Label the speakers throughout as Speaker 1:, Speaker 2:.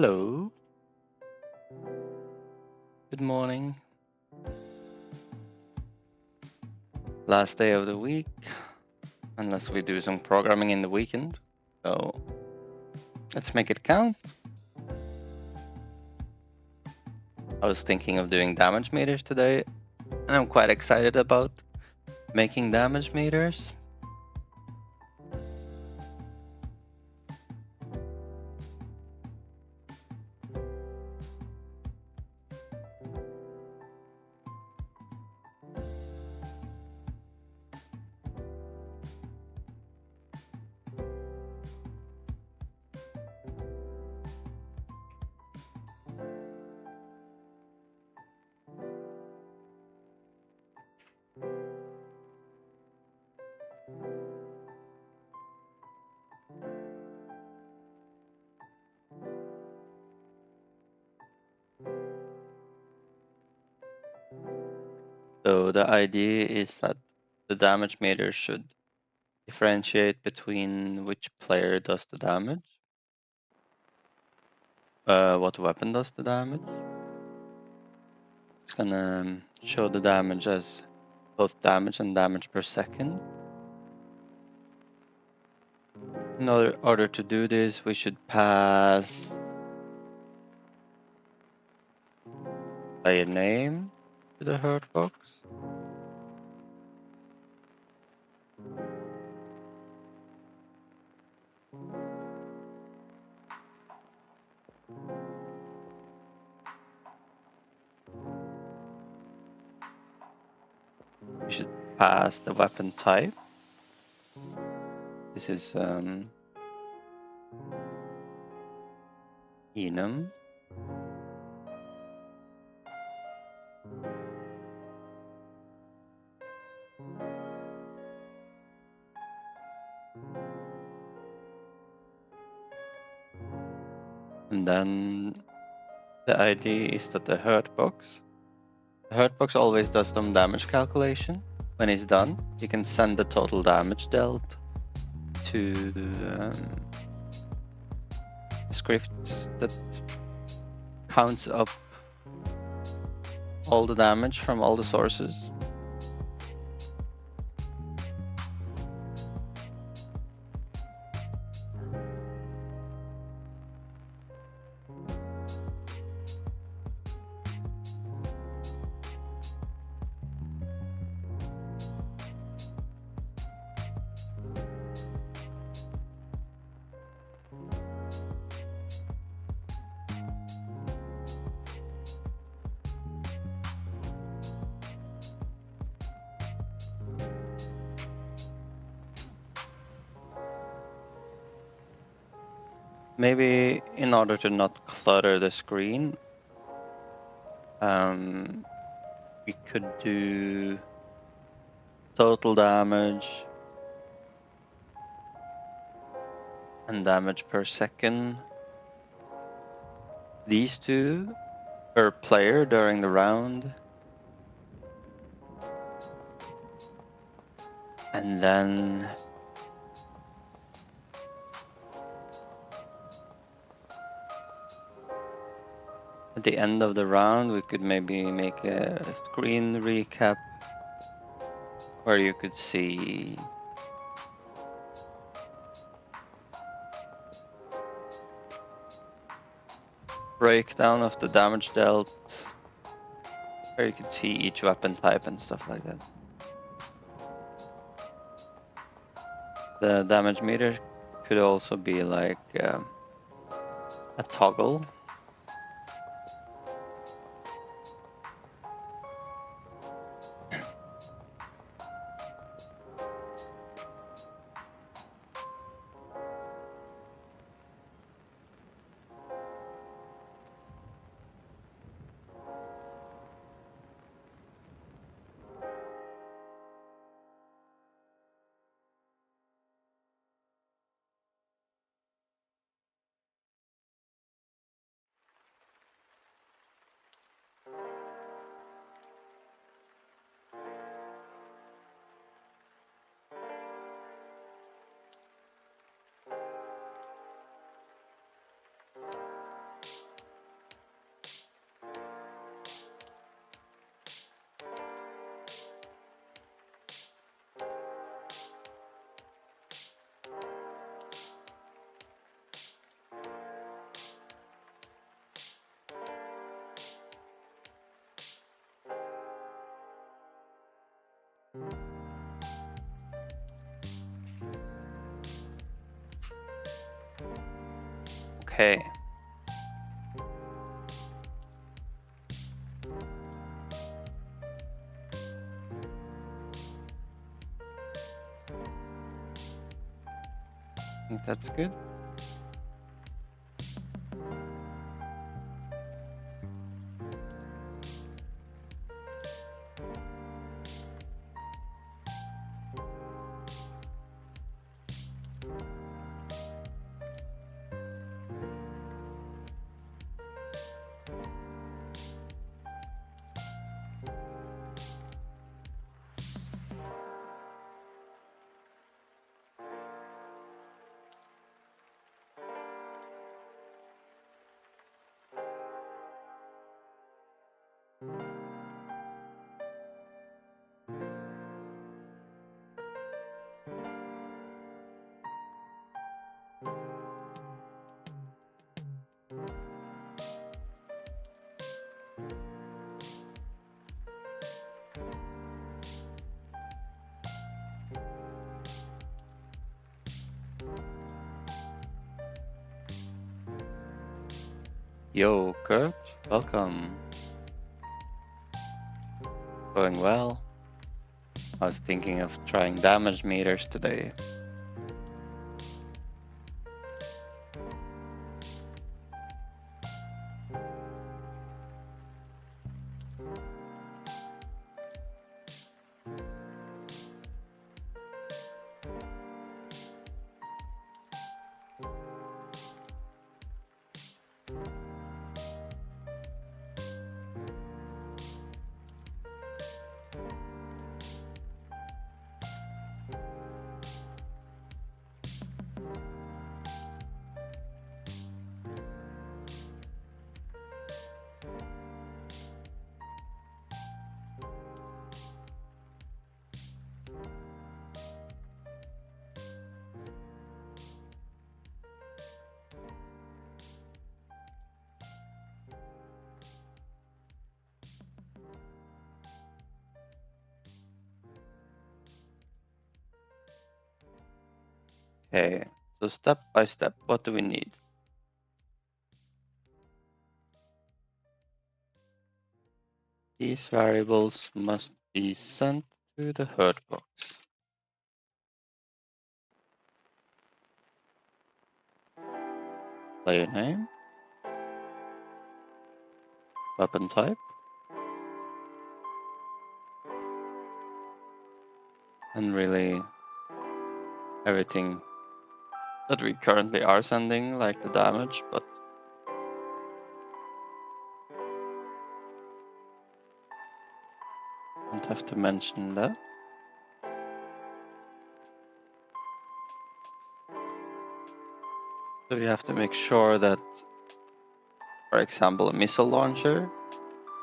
Speaker 1: Hello. Good morning. Last day of the week, unless we do some programming in the weekend. So let's make it count. I was thinking of doing damage meters today, and I'm quite excited about making damage meters. So the idea is that the damage meter should differentiate between which player does the damage, what weapon does the damage. It's gonna show the damage as both damage and damage per second. In order to do this, we should pass player name to the hurt box. We should pass the weapon type. This is enum. And then the idea is that the hurt box always does some damage calculation. When it's done, you can send the total damage dealt to a script that counts up all the damage from all the sources. Maybe in order to not clutter the screen, we could do total damage and damage per second. These two per player during the round. And then at the end of the round, we could maybe make a screen recap where you could see breakdown of the damage dealt, where you could see each weapon type and stuff like that. The damage meter could also be like a toggle. Okay. I think that's good. Yo, Kurt, welcome. Going well. I was thinking of trying damage meters today. Okay, so step by step, what do we need? These variables must be sent to the herd box. Player name, weapon type, and really everything that we currently are sending, like the damage, but don't have to mention that. So we have to make sure that, for example, a missile launcher,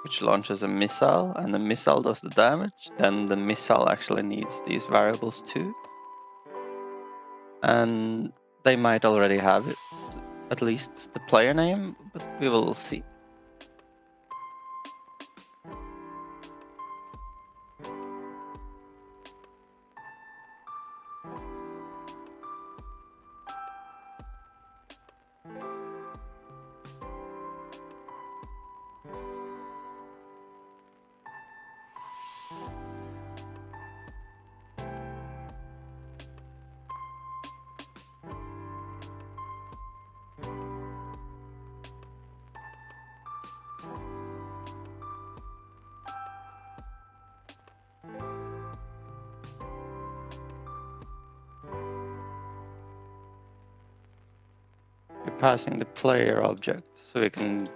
Speaker 1: which launches a missile, and the missile does the damage, then the missile actually needs these variables too. And they might already have it, at least the player name, but we will see. We're passing the player object, so we can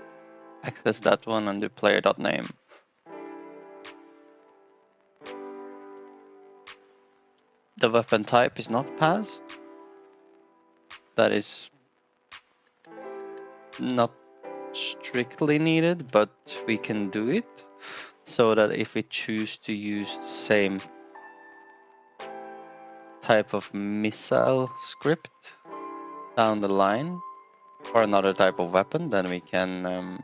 Speaker 1: access that one and do player.name. The weapon type is not passed. That is not strictly needed, but we can do it so that if we choose to use the same type of missile script down the line for another type of weapon, then we can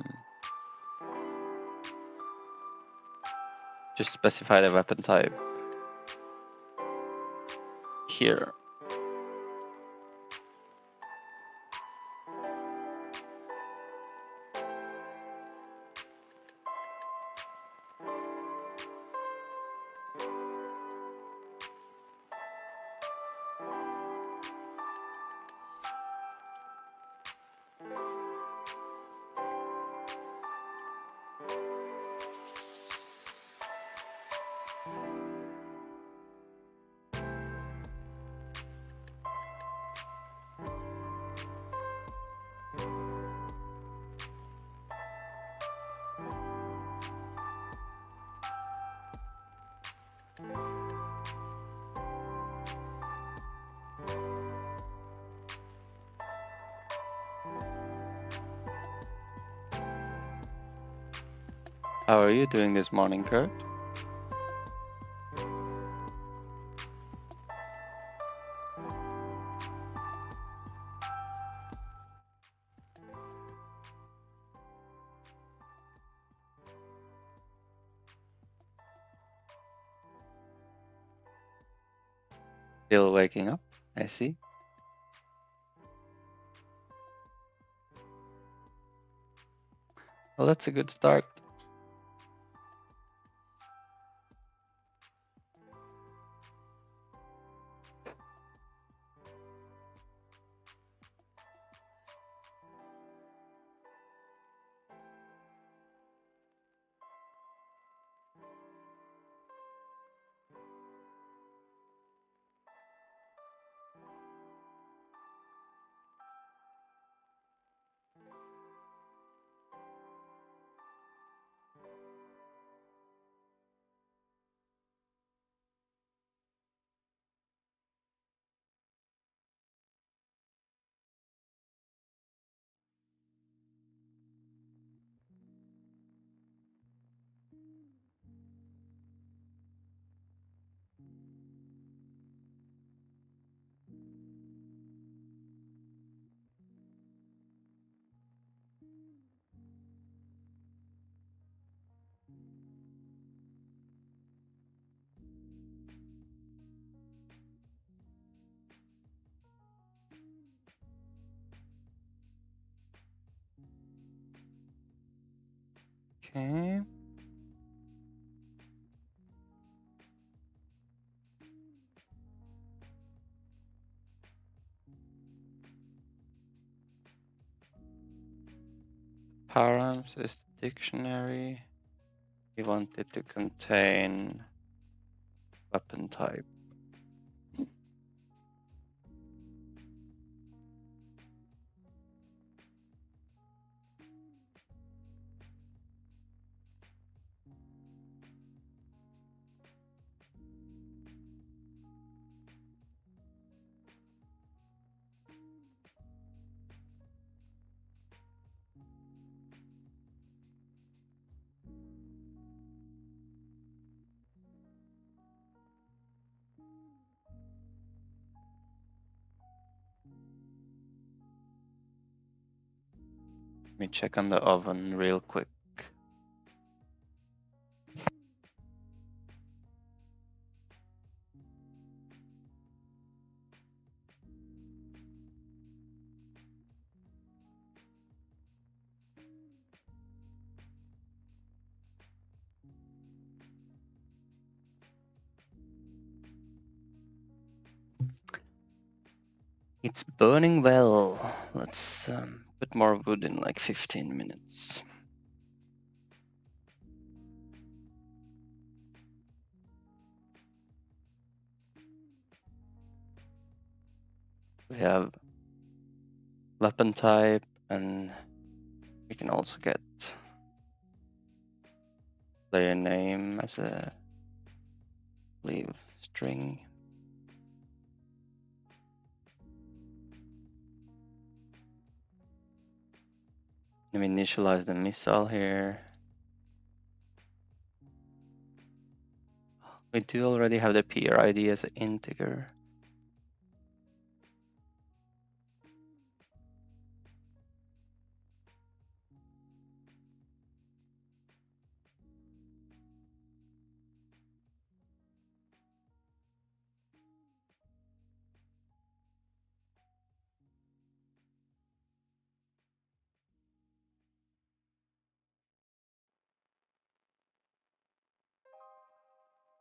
Speaker 1: just specify the weapon type here. How are you doing this morning, Kurt? Still waking up, I see. Well, that's a good start. Okay. Params is the dictionary. We want it to contain weapon type. Let me check on the oven real quick. It's burning well. Let's put more wood in like 15 minutes. We have weapon type, and we can also get player name as a leave string. Let me initialize the missile here. We do already have the peer ID as an integer.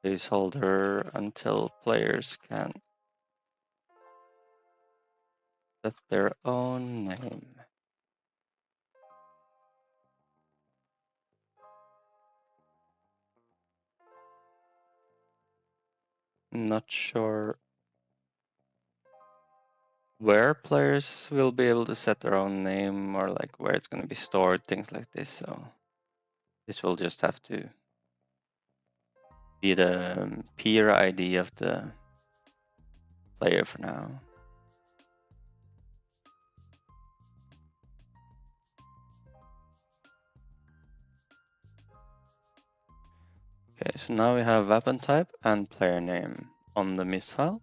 Speaker 1: Placeholder until players can set their own name. I'm not sure where players will be able to set their own name or like where it's going to be stored, things like this. So this will just have to be the peer ID of the player for now. Okay, so now we have weapon type and player name on the missile.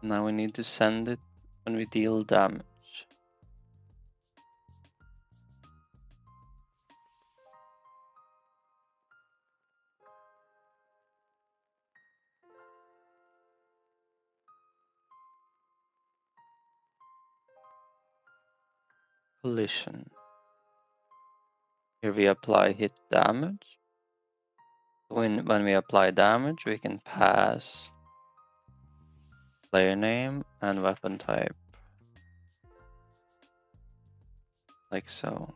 Speaker 1: Now we need to send it when we deal damage. Collision. Here we apply hit damage. When we apply damage, we can pass player name and weapon type, like so.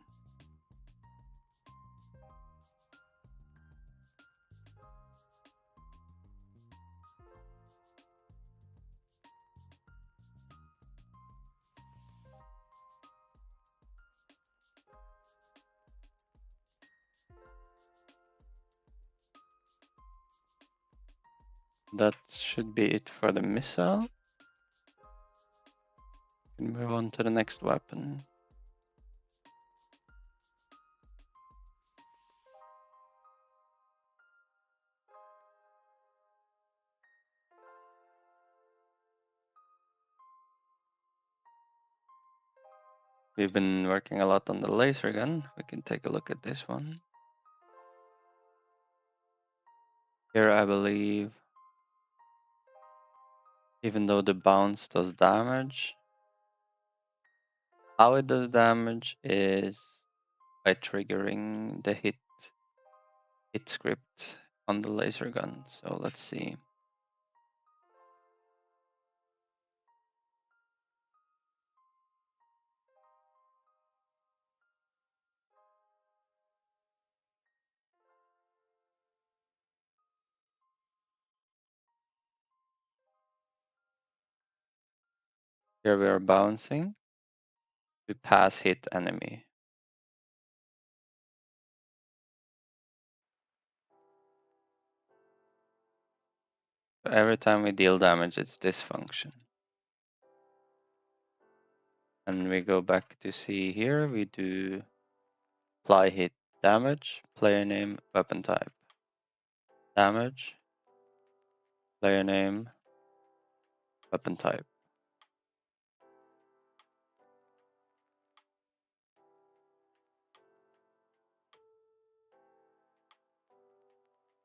Speaker 1: That should be it for the missile. We can move on to the next weapon. We've been working a lot on the laser gun. We can take a look at this one. Here I believe, even though the bounce does damage, how it does damage is by triggering the hit script on the laser gun. So let's see. Here we are bouncing. We pass hit enemy. So every time we deal damage, it's this function. And we go back to see here, we do apply hit damage, player name, weapon type. Damage, player name, weapon type.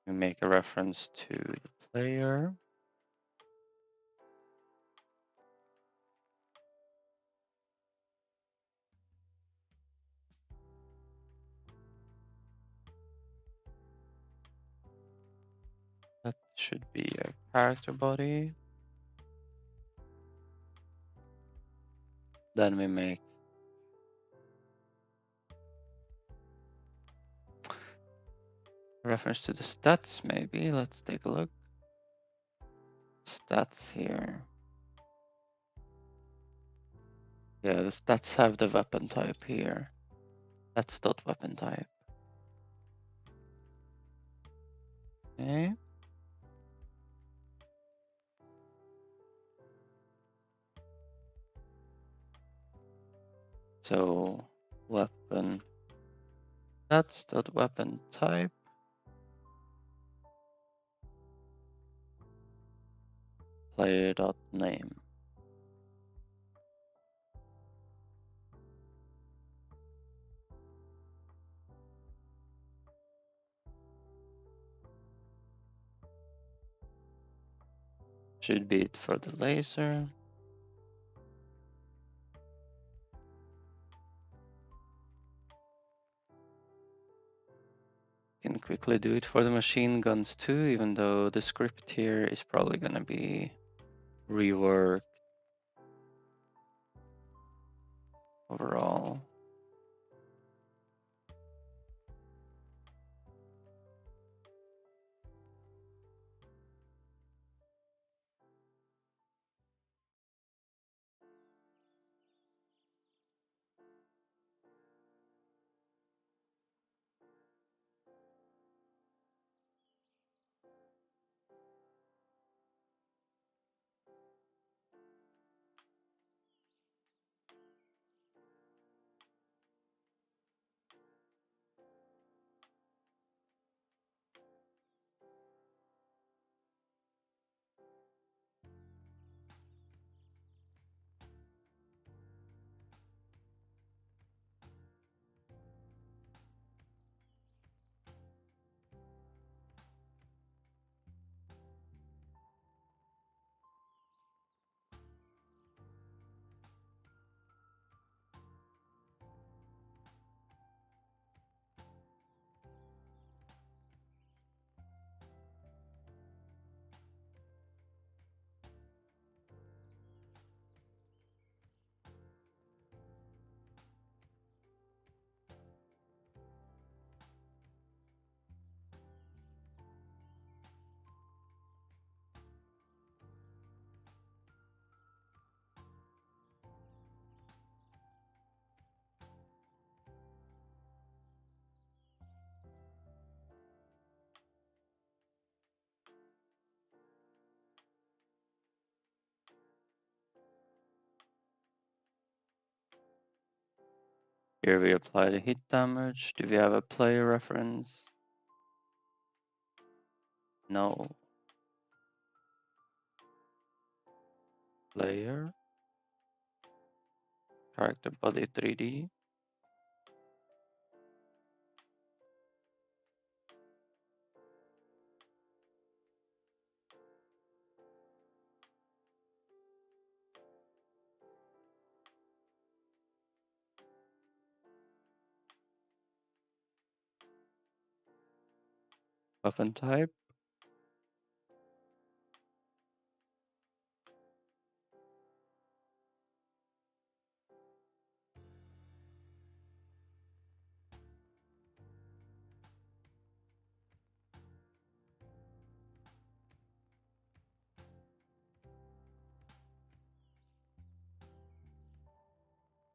Speaker 1: We make a reference to the player. That should be a character body. Then we make a reference to the stats, maybe. Let's take a look. Stats here. Yeah, the stats have the weapon type here. That's dot weapon type. Okay. So weapon, that's dot weapon type. Player dot name. Should be it for the laser. Can quickly do it for the machine guns too, even though the script here is probably gonna be rework overall. Here we apply the hit damage. Do we have a player reference? No. Player. Character body 3D. Weapon type.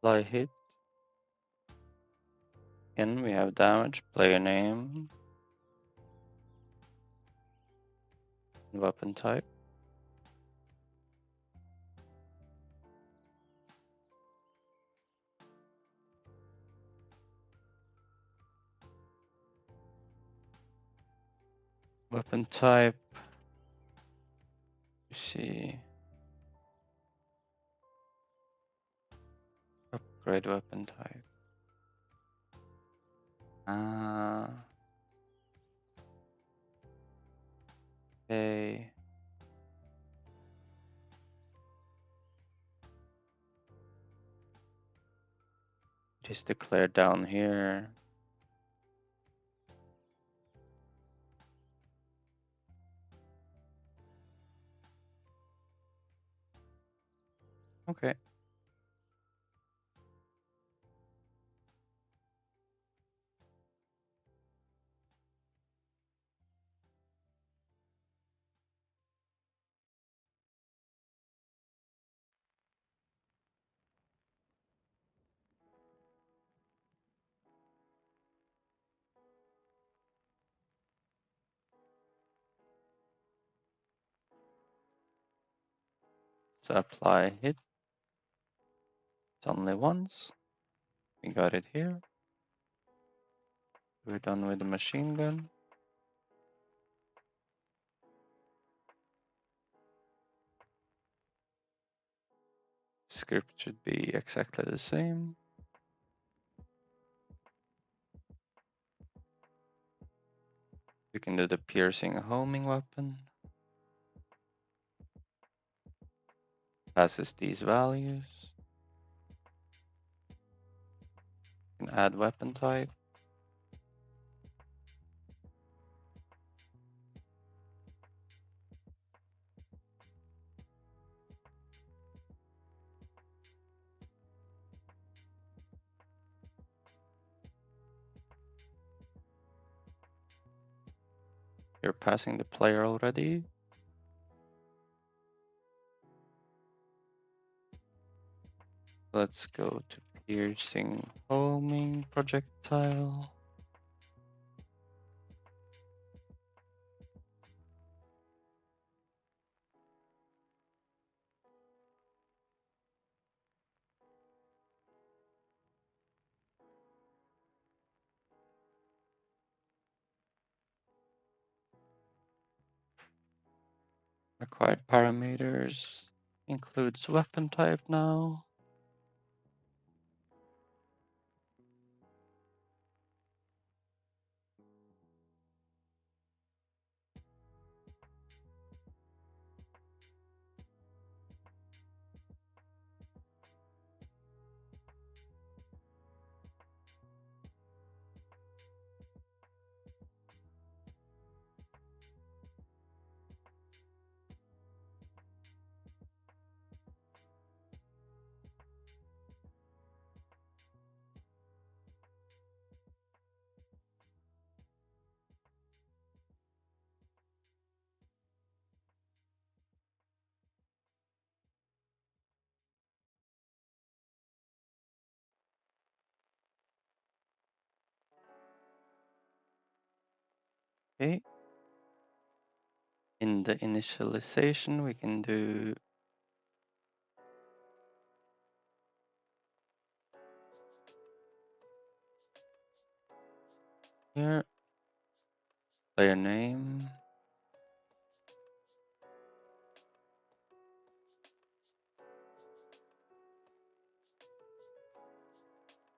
Speaker 1: Apply hit. Again, we have damage, player name, weapon type. Weapon type. You see. Upgrade weapon type. Okay. Just declare down here. Okay. So apply hit. It's only once. We got it here. We're done with the machine gun. Script should be exactly the same. We can do the piercing homing weapon. Passes these values. We can add weapon type. You're passing the player already. Let's go to piercing homing projectile. Required parameters includes weapon type now. Okay. In the initialization, we can do here, player name.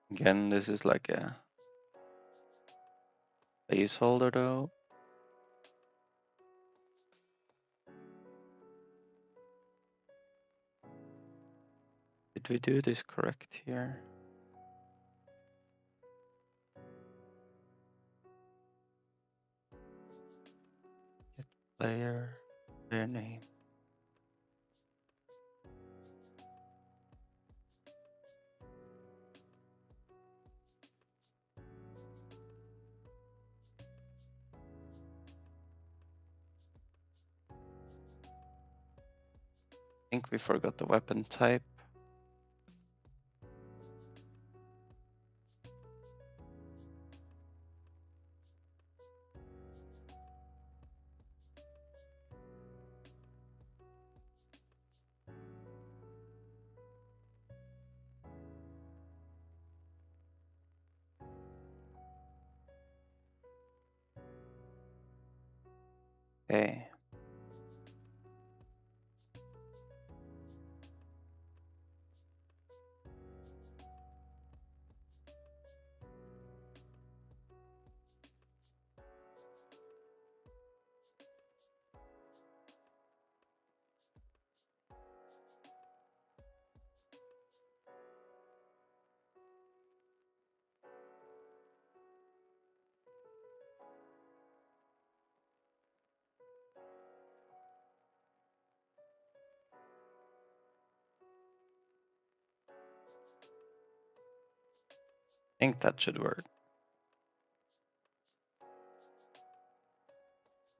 Speaker 1: Again, this is like a placeholder though. Did we do this correct here? Get player name. I think we forgot the weapon type. Okay. I think that should work.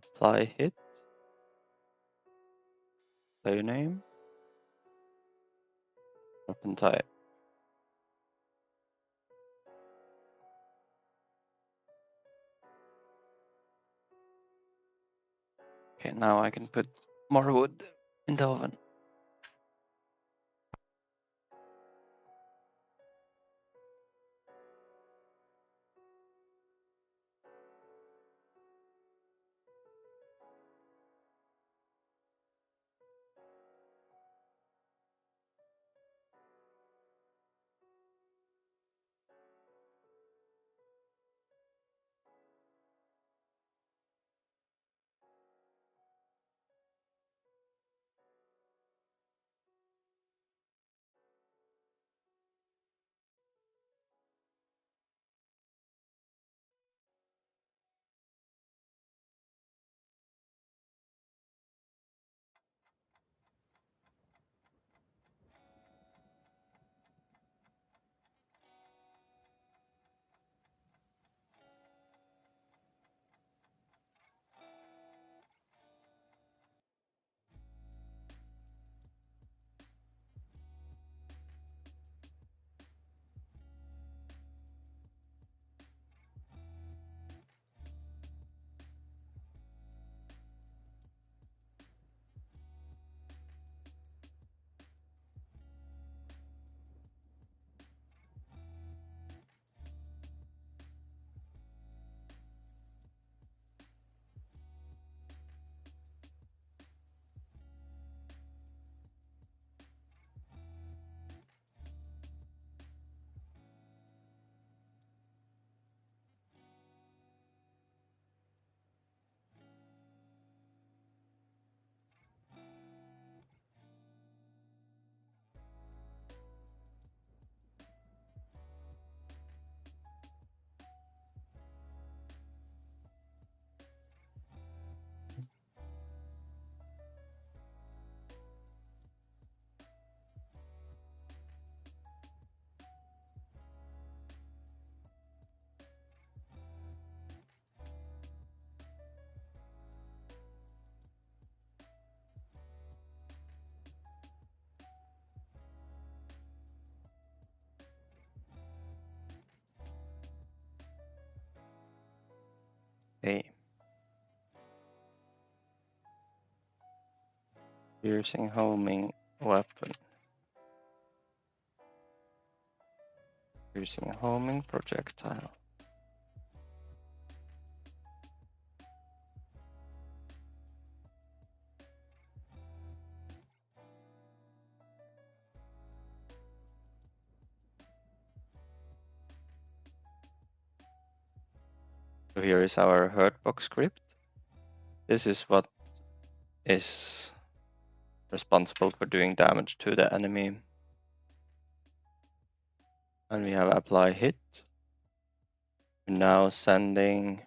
Speaker 1: Apply hit. Player name. Weapon type. Okay, now I can put more wood in the oven. Piercing homing weapon. Piercing homing projectile. So here is our hurtbox script. This is what is responsible for doing damage to the enemy. And we have apply hit. We're now sending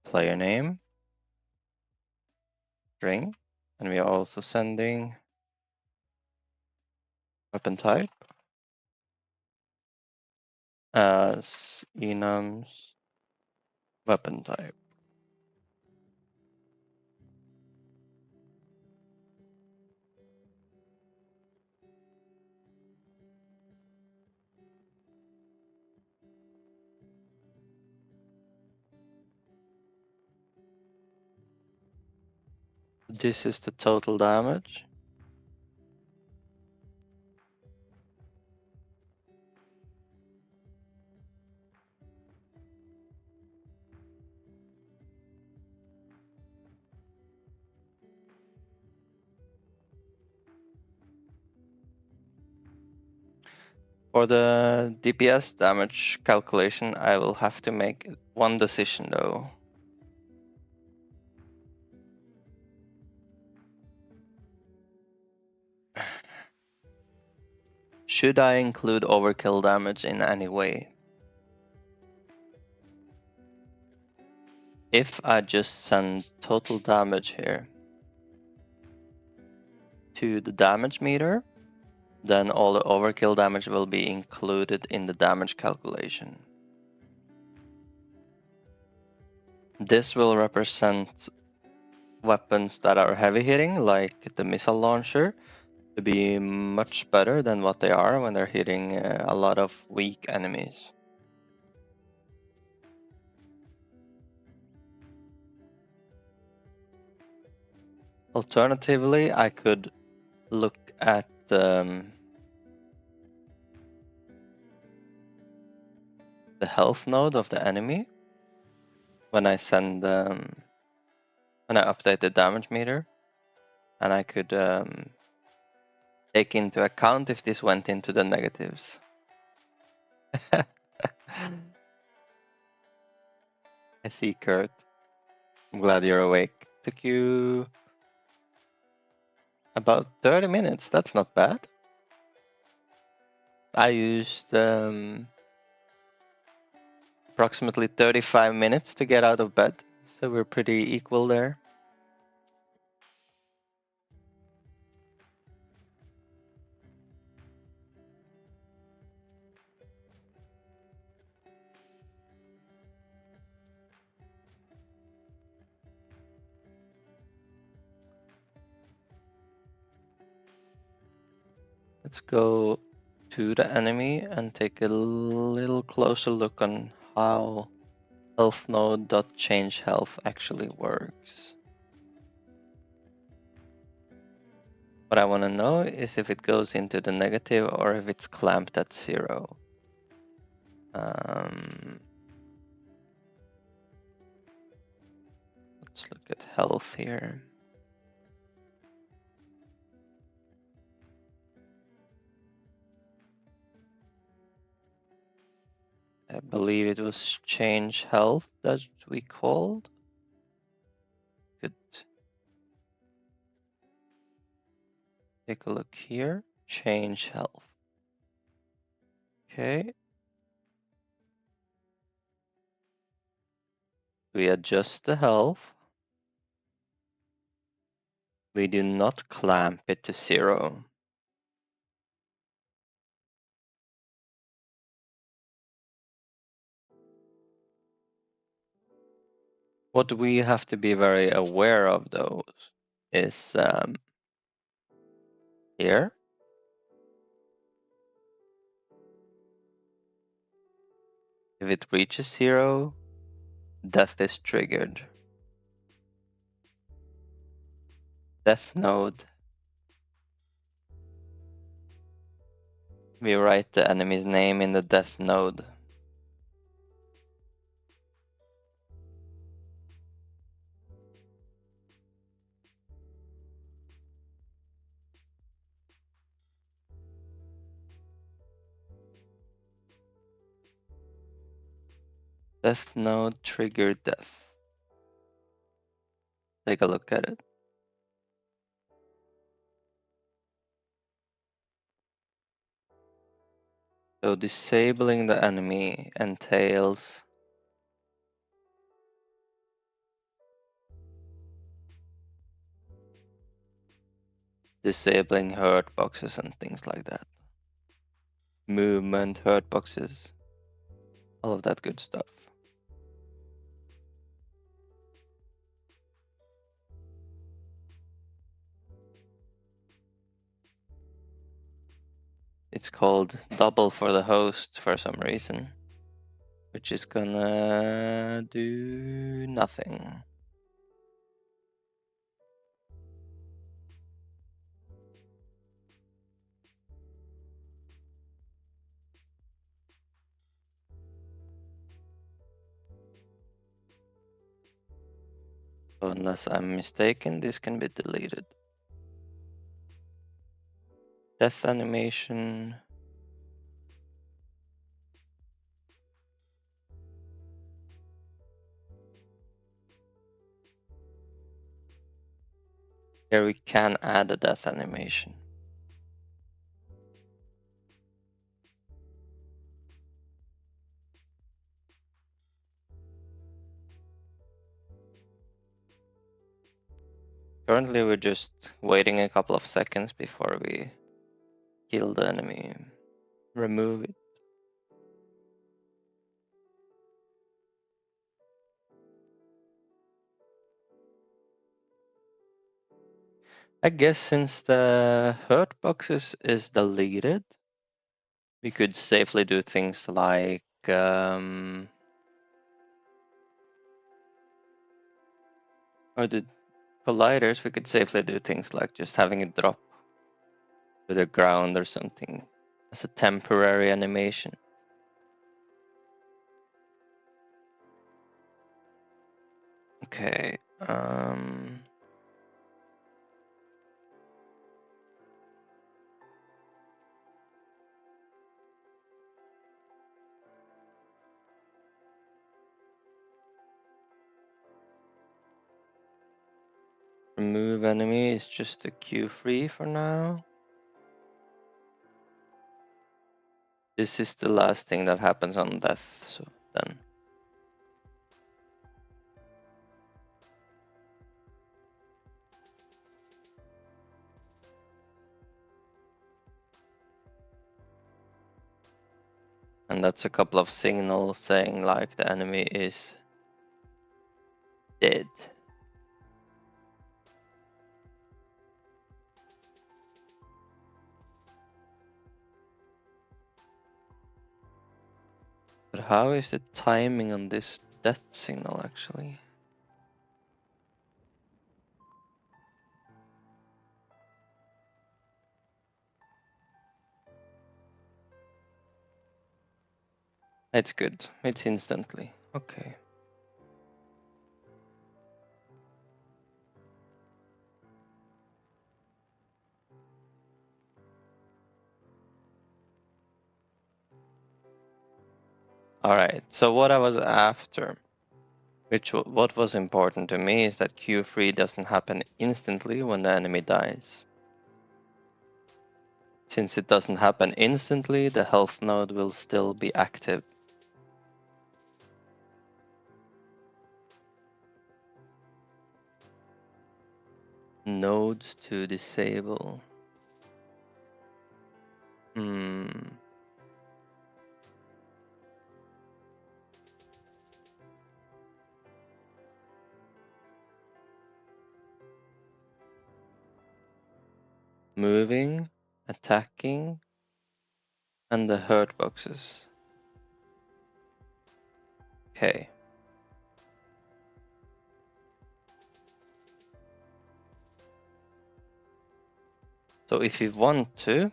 Speaker 1: player name, string, and we are also sending weapon type as enum's weapon type. This is the total damage. For the DPS damage calculation, I will have to make one decision though. Should I include overkill damage in any way? If I just send total damage here to the damage meter, then all the overkill damage will be included in the damage calculation. This will represent weapons that are heavy hitting, like the missile launcher, to be much better than what they are when they're hitting a lot of weak enemies. Alternatively, I could look at the health node of the enemy when I send when I update the damage meter, and I could take into account if this went into the negatives. I see, Kurt. I'm glad you're awake. Took you about 30 minutes. That's not bad. I used approximately 35 minutes to get out of bed, so we're pretty equal there. Let's go to the enemy and take a little closer look on how health node.change health actually works. What I want to know is if it goes into the negative or if it's clamped at 0. Let's look at health here. I believe it was change health that we called. Could take a look here. Change health. Okay. We adjust the health. We do not clamp it to 0. What we have to be very aware of, though, is here. If it reaches 0, death is triggered. Death node. We write the enemy's name in the death node. Death node trigger death. Take a look at it. So disabling the enemy entails disabling hurt boxes and things like that. Movement, hurt boxes, all of that good stuff. It's called double for the host for some reason, which is gonna do nothing. So unless I'm mistaken, this can be deleted. Death animation. Here we can add a death animation. Currently, we're just waiting a couple of seconds before we kill the enemy. Remove it. I guess since the hurt boxes is deleted, we could safely do things like or the colliders, we could safely do things like just having it drop to the ground or something as a temporary animation. Okay. Remove enemy is just a Q3 for now. This is the last thing that happens on death, so then. And that's a couple of signals saying like the enemy is dead. But how is the timing on this death signal actually? It's good. It's instantly. Okay. Alright, so what I was after, what was important to me is that Q3 doesn't happen instantly when the enemy dies. Since it doesn't happen instantly, the health node will still be active. Nodes to disable. Moving, attacking, and the hurt boxes. Okay. So if we want to,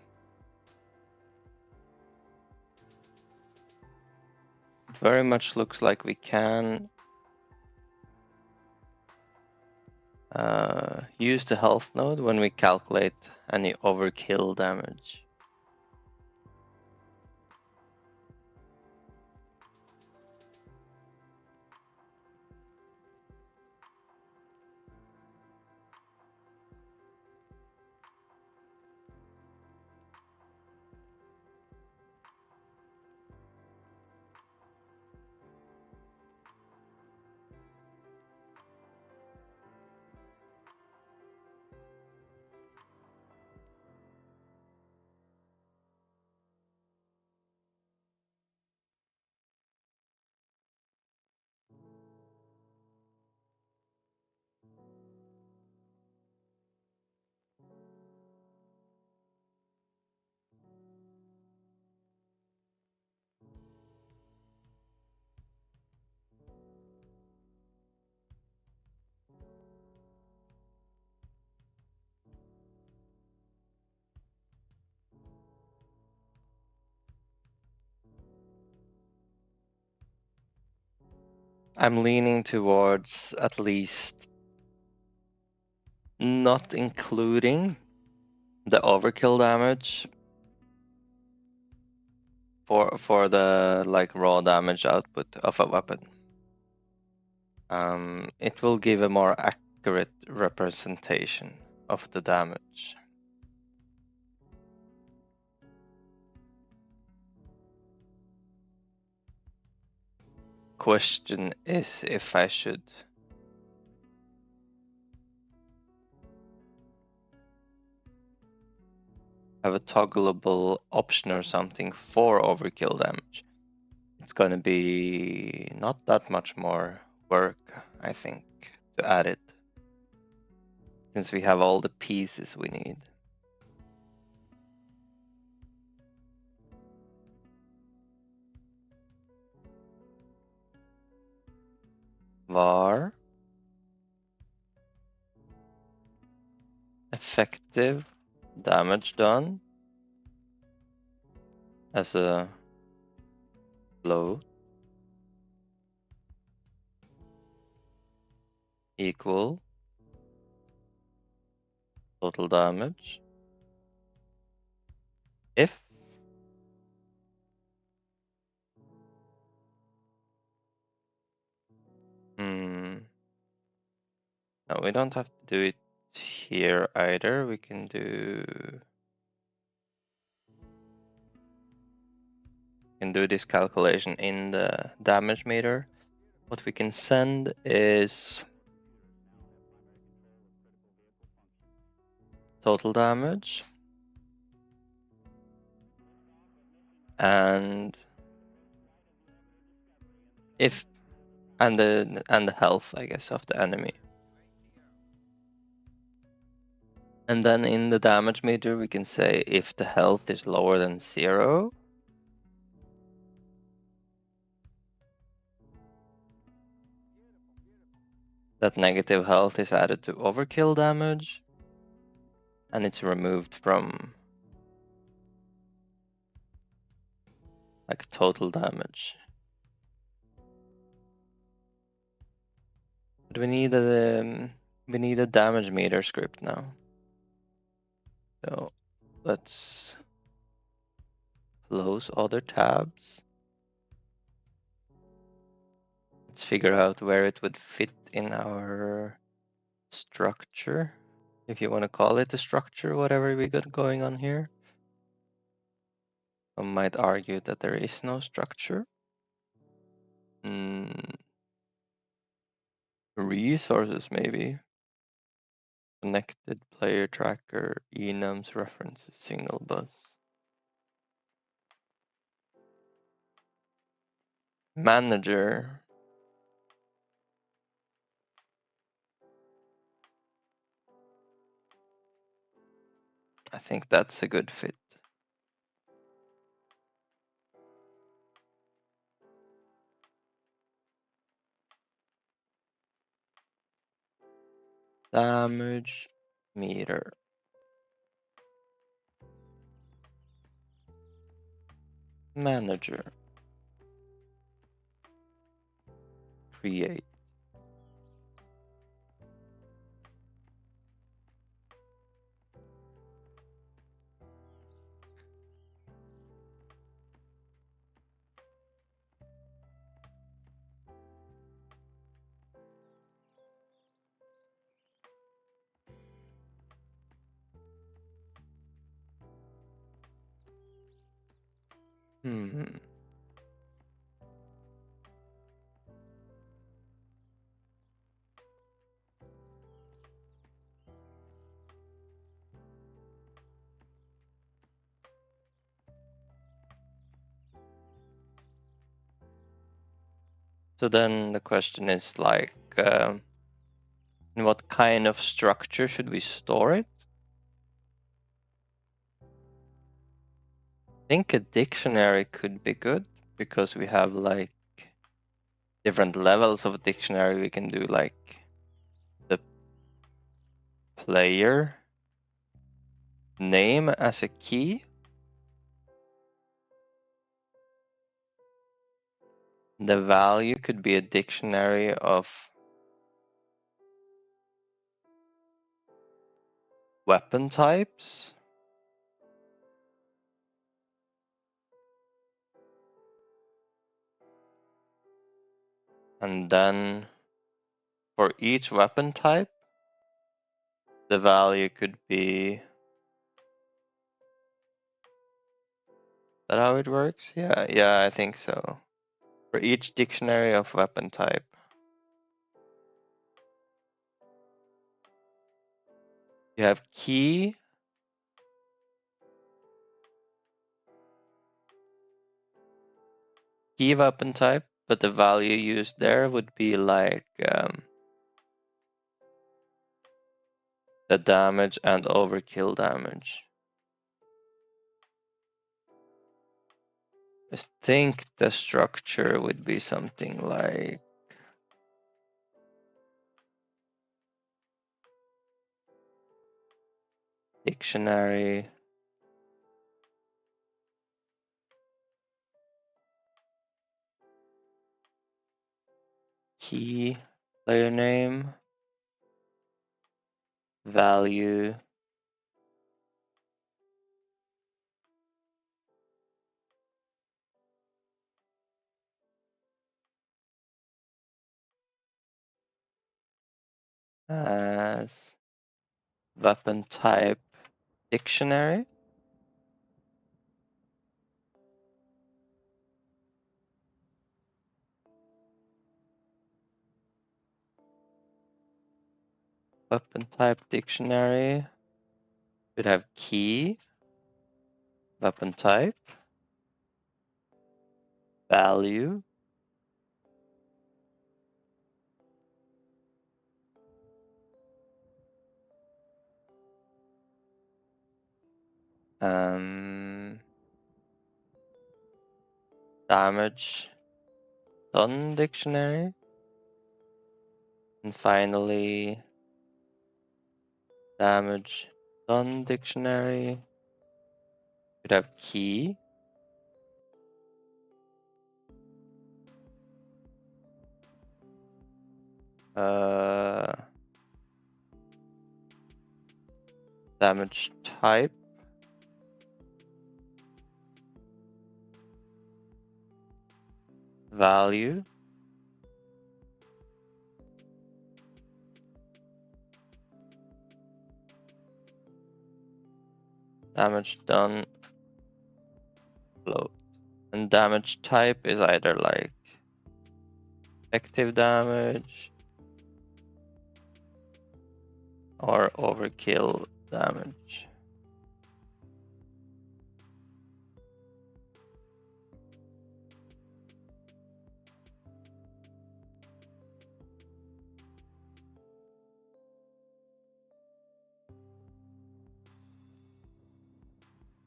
Speaker 1: it very much looks like we can use the health node when we calculate any overkill damage. I'm leaning towards at least not including the overkill damage for the like raw damage output of a weapon. It will give a more accurate representation of the damage. Question is if I should have a toggleable option or something for overkill damage. It's gonna be not that much more work, I think, to add it, since we have all the pieces we need. Var effective damage done as a float equal total damage if no, we don't have to do it here either. We can do this calculation in the damage meter. What we can send is total damage and if and the health, I guess, of the enemy. And then in the damage meter we can say if the health is lower than 0, that negative health is added to overkill damage and it's removed from like total damage. But we need a damage meter script now. So let's close other tabs. Let's figure out where it would fit in our structure, if you want to call it a structure, whatever we got going on here. Some might argue that there is no structure. Resources, maybe. Connected player tracker, enums, references, signal bus. Manager. I think that's a good fit. Damage meter. Manager. Create. Hmm. So then the question is like, in what kind of structure should we store it? I think a dictionary could be good because we have like different levels of dictionary. We can do like the player name as a key. The value could be a dictionary of weapon types. And then for each weapon type, the value could be, is that how it works? Yeah, I think so. For each dictionary of weapon type. You have key, weapon type, but the value used there would be like the damage and overkill damage. I think the structure would be something like dictionary, key, player name, value, as weapon type dictionary. Weapon type dictionary would have key, weapon type, value, damage done dictionary, and finally damage done dictionary could have key, damage type, value, damage done, float. And damage type is either like effective damage or overkill damage.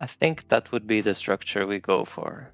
Speaker 1: I think that would be the structure we go for.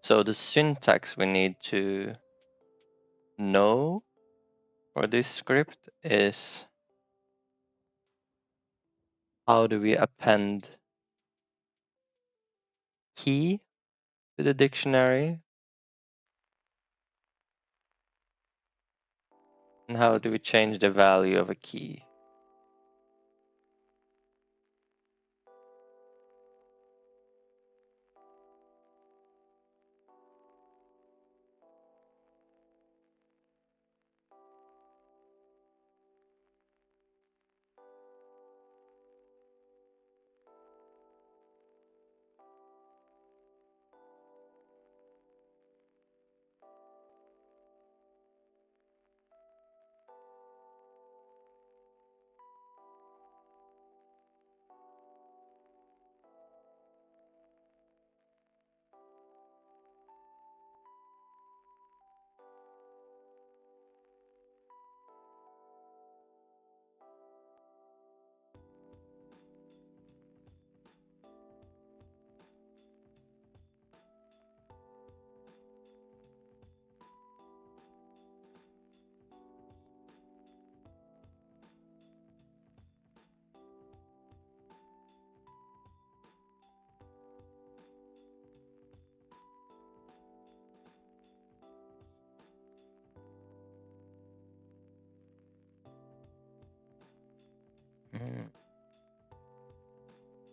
Speaker 1: So the syntax we need to know for this script is how do we append key to the dictionary, and how do we change the value of a key.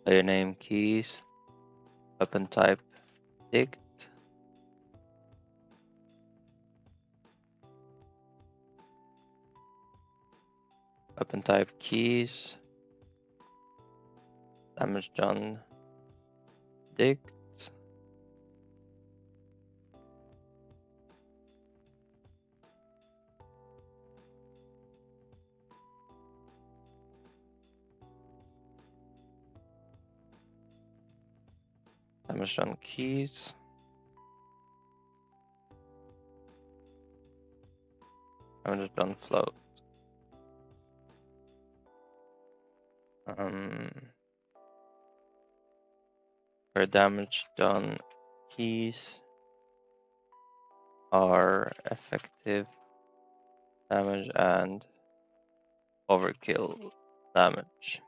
Speaker 1: Player name keys, weapon type dict, weapon type keys, damage done dict, damage done keys, damage done float. Where damage done keys are effective damage and overkill damage.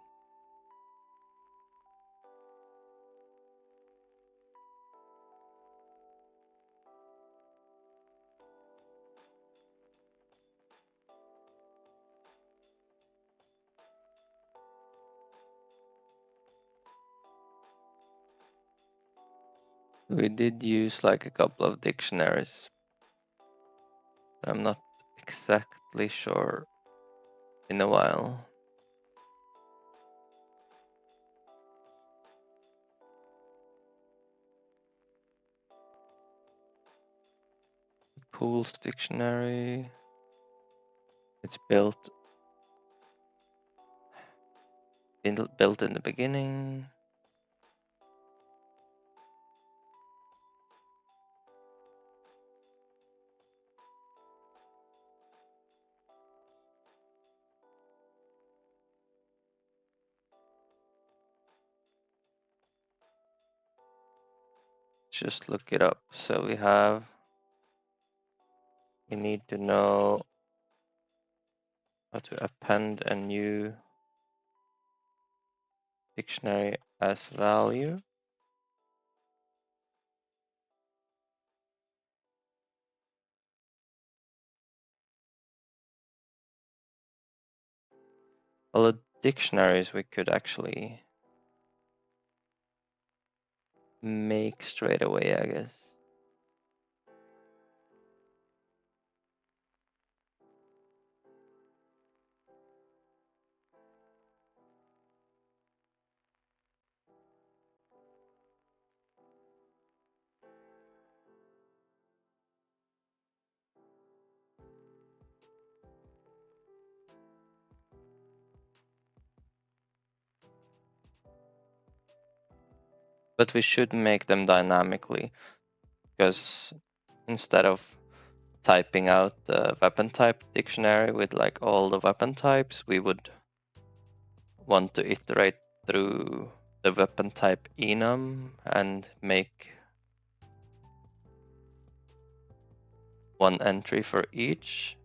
Speaker 1: We did use like a couple of dictionaries, but I'm not exactly sure in a while. Pools dictionary. It's built in the beginning. Just look it up. So we need to know how to append a new dictionary as value. All the dictionaries we could actually make straight away, I guess. But we should make them dynamically, because instead of typing out the weapon type dictionary with like all the weapon types, we would want to iterate through the weapon type enum and make one entry for each.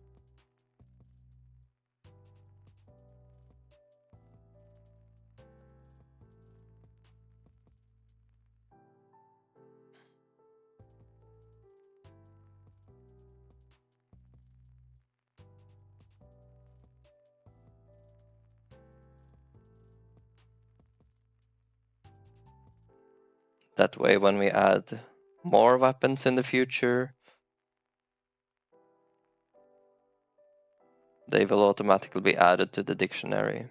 Speaker 1: That way, when we add more weapons in the future, they will automatically be added to the dictionary.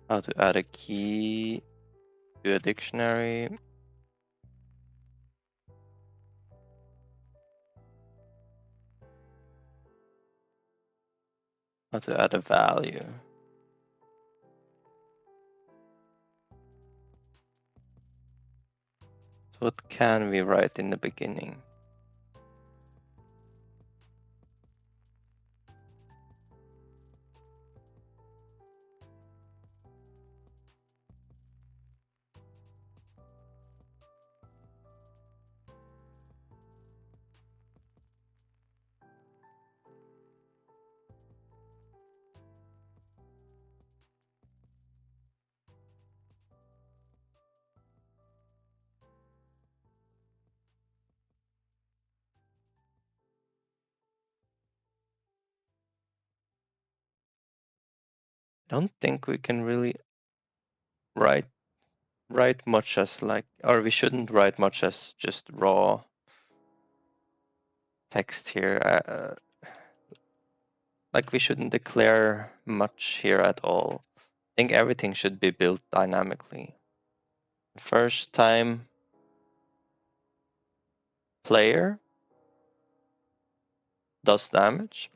Speaker 1: How to add a key to a dictionary. How to add a value. So what can we write in the beginning? I don't think we can really write much as or we shouldn't write much as just raw text here. Like we shouldn't declare much here at all. I think everything should be built dynamically. First time player does damage.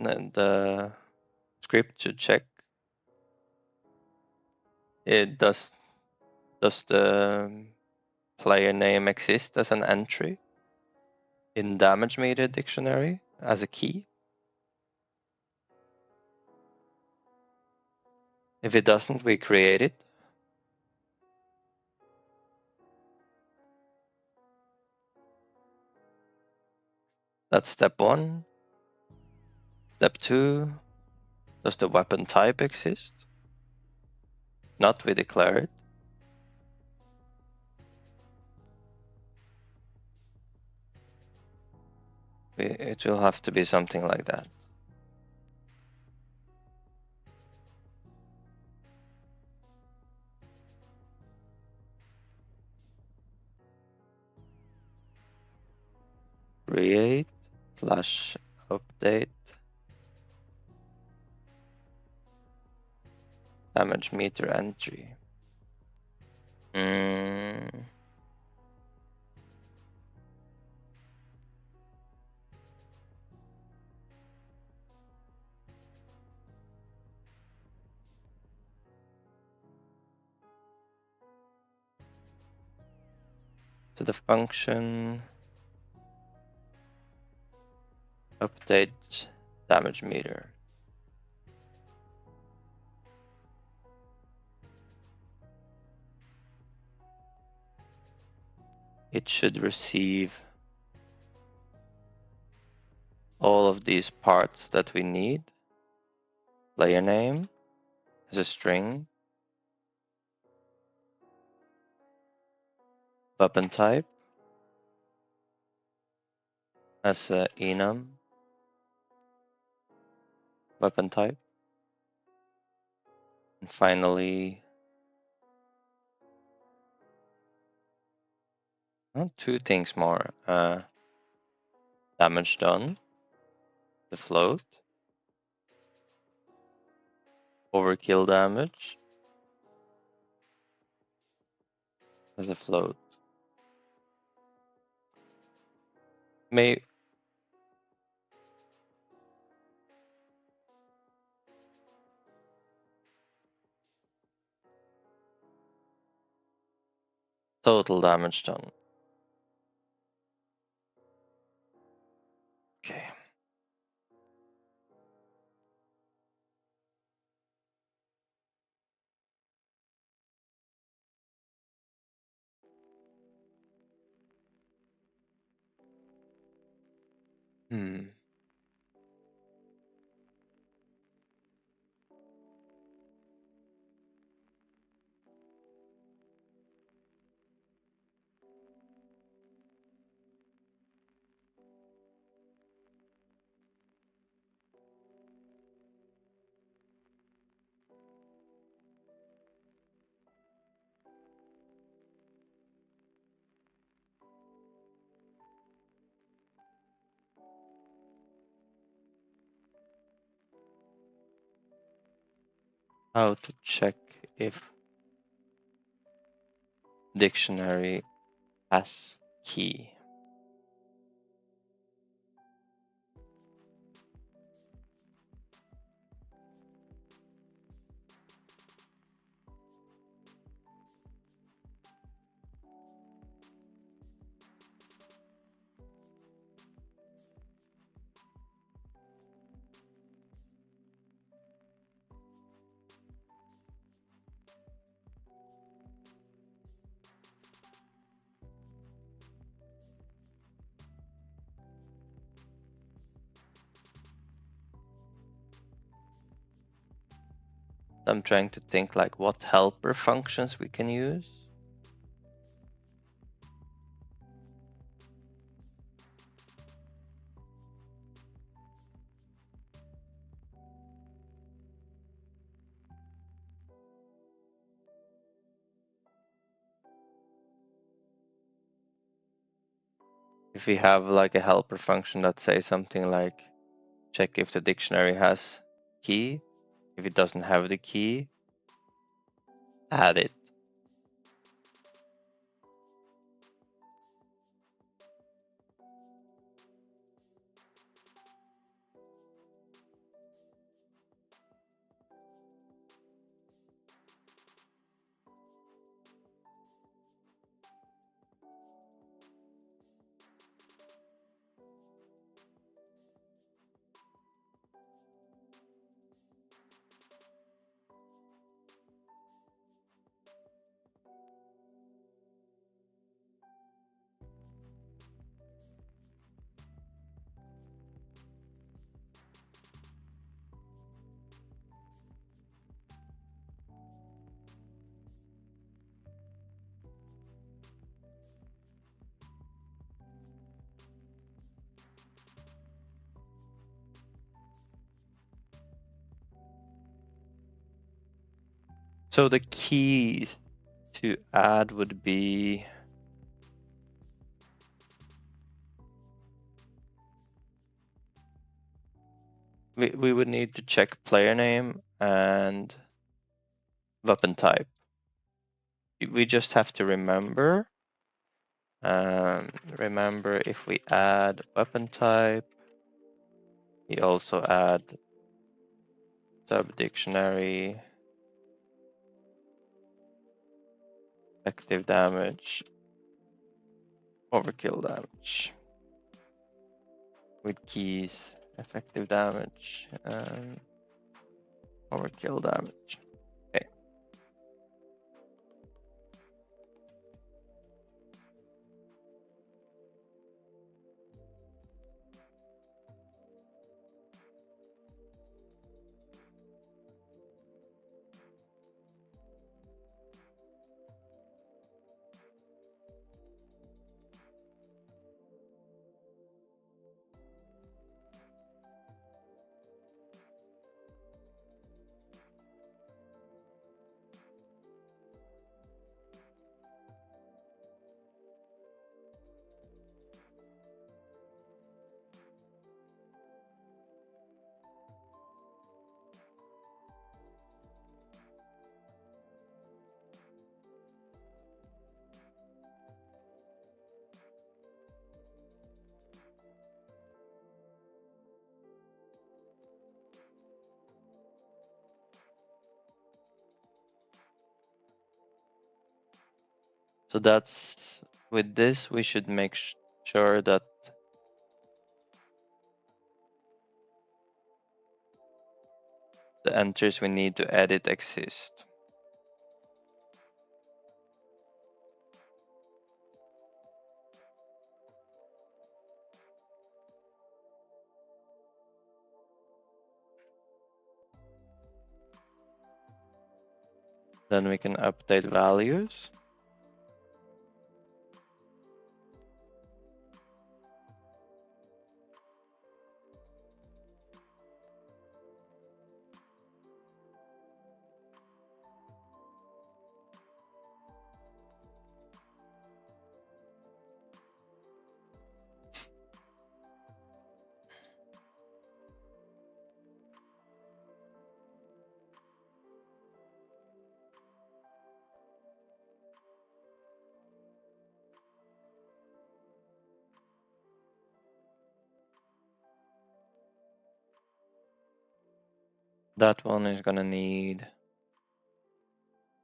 Speaker 1: Then the script should check it does the player name exist as an entry in damage meter dictionary as a key. If it doesn't, we create it. That's step 1. Step 2, does the weapon type exist? Not, we declare it. It will have to be something like that. Create / update damage meter entry. To the function update damage meter. It should receive all of these parts that we need. Player name as a string. Weapon type as a enum. Weapon type. And finally, two things more. Damage done, the float. Overkill damage as a float. Total damage done. Hmm. How to check if dictionary has key. I'm trying to think like what helper functions we can use. If we have like a helper function that says something like check if the dictionary has key. If it doesn't have the key, add it. So the keys to add would be we would need to check player name and weapon type. We just have to remember if we add weapon type, we also add sub dictionary, effective damage, overkill damage with keys, effective damage, and overkill damage. Okay. So that's with this, we should make sure that the entries we need to edit exist. Then we can update values. That one is gonna need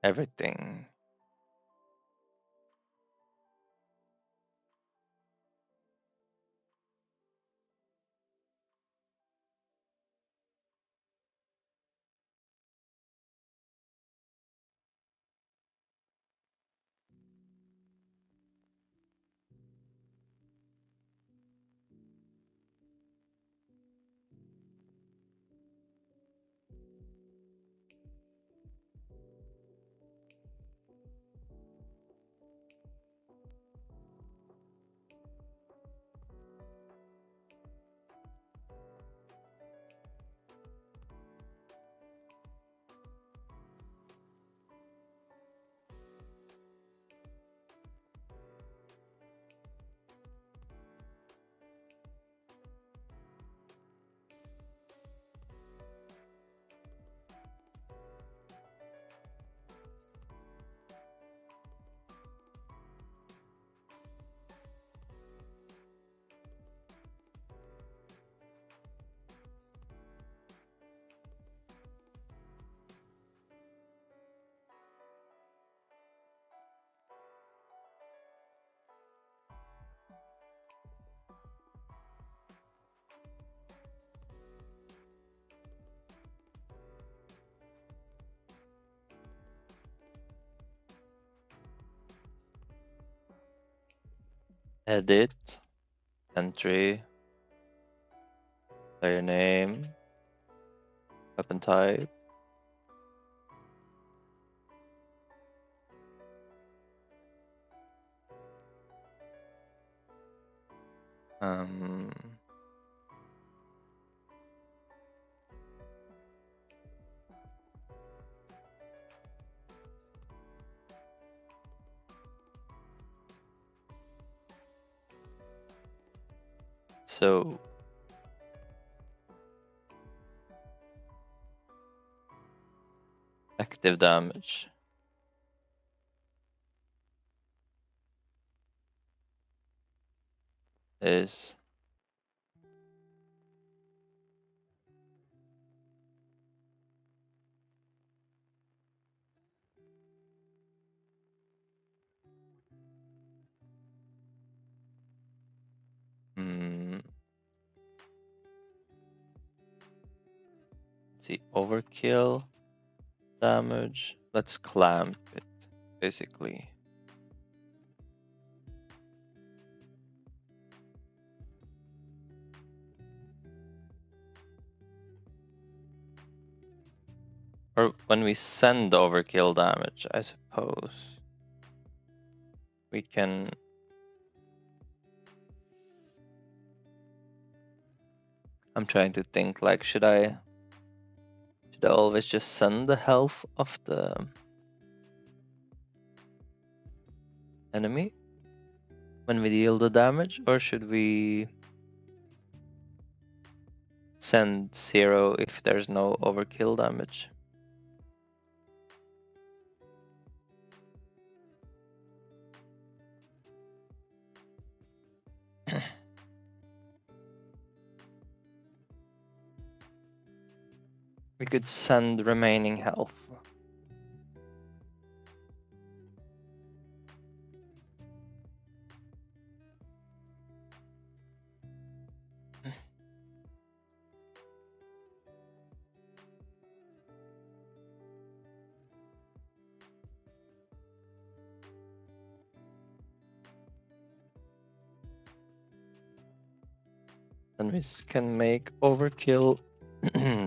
Speaker 1: everything. Edit, entry, player name, weapon type. Um, so active damage is let's see, overkill damage. Let's clamp it, basically. Or when we send overkill damage, I suppose we can. I'm trying to think, like, should I always just send the health of the enemy when we deal the damage, or should we send 0 if there's no overkill damage? We could send remaining health. And we can make overkill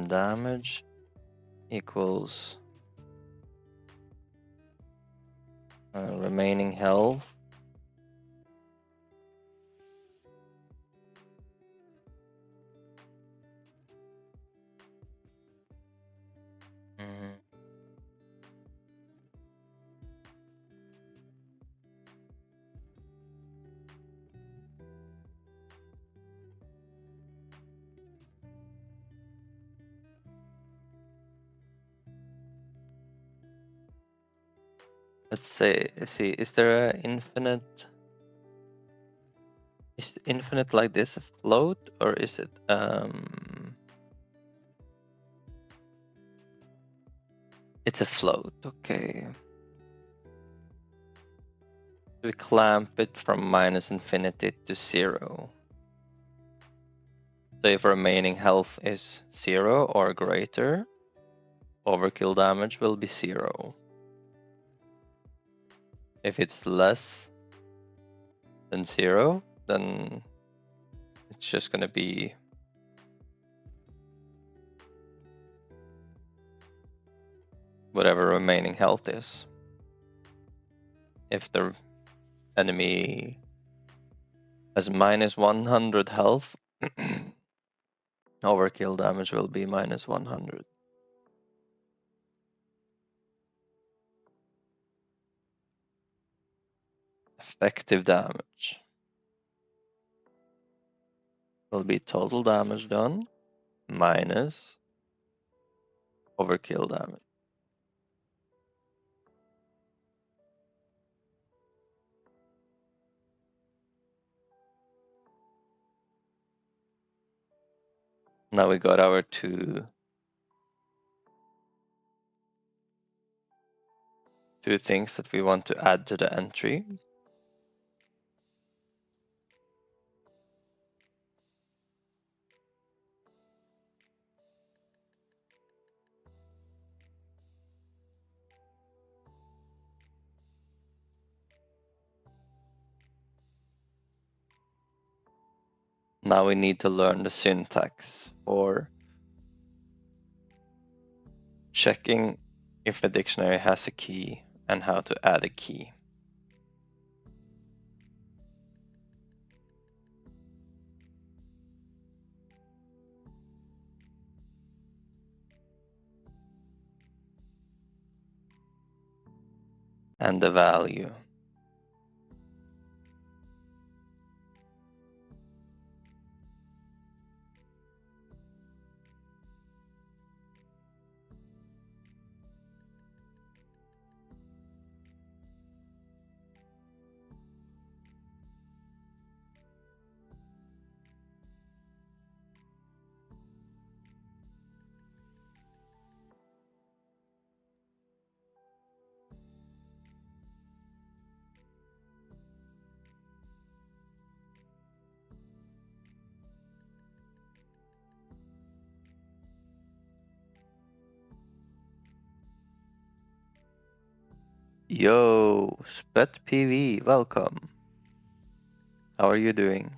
Speaker 1: damage equals Remaining health. Let's say, see, is there an infinite? Is infinite like this a float, or is it it's a float, okay. We clamp it from minus infinity to 0. So if remaining health is 0 or greater, overkill damage will be 0. If it's less than 0, then it's just gonna be whatever remaining health is. If the enemy has minus 100 health, overkill damage will be minus 100. Effective damage will be total damage done minus overkill damage. Now we got our two things that we want to add to the entry. Now we need to learn the syntax for checking if a dictionary has a key and how to add a key. And the value. Yo, Spet PV, welcome. How are you doing?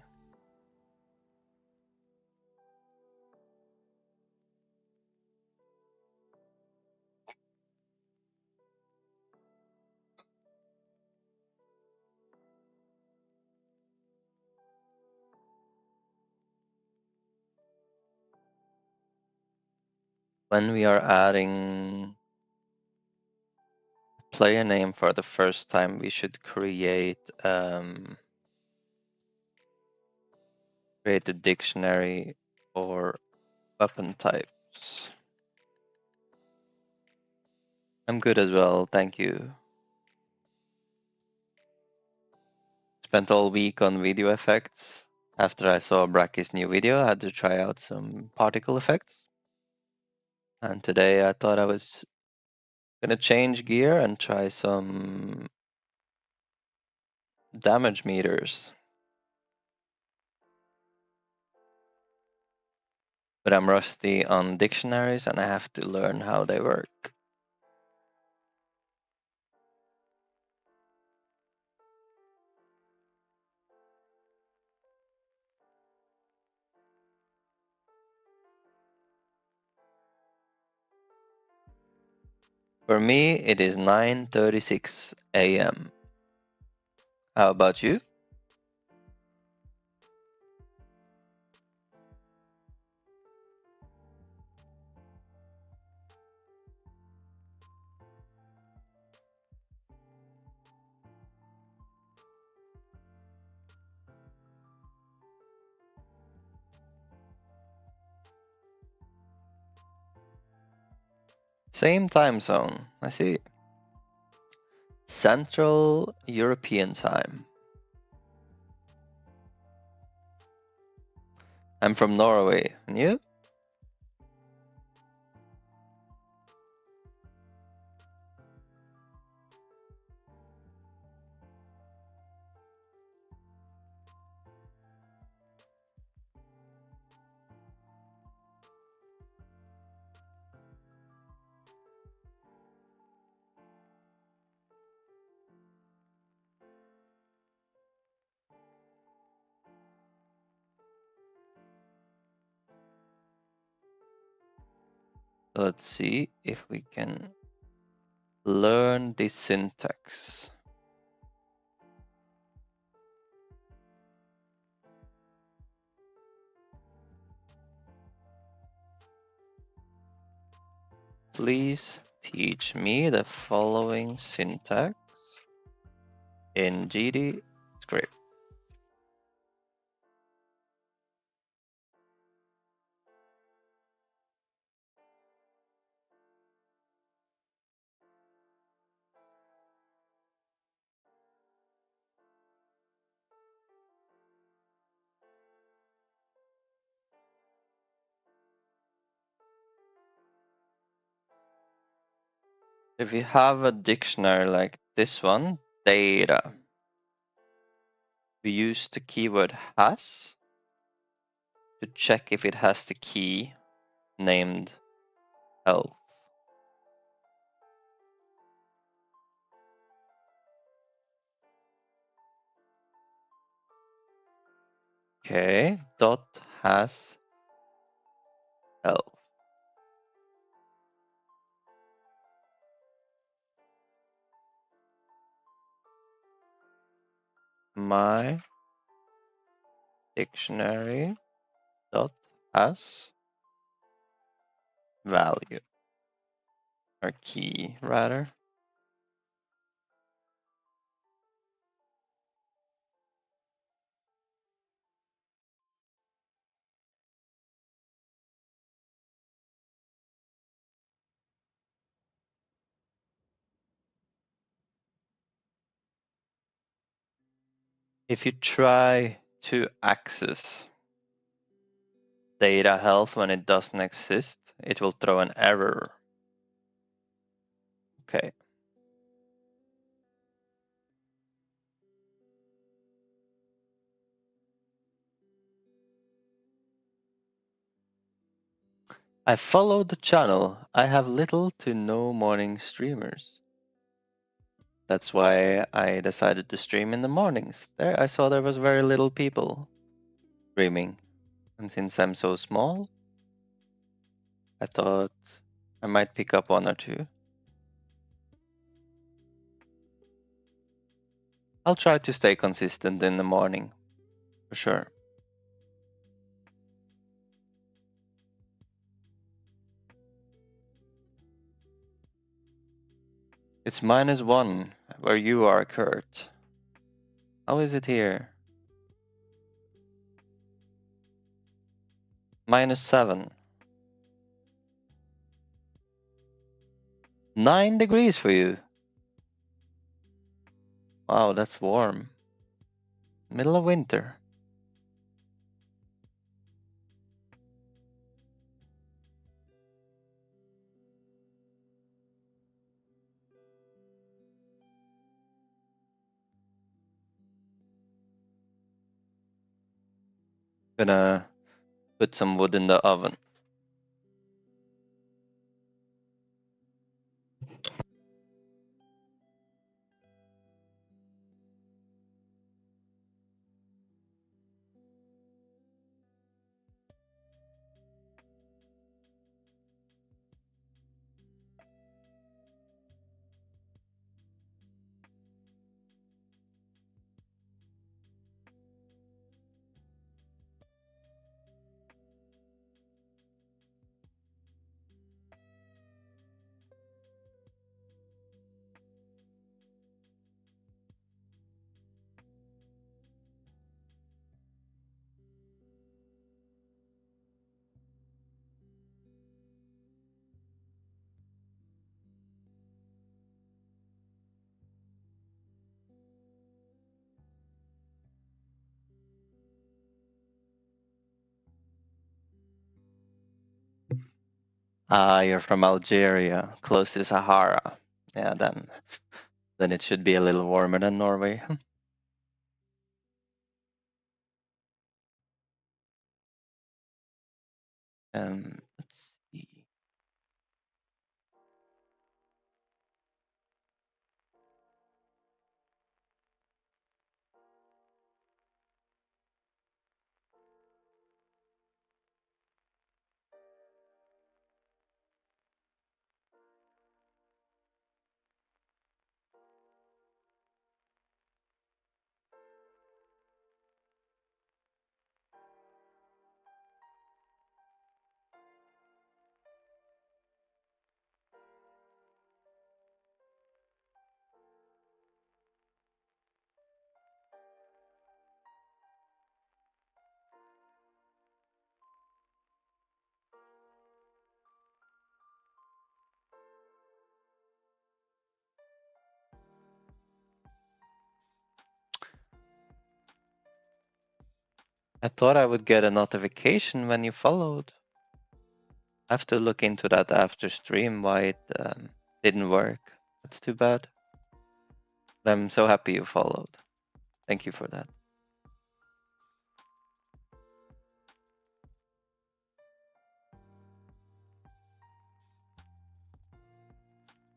Speaker 1: When we are adding player name for the first time, we should create create a dictionary for weapon types. I'm good as well, thank you. Spent all week on video effects. After I saw Brackeys' new video, I had to try out some particle effects. And today I thought I was gonna change gear and try some damage meters. But I'm rusty on dictionaries and I have to learn how they work. For me, it is 9:36 a.m. How about you? Same time zone. I see. Central European time. I'm from Norway. And you? Let's see if we can learn the syntax. Please teach me the following syntax in GD script. If you have a dictionary like this one, data, we use the keyword has to check if it has the key named health. Okay, dot has health. My dictionary dot has value, or key rather. If you try to access data health when it doesn't exist, it will throw an error. Okay. I follow the channel. I have little to no morning streamers. That's why I decided to stream in the mornings. There, I saw there was very little people streaming. And since I'm so small, I thought I might pick up one or two. I'll try to stay consistent in the morning, for sure. It's -1 where you are, Kurt. How is it here? -7. 9 degrees for you. Wow, that's warm. Middle of winter. Gonna put some wood in the oven. Ah, you're from Algeria, close to Sahara. Yeah, then it should be a little warmer than Norway. Let's see. I thought I would get a notification when you followed. I have to look into that after stream, why it didn't work. That's too bad. But I'm so happy you followed. Thank you for that.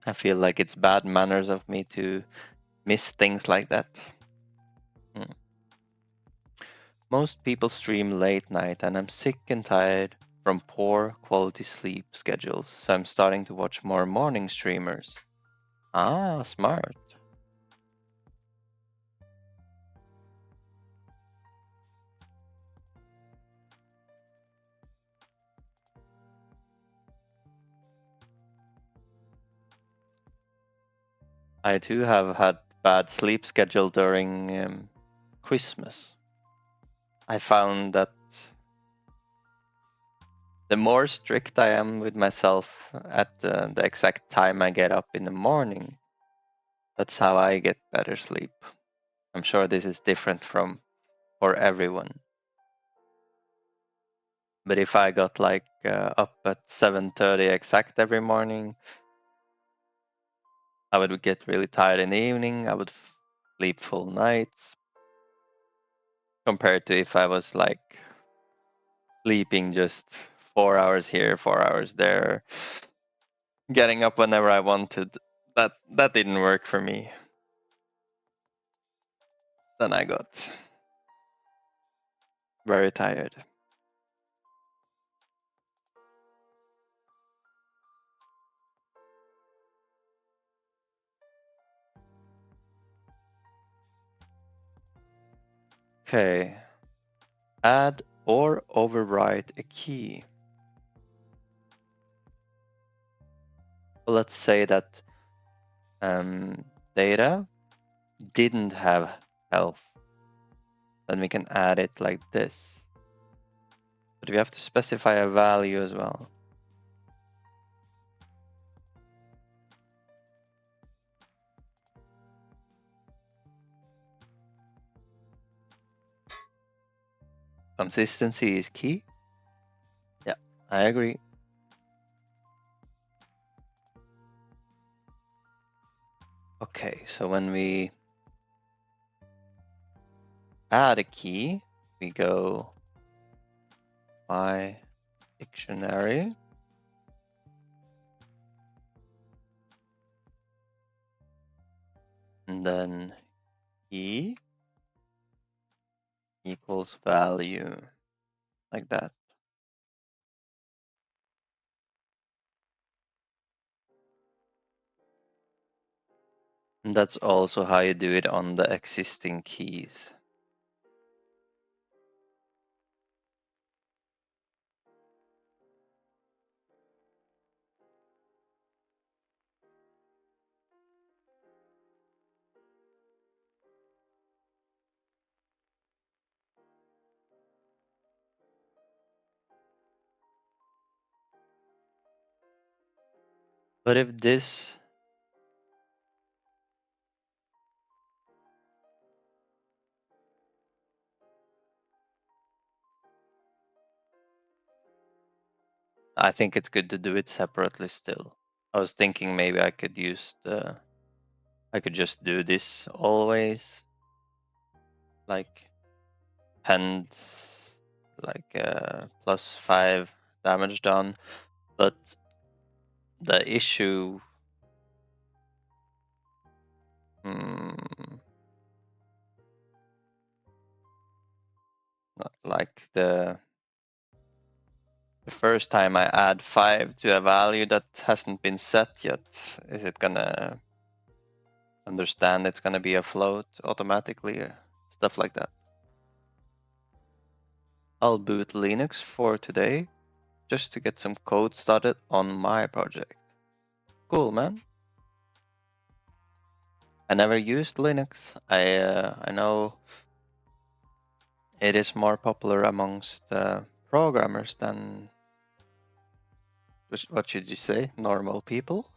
Speaker 1: I feel like it's bad manners of me to miss things like that. Most people stream late night, and I'm sick and tired from poor quality sleep schedules, so I'm starting to watch more morning streamers. Ah, smart. I too have had bad sleep schedule during Christmas. I found that the more strict I am with myself at the exact time I get up in the morning, that's how I get better sleep. I'm sure this is different for everyone. But if I got like up at 7:30 exact every morning, I would get really tired in the evening. I would sleep full nights compared to if I was like sleeping just 4 hours here, 4 hours there, getting up whenever I wanted. That didn't work for me. Then I got very tired. Okay. Add or overwrite a key. Well, let's say that data didn't have health. Then we can add it like this. But we have to specify a value as well. Consistency is key. Yeah, I agree. Okay, so when we add a key, we go by dictionary. And then key equals value, like that. And that's also how you do it on the existing keys. But if this I think it's good to do it separately still. I was thinking maybe I could just do this always, like pens, like +5 damage done, but the issue, like the first time I add 5 to a value that hasn't been set yet, is it gonna understand it's gonna be a float automatically or stuff like that? I'll boot Linux for today just to get some code started on my project. Cool, man. I never used Linux. I know it is more popular amongst programmers than, what should you say, normal people?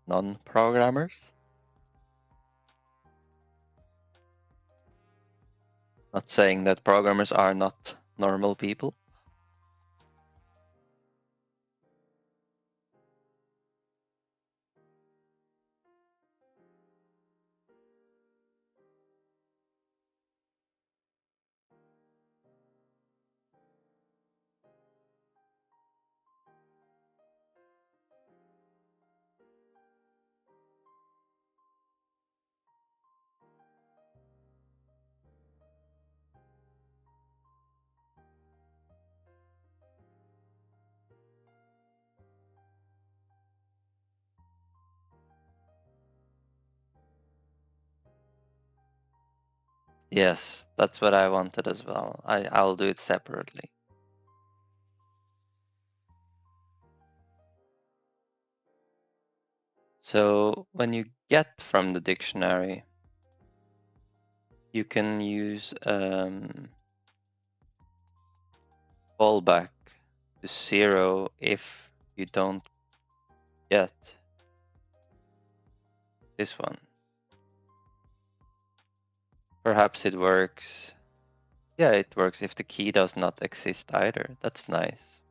Speaker 1: Non-programmers? Not saying that programmers are not normal people. Yes, that's what I wanted as well. I'll do it separately. So when you get from the dictionary, you can use fallback to 0 if you don't get this one. Perhaps it works. Yeah, it works if the key does not exist either. That's nice.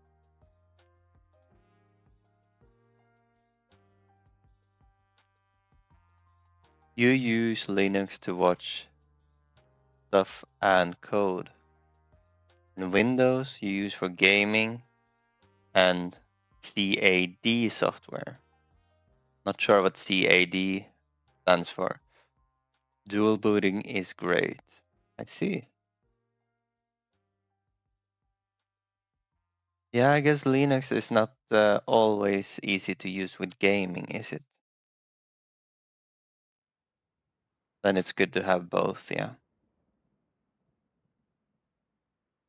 Speaker 1: You use Linux to watch stuff and code. In Windows, you use for gaming and CAD software. Not sure what CAD stands for. Dual booting is great. I see. Yeah, I guess Linux is not always easy to use with gaming, is it? Then it's good to have both, yeah.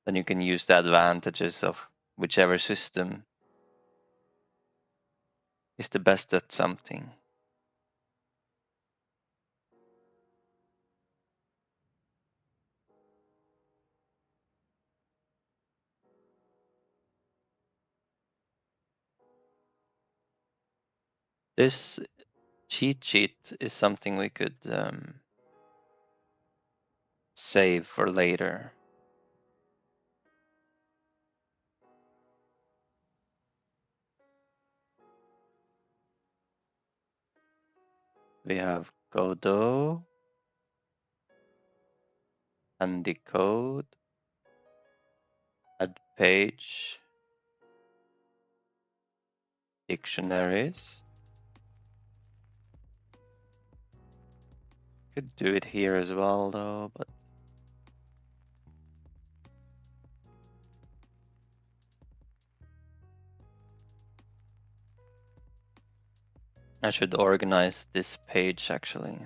Speaker 1: Then you can use the advantages of whichever system is the best at something. This cheat sheet is something we could save for later. We have Godot and the code, add page, dictionaries. Could do it here as well though, but I should organize this page actually.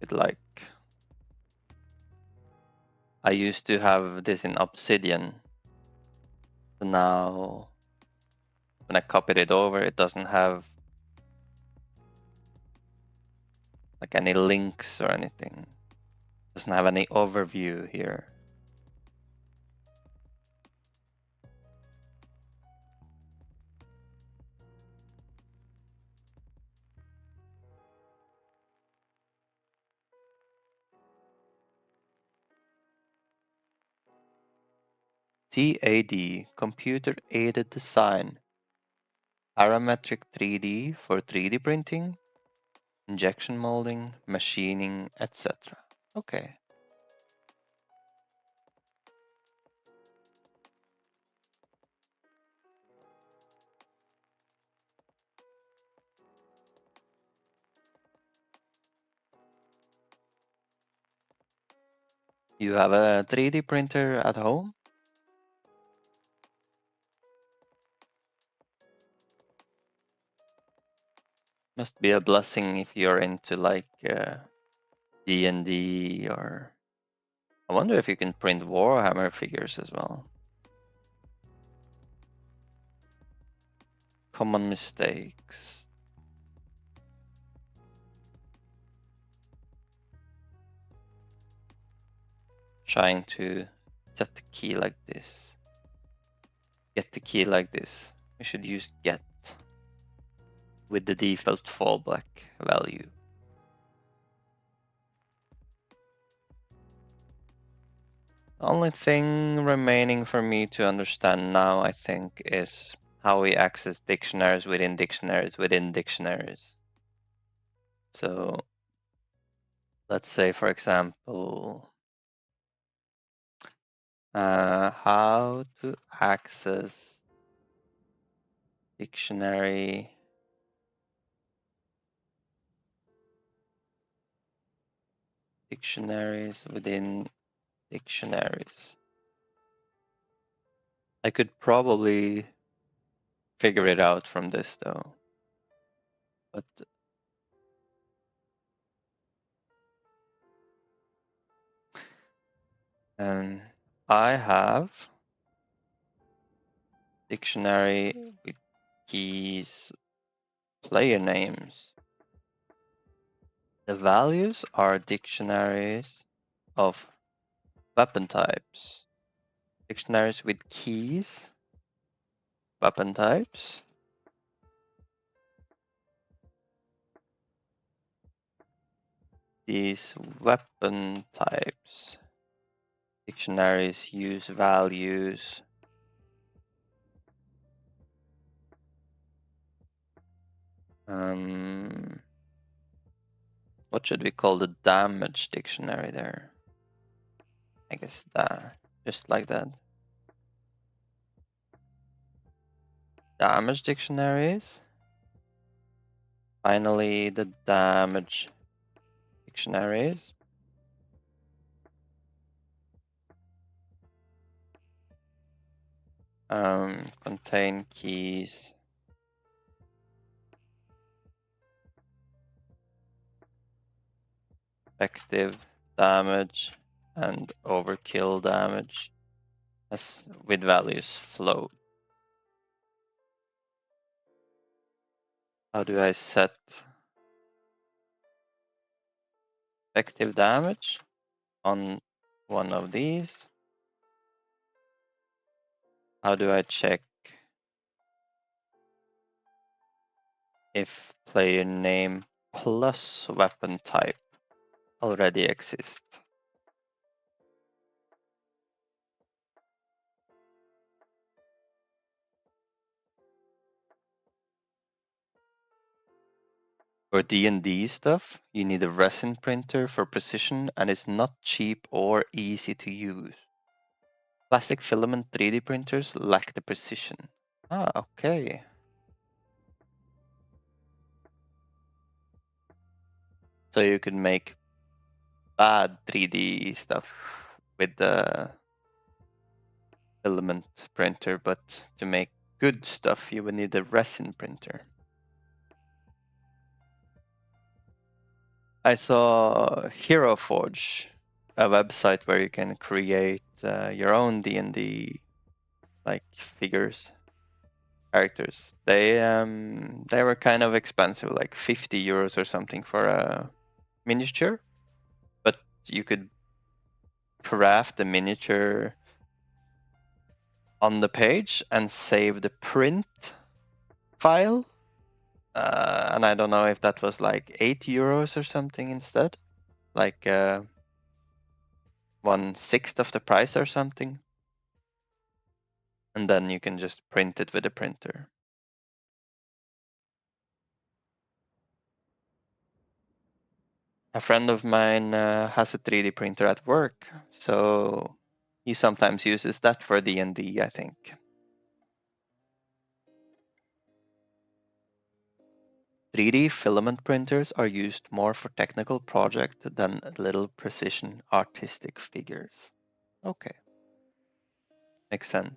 Speaker 1: It like, I used to have this in Obsidian. So now when I copied it over, it doesn't have like any links or anything. It doesn't have any overview here. CAD, Computer Aided Design, Parametric 3D for 3D printing, injection molding, machining, etc. Okay. You have a 3D printer at home? Must be a blessing if you're into like D&D or... I wonder if you can print Warhammer figures as well. Common mistakes. Trying to set the key like this. Get the key like this. We should use get with the default fallback value. The only thing remaining for me to understand now, I think, is how we access dictionaries within dictionaries within dictionaries. So let's say, for example, how to access dictionaries within dictionaries. I could probably figure it out from this though, but I have dictionary with keys player names. The values are dictionaries of weapon types. Dictionaries with keys, weapon types. These weapon types. Dictionaries use values. What should we call the damage dictionary there? I guess that, just like that. Damage dictionaries. Finally, the damage dictionaries. Contain keys. Effective damage and overkill damage as with values float. How do I set effective damage on one of these? How do I check if player name plus weapon type already exists? For D&D stuff, you need a resin printer for precision and it's not cheap or easy to use. Plastic filament 3D printers lack the precision. Ah, okay. So you can make bad 3D stuff with the filament printer, but to make good stuff, you would need a resin printer. I saw Hero Forge, a website where you can create your own D&D like figures, characters. They were kind of expensive, like 50 euros or something for a miniature, but you could craft the miniature on the page and save the print file. And I don't know if that was like 8 euros or something instead, like 1/6 of the price or something. and then you can just print it with a printer. A friend of mine has a 3D printer at work, so he sometimes uses that for D&D, I think. 3D filament printers are used more for technical projects than little precision artistic figures. Okay, makes sense.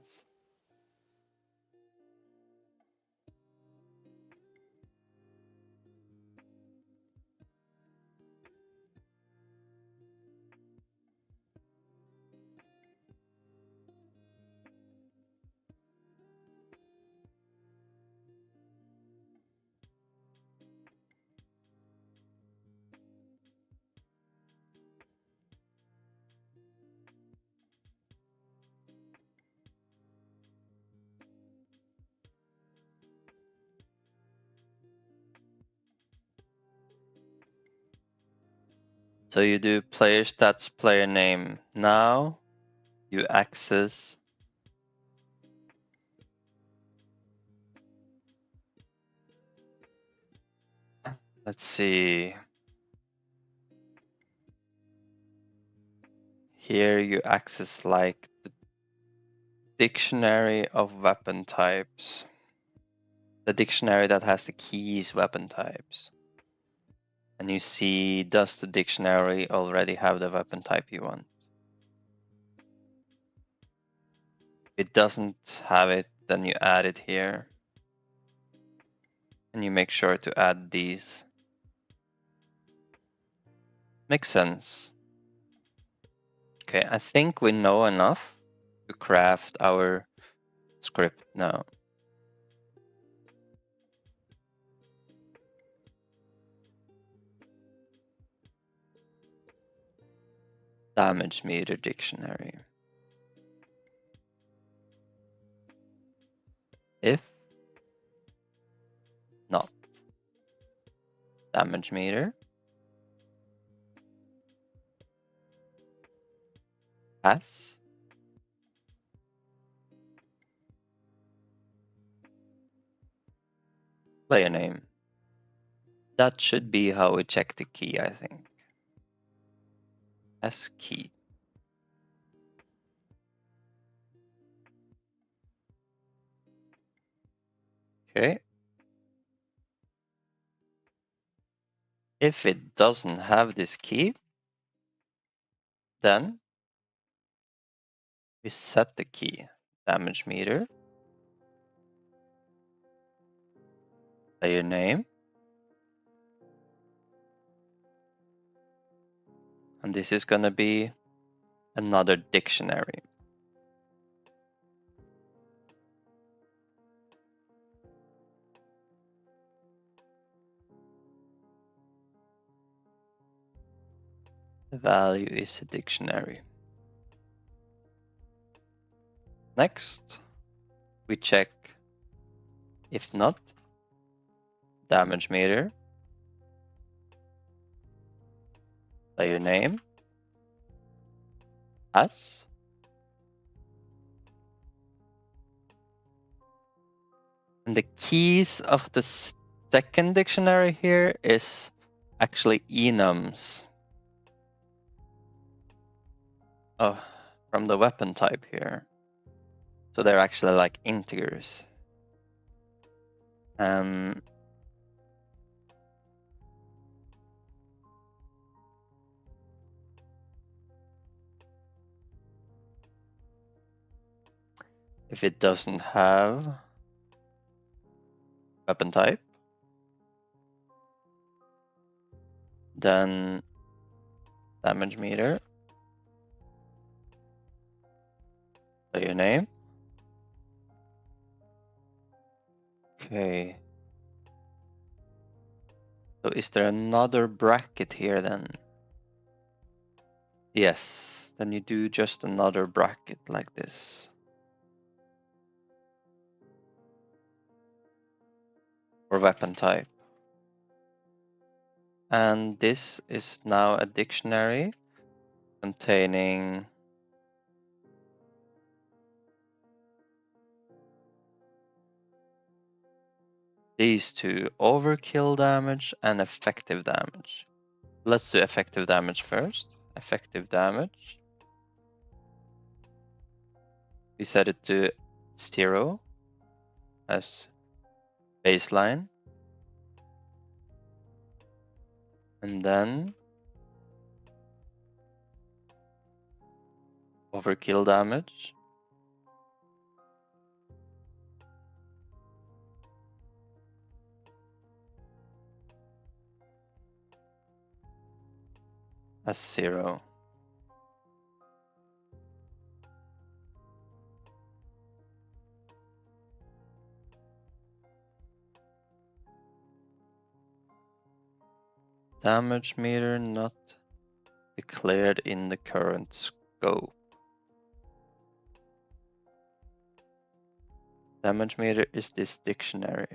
Speaker 1: So you do player stats, player name. Now you access let's see. Here you access like the dictionary of weapon types. The dictionary that has the keys weapon types. And you see, does the dictionary already have the weapon type you want? If it doesn't have it, then you add it here. And you make sure to add these. Makes sense. Okay, I think we know enough to craft our script now. Damage meter dictionary. If not damage meter has player name. That should be how we check the key, I think. As key. Okay. If it doesn't have this key, then we set the key. Damage meter, player name, and this is going to be another dictionary. The value is a dictionary. Next, we check if not, damage meter, player name, as, and the keys of the second dictionary here is actually enums. Oh, from the weapon type here. So they're actually like integers. If it doesn't have weapon type, then damage meter, player name. Okay. So is there another bracket here then? Yes, then you do just another bracket like this. For weapon type. And this is now a dictionary containing these two, overkill damage and effective damage. Let's do effective damage first. Effective damage. We set it to 0 as baseline. And then overkill damage. As 0. Damage meter not declared in the current scope. Damage meter is this dictionary.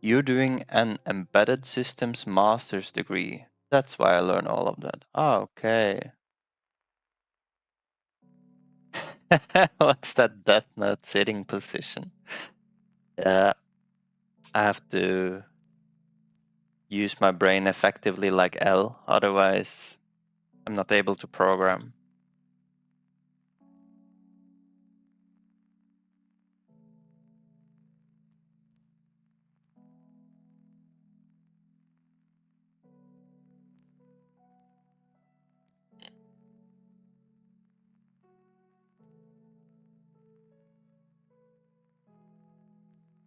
Speaker 1: You're doing an embedded systems master's degree. That's why I learned all of that. Okay. What's that Death Note sitting position? Yeah, I have to use my brain effectively like L, otherwise I'm not able to program.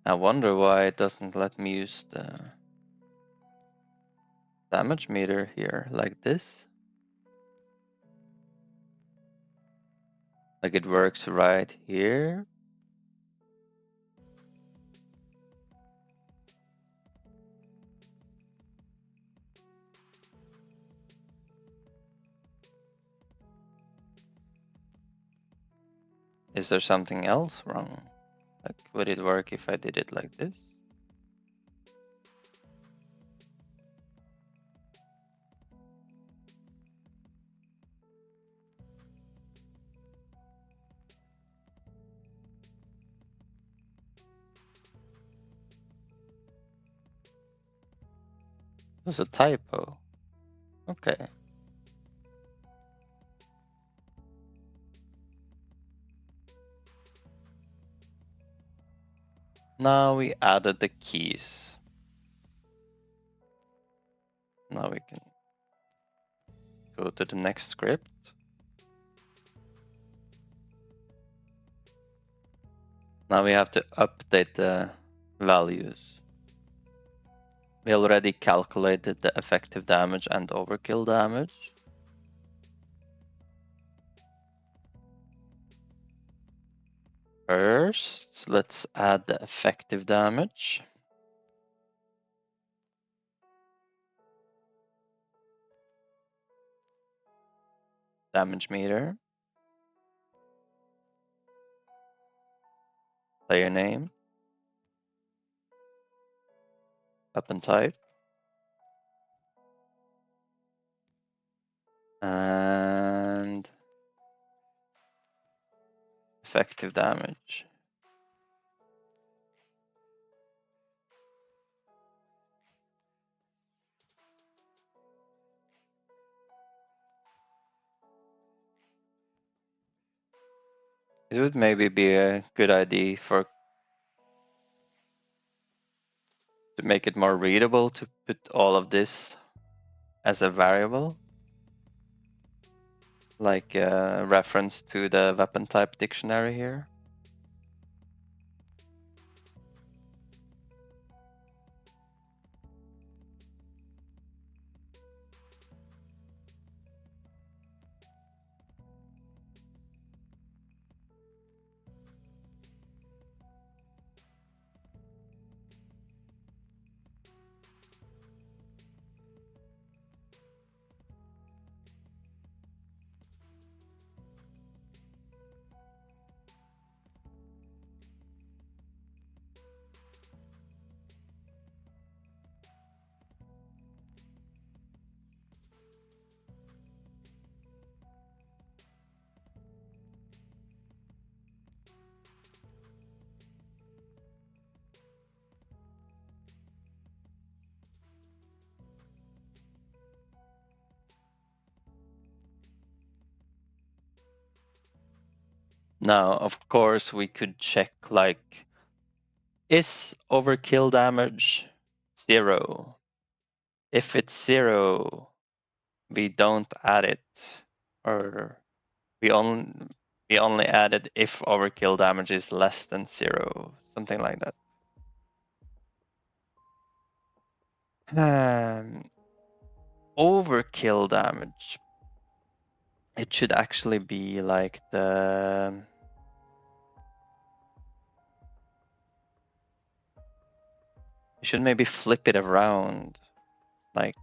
Speaker 1: I wonder why it doesn't let me use the damage meter here like this. Like it works right here. Is there something else wrong? Like, would it work if I did it like this? There's a typo. Okay. Now we added the keys. Now we can go to the next script. Now we have to update the values. We already calculated the effective damage and overkill damage. First, let's add the effective damage. Damage meter. Player name. Weapon type. And effective damage. It would maybe be a good idea to make it more readable to put all of this as a variable, like a reference to the weapon type dictionary here. Now, of course, we could check like, is overkill damage 0? If it's 0, we don't add it, or we only add it if overkill damage is less than 0, something like that. Overkill damage. It should actually be like the... You should maybe flip it around, like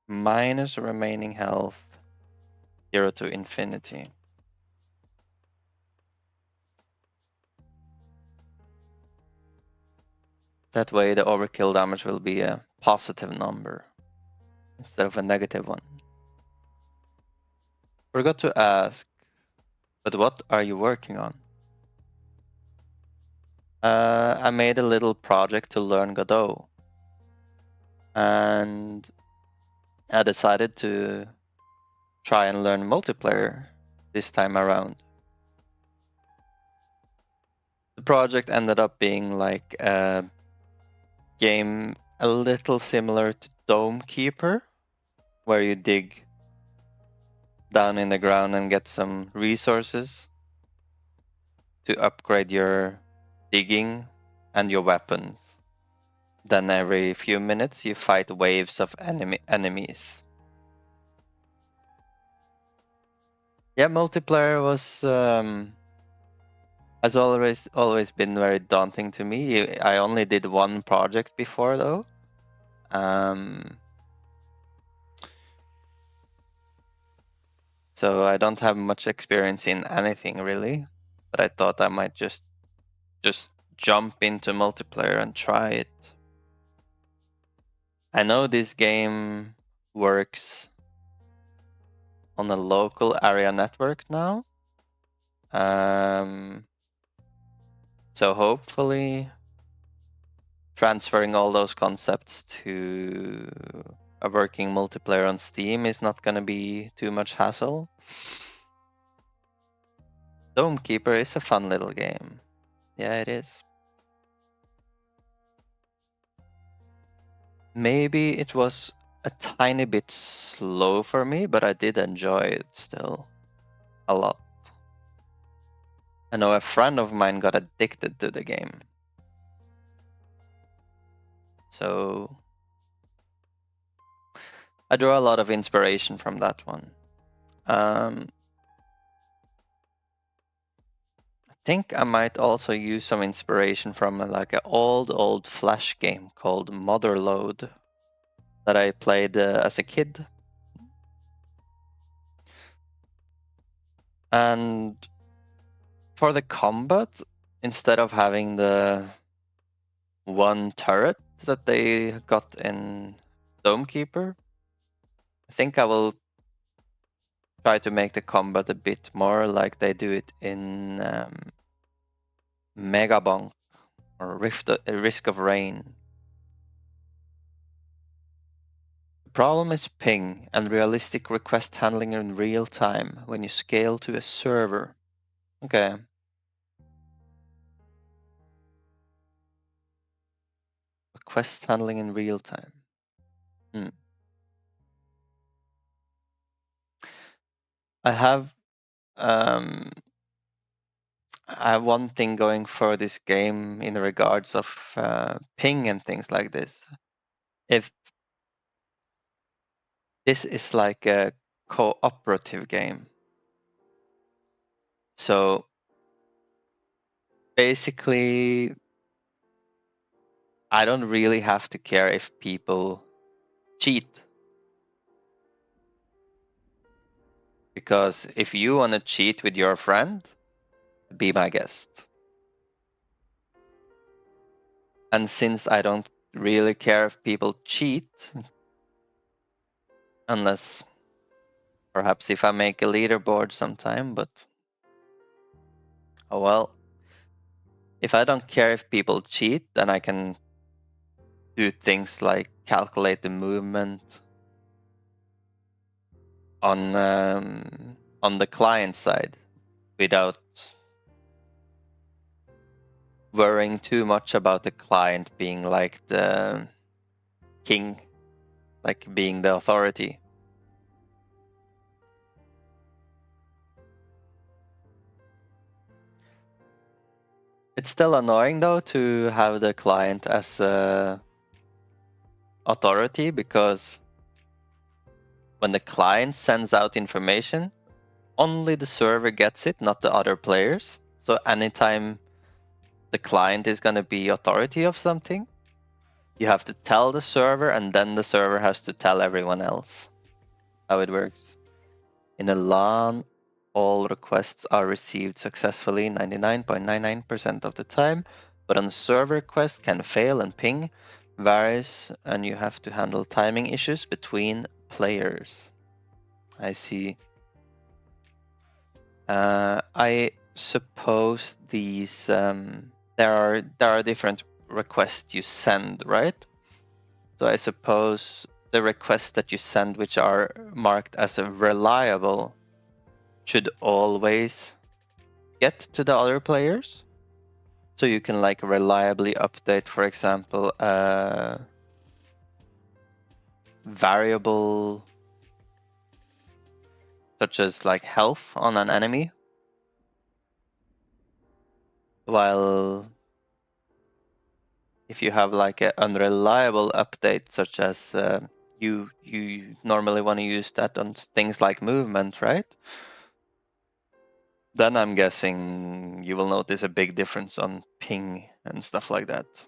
Speaker 1: minus remaining health, 0 to infinity. That way the overkill damage will be a positive number instead of a negative one. Forgot to ask, but what are you working on? I made a little project to learn Godot. And I decided to try and learn multiplayer this time around. The project ended up being like a game a little similar to Dome Keeper, where you dig down in the ground and get some resources to upgrade your digging and your weapons. Then every few minutes you fight waves of enemies. Yeah, multiplayer has always been very daunting to me. I only did one project before though. So I don't have much experience in anything really, but I thought I might just jump into multiplayer and try it. I know this game works on a local area network now. So hopefully transferring all those concepts to a working multiplayer on Steam is not going to be too much hassle. Dome Keeper is a fun little game. Yeah, it is. Maybe it was a tiny bit slow for me, but I did enjoy it still a lot. I know a friend of mine got addicted to the game. So I draw a lot of inspiration from that one. I think I might also use some inspiration from like an old Flash game called Motherload that I played as a kid. And for the combat, instead of having the one turret that they got in Dome Keeper, I think I will try to make the combat a bit more like they do it in Megabonk or Risk of Rain. The problem is ping and realistic request handling in real time when you scale to a server. Okay. Request handling in real time. I have one thing going for this game in regards of ping and things like this. If this is like a cooperative game, so basically I don't really have to care if people cheat, because if you want to cheat with your friend, be my guest. And since I don't really care if people cheat, unless perhaps if I make a leaderboard sometime, but oh well. If I don't care if people cheat, then I can do things like calculate the movement on the client side. without worrying too much about the client being like the king, like being the authority. It's still annoying though to have the client as a authority, because when the client sends out information, only the server gets it, not the other players. So anytime the client is going to be authority of something, you have to tell the server, and then the server has to tell everyone else how it works. In a LAN, all requests are received successfully 99.99% of the time, but on server request can fail and ping varies, and you have to handle timing issues between players. I see. I suppose these there are different requests you send, right? So I suppose the requests that you send, which are marked as a reliable, should always get to the other players. So you can like reliably update, for example, variable such as like health on an enemy, while if you have like an unreliable update, such as you normally want to use that on things like movement, right? Then I'm guessing you will notice a big difference on ping and stuff like that.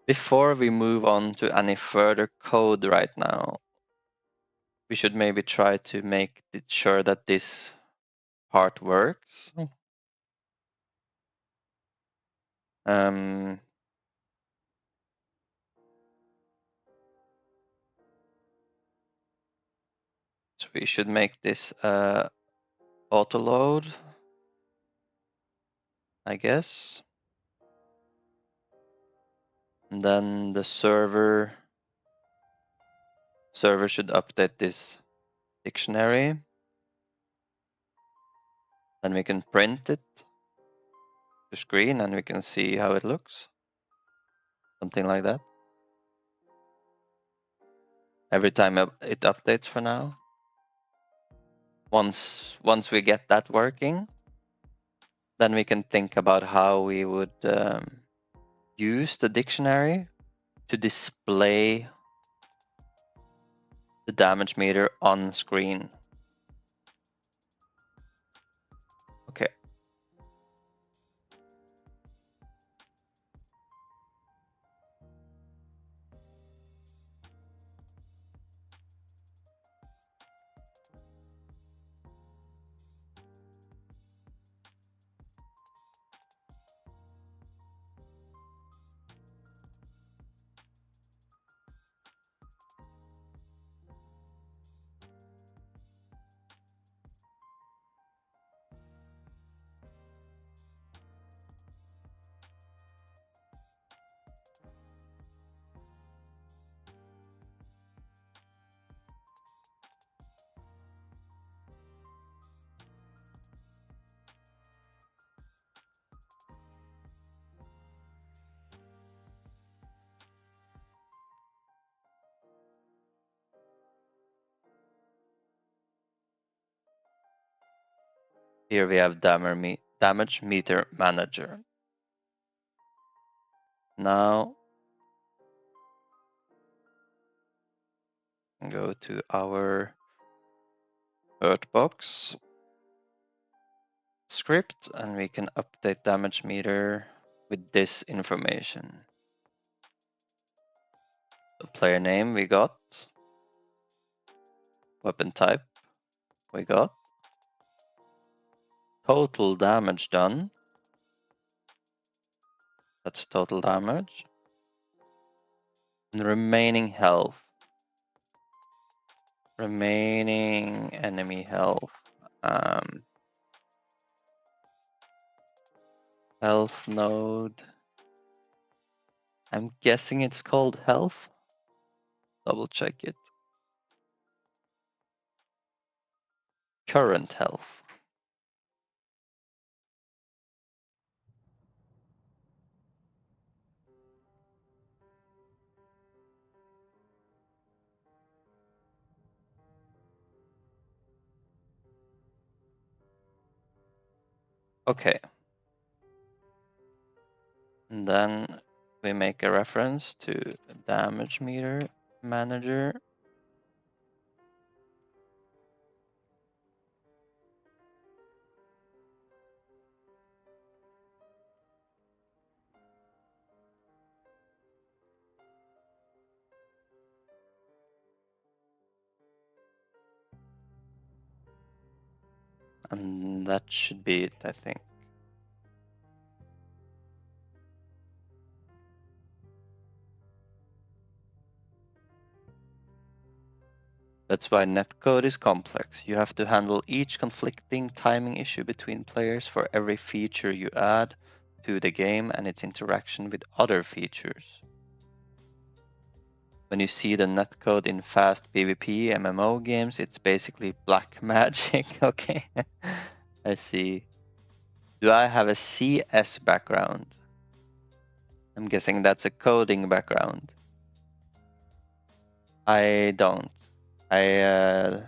Speaker 1: Before we move on to any further code right now, we should maybe try to make sure that this part works. So we should make this auto load, I guess. And then the server should update this dictionary. Then we can print it to screen and we can see how it looks. Something like that. Every time it updates for now. Once we get that working, then we can think about how we would use the dictionary to display the damage meter on screen. Okay. Here we have damage meter manager. Now go to our Hurtbox script and we can update damage meter with this information. The player name we got, weapon type we got, total damage done, that's total damage, and remaining health. Remaining enemy health. Health node. I'm guessing it's called health. Double check it. Current health. Okay. And then we make a reference to damage meter manager. And that should be it, I think. That's why netcode is complex. You have to handle each conflicting timing issue between players for every feature you add to the game and its interaction with other features. When you see the netcode in fast PvP MMO games, it's basically black magic. Okay, I see. Do I have a CS background? I'm guessing that's a coding background. I don't. I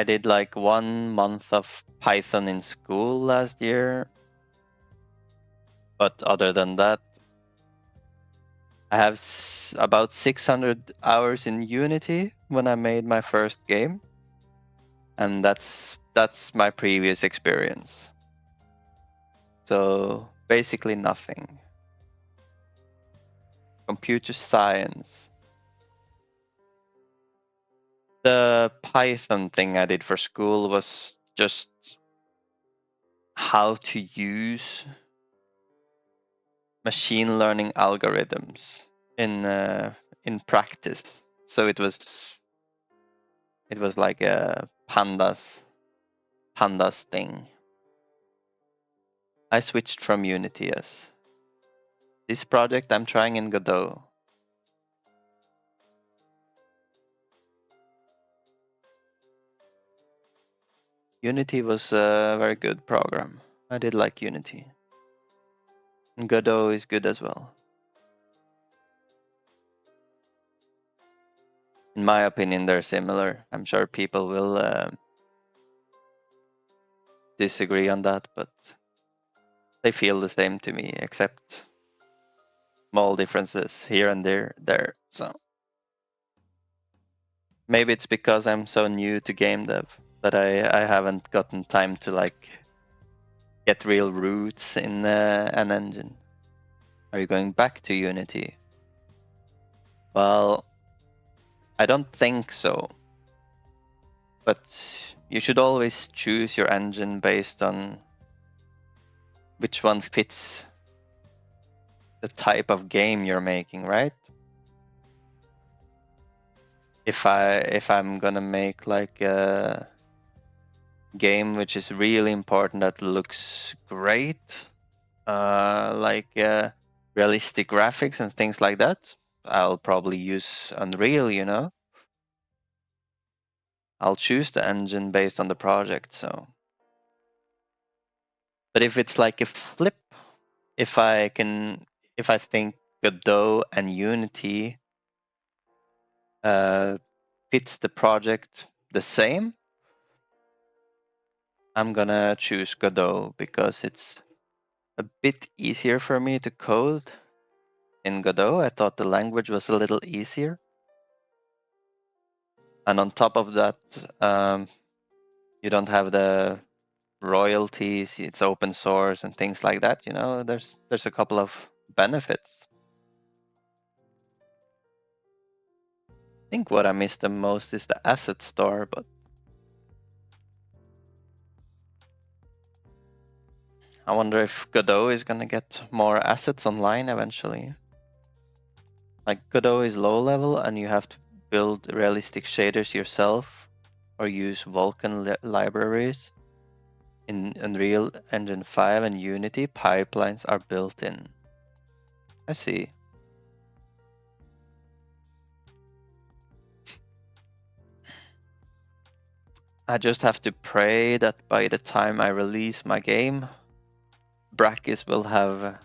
Speaker 1: did like 1 month of Python in school last year, but other than that, I have about 600 hours in Unity when I made my first game, and that's my previous experience. So basically nothing. Computer science. The Python thing I did for school was just how to use machine learning algorithms in practice. So it was like a pandas thing. I switched from Unity, yes. This project I'm trying in Godot. Unity was a very good program. I did like Unity. And Godot is good as well. In my opinion, they're similar. I'm sure people will disagree on that, but they feel the same to me, except small differences here and there. So maybe it's because I'm so new to game dev that I haven't gotten time to like get real roots in an engine. Are you going back to Unity? Well, I don't think so. But you should always choose your engine based on which one fits the type of game you're making, right? If I'm gonna make like a game which is really important that looks great, like realistic graphics and things like that, I'll probably use Unreal, you know? I'll choose the engine based on the project, so. But if it's like a flip, if I think Godot and Unity fits the project the same, I'm gonna choose Godot because it's a bit easier for me to code in Godot. I thought the language was a little easier. And on top of that, you don't have the royalties, it's open source and things like that, you know, there's a couple of benefits. I think what I miss the most is the asset store, but I wonder if Godot is gonna get more assets online eventually. Like Godot is low level and you have to build realistic shaders yourself or use Vulkan libraries, in Unreal Engine 5 and Unity, pipelines are built in. I see. I just have to pray that by the time I release my game, Brackeys will have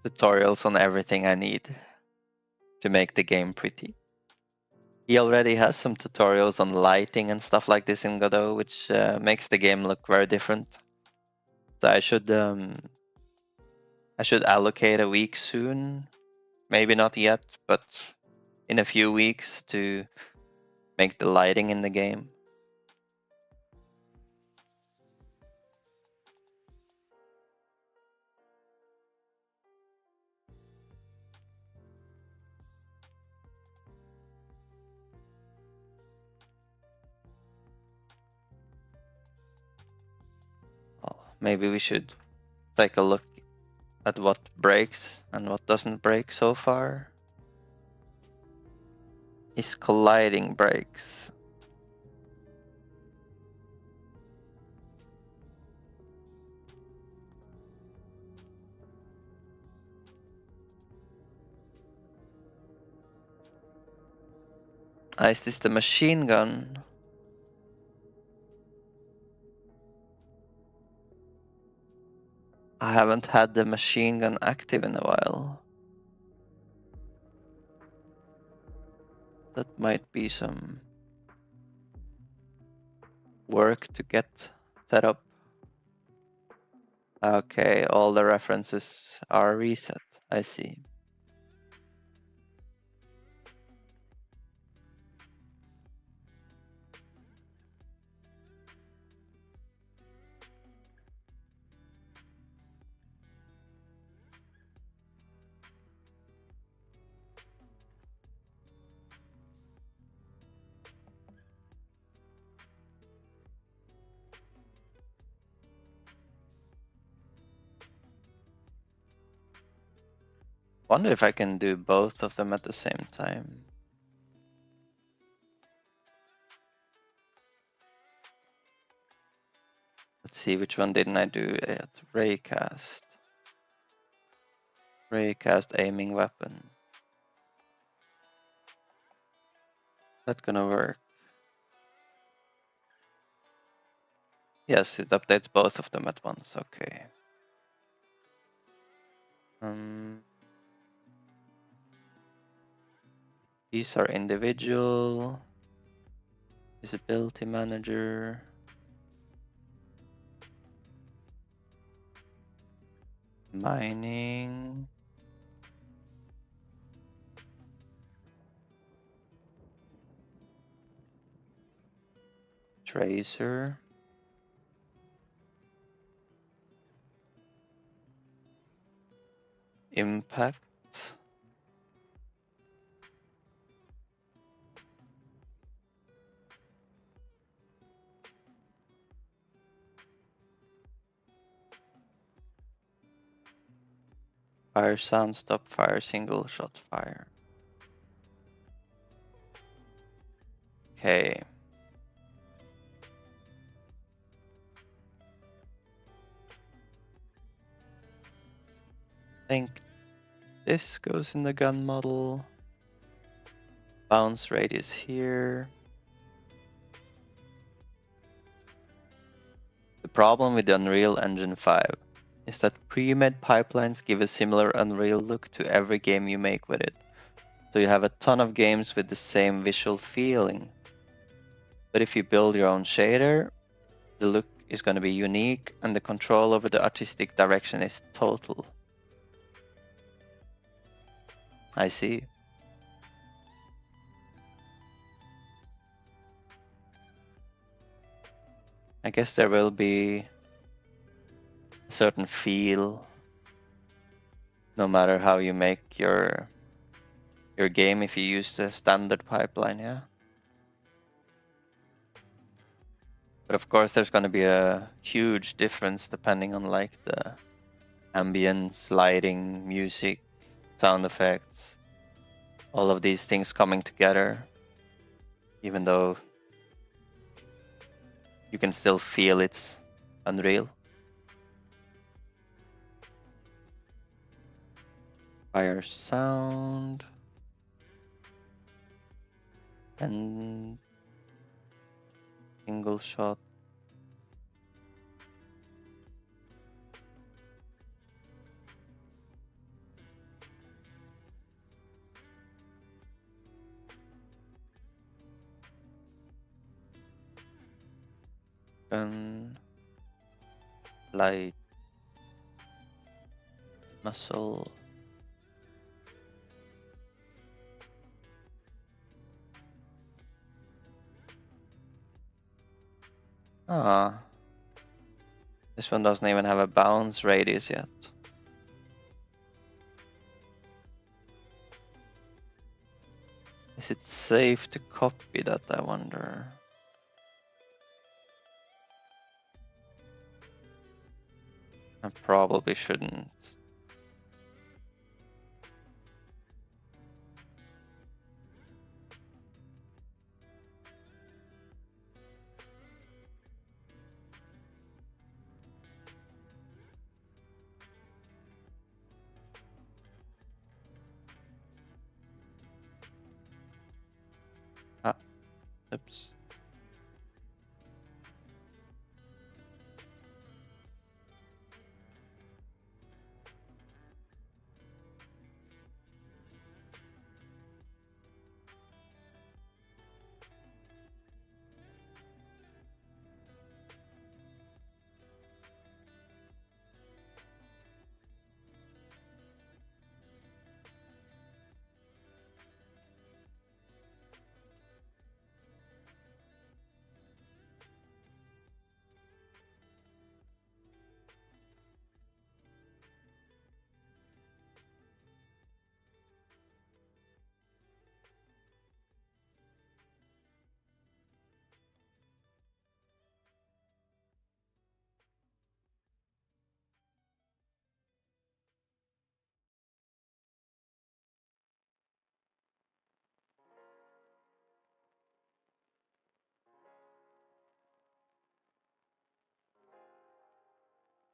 Speaker 1: tutorials on everything I need to make the game pretty. He already has some tutorials on lighting and stuff like this in Godot, which makes the game look very different. So I should allocate a week soon, maybe not yet, but in a few weeks to make the lighting in the game. Maybe we should take a look at what breaks and what doesn't break so far. Is colliding breaks? Is this the machine gun? I haven't had the machine gun active in a while. That might be some work to get set up. Okay, all the references are reset. I see. Wonder if I can do both of them at the same time. Let's see, which one didn't I do at Raycast? Raycast aiming weapon. That's gonna work. Yes, it updates both of them at once. Okay. These are individual. Visibility manager. Mining. Tracer. Impact. Fire sound, stop fire, single shot fire. Okay. I think this goes in the gun model. Bounce radius here. The problem with the Unreal Engine 5 is that pre-made pipelines give a similar Unreal look to every game you make with it. So you have a ton of games with the same visual feeling. But if you build your own shader, the look is going to be unique and the control over the artistic direction is total. I see. I guess there will be a certain feel no matter how you make your game if you use the standard pipeline, yeah. But of course there's going to be a huge difference depending on like the ambience, lighting, music, sound effects, all of these things coming together. even though you can still feel it's unreal. Fire sound. And single shot. Gun. Light. Muscle. Ah. This one doesn't even have a bounce radius yet. Is it safe to copy that, I wonder? I probably shouldn't. Ah, oops.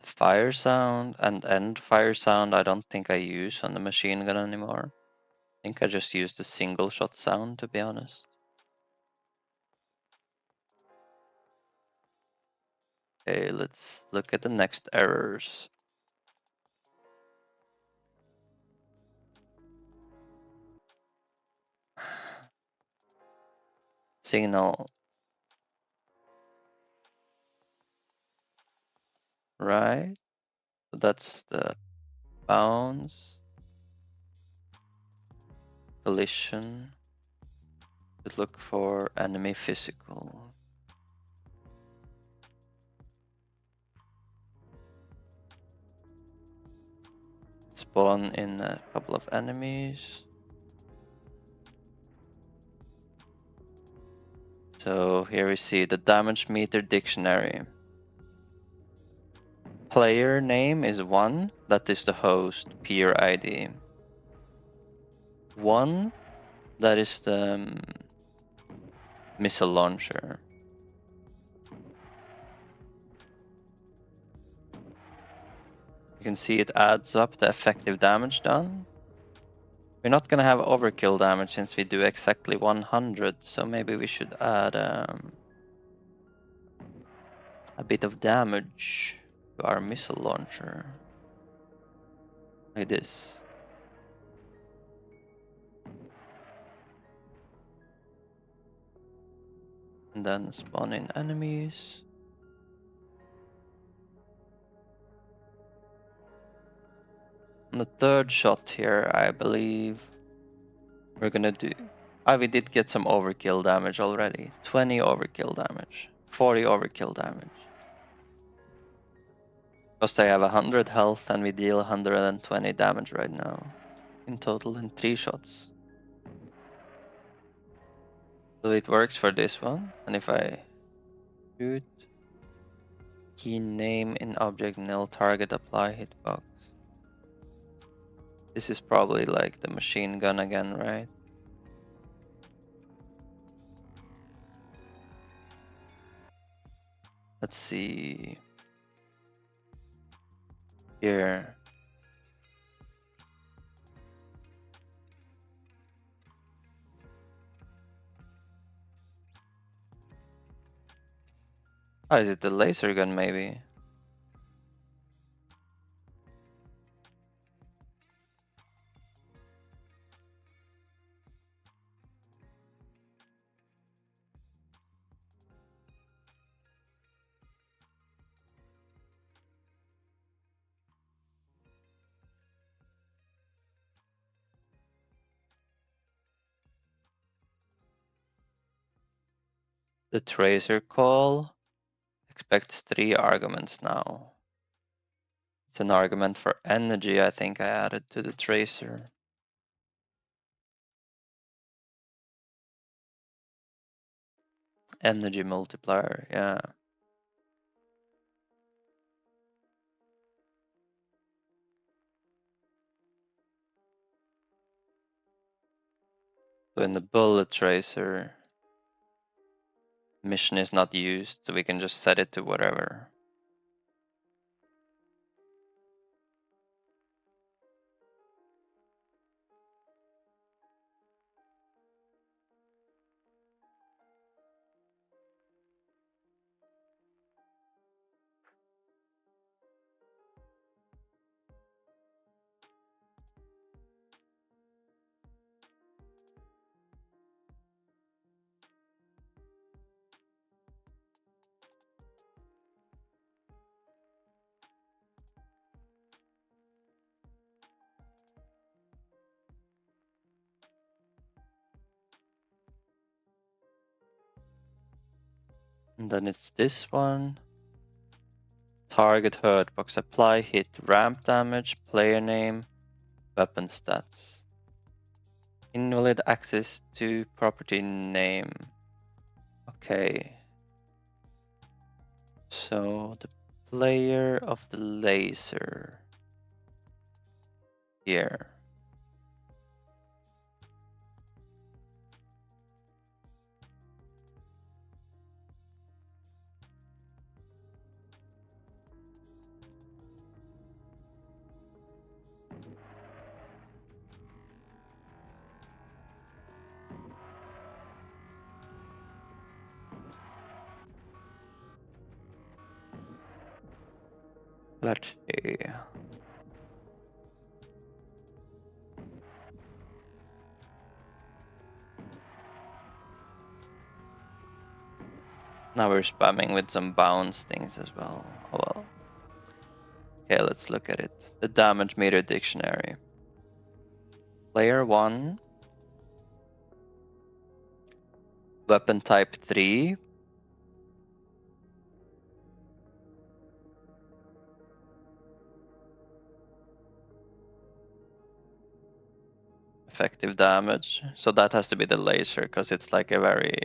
Speaker 1: Fire sound and end fire sound I don't think I use on the machine gun anymore. I think I just use the single shot sound, to be honest. Okay, let's look at the next errors. Signal. Right? So that's the bounce. Collision. Let's look for enemy physical. Spawn in a couple of enemies. So here we see the damage meter dictionary. Player name is 1, that is the host peer ID. 1, that is the missile launcher. You can see it adds up the effective damage done. We're not gonna have overkill damage since we do exactly 100, so maybe we should add a bit of damage to our missile launcher. Like this. And then spawn in enemies. On the third shot here, I believe we're gonna do... we did get some overkill damage already. 20 overkill damage. 40 overkill damage. Because they have 100 health and we deal 120 damage right now. In total in 3 shots. So it works for this one. And if I shoot, key name in object nil target apply hitbox. This is probably like the machine gun again, right? Let's see. Here. Oh, is it the laser gun maybe? The tracer call expects 3 arguments now. It's an argument for energy, I think I added to the tracer. Energy multiplier, yeah. So in the bullet tracer, mission is not used, so we can just set it to whatever. And then it's this one. Target hurt box, apply hit, ramp damage, player name, weapon stats. Invalid access to property name. Okay. So the player of the laser here. Let's see. Now we're spamming with some bounce things as well. Oh well. Okay, let's look at it. The damage meter dictionary. Player 1. Weapon type 3. Effective damage. So that has to be the laser because it's like a very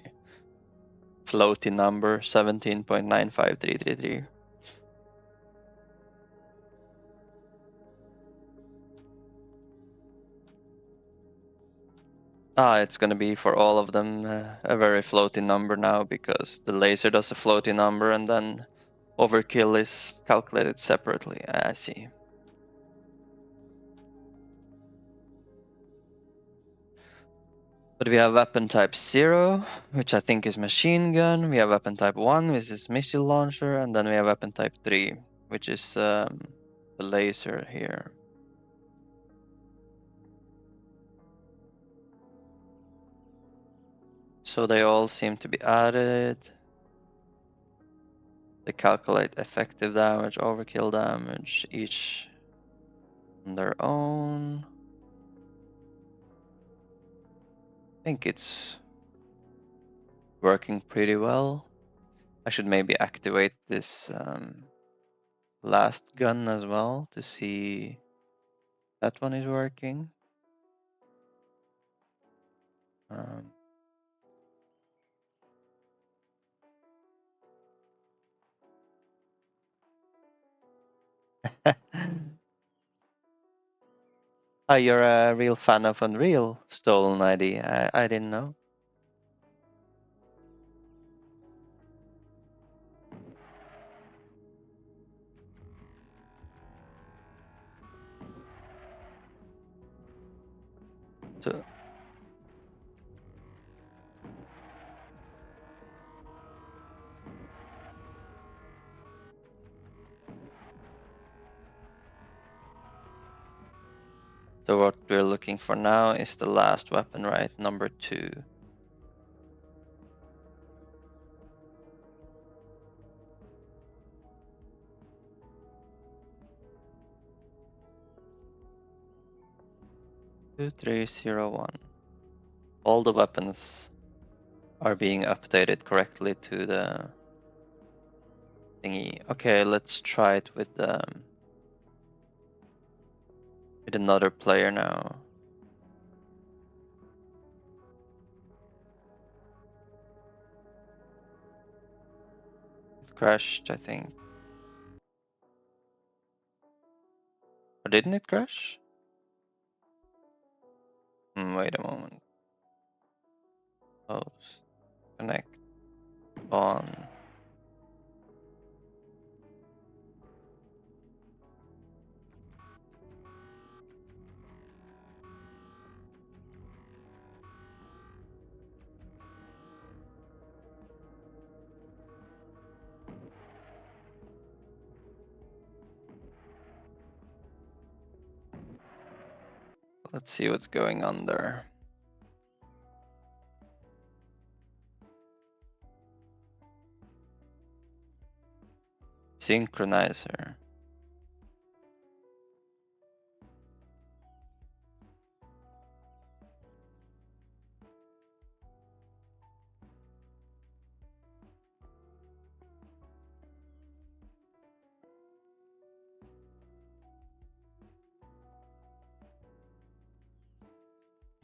Speaker 1: floaty number, 17.95333. It's going to be for all of them a very floaty number now because the laser does a floaty number and then overkill is calculated separately. I see. But we have weapon type 0, which I think is machine gun. We have weapon type 1, which is missile launcher. And then we have weapon type 3, which is the laser here. So they all seem to be added. They calculate effective damage, overkill damage, each on their own. I think it's working pretty well. I should maybe activate this last gun as well to see that one is working. Oh, you're a real fan of Unreal, Stolen ID. I didn't know. So So what we're looking for now is the last weapon, right? Number 2. Two, 3, 0, 1. All the weapons are being updated correctly to the thingy. Okay, let's try it with another player now. It crashed, I think. Or didn't it crash? Wait a moment. Host, connect, on. Let's see what's going on there. Synchronizer.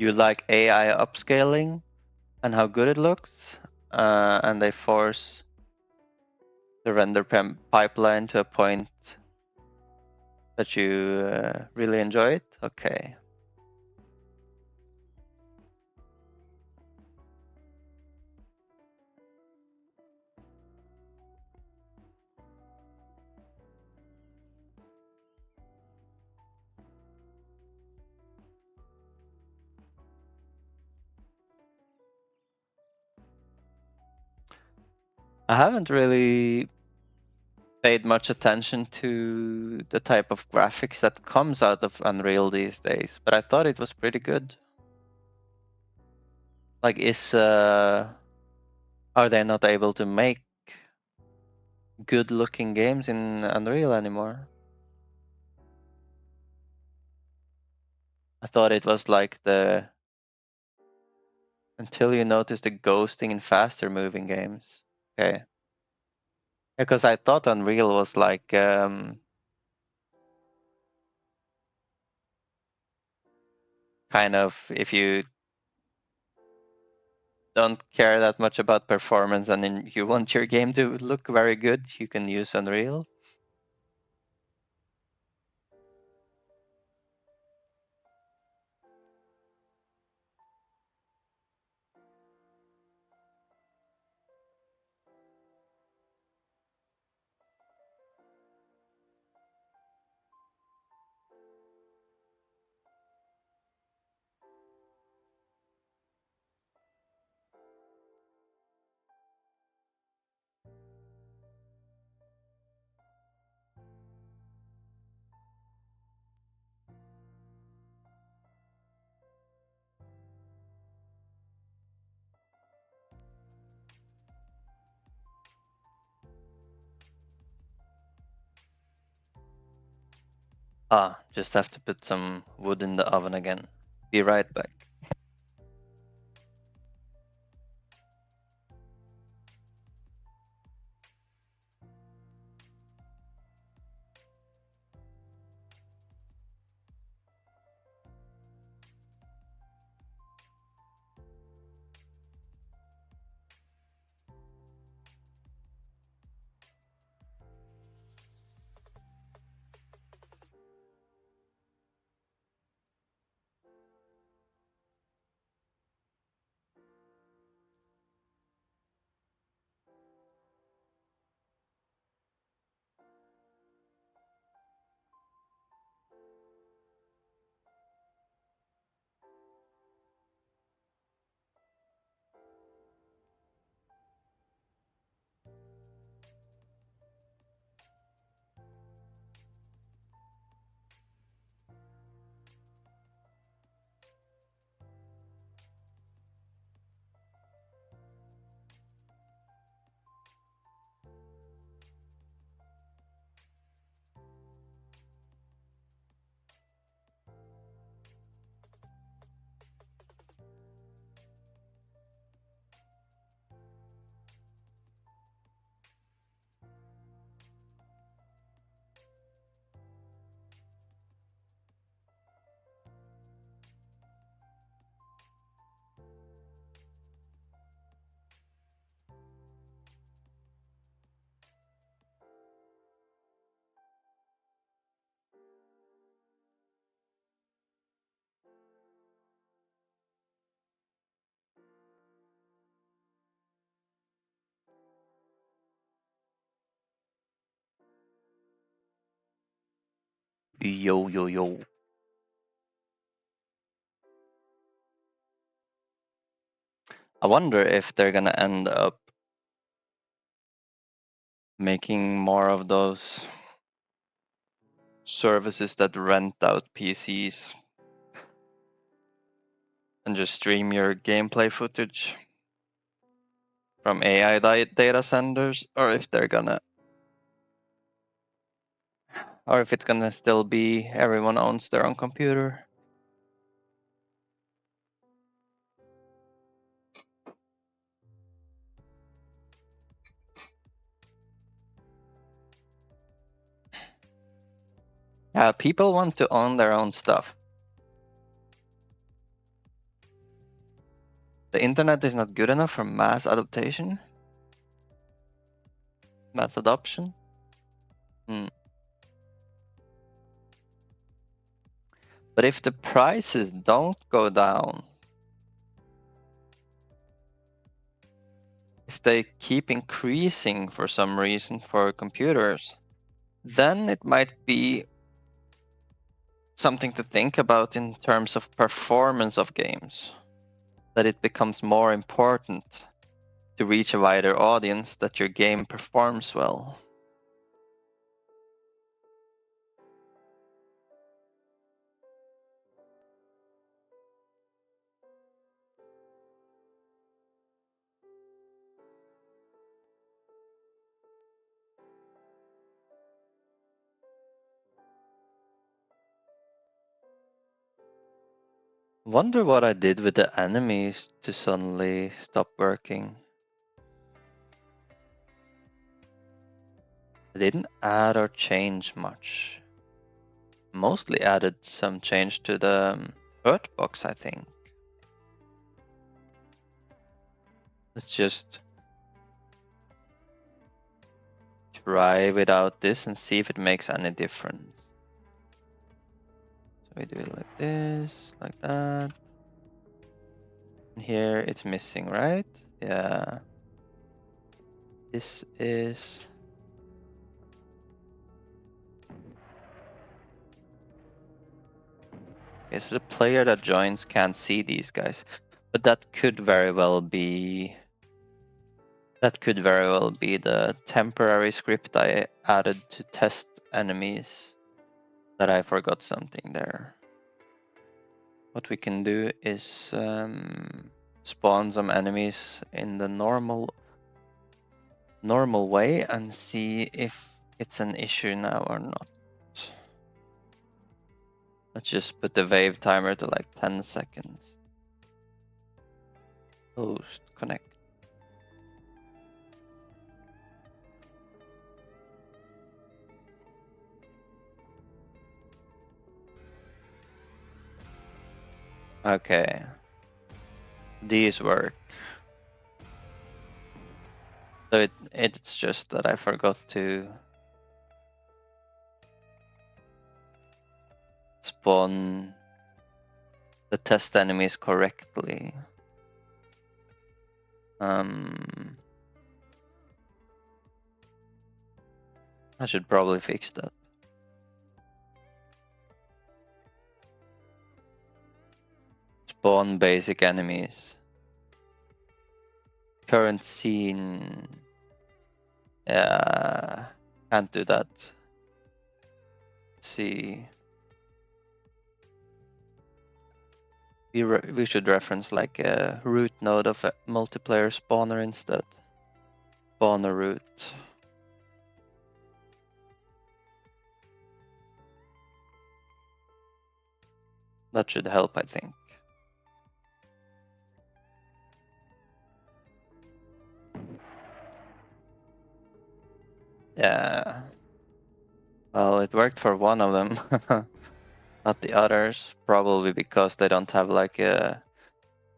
Speaker 1: You like AI upscaling and how good it looks, and they force the render pipeline to a point that you really enjoy it? Okay. I haven't really paid much attention to the type of graphics that comes out of Unreal these days, but I thought it was pretty good. Like, are they not able to make good-looking games in Unreal anymore? I thought it was like until you notice the ghosting in faster moving games. Okay. Because I thought Unreal was like kind of, if you don't care that much about performance and then you want your game to look very good, you can use Unreal. Just have to put some wood in the oven again. Be right back. Yo, yo, yo. I wonder if they're gonna end up making more of those services that rent out PCs and just stream your gameplay footage from AI data centers, or if they're gonna, or if it's gonna still be everyone owns their own computer. Yeah, people want to own their own stuff. The internet is not good enough for mass adaptation, mass adoption. But if the prices don't go down, if they keep increasing for some reason for computers, then it might be something to think about in terms of performance of games. That it becomes more important to reach a wider audience that your game performs well. Wonder what I did with the enemies to suddenly stop working. I didn't add or change much. Mostly added some change to the hurt box, I think. Let's just try without this and see if it makes any difference. So we do it like this, like that. And here it's missing, right? Yeah. This is... Okay, so the player that joins can't see these guys. But that could very well be... That could very well be the temporary script I added to test enemies. That I forgot something there. What we can do is spawn some enemies in the normal way and see if it's an issue now or not. Let's just put the wave timer to like 10 seconds. Host, connect. Okay. These work. So it's just that I forgot to spawn the test enemies correctly. I should probably fix that. Spawn basic enemies. Current scene. Yeah, can't do that. Let's see. We should reference like a root node of a multiplayer spawner instead. Spawner root. That should help, I think. Yeah. Well, it worked for one of them, not the others. Probably because they don't have like a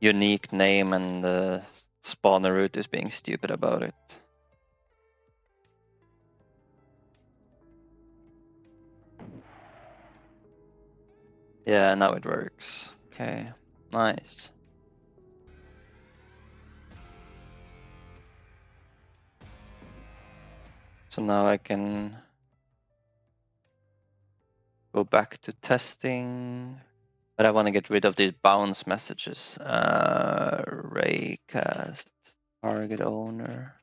Speaker 1: unique name and the spawner root is being stupid about it. Yeah, now it works. Okay, nice. So now I can go go back to testing, but I want to get rid of these bounce messages. Raycast, target owner.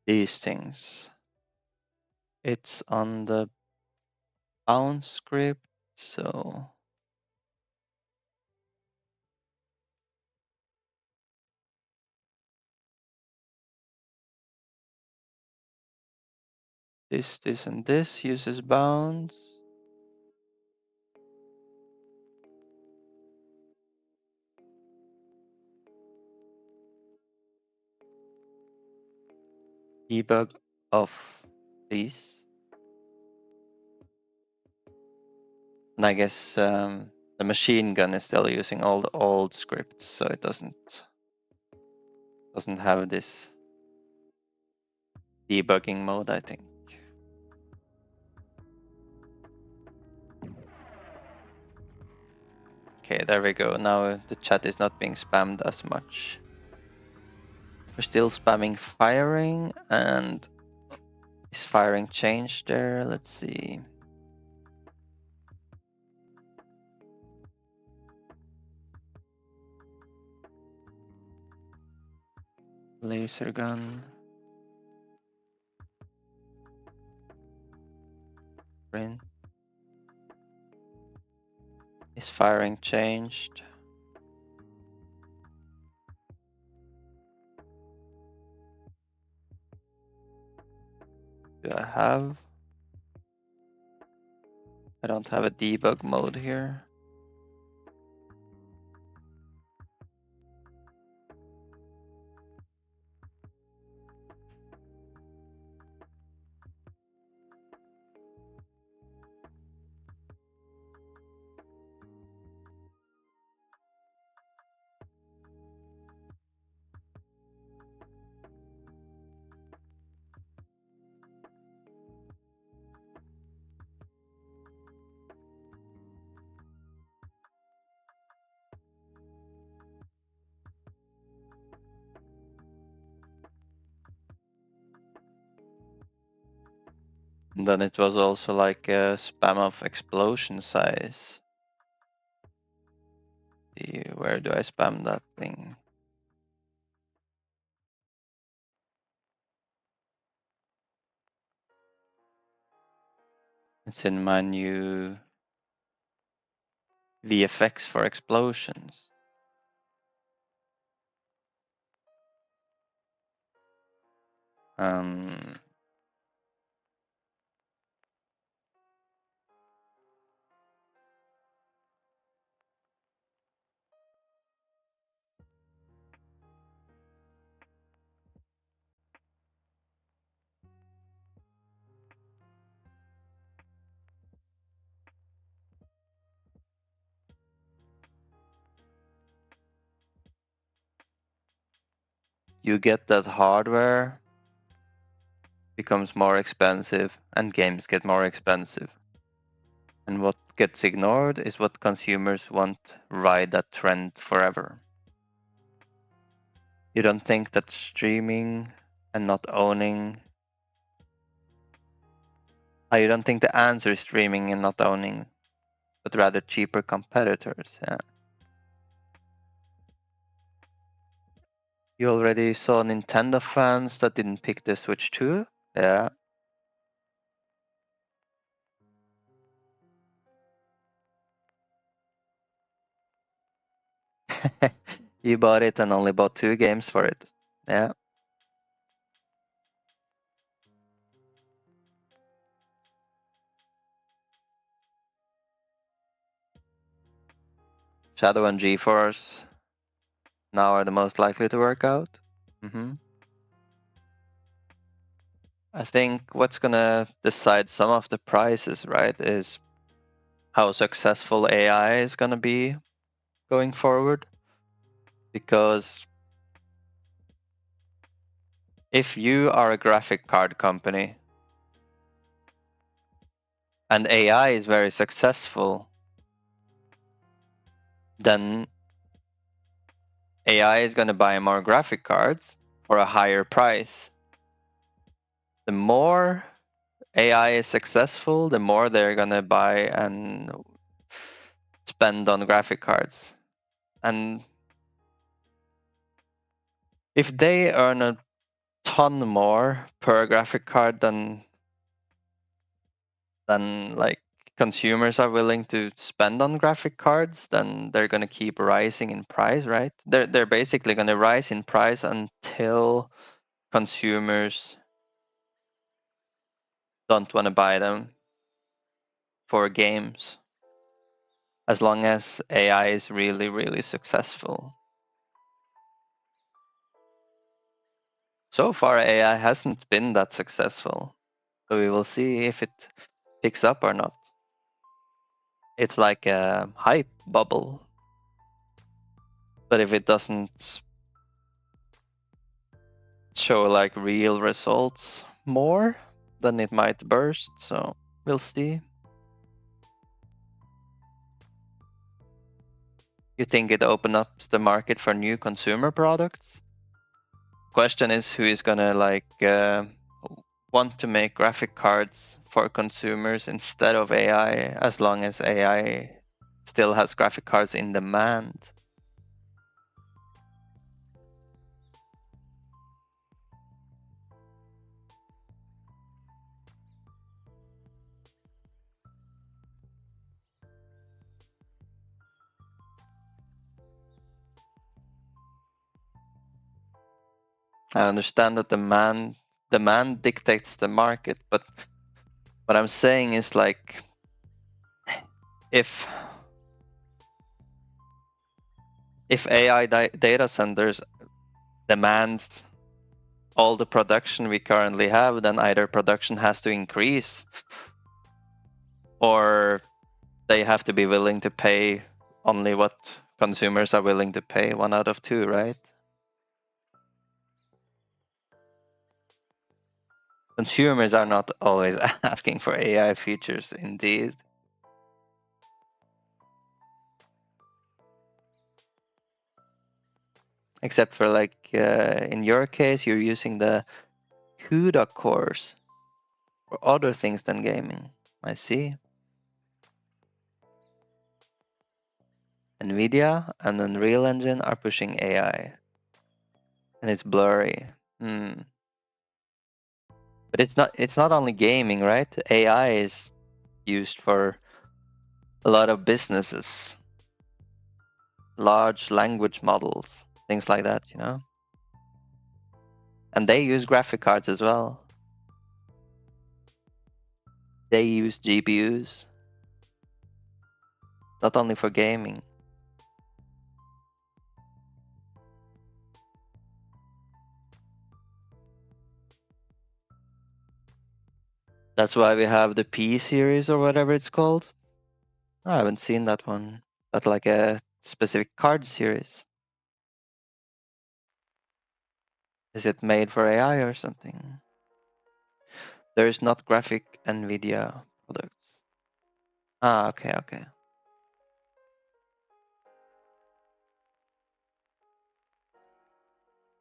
Speaker 1: These things. It's on the bounce script, so this, and this uses bounce. Debug of these. And I guess the machine gun is still using all the old scripts, so it doesn't have this debugging mode, I think. Okay, there we go. Now the chat is not being spammed as much. We're still spamming firing, and is firing changed there? Let's see. Laser gun. Print. Is firing changed? Do I have? I don't have a debug mode here. And then it was also like a spam of explosion size. See, where do I spam that thing? It's in my new VFX for explosions. You get that hardware becomes more expensive and games get more expensive. And what gets ignored is what consumers want ride that trend forever. You don't think that streaming and not owning. You don't think the answer is streaming and not owning, but rather cheaper competitors. Yeah. You already saw Nintendo fans that didn't pick the Switch 2? Yeah. You bought it and only bought 2 games for it. Yeah. Shadow and GeForce now are the most likely to work out. I think what's gonna decide some of the prices, right, is how successful AI is gonna be going forward. Because if you are a graphic card company and AI is very successful, then AI is gonna buy more graphic cards for a higher price. The more AI is successful, the more they're gonna buy and spend on graphic cards. And if they earn a ton more per graphic card than like consumers are willing to spend on graphic cards, then they're gonna keep rising in price, right? They're basically gonna rise in price until consumers don't want to buy them for games, as long as AI is really, really successful. So far, AI hasn't been that successful, so we will see if it picks up or not. It's like a hype bubble, but if it doesn't show like real results more, then it might burst, so we'll see. You think it opened up the market for new consumer products? Question is, who is gonna like want to make graphic cards for consumers instead of AI, as long as AI still has graphic cards in demand? I understand that demand dictates the market, but what I'm saying is like, if AI data centers demand all the production we currently have, then either production has to increase, or they have to be willing to pay only what consumers are willing to pay. One out of two, right? Consumers are not always asking for AI features, indeed. Except for like, in your case, you're using the CUDA cores for other things than gaming. I see. NVIDIA and Unreal Engine are pushing AI. And it's blurry. But it's not only gaming, right? AI is used for a lot of businesses. Large language models, things like that, you know? And they use graphic cards as well. They use GPUs, not only for gaming. That's why we have the P series or whatever it's called. I haven't seen that one. That's like a specific card series. Is it made for AI or something? There is not graphic NVIDIA products. Ah, okay.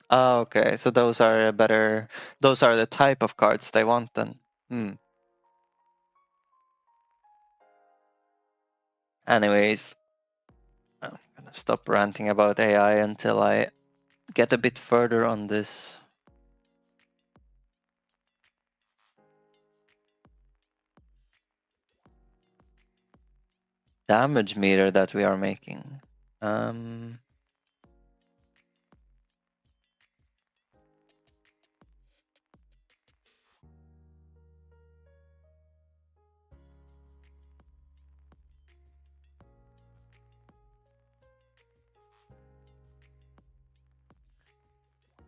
Speaker 1: Ah, okay. So those are better. Those are the type of cards they want then. Anyways, I'm gonna stop ranting about AI until I get a bit further on this. Damage meter that we are making.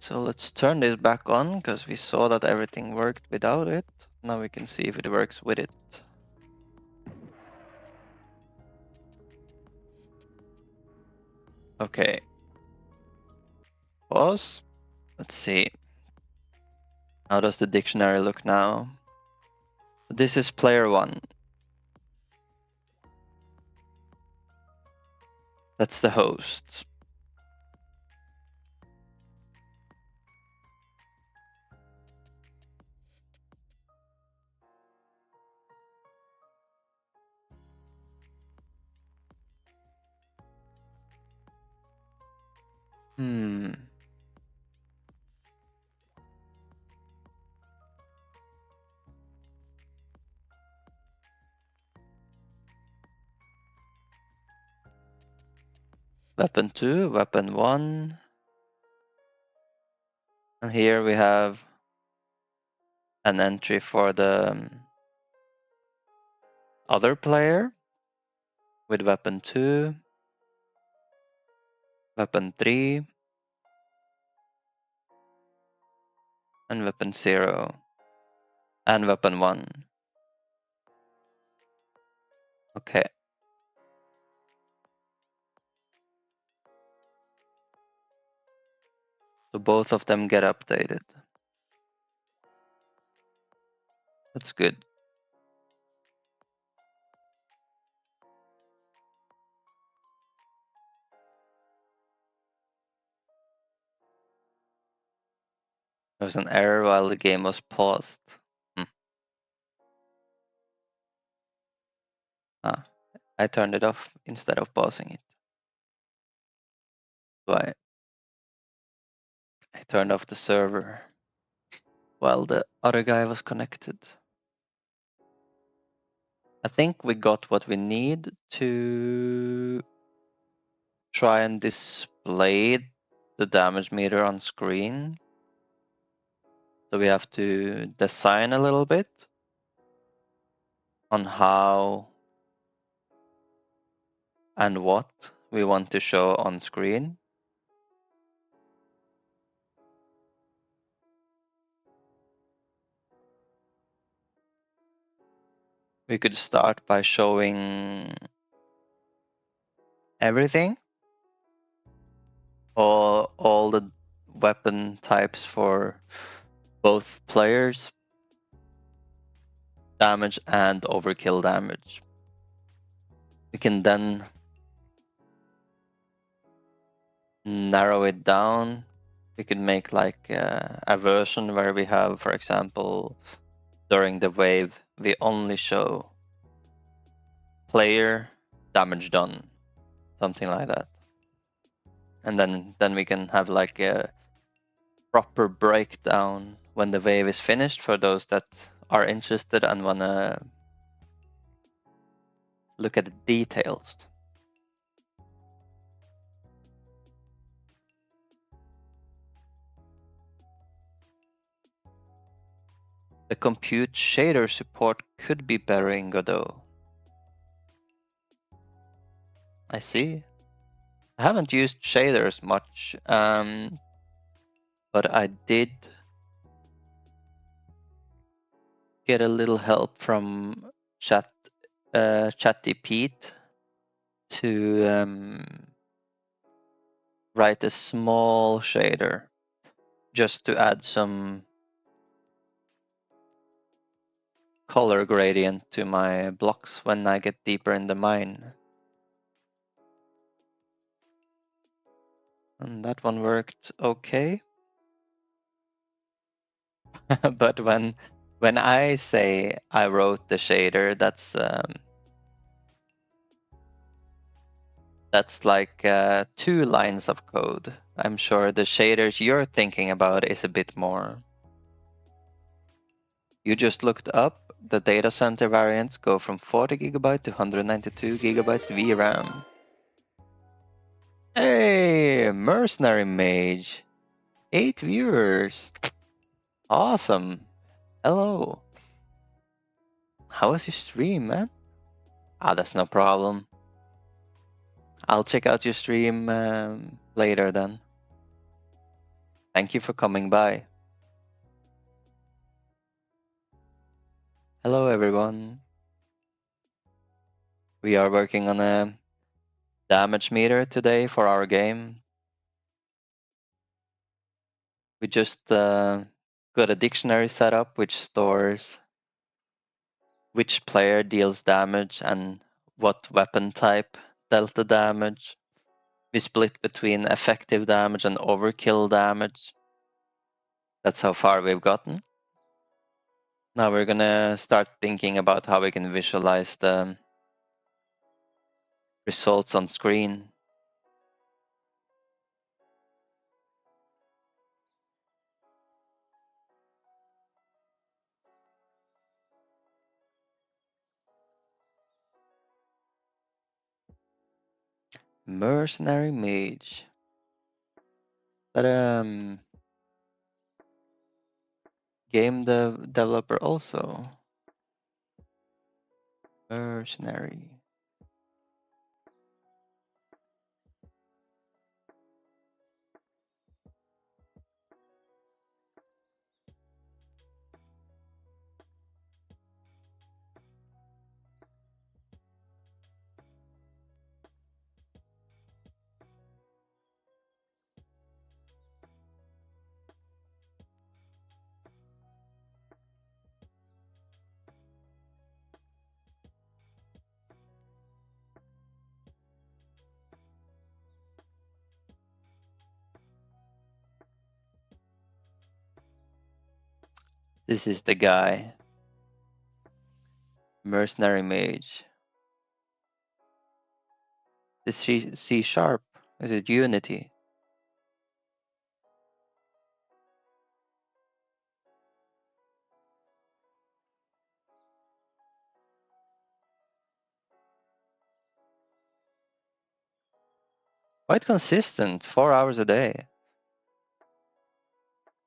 Speaker 1: So let's turn this back on, because we saw that everything worked without it. Now we can see if it works with it. Okay. Pause. Let's see. How does the dictionary look now? This is player 1. That's the host. Hmm. Weapon 2, weapon 1. And here we have an entry for the other player with weapon 2, weapon 3, and weapon 0, and weapon 1. Okay. So both of them get updated. That's good. There was an error while the game was paused. I turned it off instead of pausing it. So I turned off the server while the other guy was connected. I think we got what we need to try and display the damage meter on screen. So we have to design a little bit on how and what we want to show on screen. We could start by showing everything, all the weapon types for both players, damage and overkill damage. We can then narrow it down. We could make like a version where we have, for example, during the wave, we only show player damage done, something like that. And then we can have like a proper breakdown when the wave is finished for those that are interested and wanna look at the details. The compute shader support could be better in Godot. I see. I haven't used shaders much, but I did get a little help from ChatGPT to write a small shader just to add some color gradient to my blocks when I get deeper in the mine. And that one worked okay. But when I say I wrote the shader, that's like 2 lines of code. I'm sure the shaders you're thinking about is a bit more. You just looked up. The data center variants go from 40 GB to 192 GB VRAM. Hey, Mercenary Mage. 8 viewers. Awesome. Hello. How was your stream, man? That's no problem. I'll check out your stream later then. Thank you for coming by. Hello, everyone. We are working on a damage meter today for our game. We just got a dictionary set up which stores which player deals damage and what weapon type dealt the damage. We split between effective damage and overkill damage. That's how far we've gotten. Now we're gonna start thinking about how we can visualize the results on screen. Mercenary Mage. That game developer also. Mercenary. This is the guy. Mercenary Mage. Is she C sharp? Is it Unity? Quite consistent, 4 hours a day.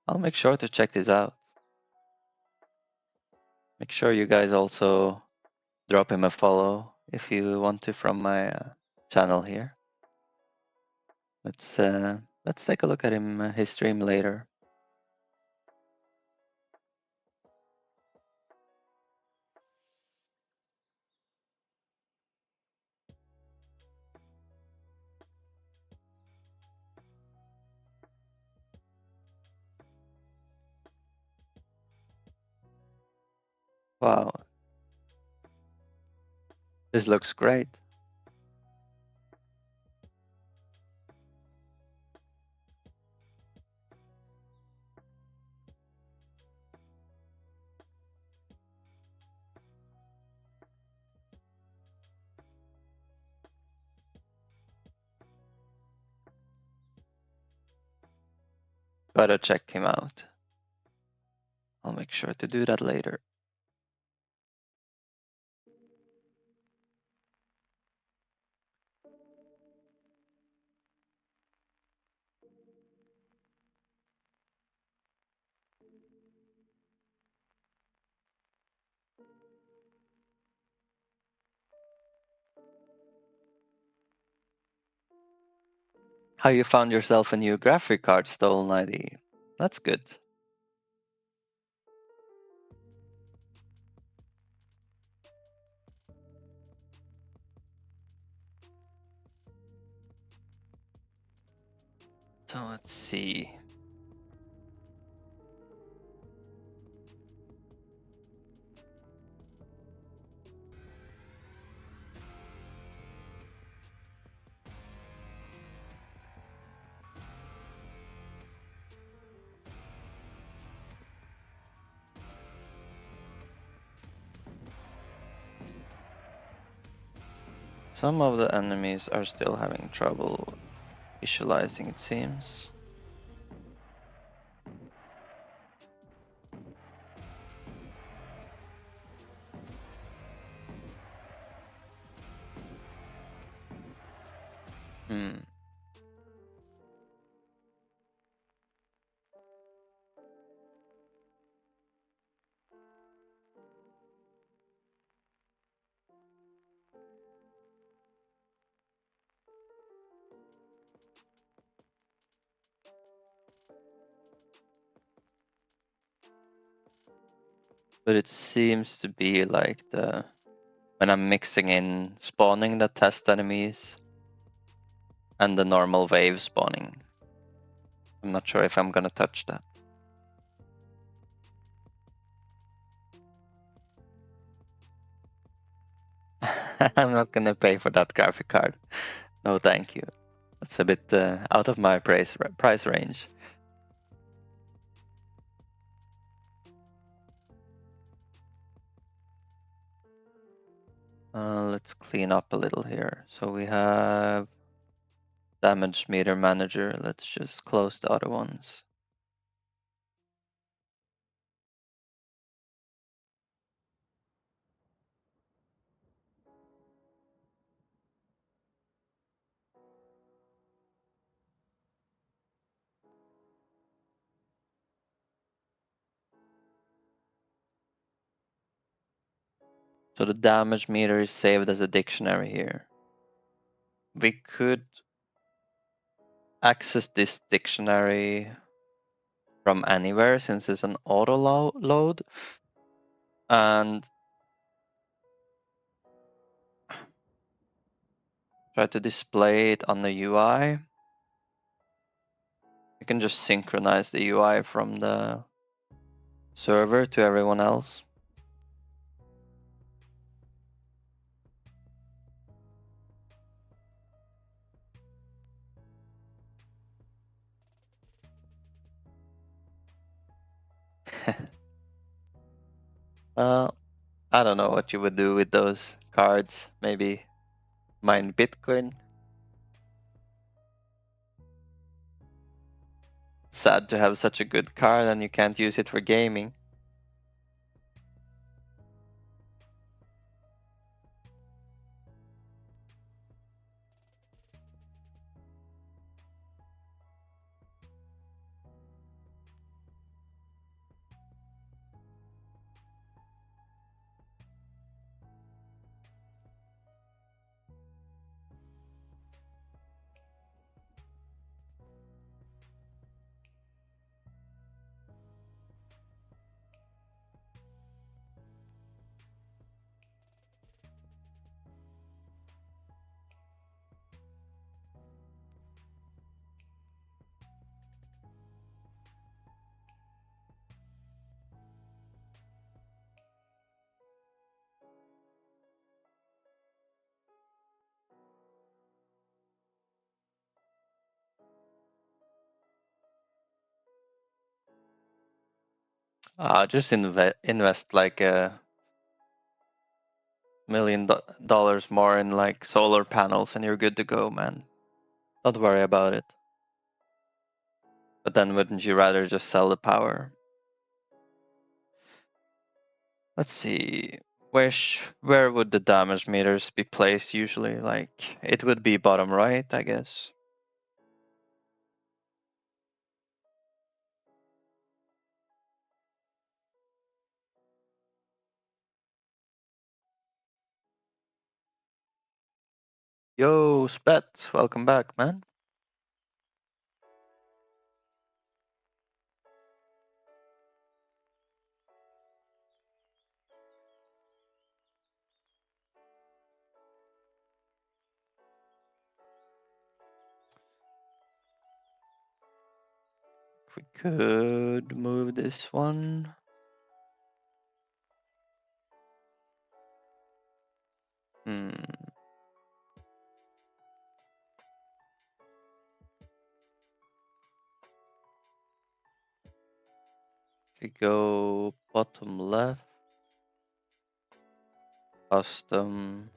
Speaker 1: I'll make sure to check this out. Make sure you guys also drop him a follow if you want to from my channel here. Let's take a look at him his stream later. Wow, this looks great. Gotta check him out. I'll make sure to do that later. How you found yourself a new graphic card, Stolen ID? That's good. So let's see. Some of the enemies are still having trouble visualizing, it seems. But it seems to be like when I'm mixing in spawning the test enemies and the normal wave spawning. I'm not sure if I'm gonna touch that. I'm not gonna pay for that graphic card. No, thank you. That's a bit out of my price range. Let's clean up a little here. So we have damage meter manager. Let's just close the other ones. So the damage meter is saved as a dictionary here. We could access this dictionary from anywhere since it's an auto load, and try to display it on the UI. You can just synchronize the UI from the server to everyone else. Well, I don't know what you would do with those cards. Maybe mine Bitcoin. Sad to have such a good card and you can't use it for gaming. Just invest like $1 million more in like solar panels and you're good to go, man. Don't worry about it. But then wouldn't you rather just sell the power? Let's see. Where would the damage meters be placed usually? Like, it would be bottom right, I guess. Yo, Spet, welcome back, man. We could move this one. If we go bottom left, custom.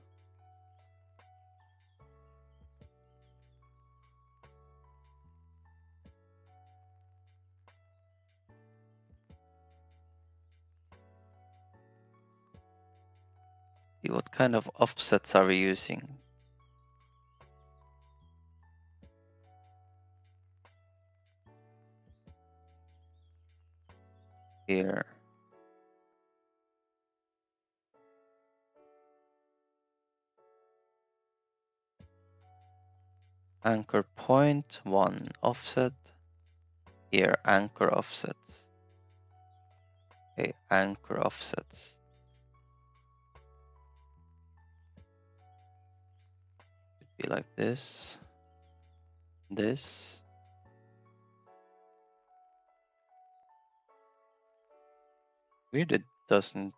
Speaker 1: See what kind of offsets are we using? Here. Anchor point, 1 offset. Here, anchor offsets. Okay, anchor offsets. Could be like this. This. Weird, it doesn't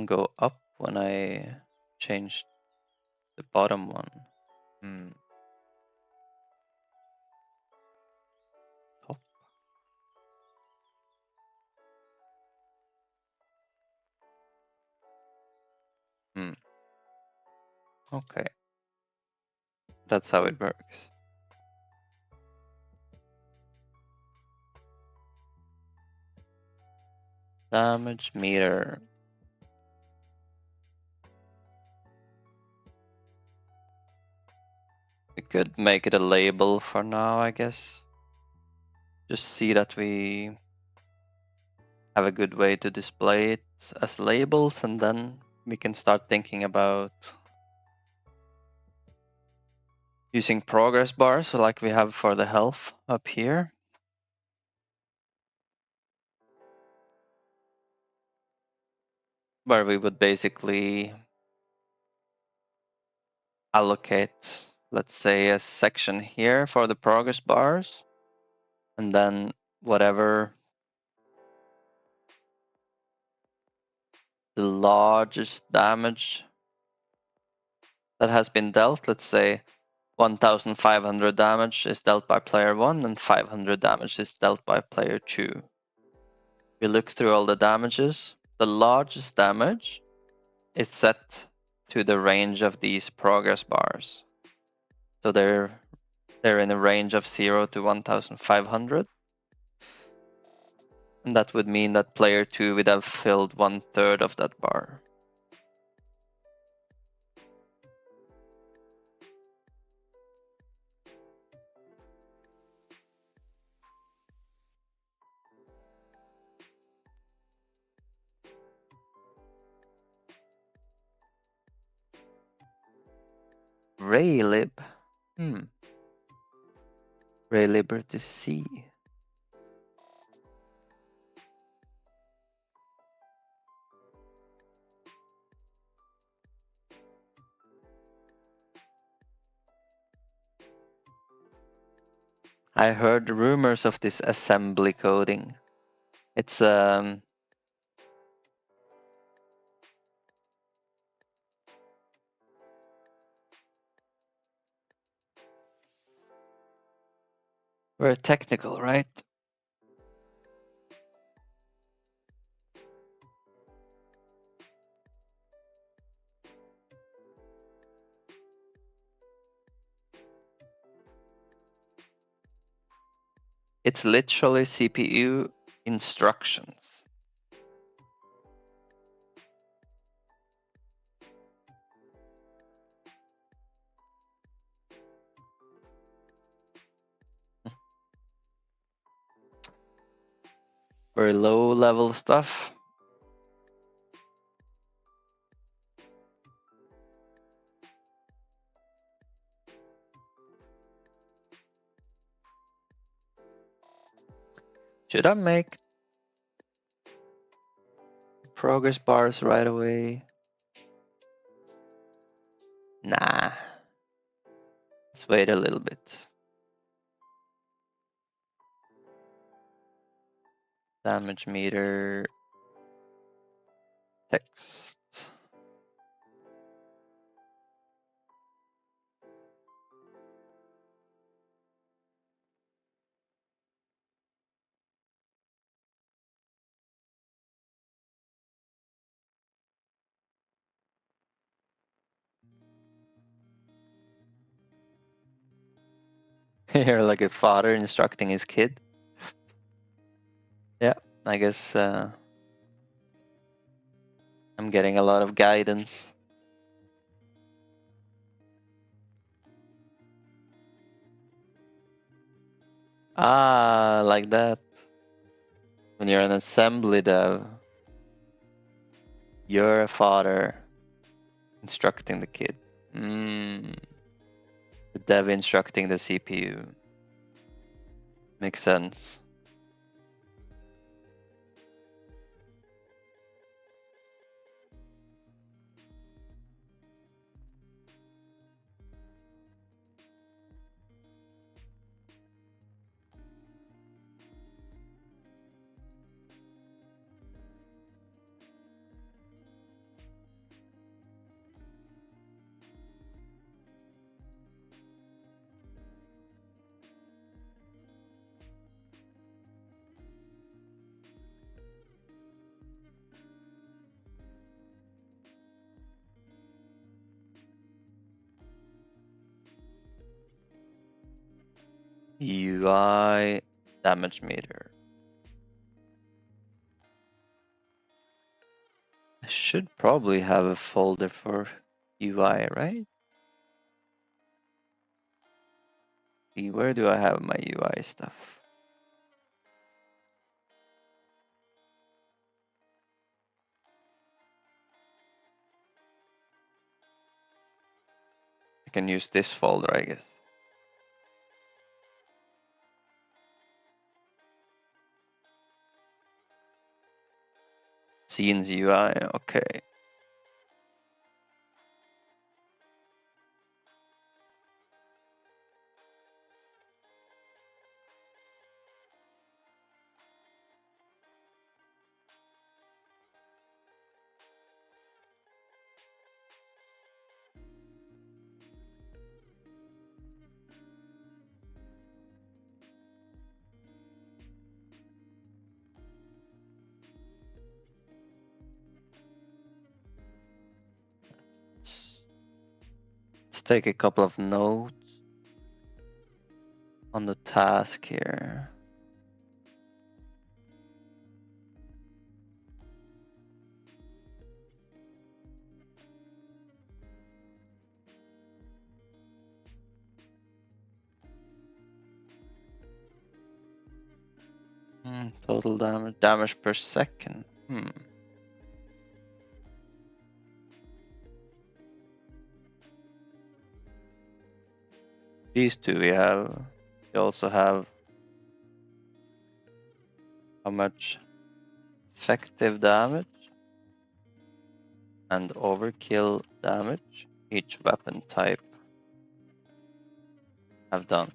Speaker 1: go up when I change the bottom one. Top. Okay. That's how it works. Damage meter. We could make it a label for now, I guess. Just see that we have a good way to display it as labels, and then we can start thinking about using progress bars, so like we have for the health up here. Where we would basically allocate, let's say, a section here for the progress bars, and then whatever the largest damage that has been dealt, let's say 1,500 damage is dealt by player 1 and 500 damage is dealt by player 2. We look through all the damages. The largest damage is set to the range of these progress bars. So they're in a range of 0 to 1,500. And that would mean that player 2 would have filled 1/3 of that bar. Raylib. Raylib to C. I heard rumors of this assembly coding. It's very technical, right? It's literally CPU instructions. Very low level stuff. Should I make progress bars right away? Nah. Let's wait a little bit. Damage meter. Text. You're like a father instructing his kid. Yeah, I guess I'm getting a lot of guidance. Ah, like that. When you're an assembly dev, you're a father instructing the kid. The dev instructing the CPU. Makes sense. UI damage meter. I should probably have a folder for UI, right? Where do I have my UI stuff? can use this folder, I guess. Scenes UI, okay. Let's take a couple of notes on the task here. Total damage per second. These two we have. We also have how much effective damage and overkill damage each weapon type have done.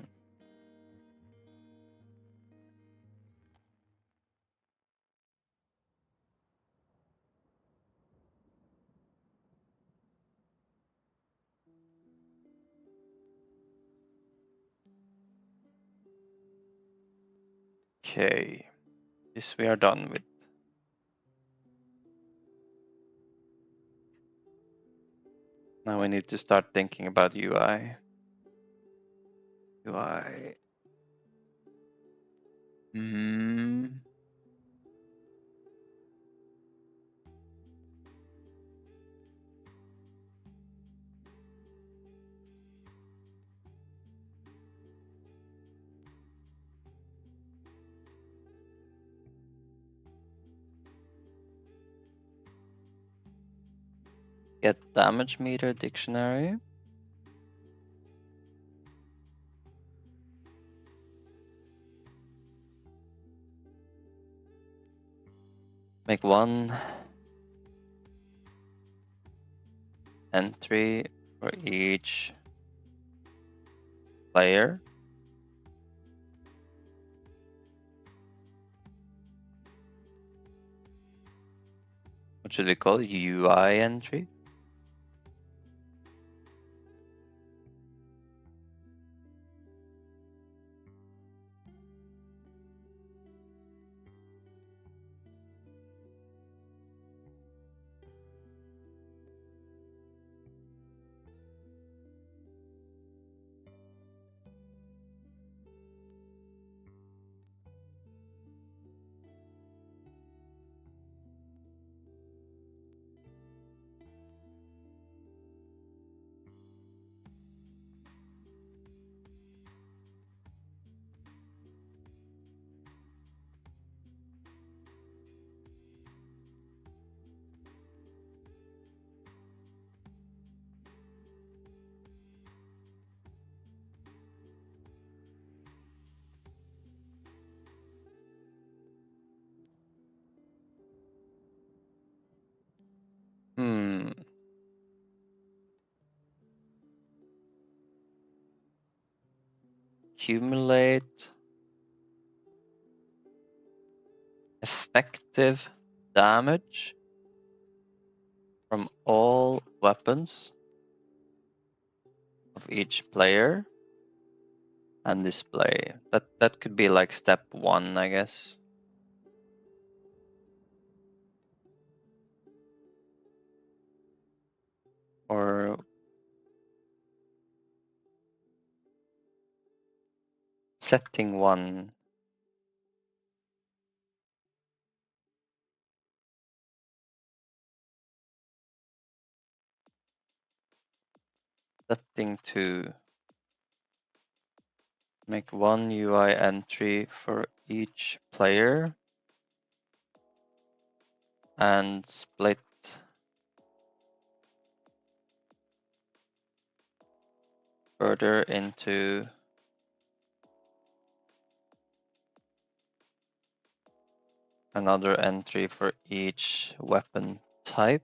Speaker 1: Okay, this we are done with. Now we need to start thinking about UI. UI. Get damage meter dictionary. Make one entry for each player. What should we call it? UI entry? Accumulate effective damage from all weapons of each player and display. That could be like step 1, I guess. Or setting 1. Setting 2. Make one UI entry for each player and split further into another entry for each weapon type.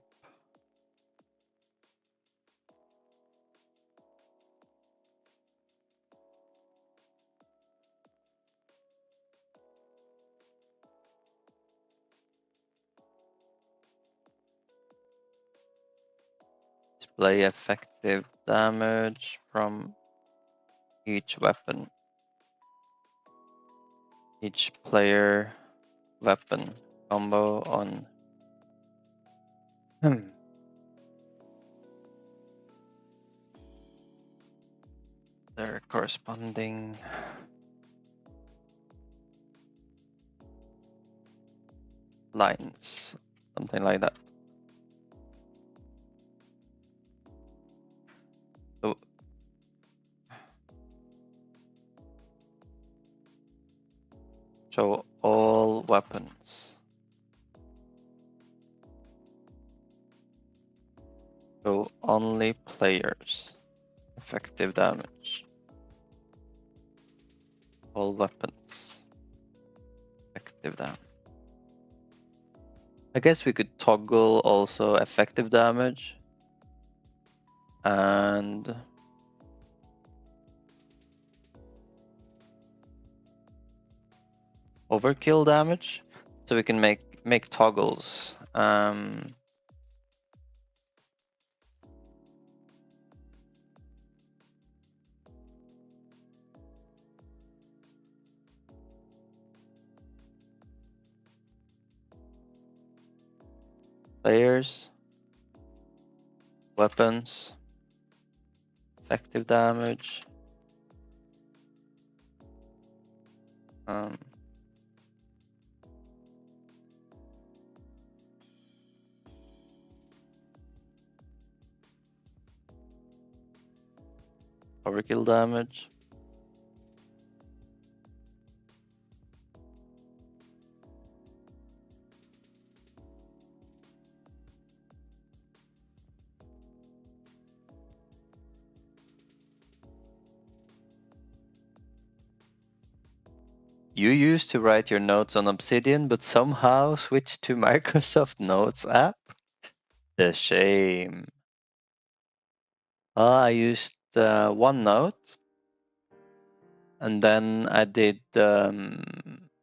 Speaker 1: Display effective damage from each weapon. Each player weapon combo on their corresponding lines, something like that. So show all weapons. Show only players. Effective damage. All weapons. Effective damage. I guess we could toggle also effective damage and overkill damage, so we can make toggles. Players, weapons, effective damage. Overkill damage. You used to write your notes on Obsidian, but somehow switched to Microsoft Notes app? The shame. I used OneNote, and then I did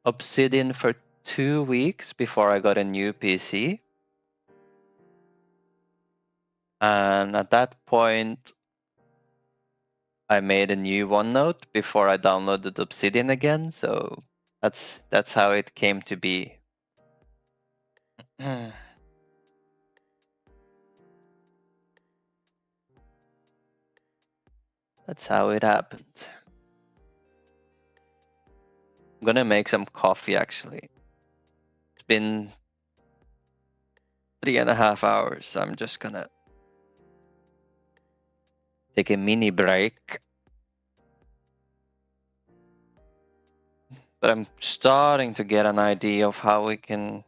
Speaker 1: Obsidian for 2 weeks before I got a new PC. And at that point, I made a new OneNote before I downloaded Obsidian again. So that's how it came to be. That's how it happened. I'm gonna make some coffee actually. It's been 3.5 hours. So I'm just gonna take a mini break. But I'm starting to get an idea of how we can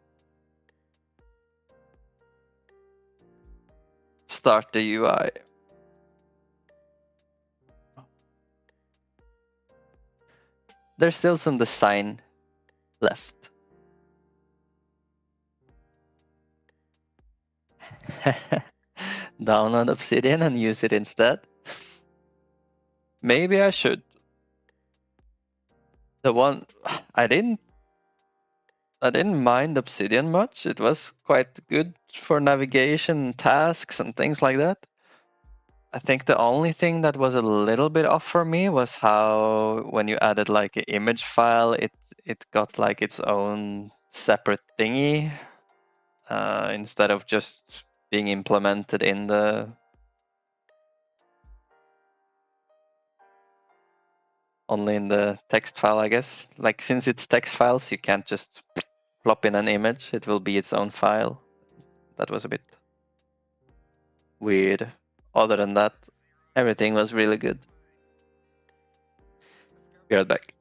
Speaker 1: start the UI. There's still some design left. Download Obsidian and use it instead. Maybe I should. The one I didn't mind Obsidian much. It was quite good for navigation, tasks, and things like that. I think the only thing that was a little bit off for me was how when you added like an image file, it got like its own separate thingy instead of just being implemented in the only in the text file, I guess. Like since it's text files, you can't just plop in an image. It will be its own file. That was a bit weird. Other than that, everything was really good. Be right back.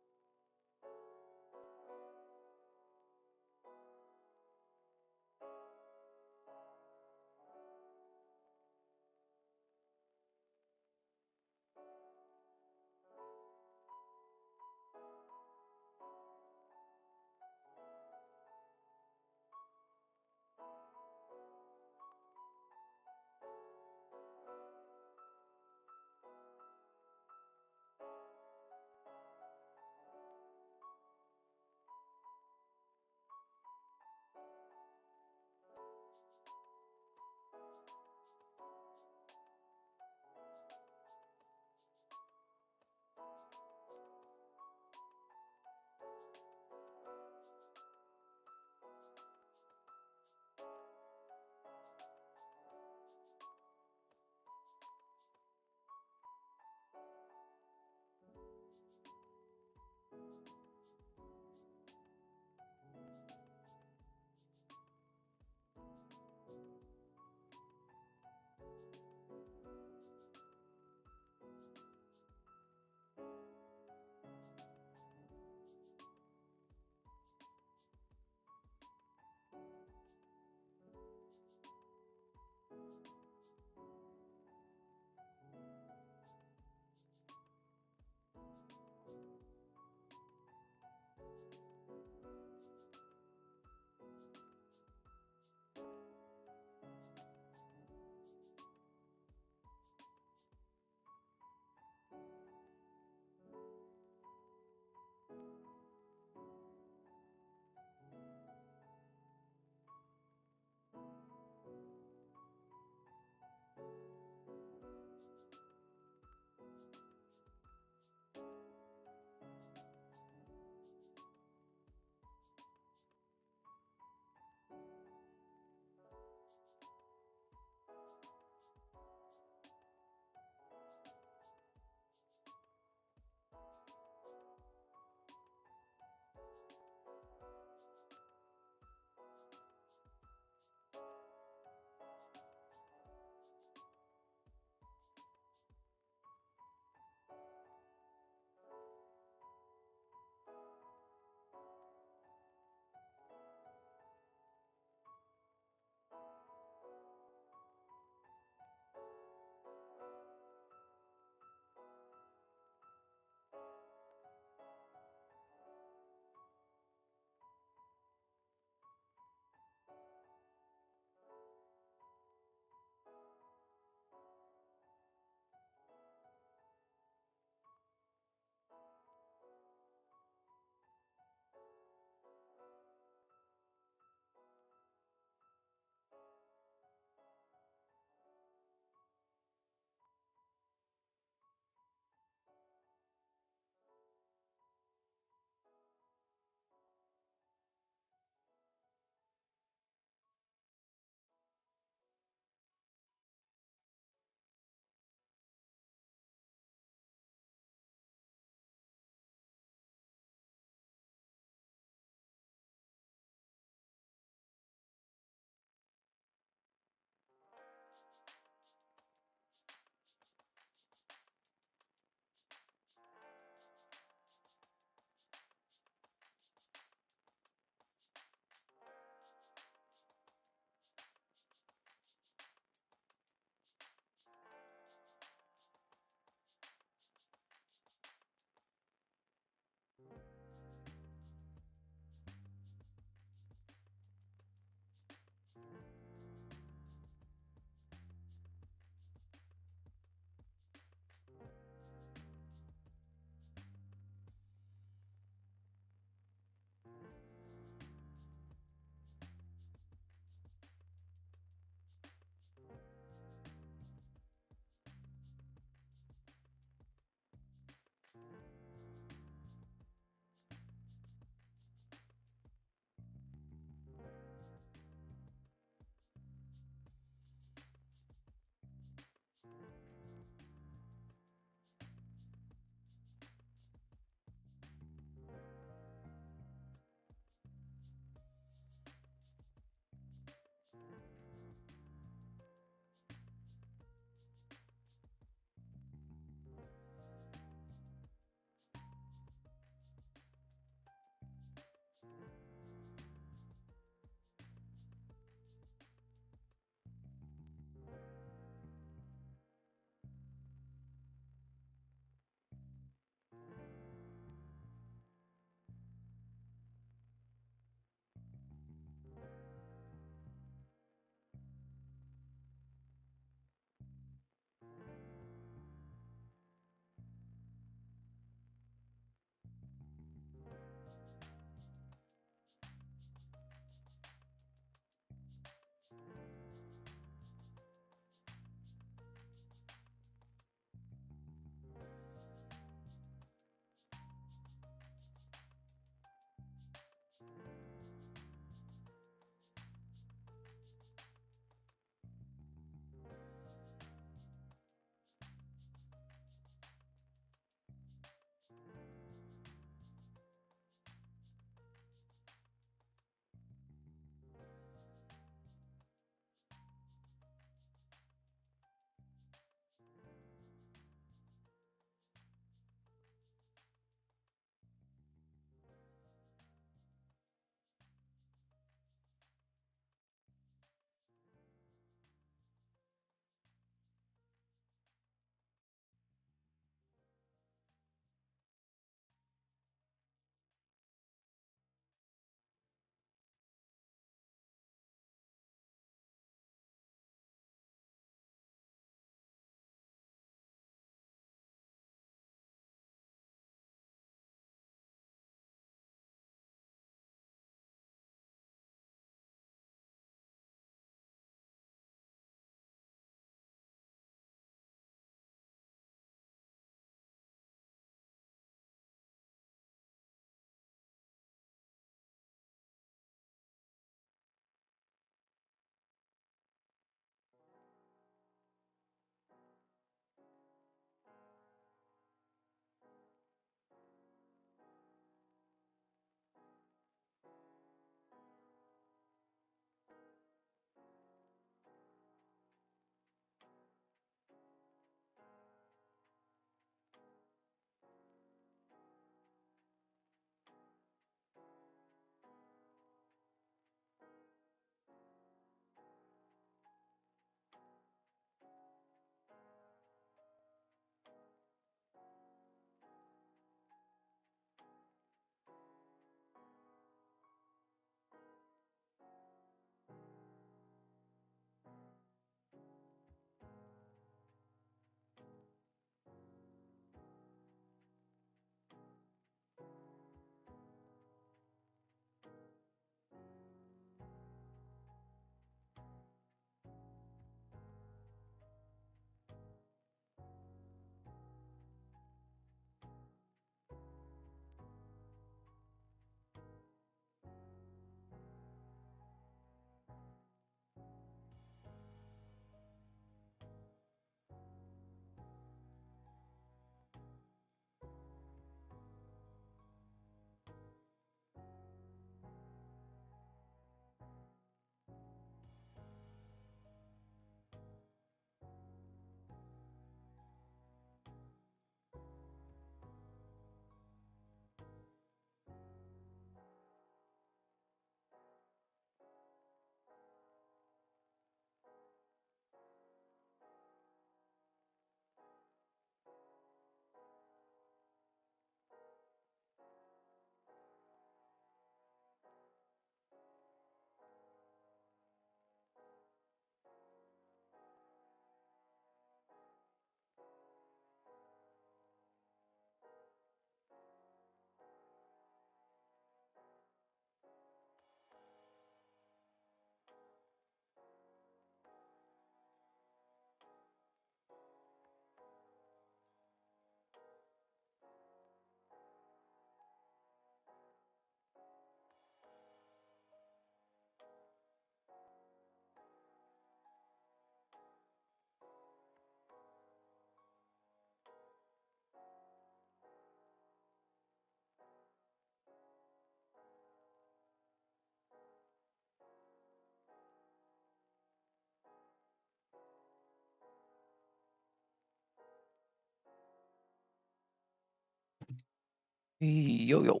Speaker 1: Yo yo.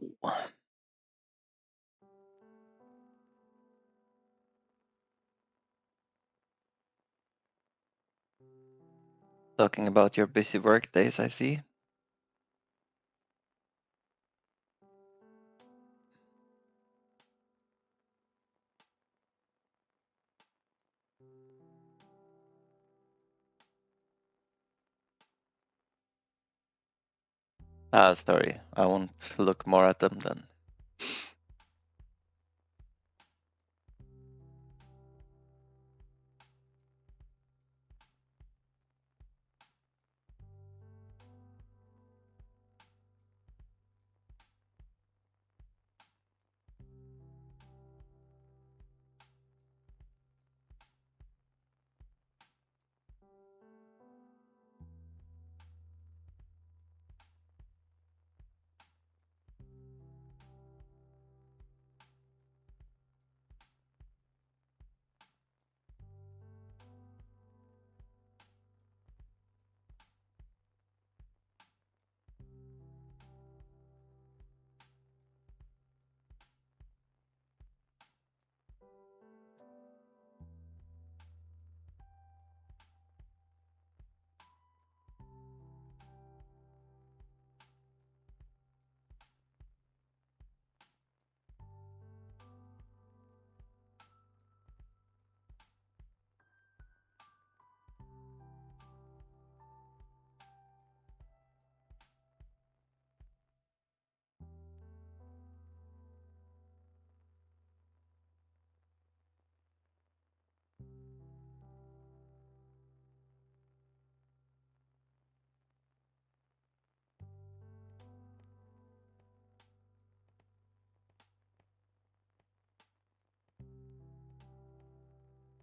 Speaker 1: Talking about your busy work days, I see. Ah, sorry. I won't look more at them then.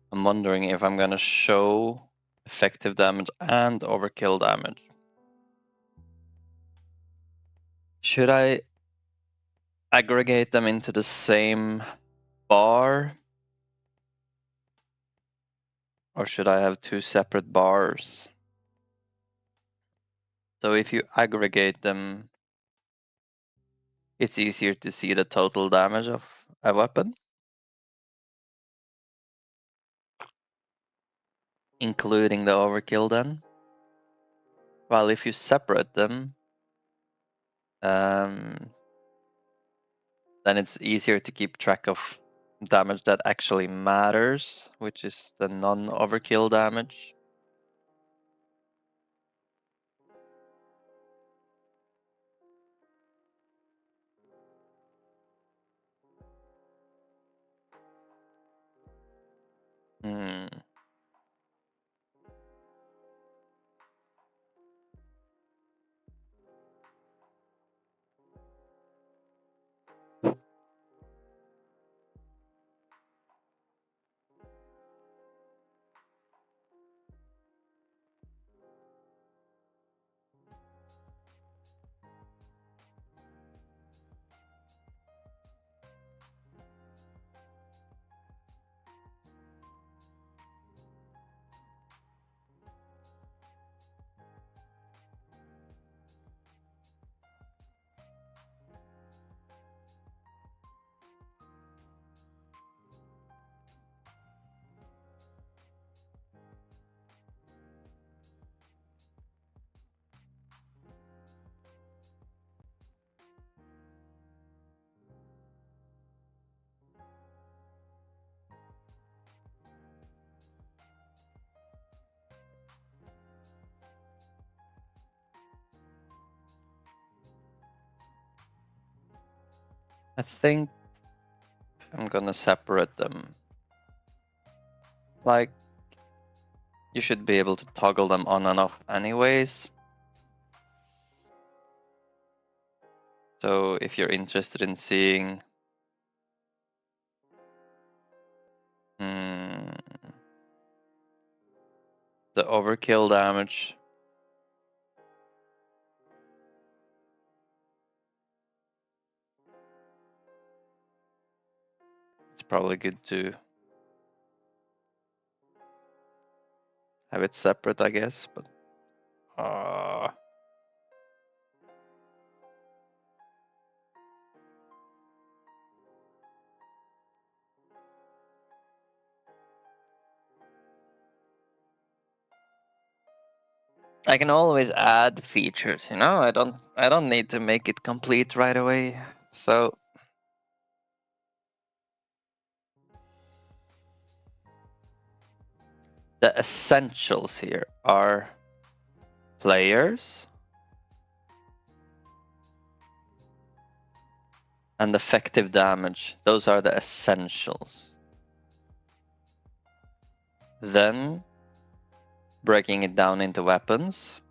Speaker 1: I'm wondering if I'm gonna show effective damage and overkill damage. Should I aggregate them into the same bar? Or should I have two separate bars? So if you aggregate them, it's easier to see the total damage of a weapon, including the overkill then. While if you separate them, then it's easier to keep track of damage that actually matters, which is the non-overkill damage. Hmm. I think I'm gonna separate them. Like, you should be able to toggle them on and off anyways. So if you're interested in seeing the overkill damage, it's probably good to have it separate, I guess, but I can always add features, you know. I don't need to make it complete right away. So the essentials here are players and effective damage. Those are the essentials. Then breaking it down into weapons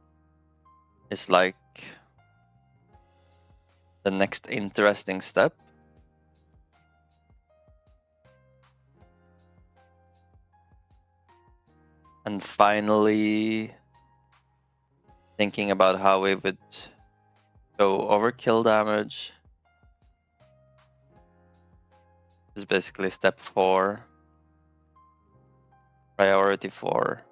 Speaker 1: is like the next interesting step. And finally, thinking about how we would go overkill damage is basically step 4, priority 4.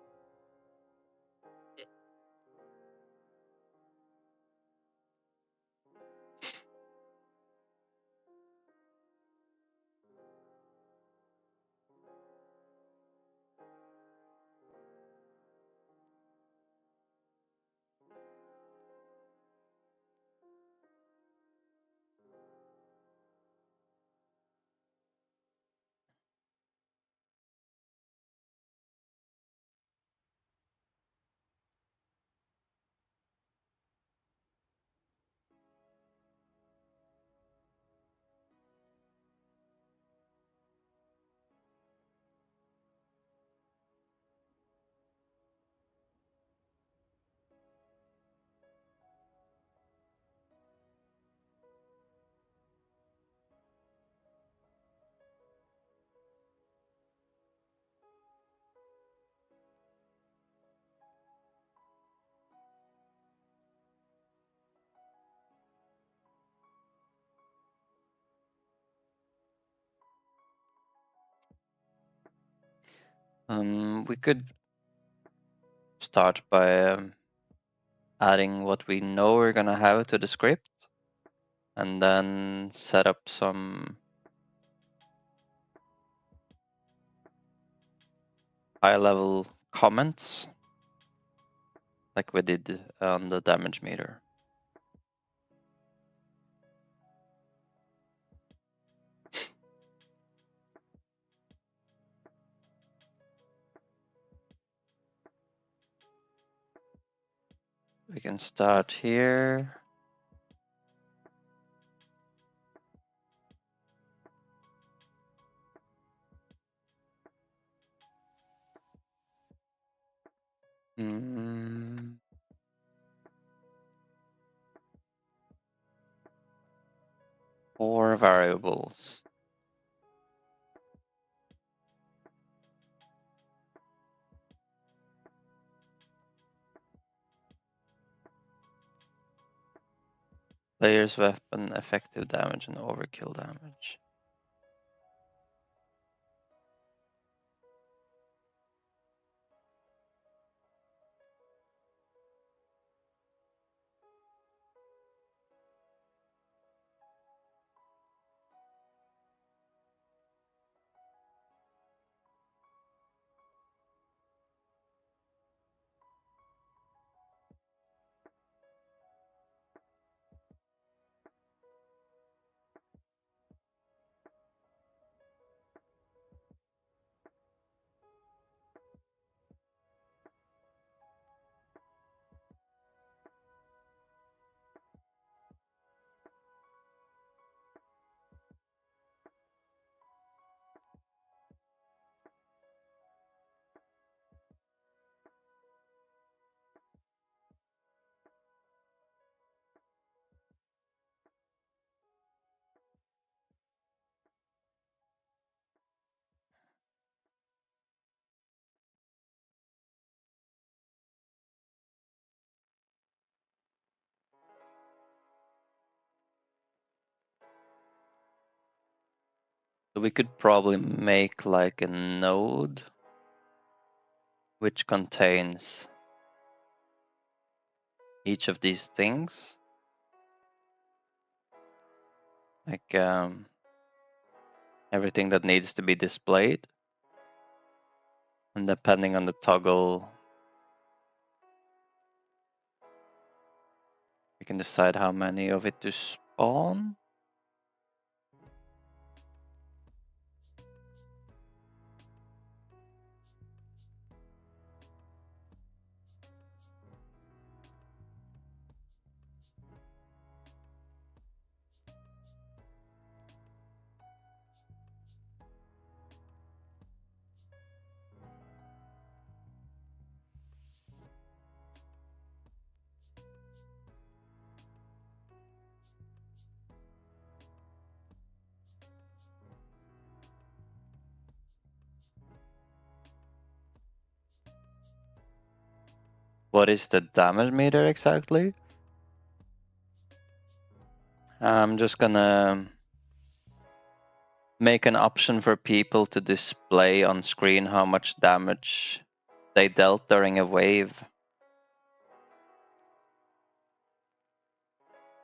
Speaker 1: We could start by adding what we know we're gonna have to the script, and then set up some high-level comments like we did on the damage meter. We can start here. Mm, 4 variables. Player's weapon, effective damage, and overkill damage. So we could probably make like a node which contains each of these things. Like everything that needs to be displayed. And depending on the toggle We can decide how many of it to spawn. What is the damage meter exactly? I'm just gonna make an option for people to display on screen how much damage they dealt during a wave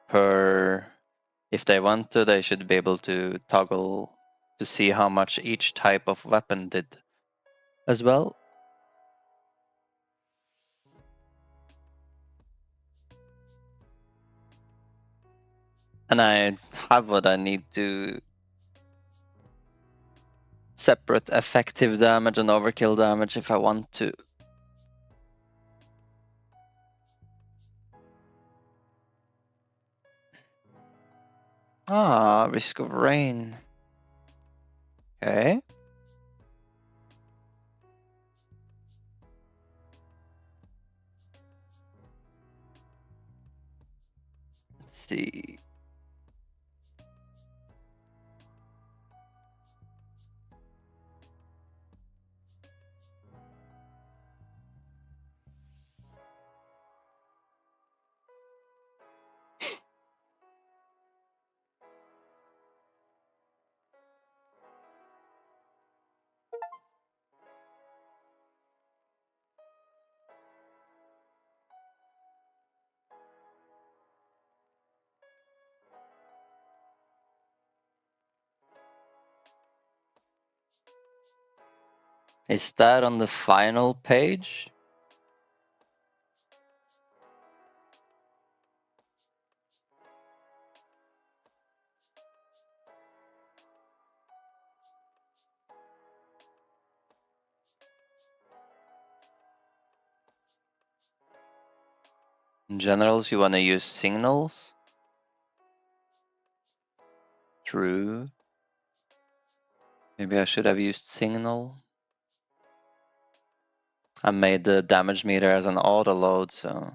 Speaker 1: per. If they want to, they should be able to toggle to see how much each type of weapon did as well. And I have what I need to separate effective damage and overkill damage if I want to. Ah, risk of rain. Okay. Let's see. Is that on the final page? In generals, you want to use signals. True. Maybe I should have used signal. I made the damage meter as an auto load, so.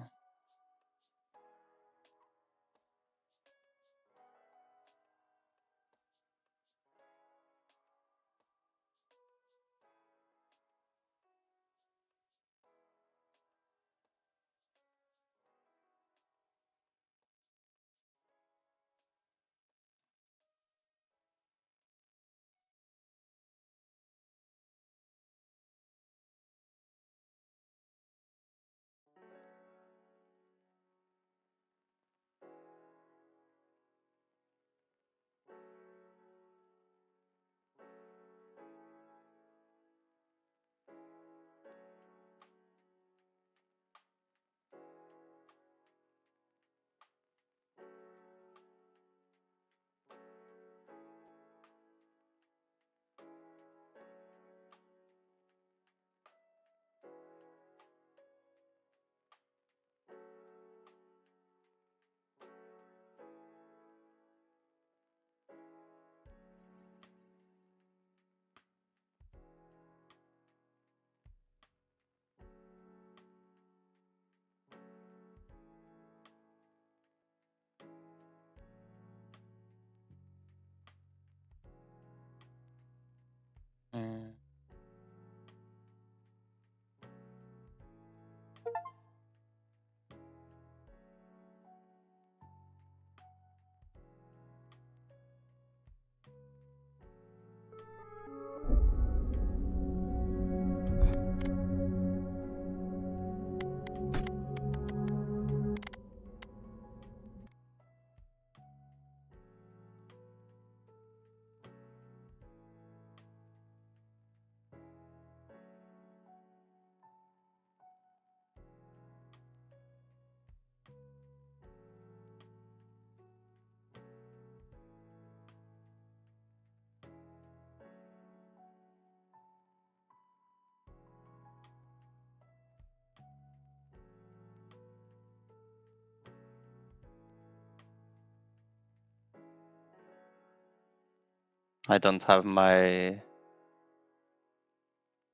Speaker 1: I don't have my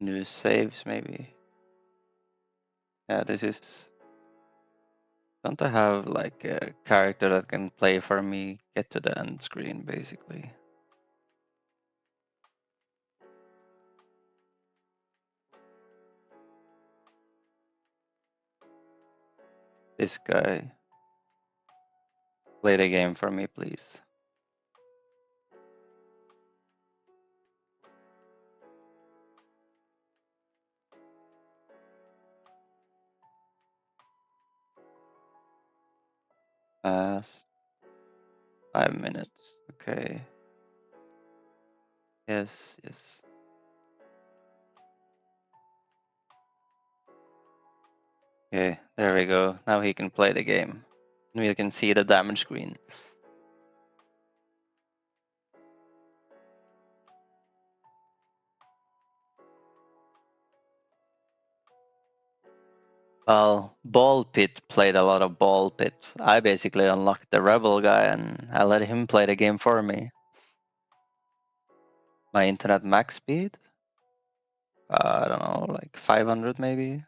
Speaker 1: new saves, maybe. Yeah, this is... Don't I have like a character that can play for me, get to the end screen, basically? This guy. Play the game for me, please. Past 5 minutes. Okay. Yes, yes. Okay, there we go. Now he can play the game. We can see the damage screen. Well, Ball Pit played a lot of Ball Pit. I basically unlocked the Rebel guy and I let him play the game for me. My internet max speed? I don't know, like 500 maybe?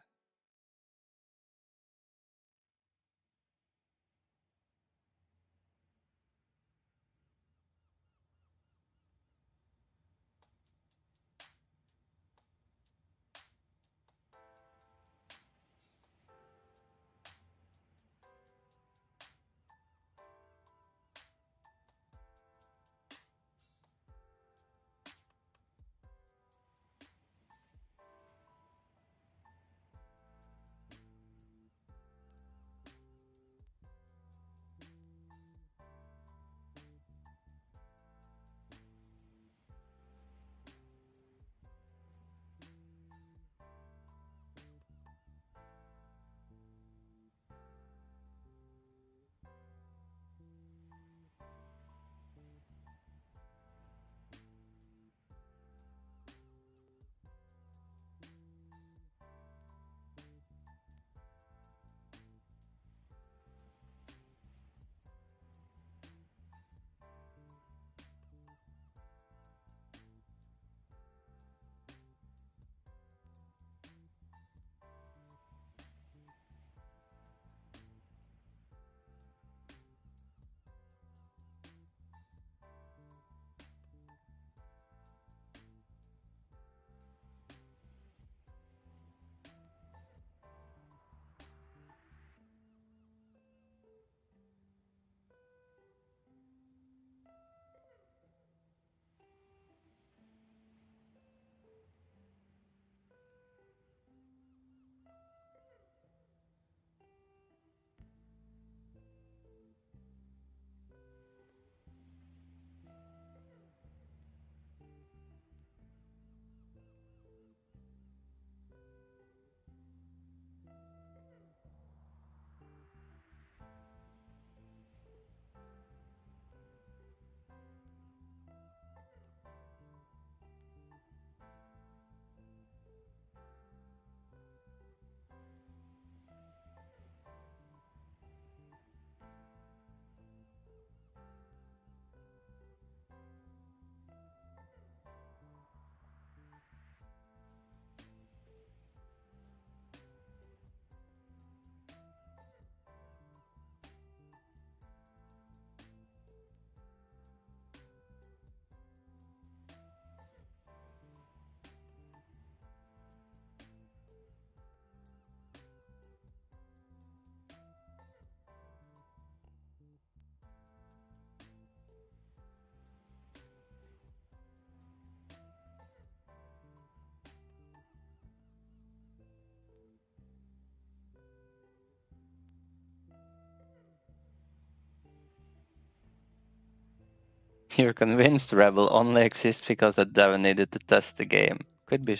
Speaker 1: You're convinced Rebel only exists because the dev needed to test the game. Could be,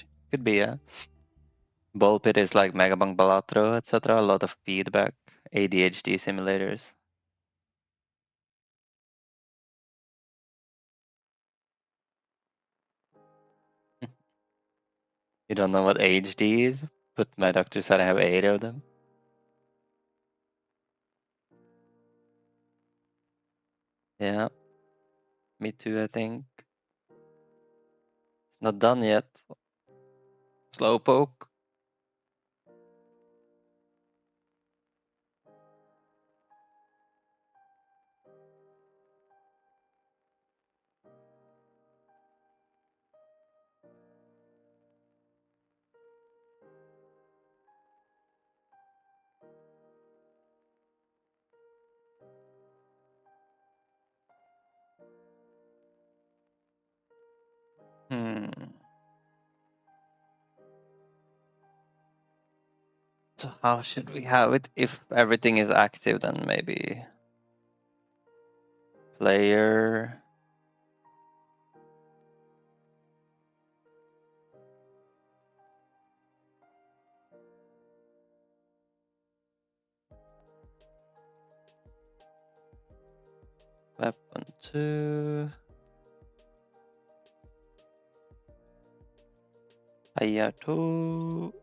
Speaker 1: yeah. Ball Pit is like Megabang Balatro, etc. A lot of feedback, ADHD simulators. You don't know what HD is? But my doctor said I have 8 of them. Yeah, me too, I think. Not done yet. Slowpoke. So how should we have it? If everything is active, then maybe player. Weapon 2. Player 2.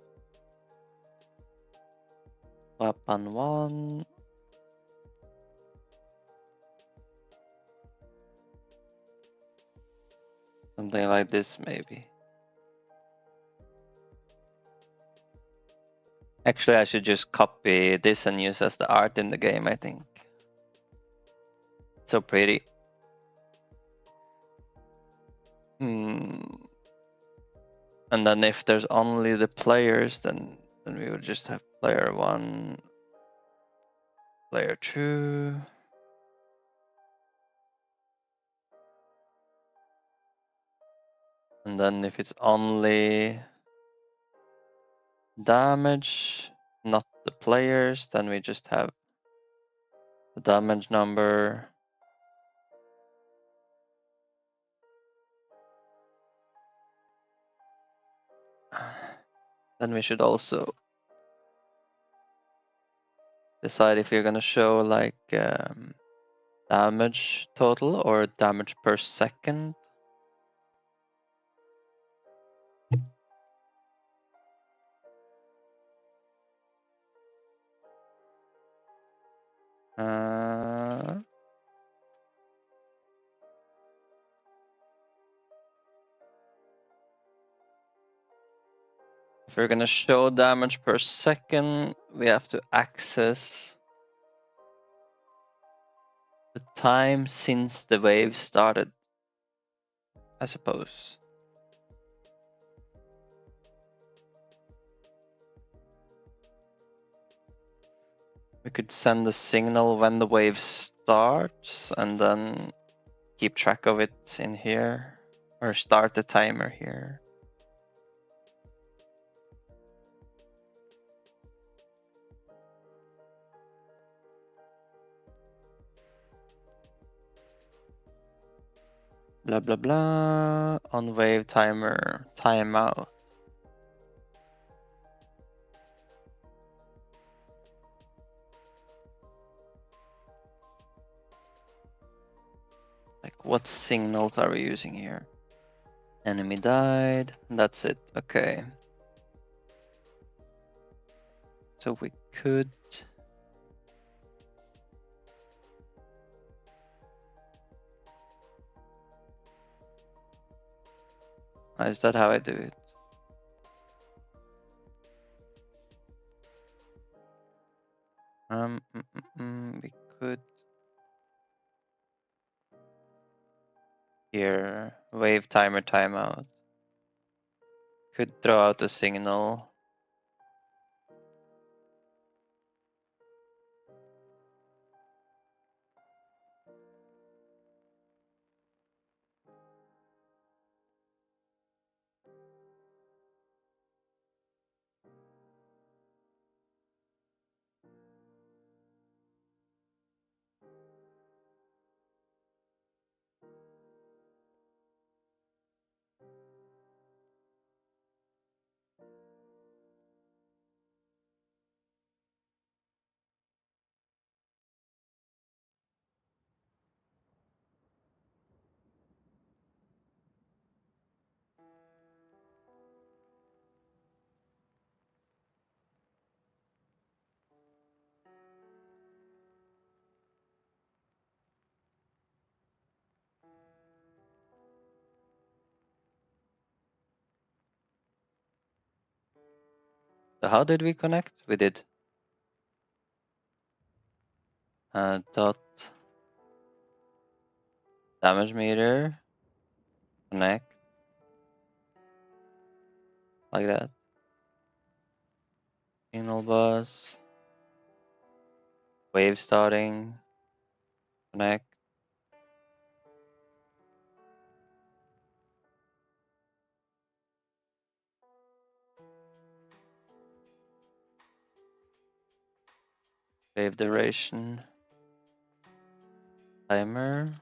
Speaker 1: Weapon 1. Something like this, maybe. Actually, I should just copy this and use as the art in the game, I think. So pretty. And then if there's only the players, then we would just have player 1, player 2. And then if it's only damage, not the players, then we just have the damage number. Then we should also decide if you're gonna show like damage total or damage per second. If we're gonna show damage per second, we have to access the time since the wave started, I suppose. We could send a signal when the wave starts and then keep track of it in here, or start the timer here. Blah, blah, blah. On wave timer, timeout. Like, what signals are we using here? Enemy died. That's it. Okay. So we could. Is that how I do it? We could. Here, wave timer timeout. Could throw out a signal. So how did we connect? We did dot damage meter connect like that. Signal bus, wave starting, connect. Wave duration, timer.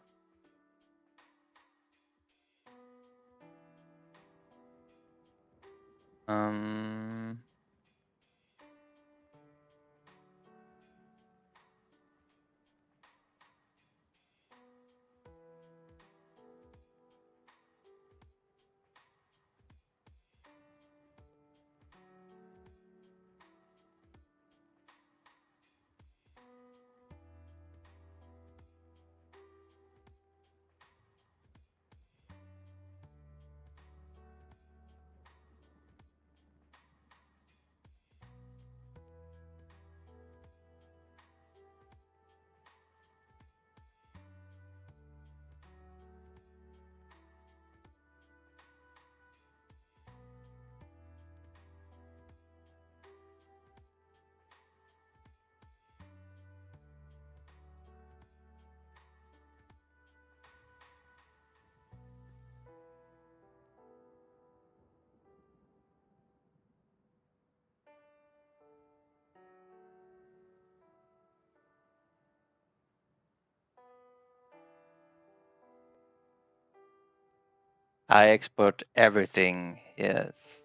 Speaker 1: I export everything, yes.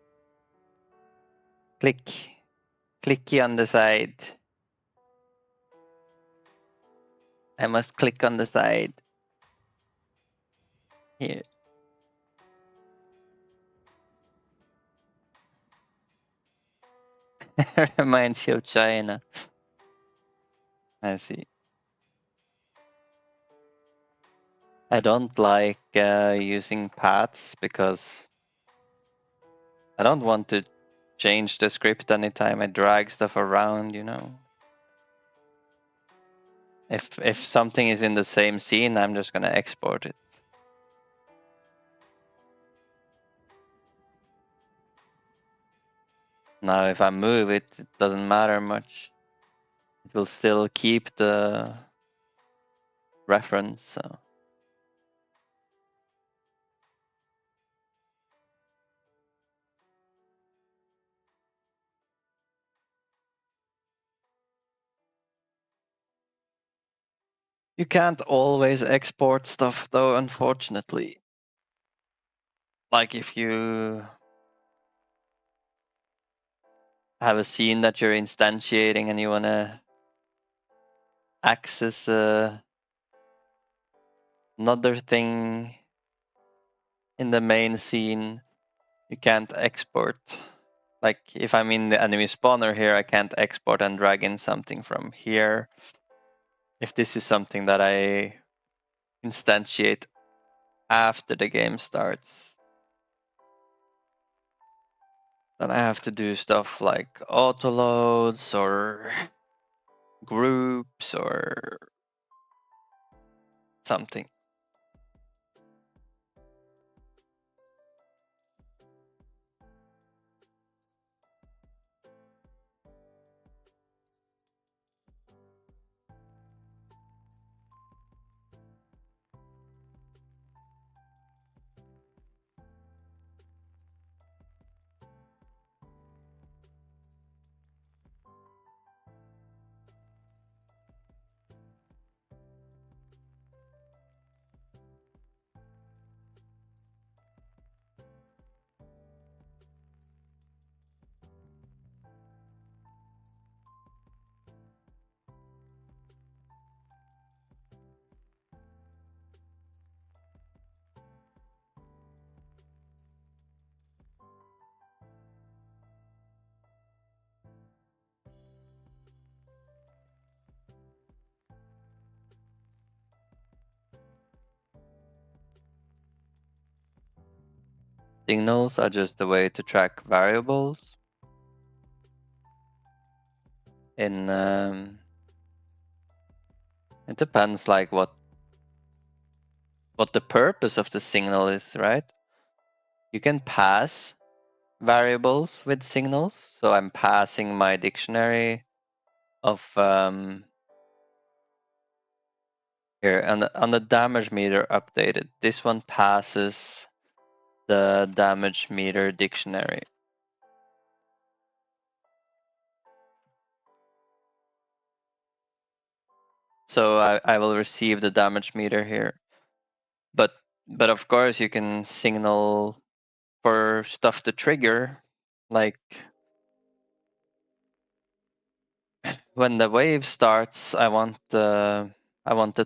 Speaker 1: Clicky on the side. I must click on the side. Here. Reminds you of China. I see. I don't like using paths because I don't want to change the script anytime I drag stuff around, you know. If something is in the same scene, I'm just gonna export it. Now if I move it, it doesn't matter much. It will still keep the reference. So. You can't always export stuff though, unfortunately. Like if you have a scene that you're instantiating and you wanna access another thing in the main scene, you can't export. Like if I'm in the enemy spawner here, I can't export and drag in something from here. If this is something that I instantiate after the game starts, then I have to do stuff like auto loads or groups or something. Signals are just a way to track variables. in it depends like what the purpose of the signal is, right? You can pass variables with signals. So I'm passing my dictionary of here on the damage meter updated. This one passes the damage meter dictionary. So I will receive the damage meter here. But of course you can signal for stuff to trigger, like when the wave starts, I want the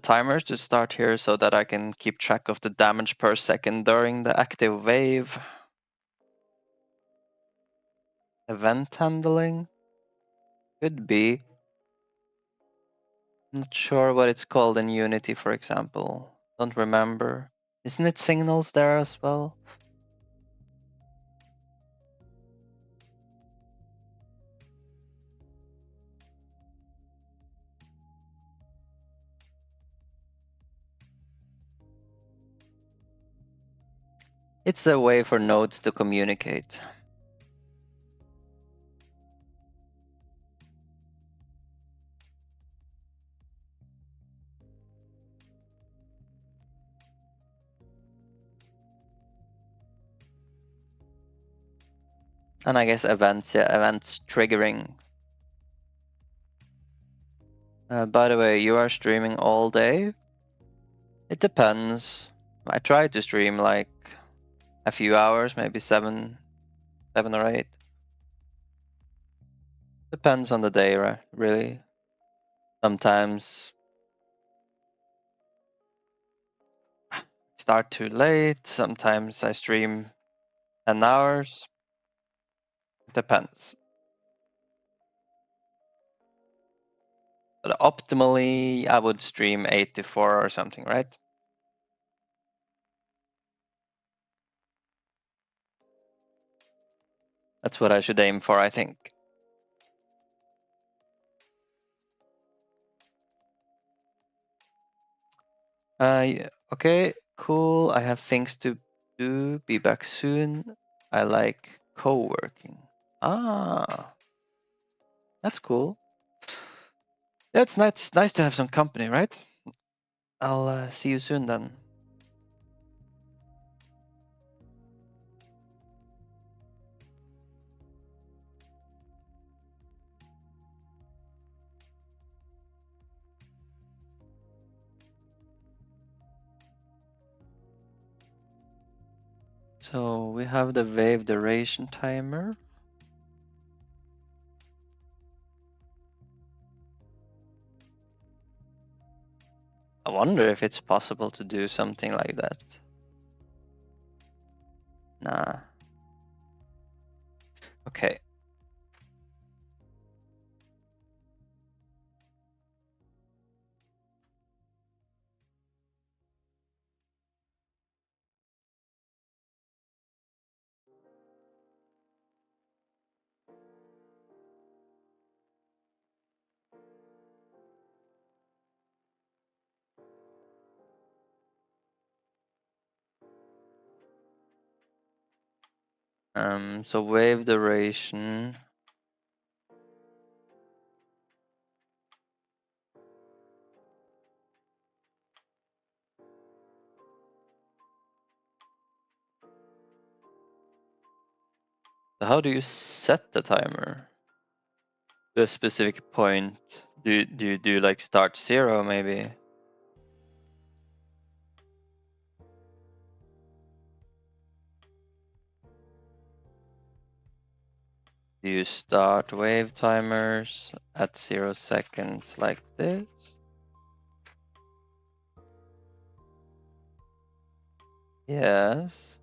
Speaker 1: timers to start here so that I can keep track of the damage per second during the active wave. Event handling could be. Not sure what it's called in Unity, for example. Don't remember. Isn't it signals there as well? It's a way for nodes to communicate. And I guess events, yeah, events triggering. By the way, you are streaming all day? It depends. I try to stream like a few hours, maybe seven or 8. Depends on the day, right? Really. Sometimes start too late. Sometimes I stream 10 hours. It depends. But optimally, I would stream 8 to 4 or something, right? That's what I should aim for, I think. Yeah, okay, cool. I have things to do. Be back soon. I like co-working. Ah, that's cool. Yeah, it's nice to have some company, right? I'll see you soon then. So we have the wave duration timer. I wonder if it's possible to do something like that. Nah. Okay. So wave duration. How do you set the timer? The specific point. Do you do like start 0 maybe? Do you start wave timers at 0 seconds like this? Yes.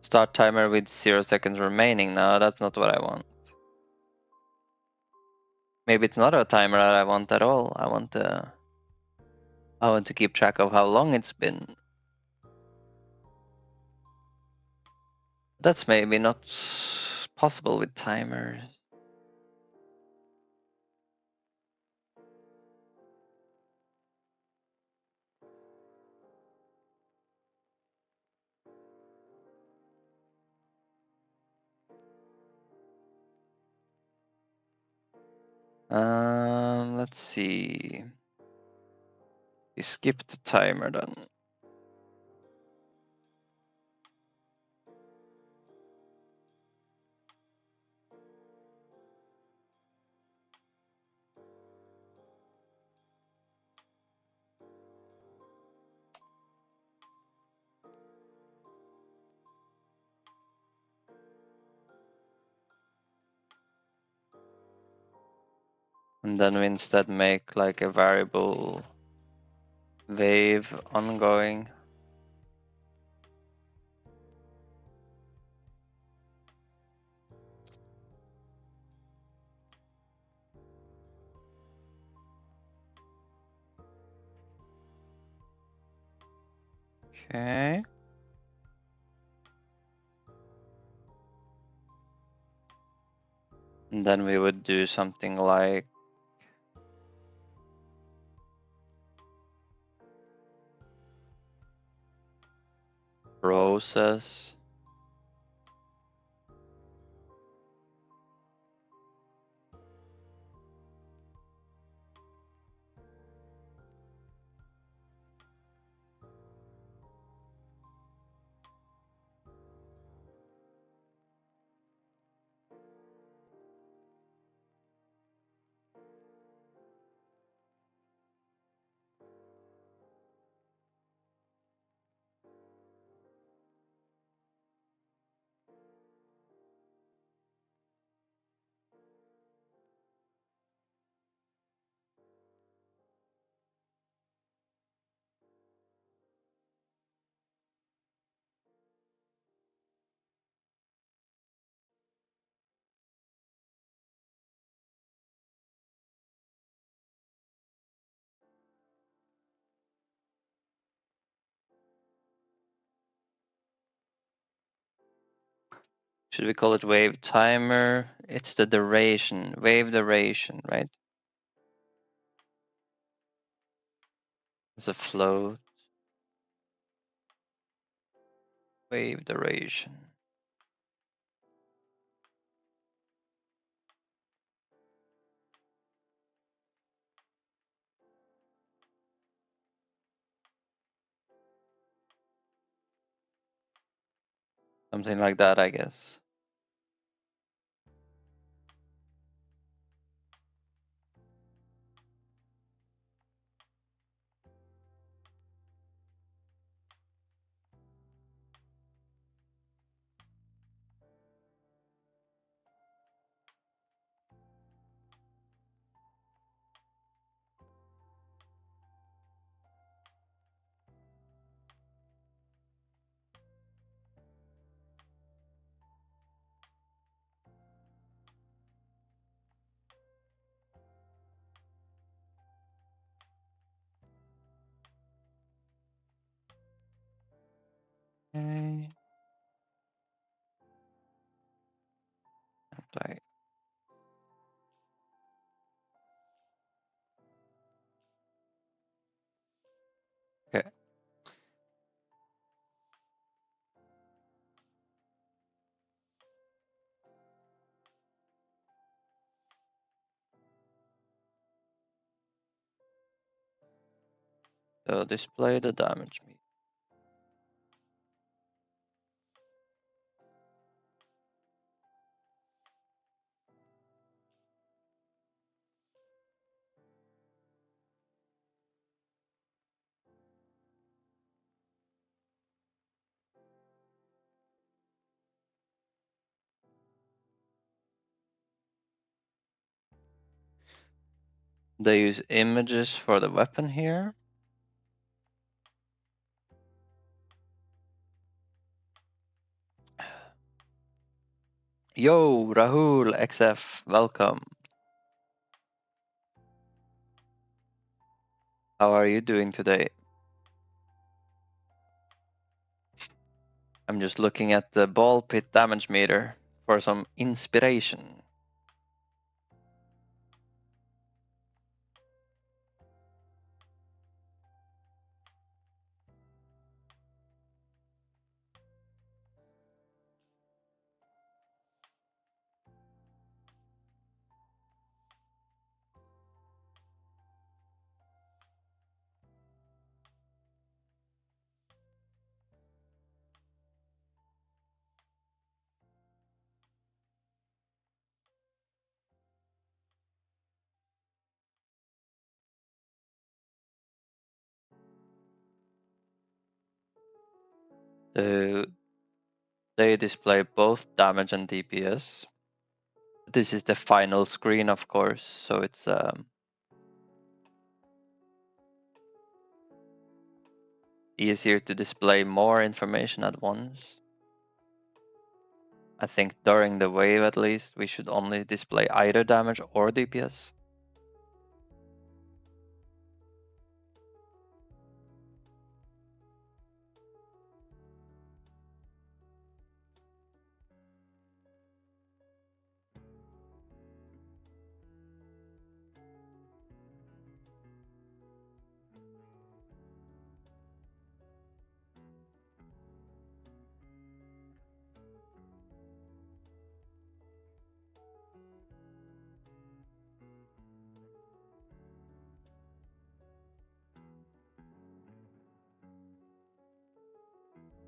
Speaker 1: Start timer with 0 seconds remaining. No, that's not what I want. Maybe it's not a timer that I want at all. I want to keep track of how long it's been. That's maybe not possible with timers. Let's see. We skip the timer then. And then we instead make like a variable wave ongoing. Okay. And then we would do something like process. Should we call it wave timer? It's the duration, wave duration, right? It's a float. Wave duration. Something like that, I guess. Okay. Right. Okay. So display the damage meter. They use images for the weapon here. Yo, Rahul XF, welcome. How are you doing today? I'm just looking at the ball pit damage meter for some inspiration. So they display both damage and DPS. This is the final screen, of course, so it's easier to display more information at once. I think during the wave, at least, we should only display either damage or DPS.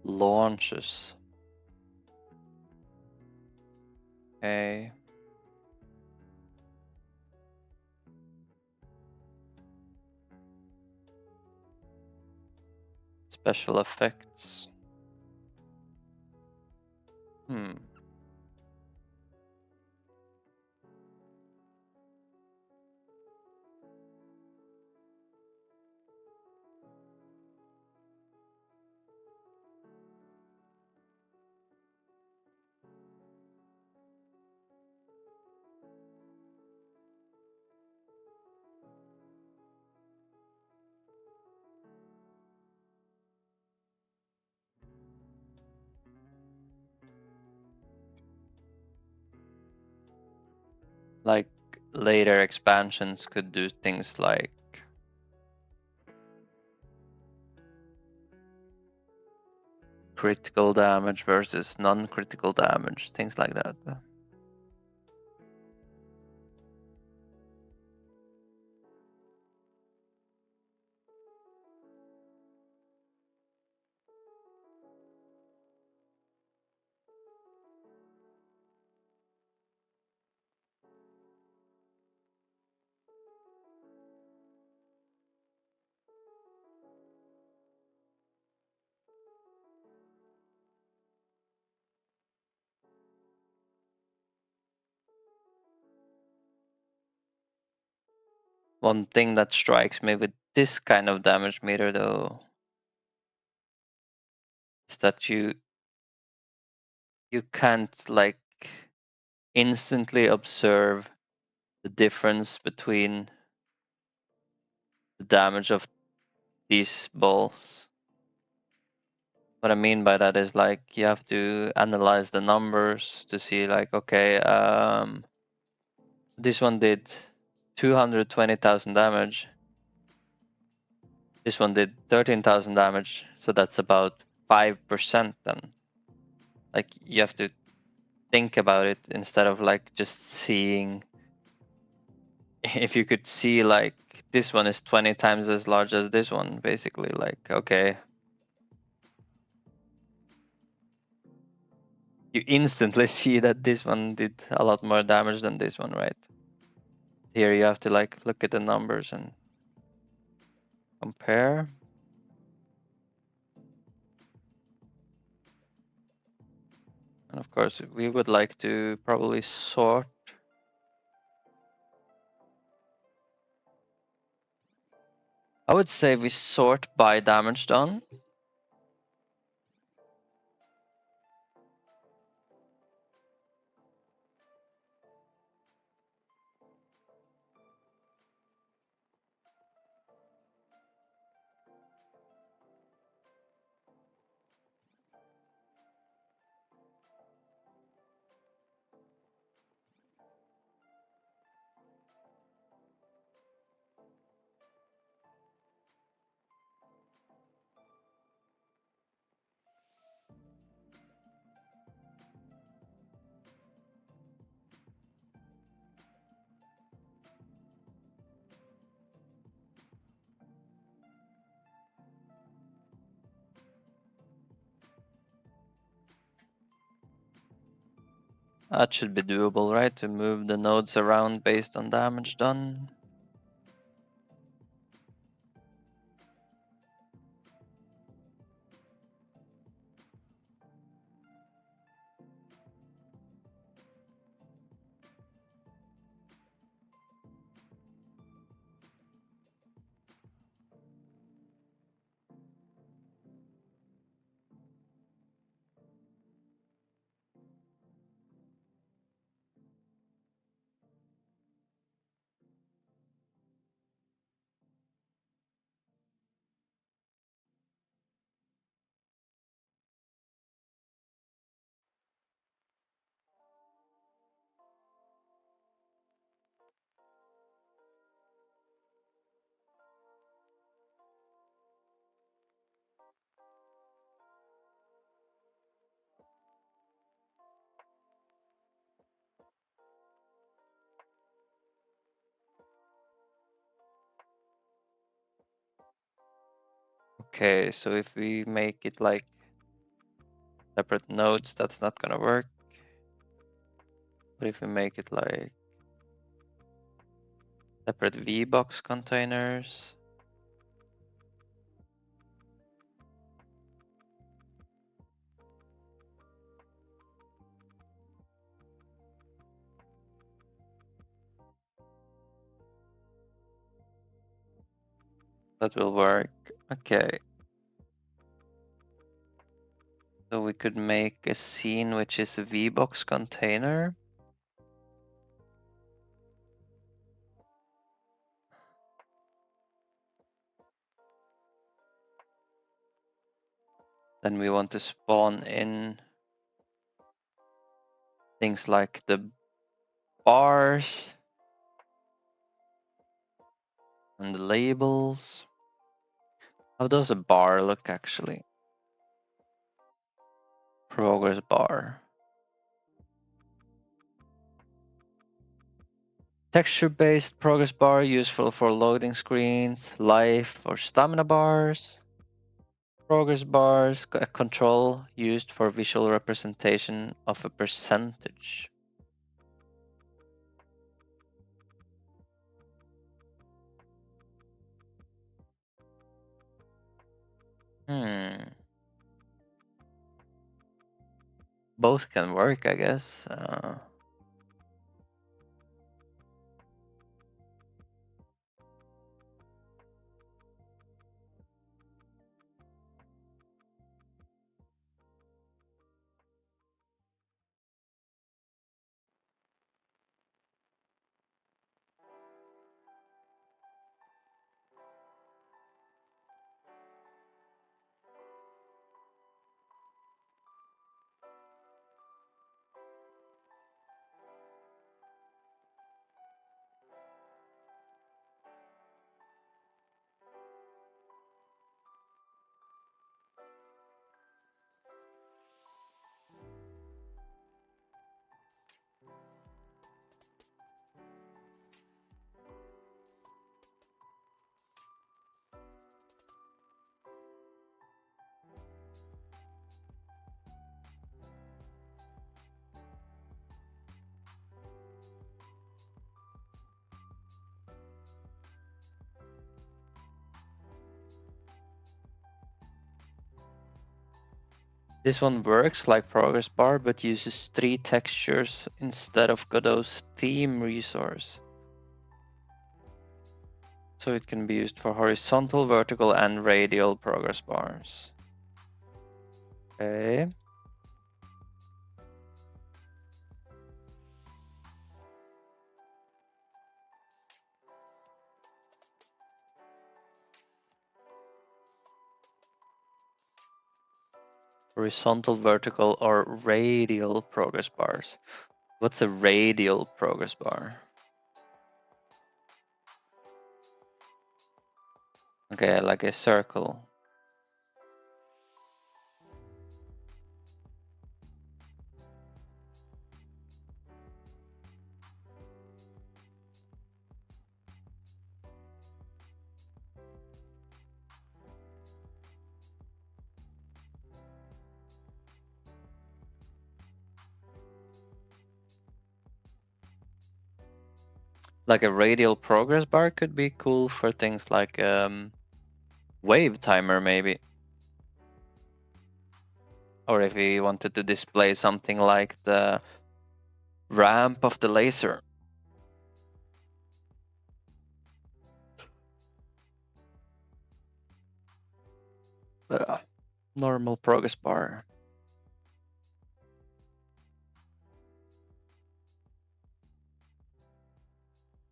Speaker 1: Launches. Okay. Special effects. Like later expansions could do things like critical damage versus non-critical damage, things like that. One thing that strikes me with this kind of damage meter, though, is that you can't like instantly observe the difference between the damage of these balls. What I mean by that is like you have to analyze the numbers to see like, okay, this one did 220,000 damage. This one did 13,000 damage, so that's about 5% then. Like you have to think about it instead of like just seeing. If you could see like this one is 20 times as large as this one, basically, like, okay. You instantly see that this one did a lot more damage than this one, right? Here you have to like look at the numbers and compare. And of course, we would like to probably sort. I would say we sort by damage done. That should be doable, right? To move the nodes around based on damage done. Okay, so if we make it like separate nodes, that's not gonna work. But if we make it like separate VBox containers, that will work. Okay. So we could make a scene which is a VBox container. Then we want to spawn in things like the bars and the labels. How does a bar look actually? Progress bar. Texture-based progress bar useful for loading screens, life or stamina bars. Progress bars, a control used for visual representation of a percentage. Both can work, I guess. This one works like progress bar, but uses 3 textures instead of Godot's theme resource. So it can be used for horizontal, vertical, and radial progress bars. Okay. Horizontal, vertical, or radial progress bars. What's a radial progress bar? Okay, like a circle. Like a radial progress bar could be cool for things like wave timer maybe. Or if we wanted to display something like the ramp of the laser. But normal progress bar.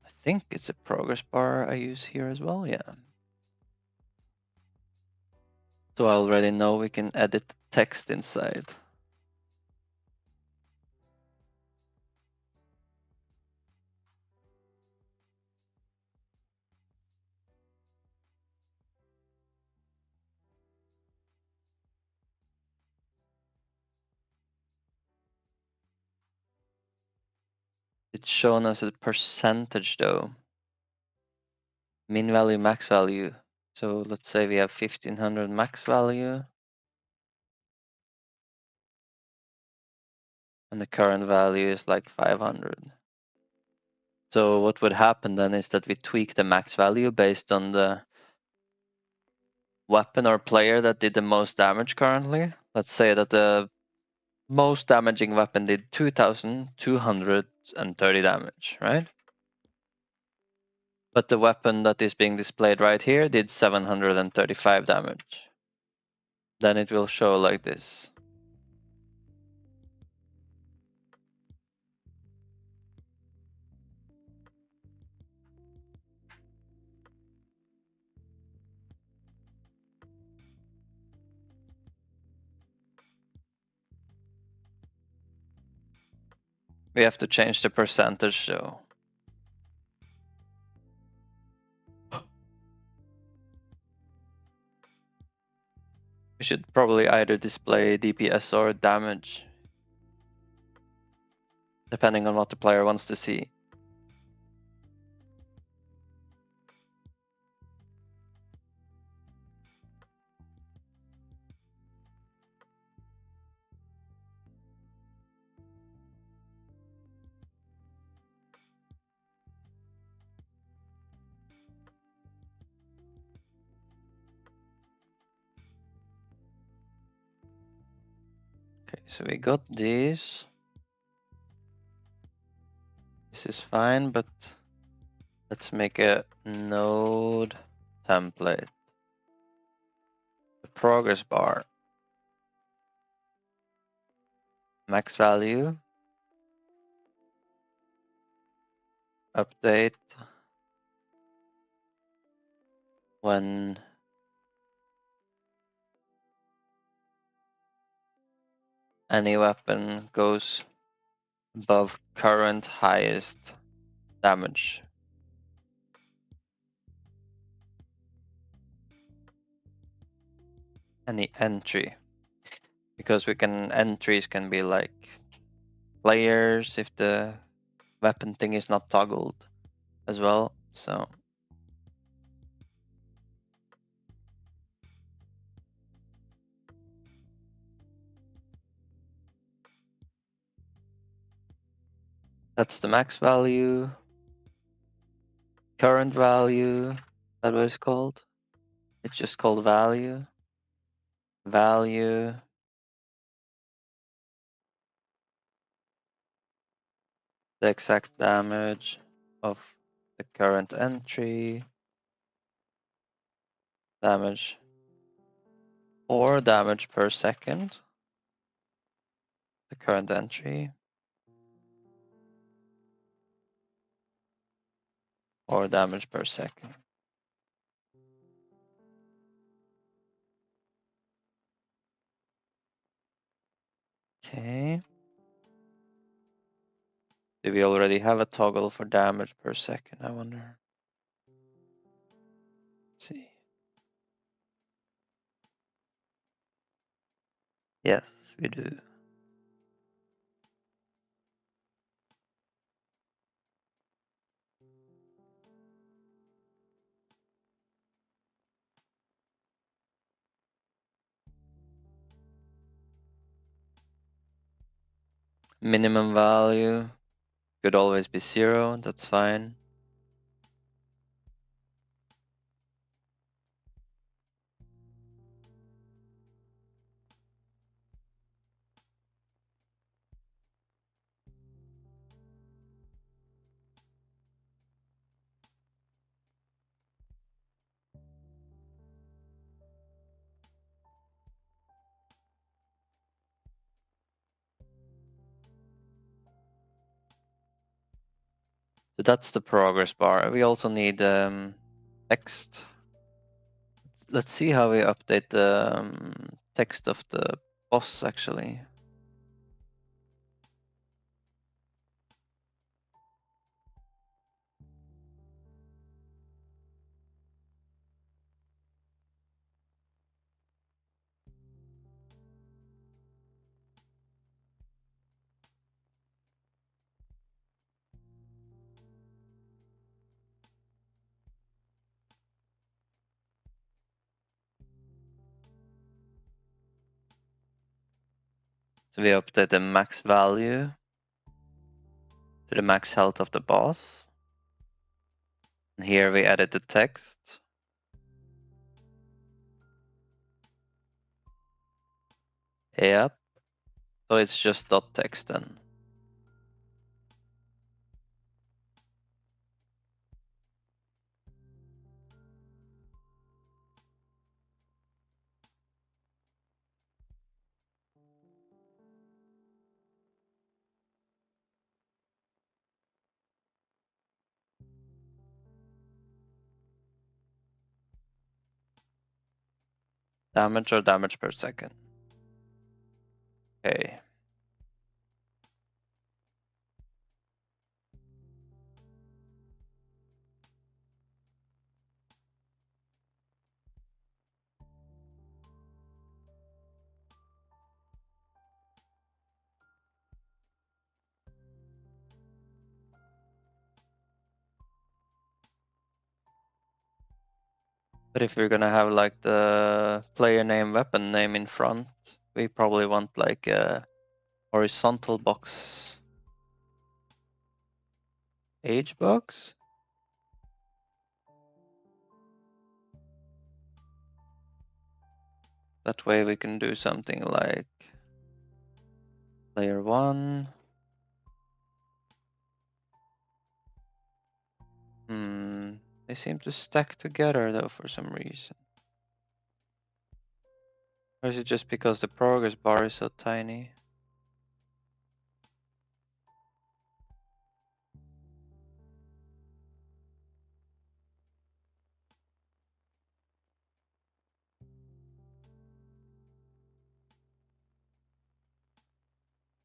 Speaker 1: I think it's a progress bar I use here as well, yeah. So I already know we can edit the text inside. It's shown as a percentage though. Min value, max value. So let's say we have 1500 max value. And the current value is like 500. So what would happen then is that we tweak the max value based on the weapon or player that did the most damage currently. Let's say that the most damaging weapon did 2230 damage, right? But the weapon that is being displayed right here did 735 damage. Then it will show like this. We have to change the percentage though. We should probably either display DPS or damage, depending on what the player wants to see. Okay, so we got these. This is fine, but let's make a node template. The progress bar. Max value. Update when any weapon goes above current highest damage. Any entry. Because entries can be like players if the weapon thing is not toggled as well. So that's the max value. Current value, that's what it's called. It's just called value. Value. The exact damage of the current entry. Damage or damage per second. The current entry. Or damage per second. Okay. Do we already have a toggle for damage per second? I wonder. Let's see. Yes, we do. Minimum value could always be 0. That's fine. So that's the progress bar. We also need text. Let's see how we update the text of the boss actually. So we update the max value to the max health of the boss. And here we added the text. Yep. So it's just dot text then. Damage or damage per second. Okay. But if we're gonna have like the player name, weapon name in front, we probably want like a horizontal box. Age box? That way we can do something like player 1. They seem to stack together though for some reason. Or is it just because the progress bar is so tiny?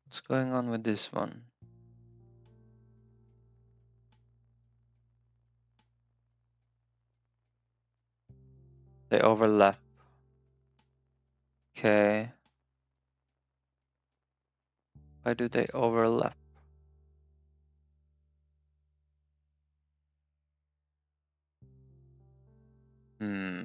Speaker 1: What's going on with this one? They overlap. Okay. Why do they overlap? Hmm.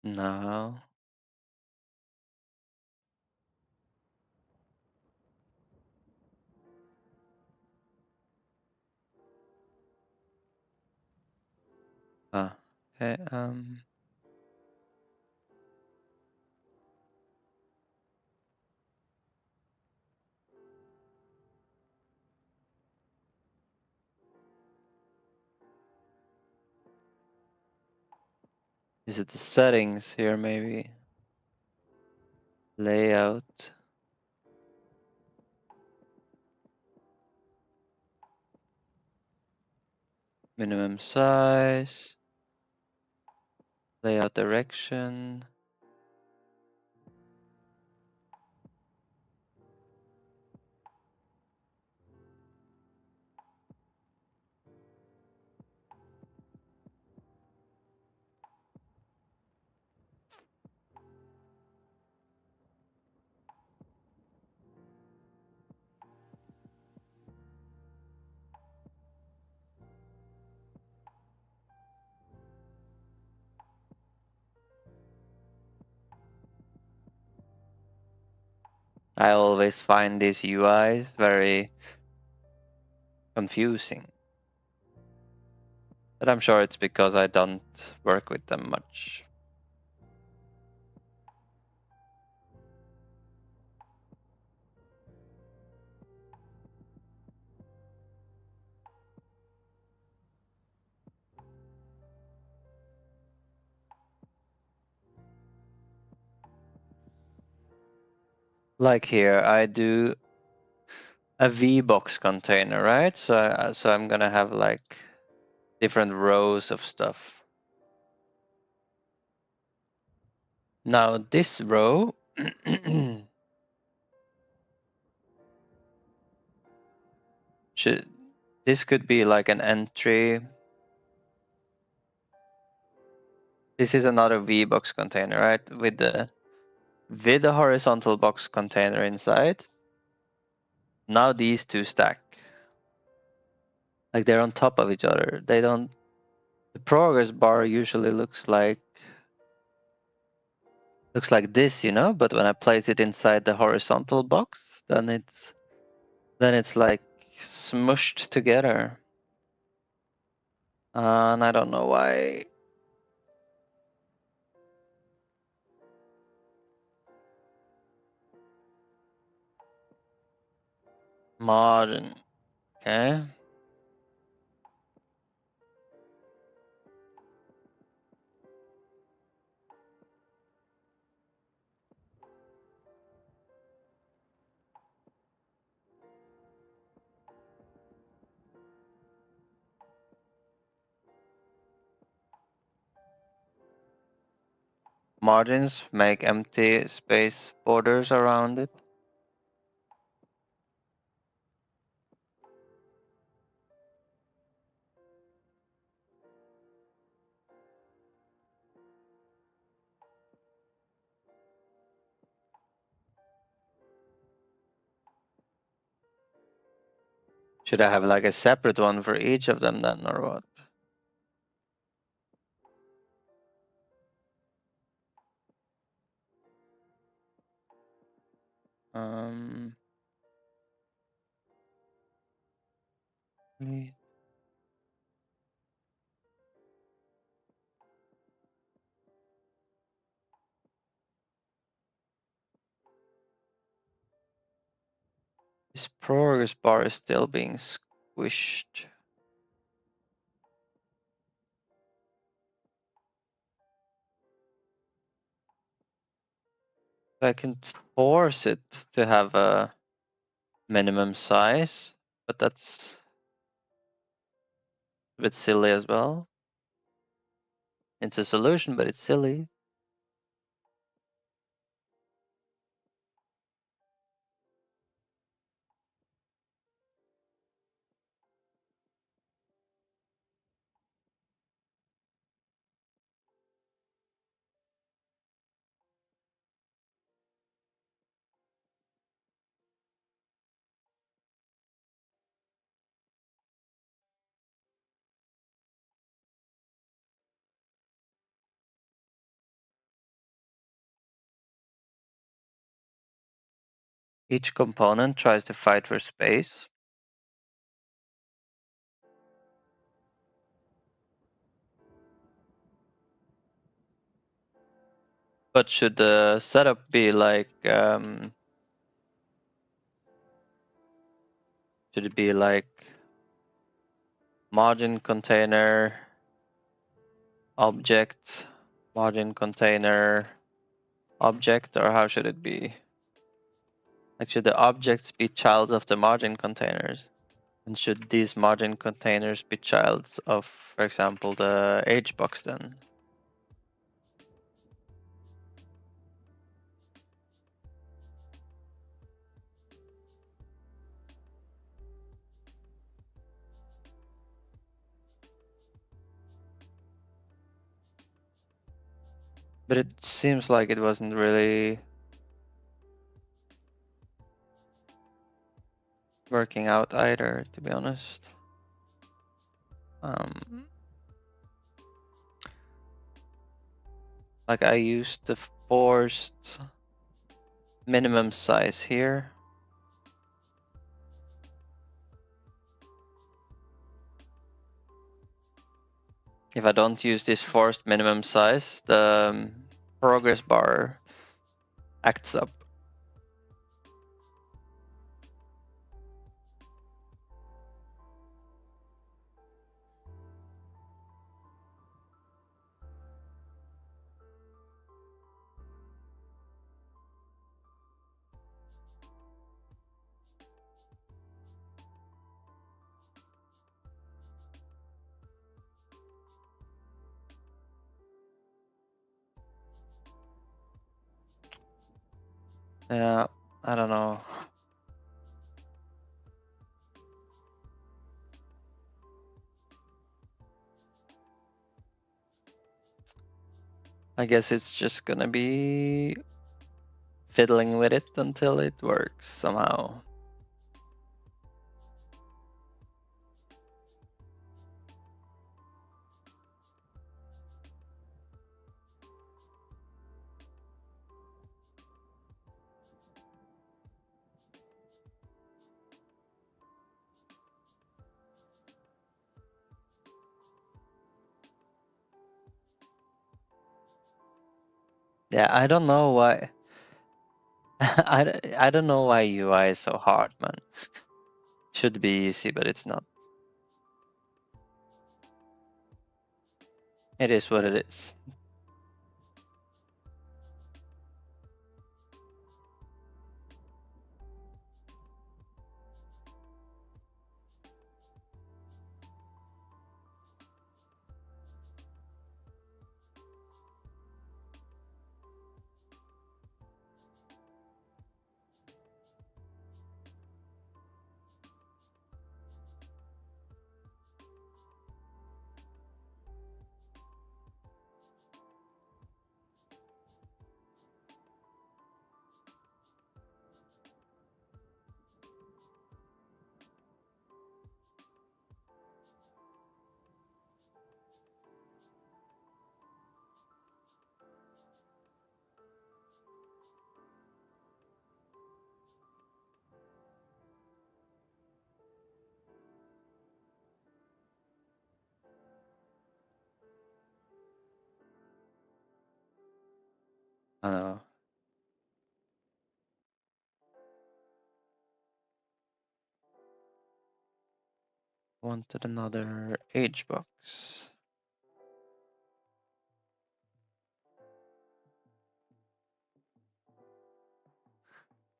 Speaker 1: No. Ah. Okay. Is it the settings here maybe? Layout. Minimum size. Layout direction. I always find these UIs very confusing. But I'm sure it's because I don't work with them much. Like here, I do a VBox container, right? So I'm gonna have like different rows of stuff. Now this row this could be like an entry. This is another VBox container, right? With the horizontal box container inside. Now these two stack. Like they're on top of each other. They don't. The progress bar usually looks like this, you know. But when I place it inside the horizontal box, then it's like smushed together. And I don't know why. Margin. Okay. Margins make empty space borders around it. Should I have like a separate one for each of them then, or what? Um, this progress bar is still being squished. I can force it to have a minimum size, but that's a bit silly as well. It's a solution, but it's silly. Each component tries to fight for space. But should the setup be like, should it be like margin container, object, margin container, object, or how should it be? Like, should the objects be child of the margin containers? And should these margin containers be childs of, for example, the H box then? But it seems like it wasn't really working out either, to be honest. Like I used the forced minimum size here. If I don't use this forced minimum size, the progress bar acts up. Yeah, I don't know. I guess it's just gonna be fiddling with it until it works somehow. Yeah, I don't know why. I don't know why UI is so hard, man. Should be easy, but it's not. It is what it is. I don't know. Wanted another age box.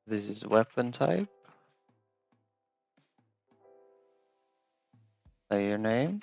Speaker 1: This is weapon type. Player name.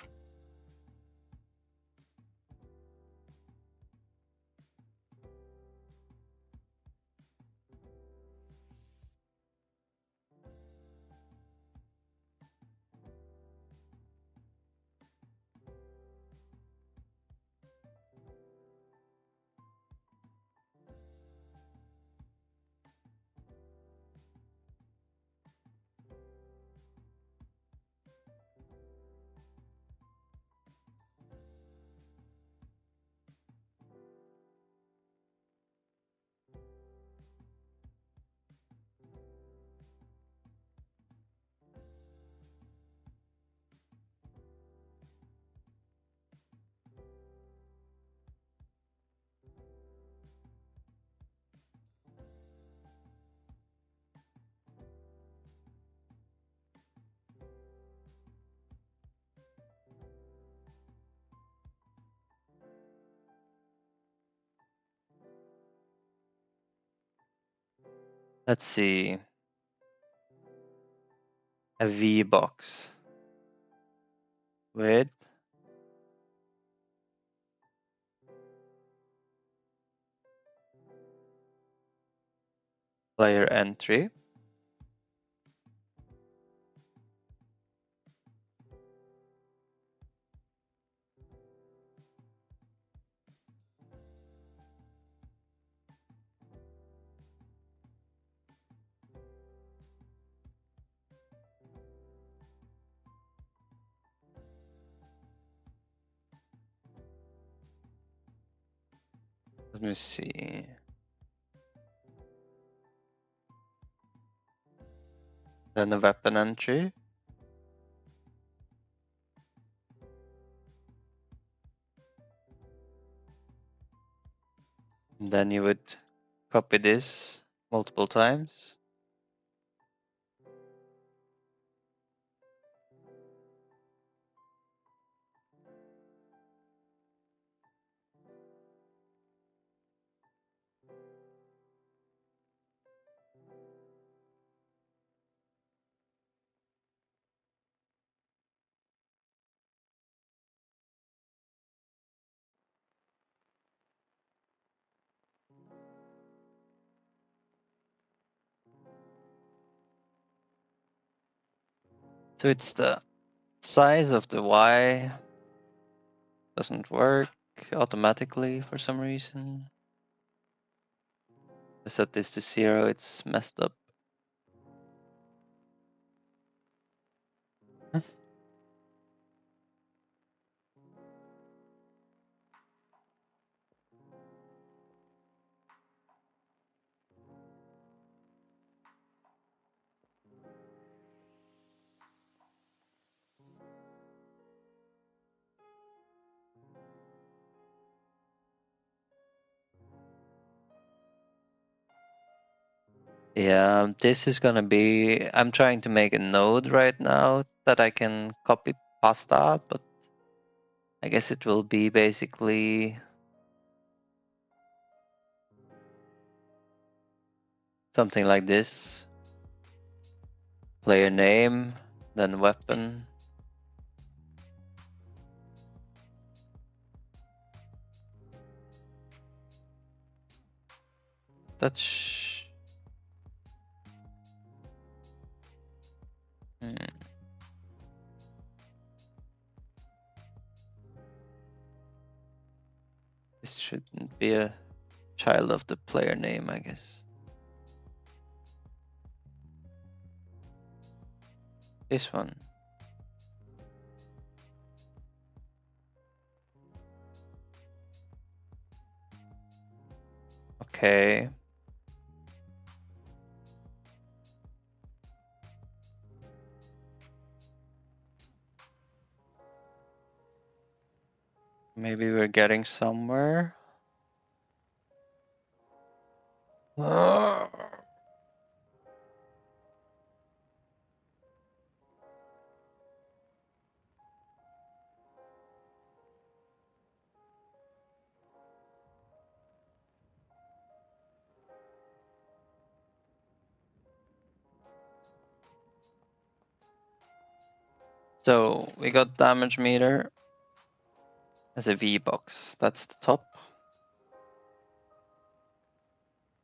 Speaker 1: Let's see. A V box with player entry. Let me see. Then a weapon entry. And then you would copy this multiple times. So it's the size of the Y doesn't work automatically for some reason. I set this to 0, it's messed up. Yeah, this is gonna be, I'm trying to make a node right now that I can copy pasta, but I guess it will be basically something like this. Player name, then weapon. That's... This shouldn't be a child of the player name, I guess. This one. Okay. Maybe we're getting somewhere. So we got damage meter as a V box. That's the top.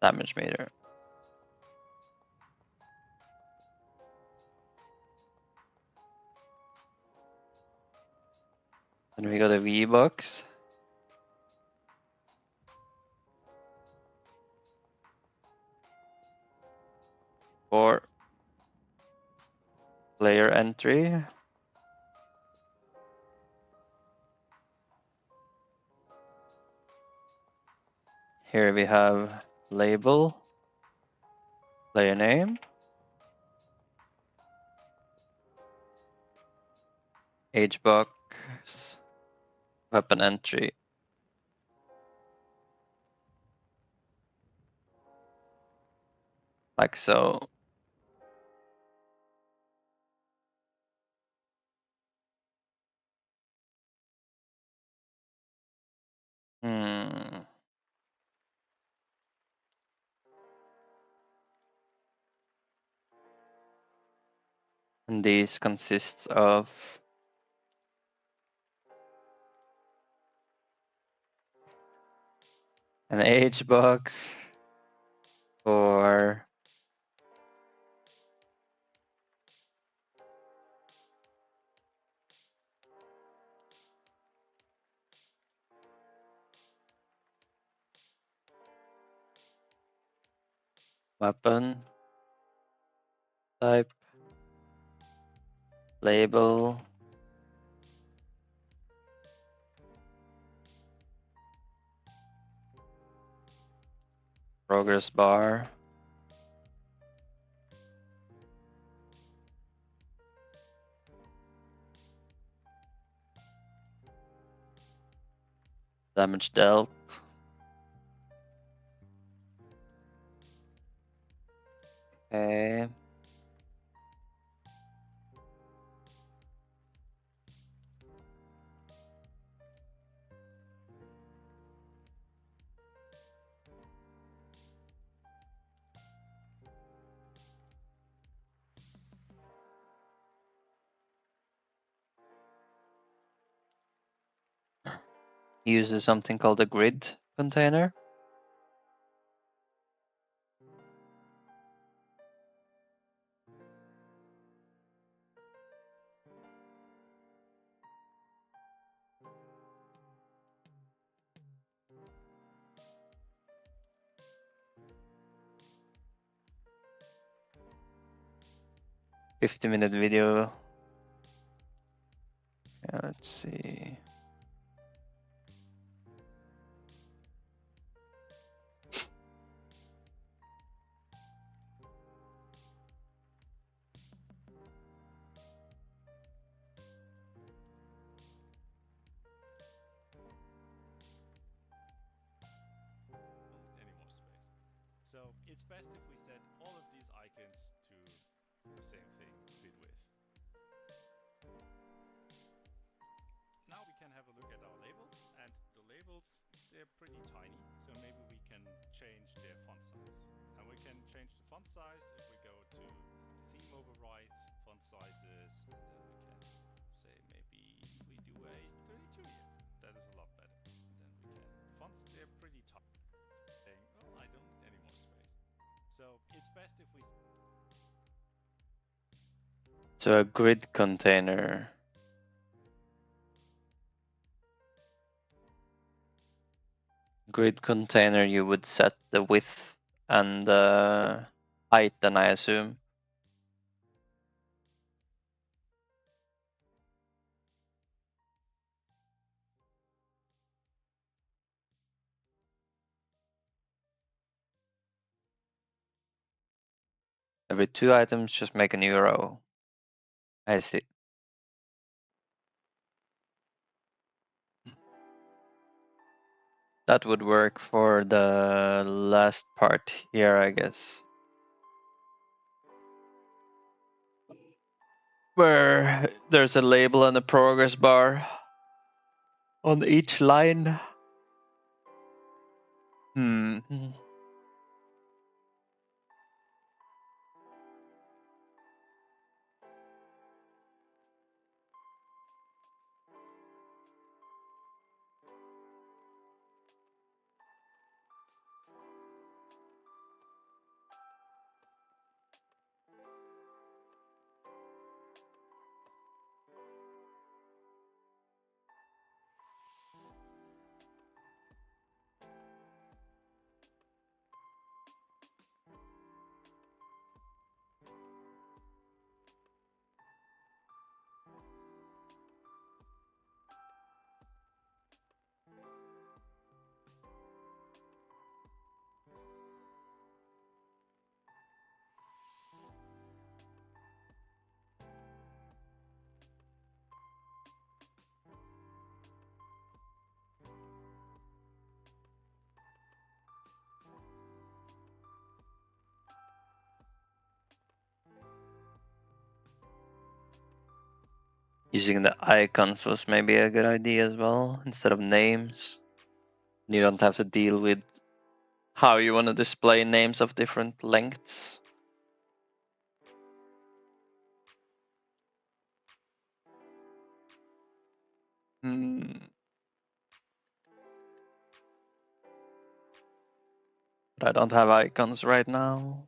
Speaker 1: Damage meter. Then we got a V box. For player entry. Here we have label, player name, age box, weapon entry. Like so. And these consists of an age box for weapon type, label, progress bar, damage dealt, uses something called a grid container. $50-minute video. Yeah, let's see.
Speaker 2: Any more space. So it's best if we set all of these icons to the same thing, bit width. Now we can have a look at our labels, and the labels, they're pretty tiny, so maybe we can change their font size. And we can change the font size if we go to theme override, font sizes, and then we can say maybe we do a 32 here. That is a lot better. And then we can, fonts, they're pretty tiny. Saying, oh, I don't need any more space. So it's best if we...
Speaker 1: So a grid container. Grid container, you would set the width and the height, then I assume. Every 2 items, just make a new row. I see. That would work for the last part here, I guess. Where there's a label and a progress bar on each line. Using the icons was maybe a good idea as well, instead of names. You don't have to deal with how you want to display names of different lengths. But I don't have icons right now.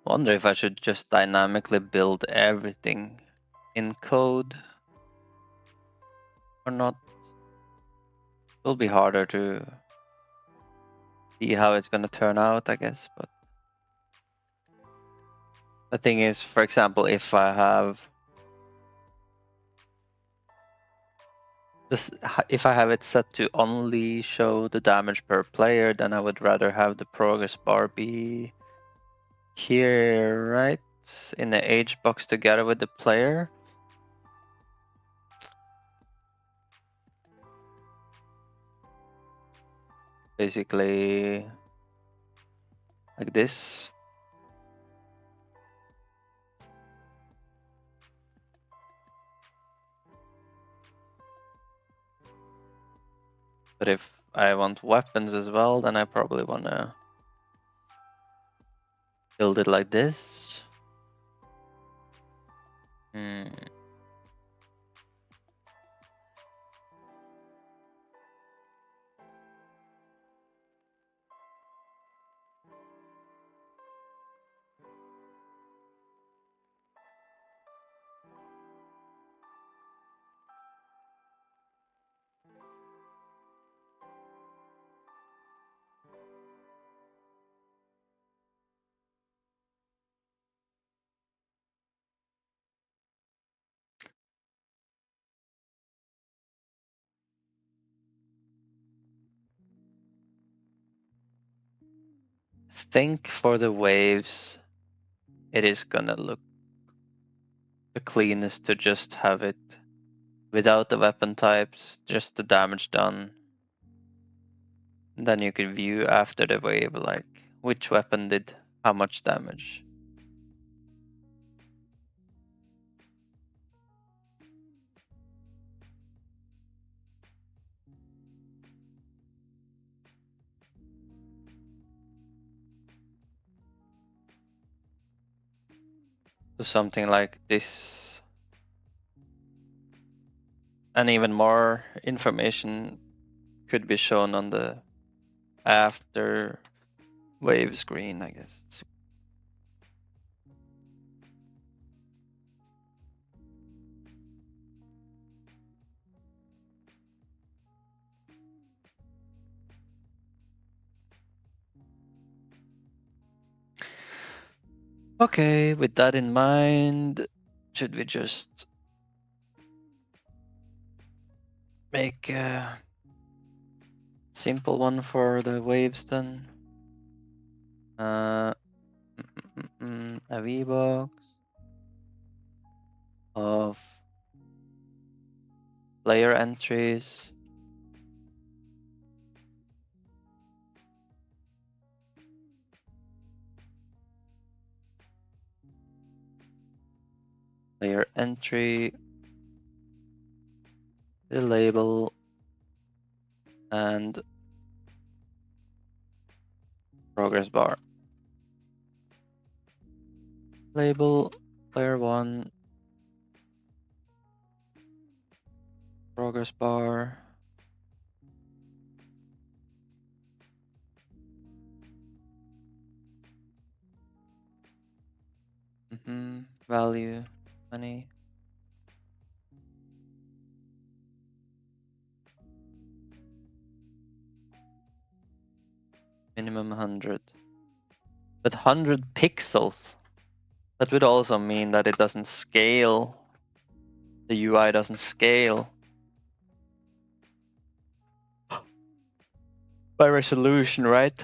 Speaker 1: Wonder if I should just dynamically build everything in code or not. It'll be harder to see how it's gonna turn out, I guess. But the thing is, for example, if I have If I have it set to only show the damage per player, then I would rather have the progress bar be here, right? In the age box together with the player. Basically, like this. But if I want weapons as well, then I probably want to build it like this. Think for the waves, it is gonna look the cleanest to just have it without the weapon types, just the damage done. Then you can view after the wave, like which weapon did how much damage. So something like this. And even more information could be shown on the after wave screen, I guess. Okay, with that in mind, should we just make a simple one for the waves then? A VBox of player entries. Player entry, the label, and progress bar. Label, player 1, progress bar. Value 20. Minimum 100. But 100 pixels. That would also mean that it doesn't scale. The UI doesn't scale by resolution, right?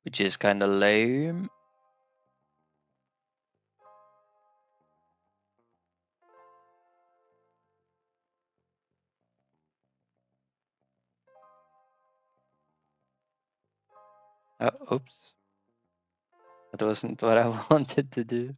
Speaker 1: Which is kind of lame. Oops. That wasn't what I wanted to do.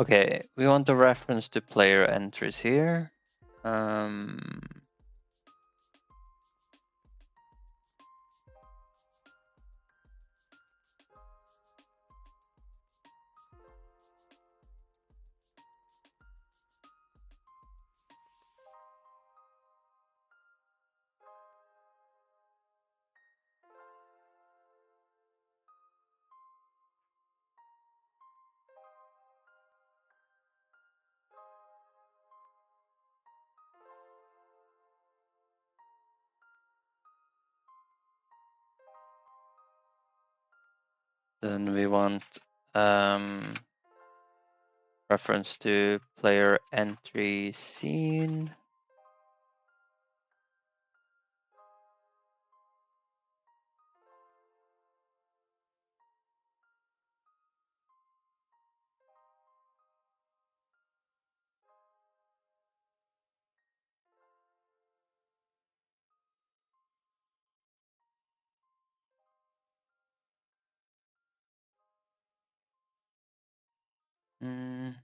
Speaker 1: Okay, we want the reference to player entries here. Then we want reference to player entry scene. Mm.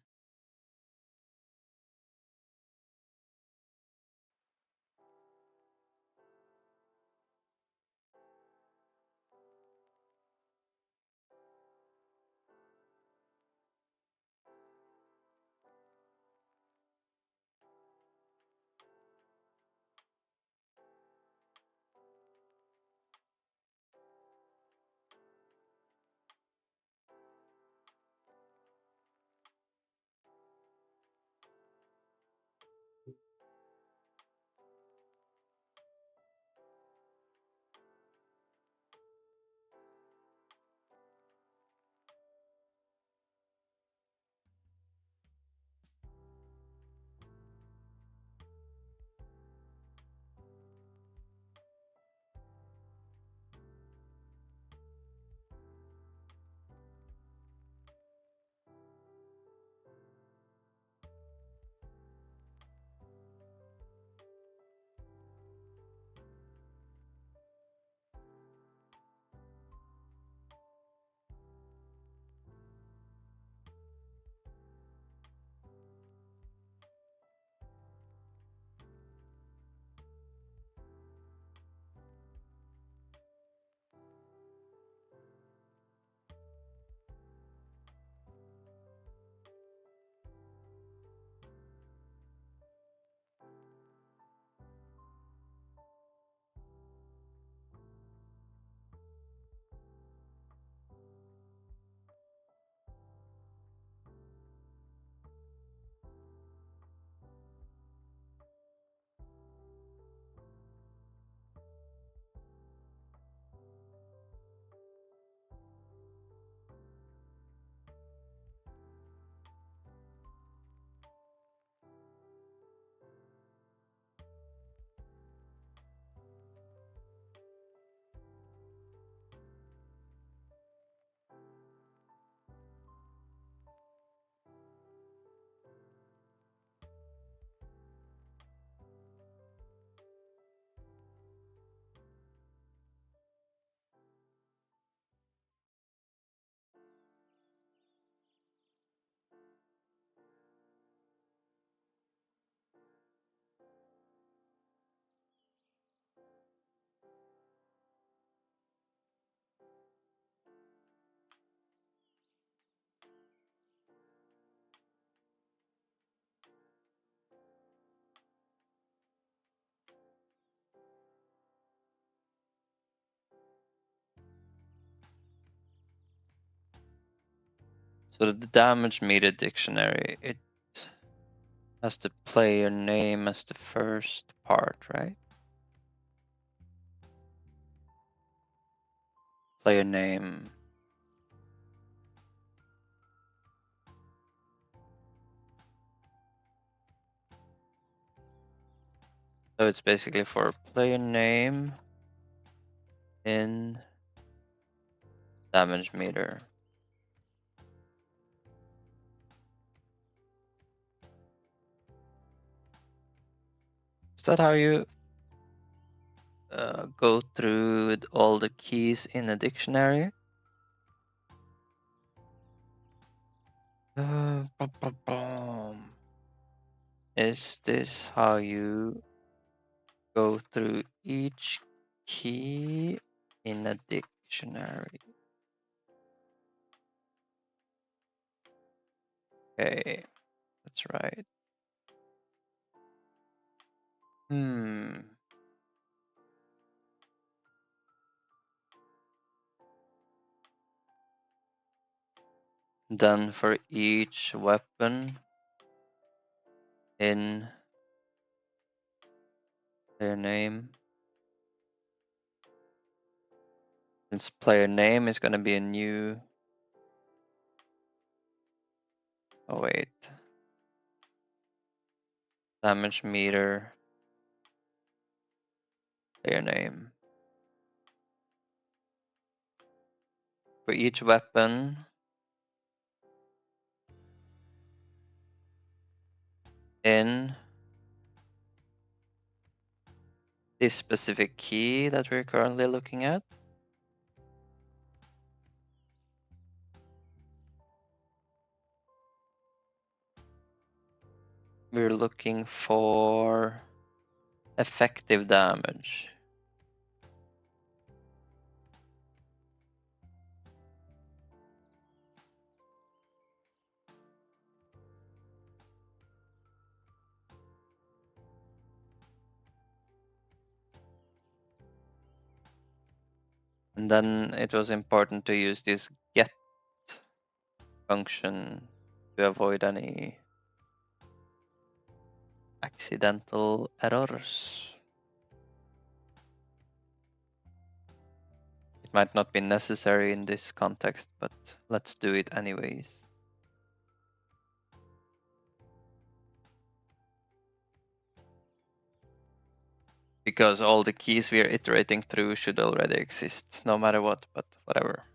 Speaker 1: So the damage meter dictionary, it has the player name as the first part, right? Player name. So it's basically for player name in damage meter. Is that how you go through all the keys in a dictionary? Is this how you go through each key in a dictionary? Okay, that's right. Then for each weapon in their name, since player name is gonna be a new. Oh wait. Damage meter, player name. For each weapon in this specific key that we're currently looking at, we're looking for effective damage. And then it was important to use this get function to avoid any accidental errors. It might not be necessary in this context, but let's do it anyways. Because all the keys we are iterating through should already exist, no matter what, but whatever.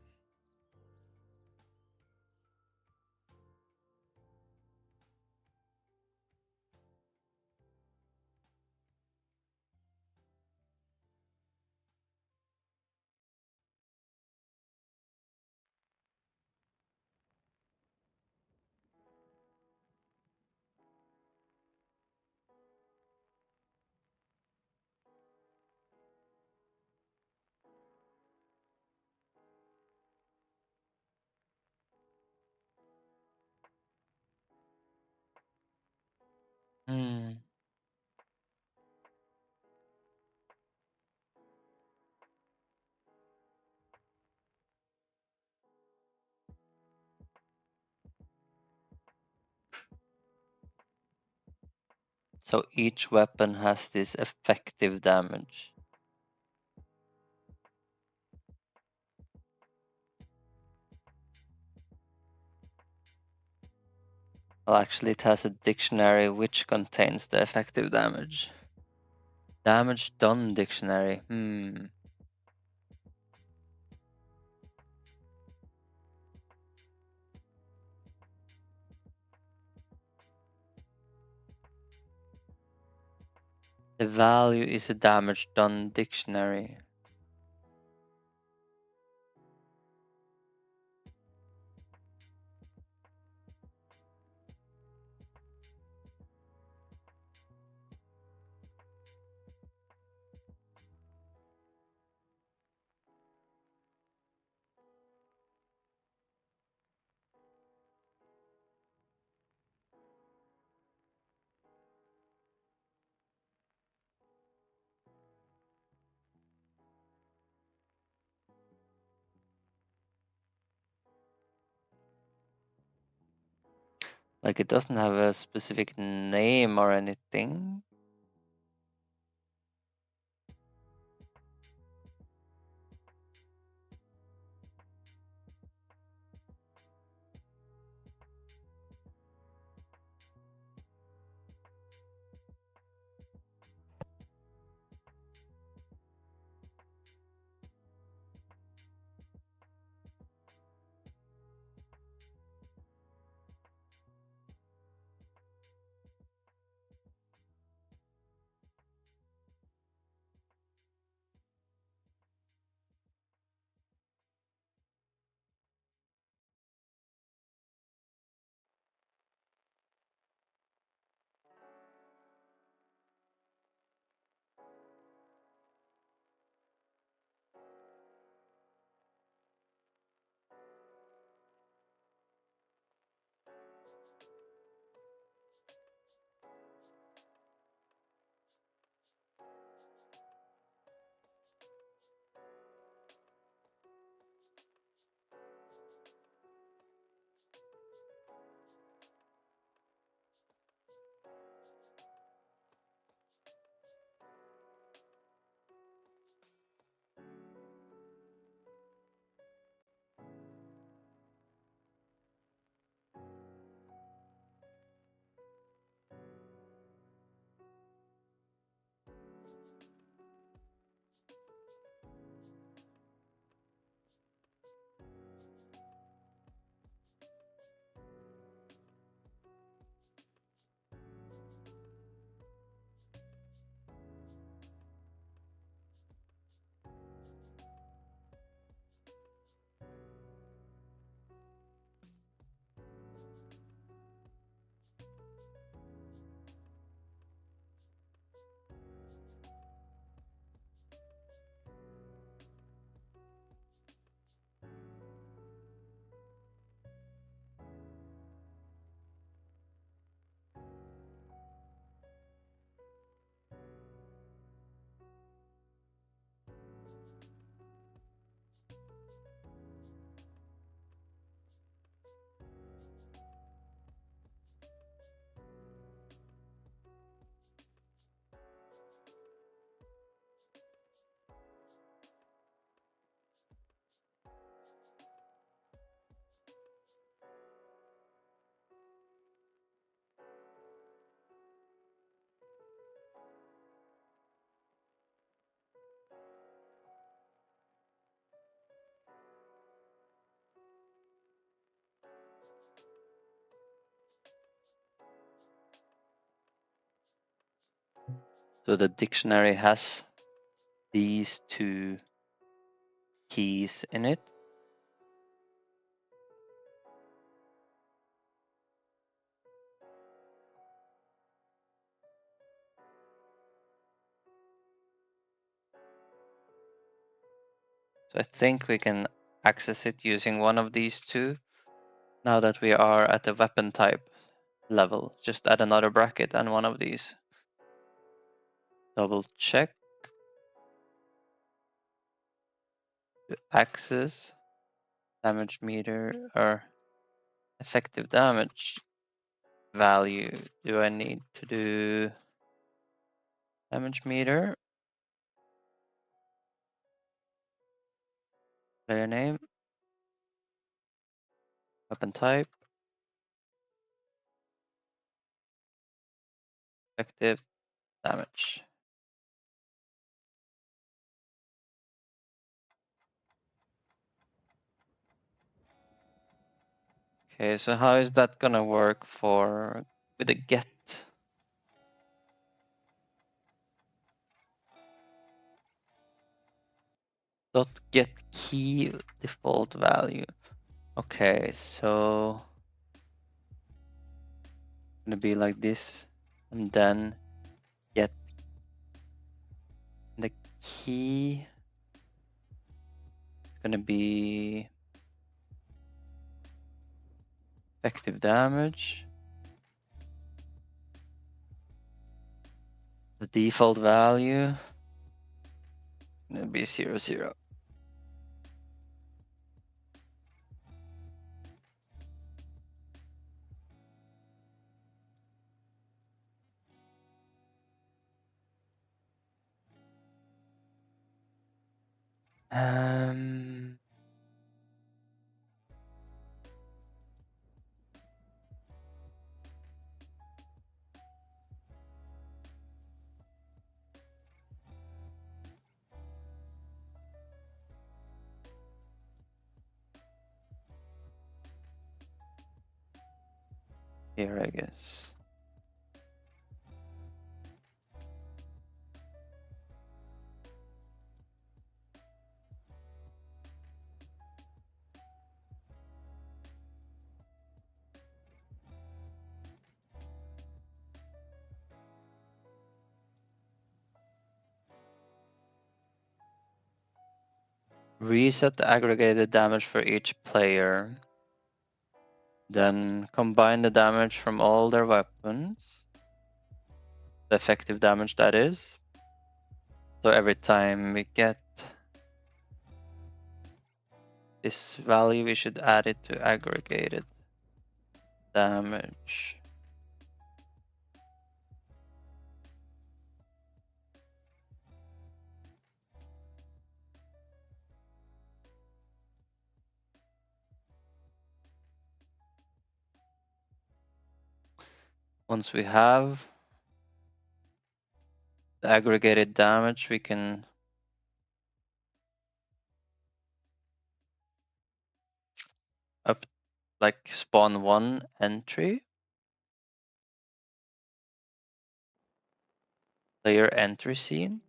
Speaker 1: So each weapon has this effective damage. Well, actually, it has a dictionary which contains the effective damage. Damage done dictionary. The value is a damage done dictionary. Like it doesn't have a specific name or anything. So the dictionary has these two keys in it. So I think we can access it using one of these two. Now that we are at the weapon type level, just add another bracket and one of these. Double check. To access damage meter or effective damage value. Do I need to do damage meter? Player name, weapon type, effective damage. Okay, so how is that gonna work for with the get? Dot get key default value. Okay, so gonna be like this, and then get the key. It's gonna be effective damage. The default value gonna be 0, 0. Here, I guess. Reset the aggregated damage for each player. Then combine the damage from all their weapons. The effective damage, that is. So every time we get this value, we should add it to aggregated damage. Once we have the aggregated damage, we can spawn one entry. Player entry scene.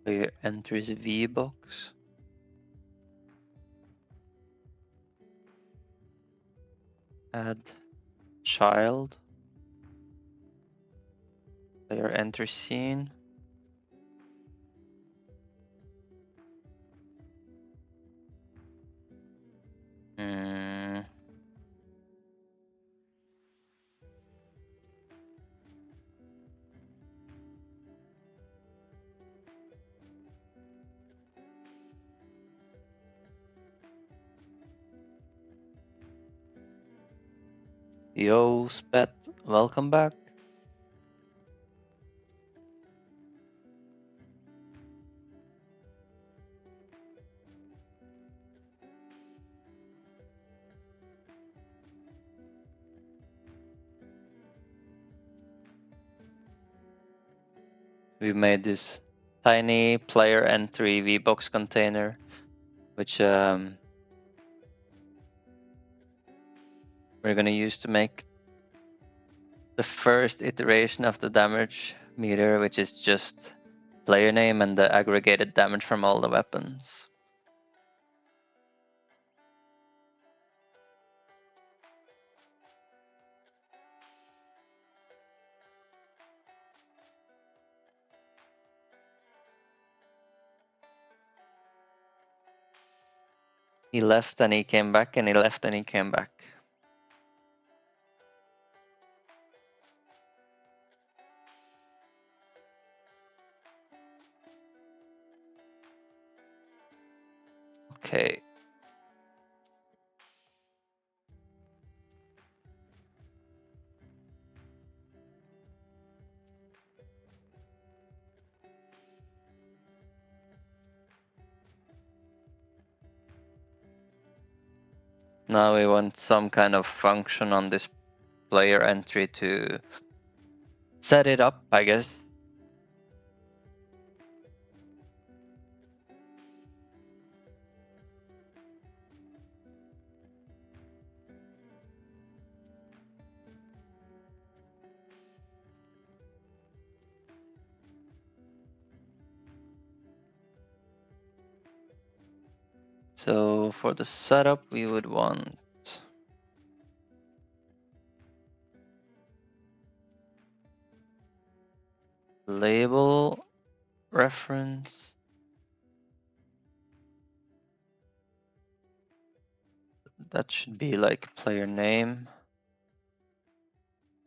Speaker 1: Player enters V box. Add child. Player enter scene. Yo, Spet, welcome back. we made this tiny player entry VBox container, which we're gonna use to make the first iteration of the damage meter, which is just player name and the aggregated damage from all the weapons. He left and he came back, and he left and he came back. Okay. Now we want some kind of function on this player entry to set it up, I guess. So for the setup, we would want label reference. That should be like player name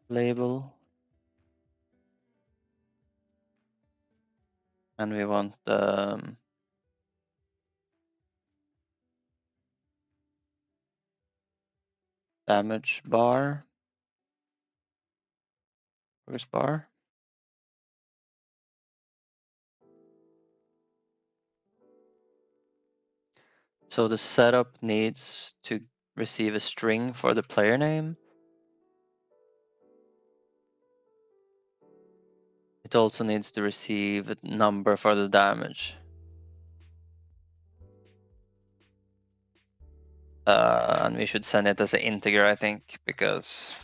Speaker 1: label. And we want damage bar, first bar. So the setup needs to receive a string for the player name. It also needs to receive a number for the damage. And we should send it as an integer, I think, because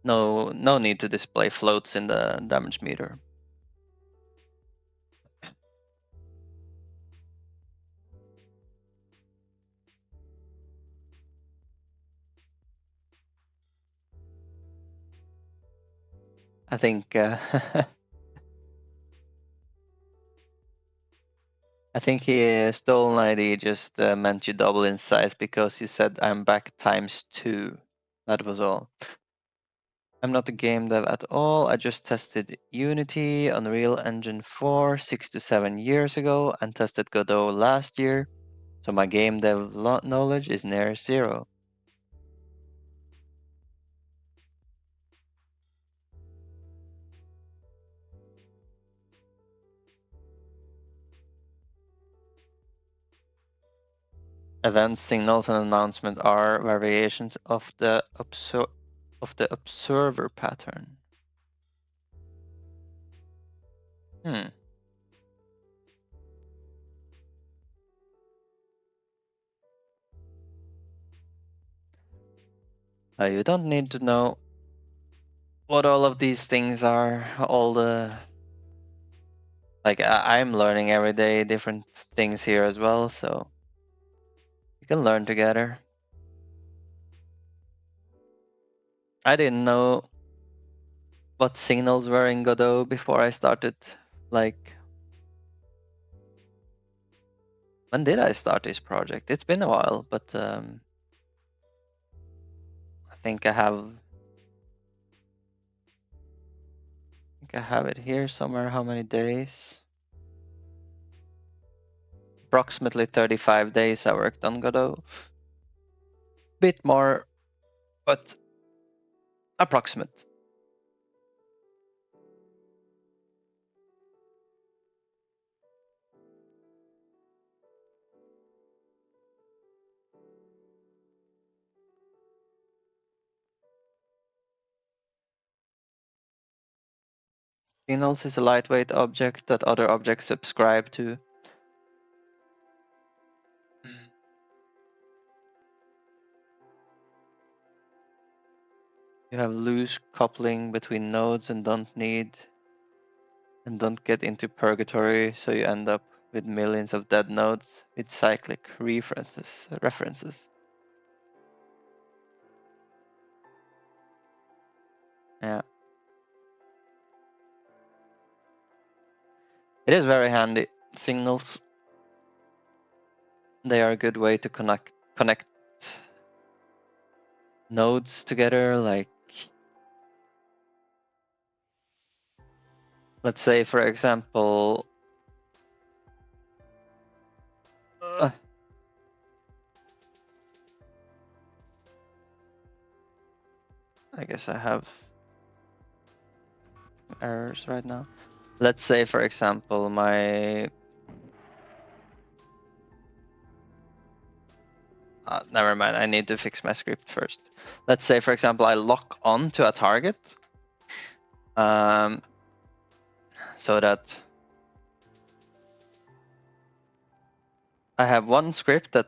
Speaker 1: no need to display floats in the damage meter. I think I think he stolen ID just meant you double in size because he said I'm back ×2. That was all. I'm not a game dev at all. I just tested Unity, Unreal Engine 4 6 to 7 years ago and tested Godot last year. So my game dev knowledge is near zero. Events, signals, and announcements are variations of the observer pattern. You don't need to know what all of these things are. All the I'm learning every day different things here as well, so we can learn together. I didn't know what signals were in Godot before I started. Like, when did I start this project? It's been a while, but I think I have it here somewhere. How many days? Approximately 35 days I worked on Godot. Bit more, but approximate. Signals is a lightweight object that other objects subscribe to. You have loose coupling between nodes and don't get into purgatory, so you end up with millions of dead nodes with cyclic references. Yeah. It is very handy. Signals, they are a good way to connect nodes together. Like, let's say, for example, I guess I have errors right now. Let's say, for example, never mind, I need to fix my script first. Let's say, for example, I lock on to a target so that I have one script that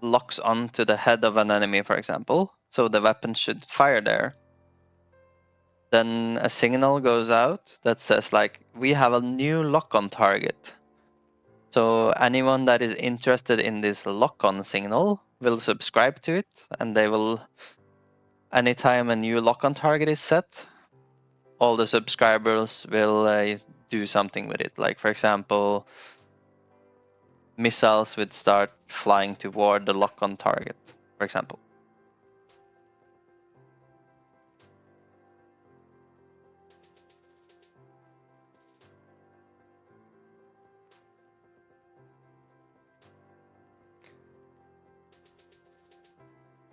Speaker 1: locks on to the head of an enemy, for example, so the weapon should fire there. Then a signal goes out that says, like, we have a new lock-on target. So anyone that is interested in this lock-on signal will subscribe to it, and they will, anytime a new lock-on target is set, all the subscribers will do something with it. Like, for example, missiles would start flying toward the lock-on target, for example.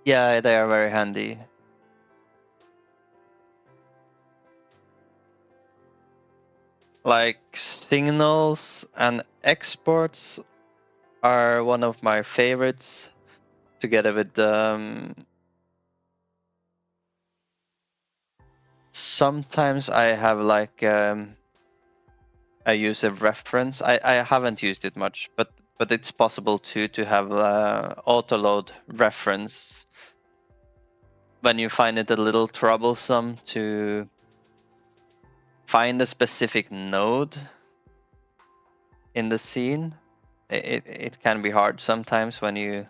Speaker 1: Yeah, they are very handy. Like, signals and exports are one of my favorites, together with sometimes I have like a user reference. I haven't used it much, but it's possible to have auto load reference when you find it a little troublesome to find a specific node in the scene. It can be hard sometimes when you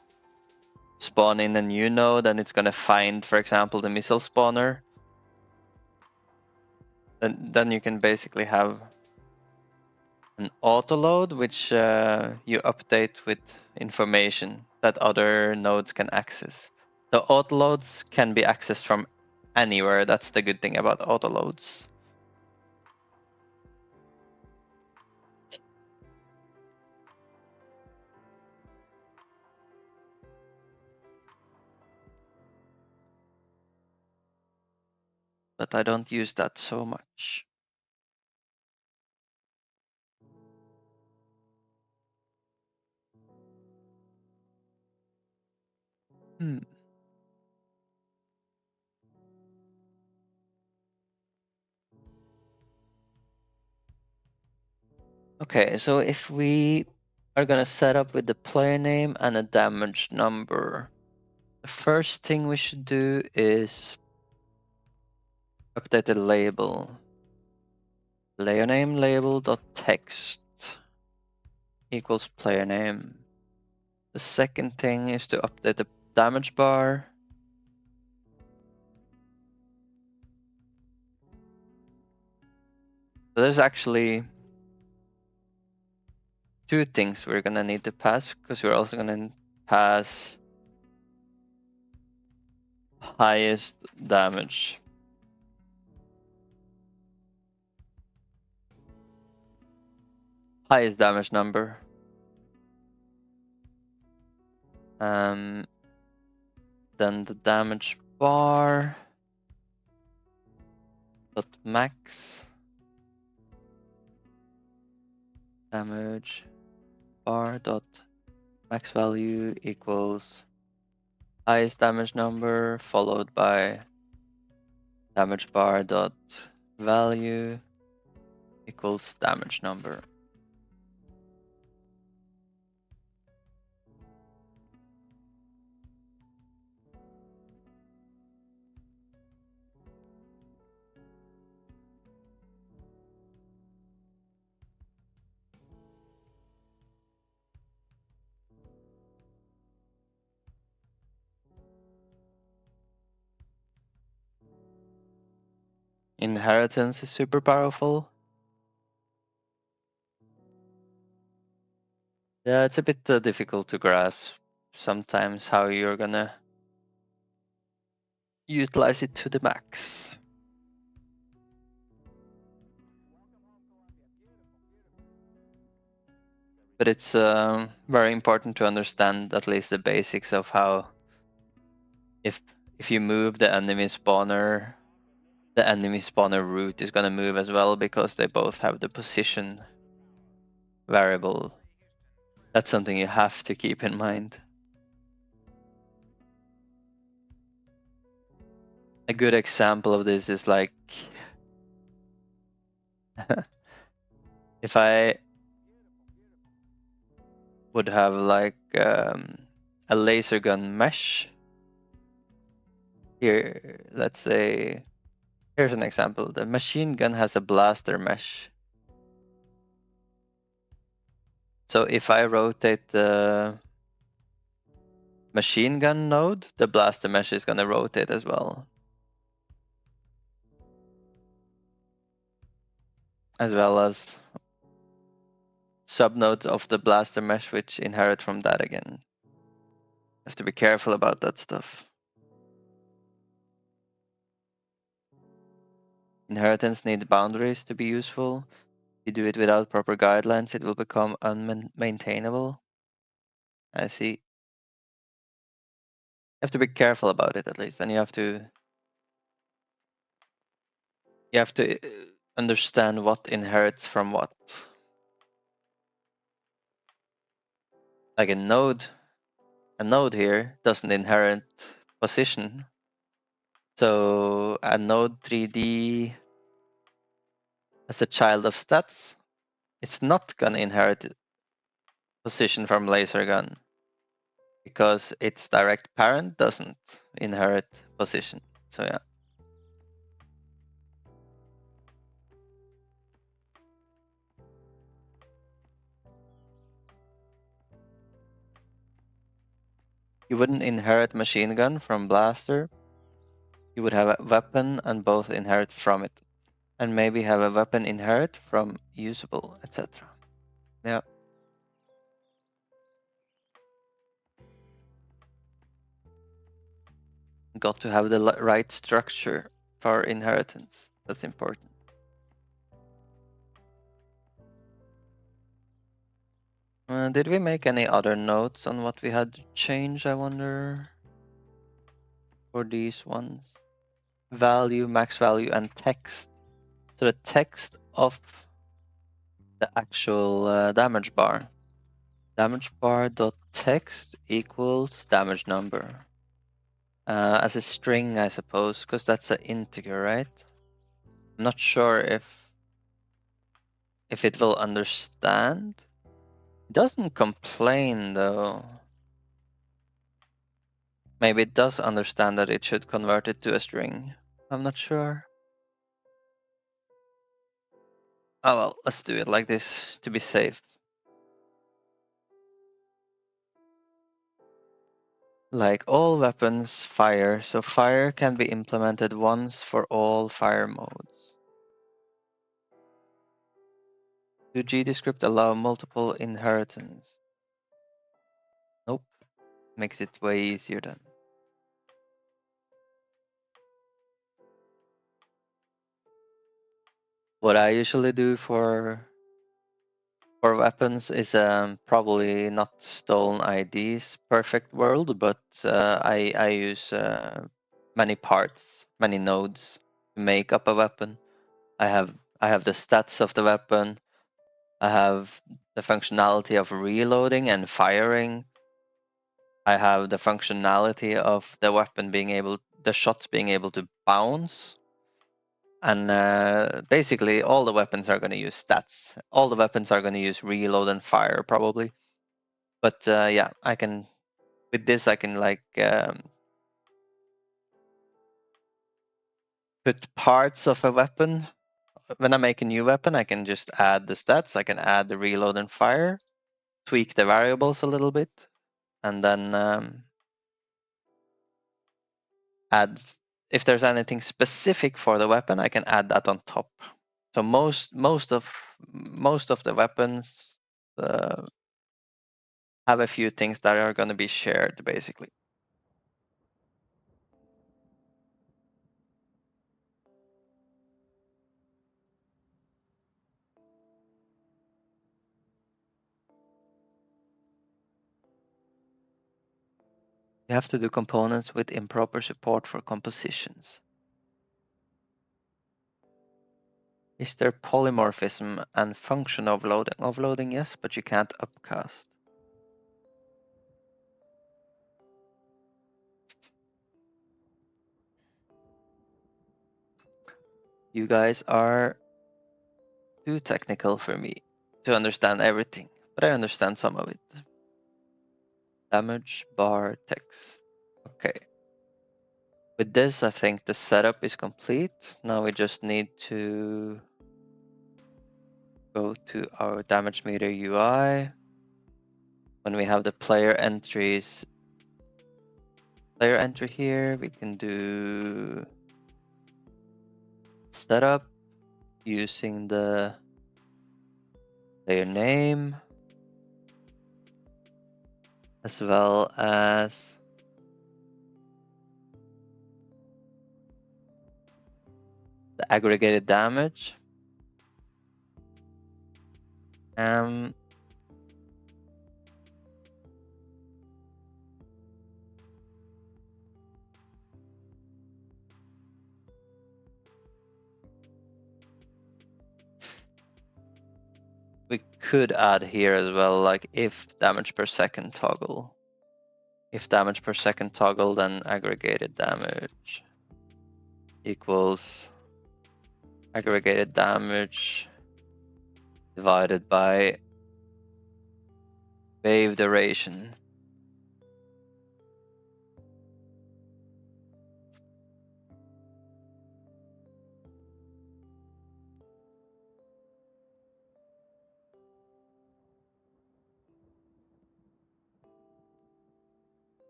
Speaker 1: spawn in a new node and it's gonna find, for example, the missile spawner. Then you can basically have an auto load, which you update with information that other nodes can access. The auto loads can be accessed from anywhere. That's the good thing about auto loads. But I don't use that so much. Okay, so if we are gonna set up with the player name and a damage number, the first thing we should do is update the label. Player name label.text equals player name. The second thing is to update the damage bar. So there's actually two things we're gonna need to pass, because we're also gonna pass highest damage. Highest damage number. Then the damage bar dot max damage bar dot max value equals highest damage number followed by damage bar dot value equals damage number. Inheritance is super powerful. Yeah, it's a bit difficult to grasp sometimes how you're gonna utilize it to the max. But it's very important to understand at least the basics of how if you move the enemy spawner route is gonna move as well, because they both have the position variable. That's something you have to keep in mind. A good example of this is like if I would have like a laser gun mesh here, let's say, here's an example. The machine gun has a blaster mesh. So if I rotate the machine gun node, the blaster mesh is going to rotate as well. As well as subnodes of the blaster mesh which inherit from that again. Have to be careful about that stuff. Inheritance needs boundaries to be useful. If you do it without proper guidelines, it will become unmaintainable. I see. You have to be careful about it at least, and you have to understand what inherits from what. Like a node here doesn't inherit position. So a node 3D as a child of stats, it's not gonna inherit position from laser gun because its direct parent doesn't inherit position. So yeah. You wouldn't inherit machine gun from blaster. You would have a weapon and both inherit from it. And maybe have a weapon inherit from usable, etc. Yeah. Got to have the right structure for inheritance. That's important. Did we make any other notes on what we had to change, I wonder? For these ones. Value, max value, and text. So the text of the actual damage bar. Damage bar dot text equals damage number. As a string, I suppose, because that's an integer, right? I'm not sure if it will understand. It doesn't complain though. Maybe it does understand that it should convert it to a string. I'm not sure. Oh well, let's do it like this to be safe. Like all weapons, fire. So fire can be implemented once for all fire modes. Do GDScript allow multiple inheritance? Nope. Makes it way easier then. What I usually do for weapons is probably not stolen IDs perfect world, but I use many parts, many nodes to make up a weapon. I have the stats of the weapon. I have the functionality of reloading and firing. I have the functionality of the weapon the shots being able to bounce. And basically, all the weapons are going to use stats. All the weapons are going to use reload and fire, probably. But yeah, I can, with this, I can like put parts of a weapon. When I make a new weapon, I can just add the stats. I can add the reload and fire, tweak the variables a little bit, and then add, if there's anything specific for the weapon, I can add that on top. So most of the weapons have a few things that are going to be shared, basically. You have to do components with improper support for compositions. Is there polymorphism and function overloading? Overloading, yes, but you can't upcast. You guys are too technical for me to understand everything, but I understand some of it. Damage bar text. Okay. With this, I think the setup is complete. Now we just need to go to our damage meter UI. When we have the player entry here, we can do setup using the player name as well as the aggregated damage. We could add here as well, like if damage per second toggle. If damage per second toggle, then aggregated damage equals aggregated damage divided by wave duration.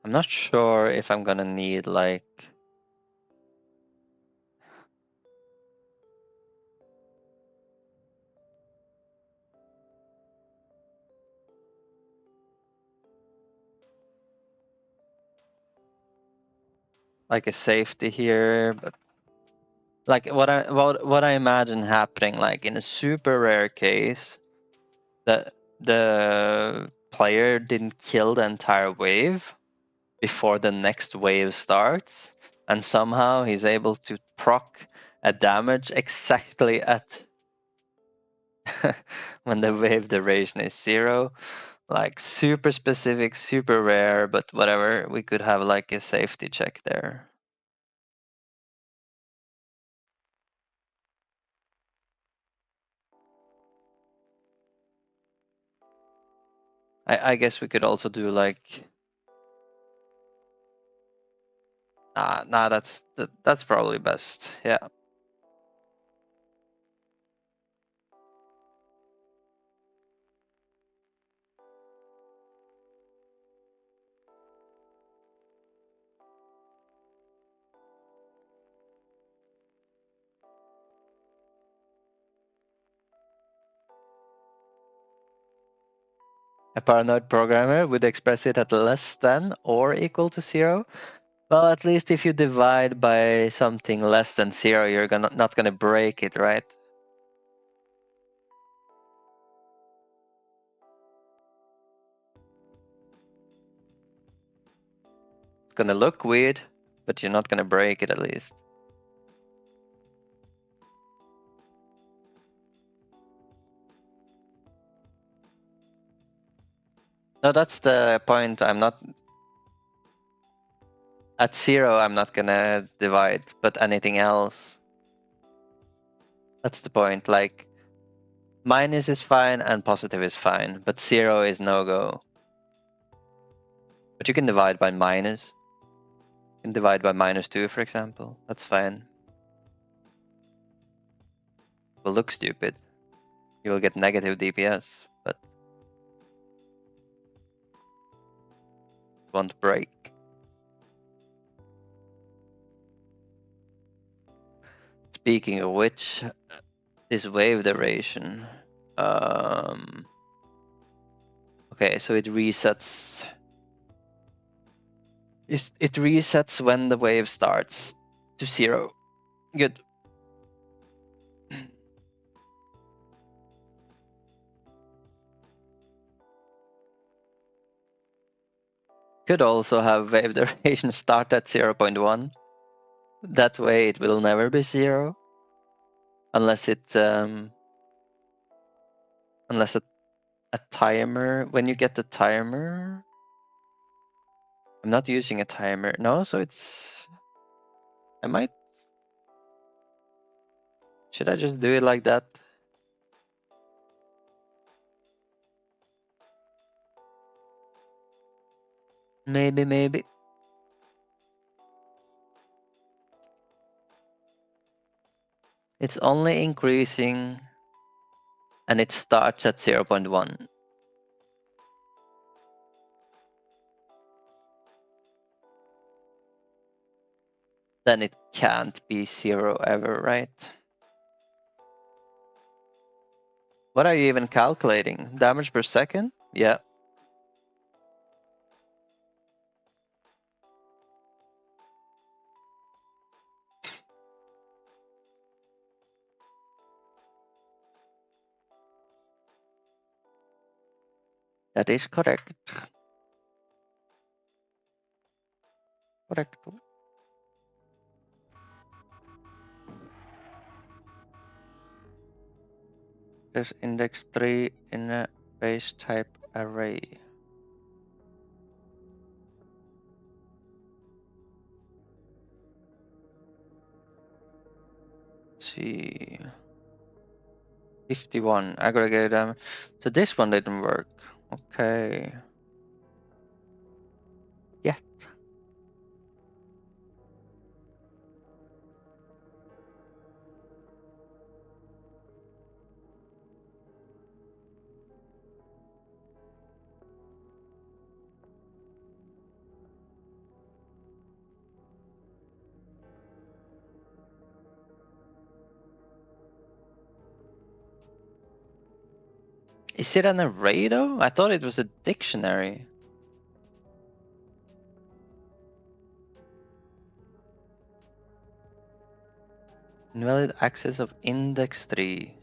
Speaker 1: I'm not sure if I'm gonna need like a safety here, but like what I imagine happening, like in a super rare case, that the player didn't kill the entire wave before the next wave starts, and somehow he's able to proc a damage exactly at when the wave duration is 0. Like super specific, super rare, but whatever, we could have like a safety check there. I guess we could also do like, nah, that's probably best. Yeah. A paranoid programmer would express it at less than or equal to 0. Well, at least if you divide by something less than 0, you're not gonna break it, right? It's gonna look weird, but you're not gonna break it at least. No, that's the point. I'm not. At 0, I'm not gonna divide, but anything else. That's the point. Like, minus is fine and positive is fine, but 0 is no-go. But you can divide by minus. You can divide by -2, for example. That's fine. It will look stupid. You will get negative DPS, but it won't break. Speaking of which, this wave duration. Okay, so it resets. It resets when the wave starts to 0. Good. Could also have wave duration start at 0.1. That way it will never be 0. Unless it's unless a timer, when you get the timer. I'm not using a timer. No, so it's, I might, should I just do it like that? Maybe. It's only increasing and it starts at 0.1. Then it can't be 0 ever, right? What are you even calculating? Damage per second? Yeah. That is correct. Correct. There's index 3 in a base type array. Let's see. 51 aggregate damage. So this one didn't work. Okay. Yeah. Is it an array though? I thought it was a dictionary. Invalid access of index 3.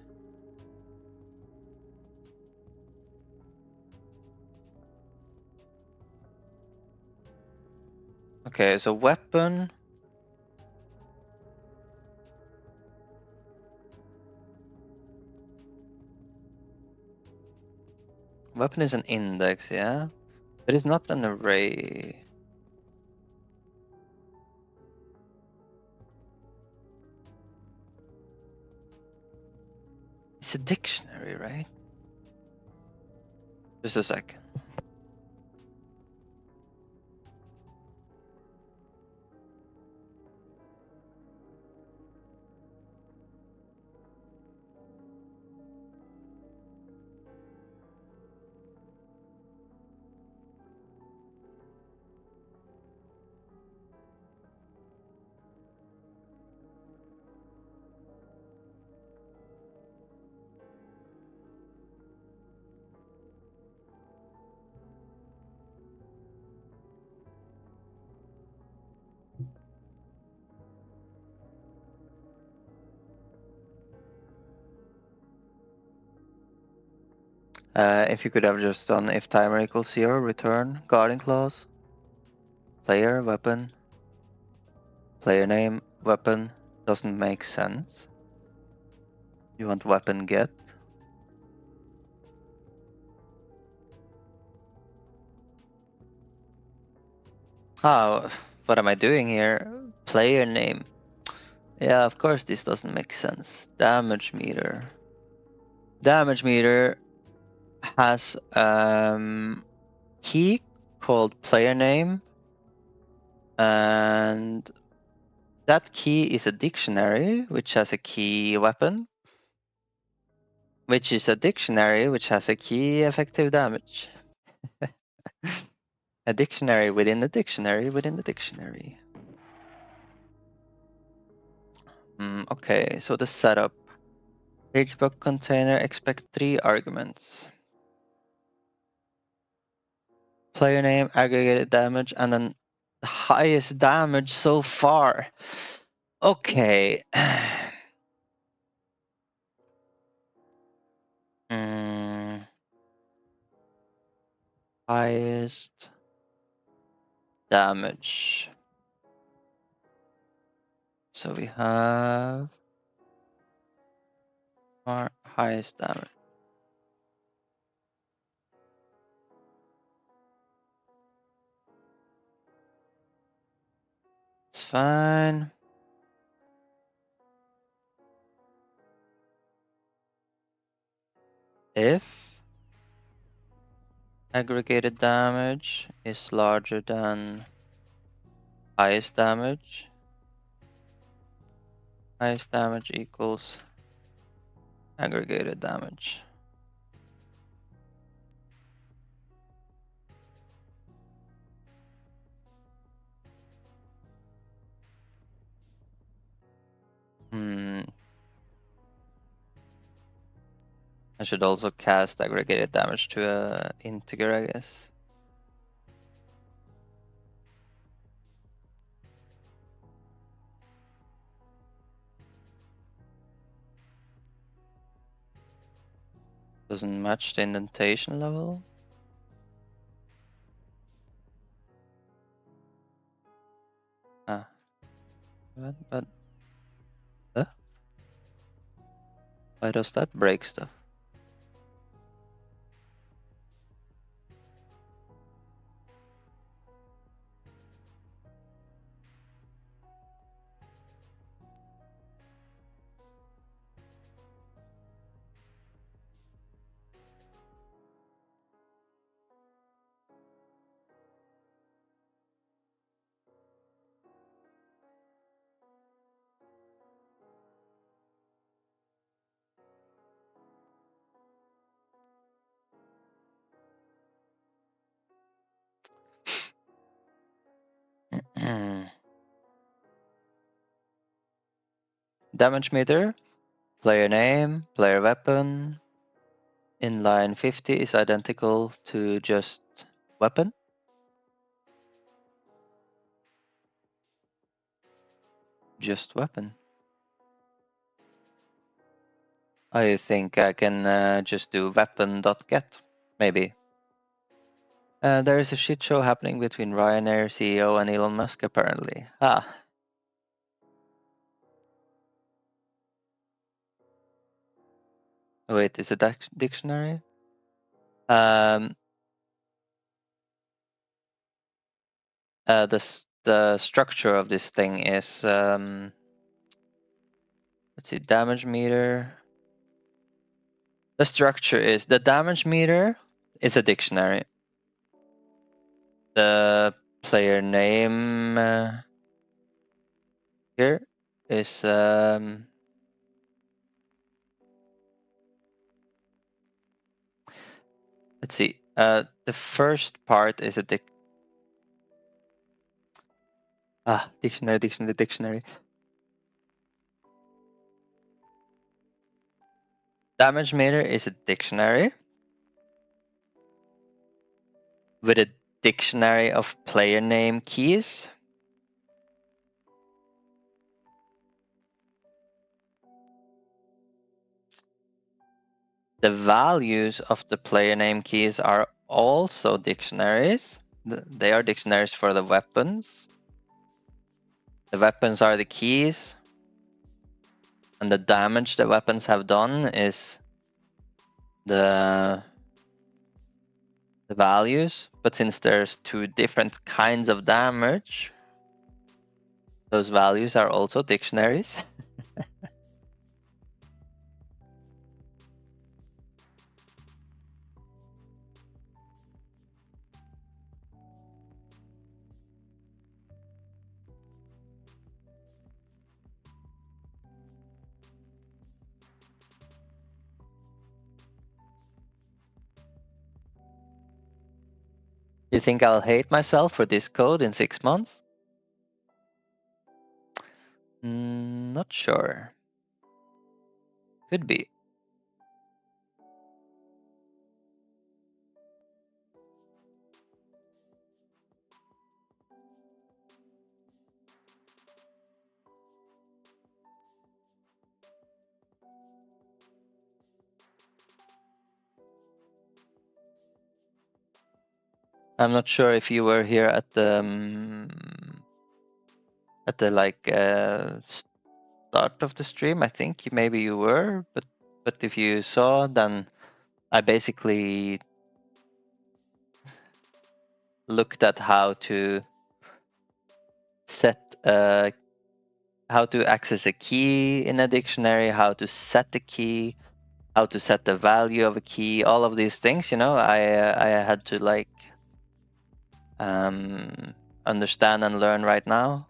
Speaker 1: Okay, so weapon. Weapon is an index, yeah? But it's not an array. It's a dictionary, right? Just a second. If you could have just done if timer equals 0, return guarding clause, player, weapon, player name, weapon, doesn't make sense. You want weapon get. Oh, what am I doing here? Player name. Yeah, of course this doesn't make sense. Damage meter. Damage meter has key called player name, and that key is a dictionary which has a key weapon, which is a dictionary which has a key effective damage. A dictionary within a dictionary within a dictionary. Okay, so the setup. Pagebook container expect 3 arguments. Player name, aggregated damage, and then the highest damage so far. Okay. Highest damage. So we have our highest damage. It's fine. If aggregated damage is larger than highest damage equals aggregated damage. I should also cast aggregated damage to a integer, I guess. Doesn't match the indentation level. But why does that break stuff? Damage meter, player name, player weapon. In line 50 is identical to just weapon. Just weapon. I think I can just do weapon.get, maybe. There is a shit show happening between Ryanair CEO and Elon Musk, apparently. Wait, is it a dictionary? The structure of this thing is, let's see, damage meter. The structure is the damage meter is a dictionary. The player name here is let's see. The first part is a dictionary. Damage meter is a dictionary with a dictionary of player name keys. The values of the player name keys are also dictionaries. They are dictionaries for the weapons. The weapons are the keys. And the damage the weapons have done is the values. But since there's 2 different kinds of damage, Those values are also dictionaries. You think I'll hate myself for this code in 6 months? Not sure. Could be. I'm not sure if you were here at the start of the stream. I think maybe you were, but if you saw, then I basically looked at how to set how to access a key in a dictionary, how to set the key, how to set the value of a key, all of these things. I had to understand and learn right now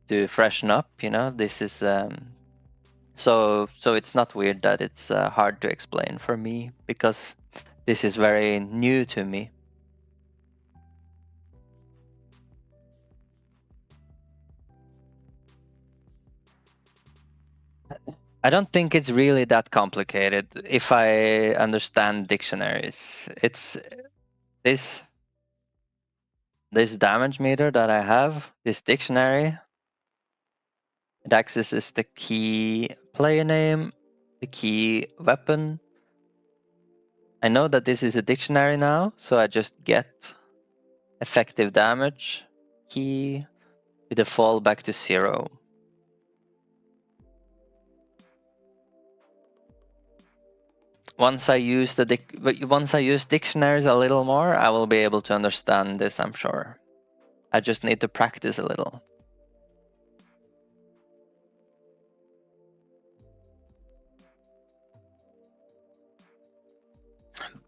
Speaker 1: to freshen up. This is so it's not weird that it's hard to explain for me because this is very new to me. I don't think it's really that complicated if I understand dictionaries. It's this damage meter that I have, this dictionary. It accesses the key player name, the key weapon. I know that this is a dictionary now, so I just get effective damage key with a fallback to 0. Once I use dictionaries a little more, I will be able to understand this, I'm sure. I just need to practice a little.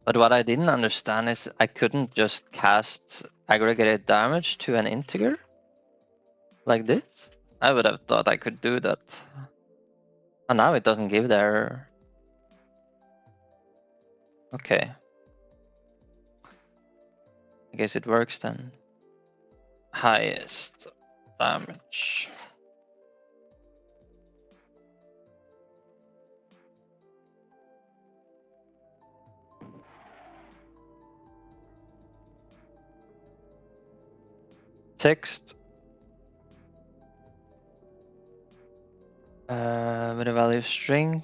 Speaker 1: But what I didn't understand is I couldn't just cast aggregated damage to an integer like this. I would have thought I could do that. And now it doesn't give the error. Okay. I guess it works then. Highest damage. Text. With a value string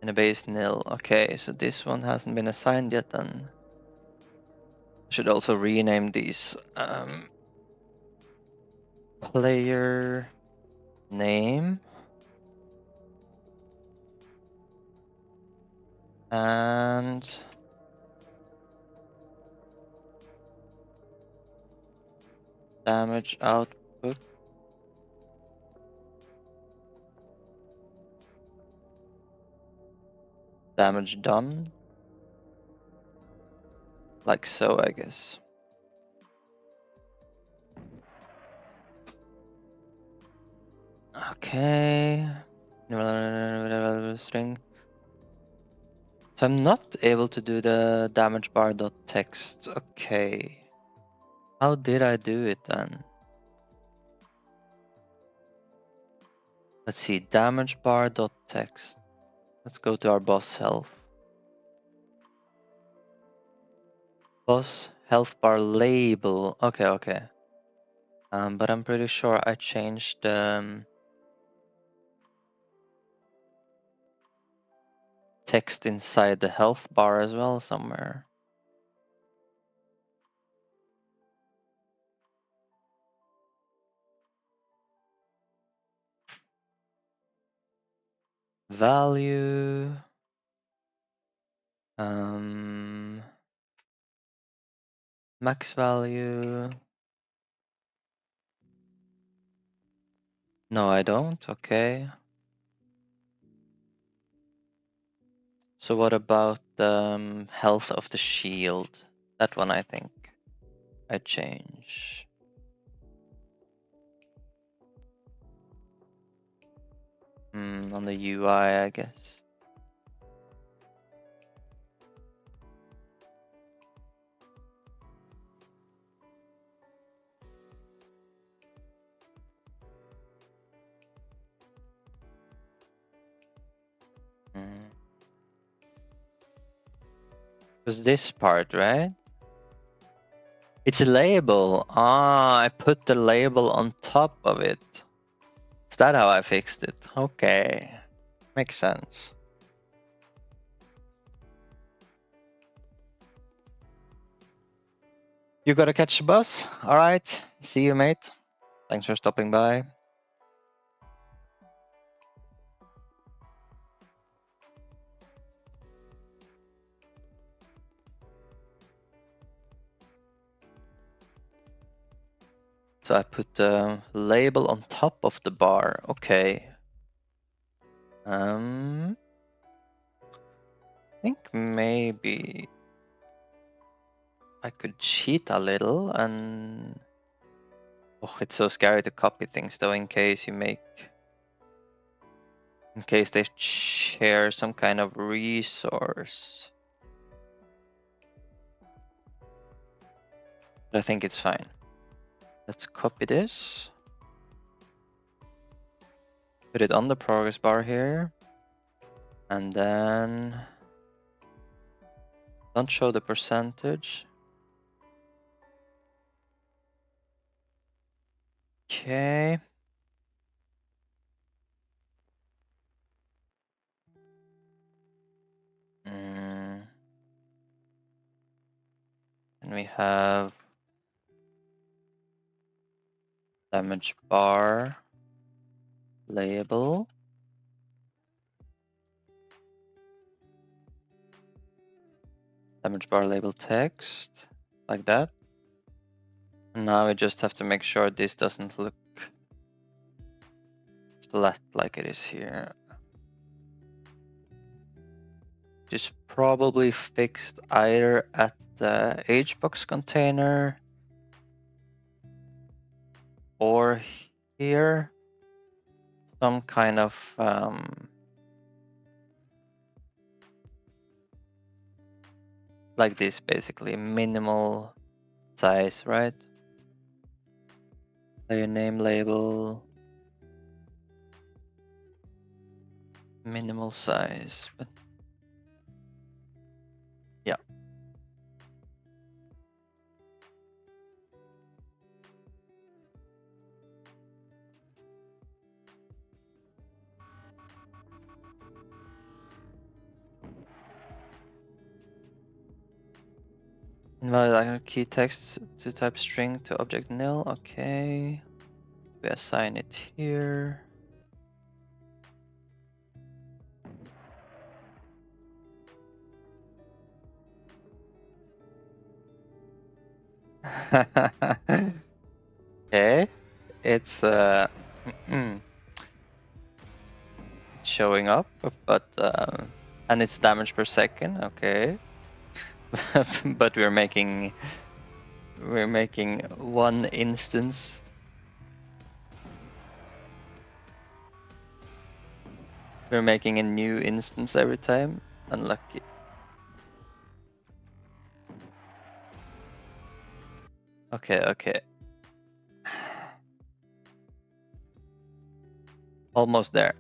Speaker 1: and a base nil. Okay, so this one hasn't been assigned yet then. I should also rename these player name and damage output. Damage done. Like so, I guess. Okay. String. So I'm not able to do the damage bar dot text. Okay. How did I do it then? Let's see, damage bar dot text. Let's go to our boss health. Boss health bar label. Okay. But I'm pretty sure I changed text inside the health bar as well somewhere. Value. Max value. No, I don't. Okay. So what about the health of the shield? That one I think I change. On the UI, I guess. Was this part, right? It's a label. Ah, I put the label on top of it. Is that how I fixed it? Okay. Makes sense. You gotta catch the bus? Alright. See you, mate. Thanks for stopping by. So I put the label on top of the bar. Okay. I think maybe I could cheat a little and oh, it's so scary to copy things though in case they share some kind of resource. But I think it's fine. Let's copy this. Put it on the progress bar here. And then don't show the percentage. Okay. And we have damage bar label. Damage bar label text, like that. And now we just have to make sure this doesn't look flat like it is here. Just probably fixed either at the HBox container or here. Some kind of like this, basically minimal size, right? Player name label, minimal size, but yeah. Invalid key text to type string to object nil. Okay. We assign it here. Okay. It's showing up, but and it's damage per second. Okay. But we're making one instance. We're making a new instance every time. Unlucky. Okay, okay. Almost there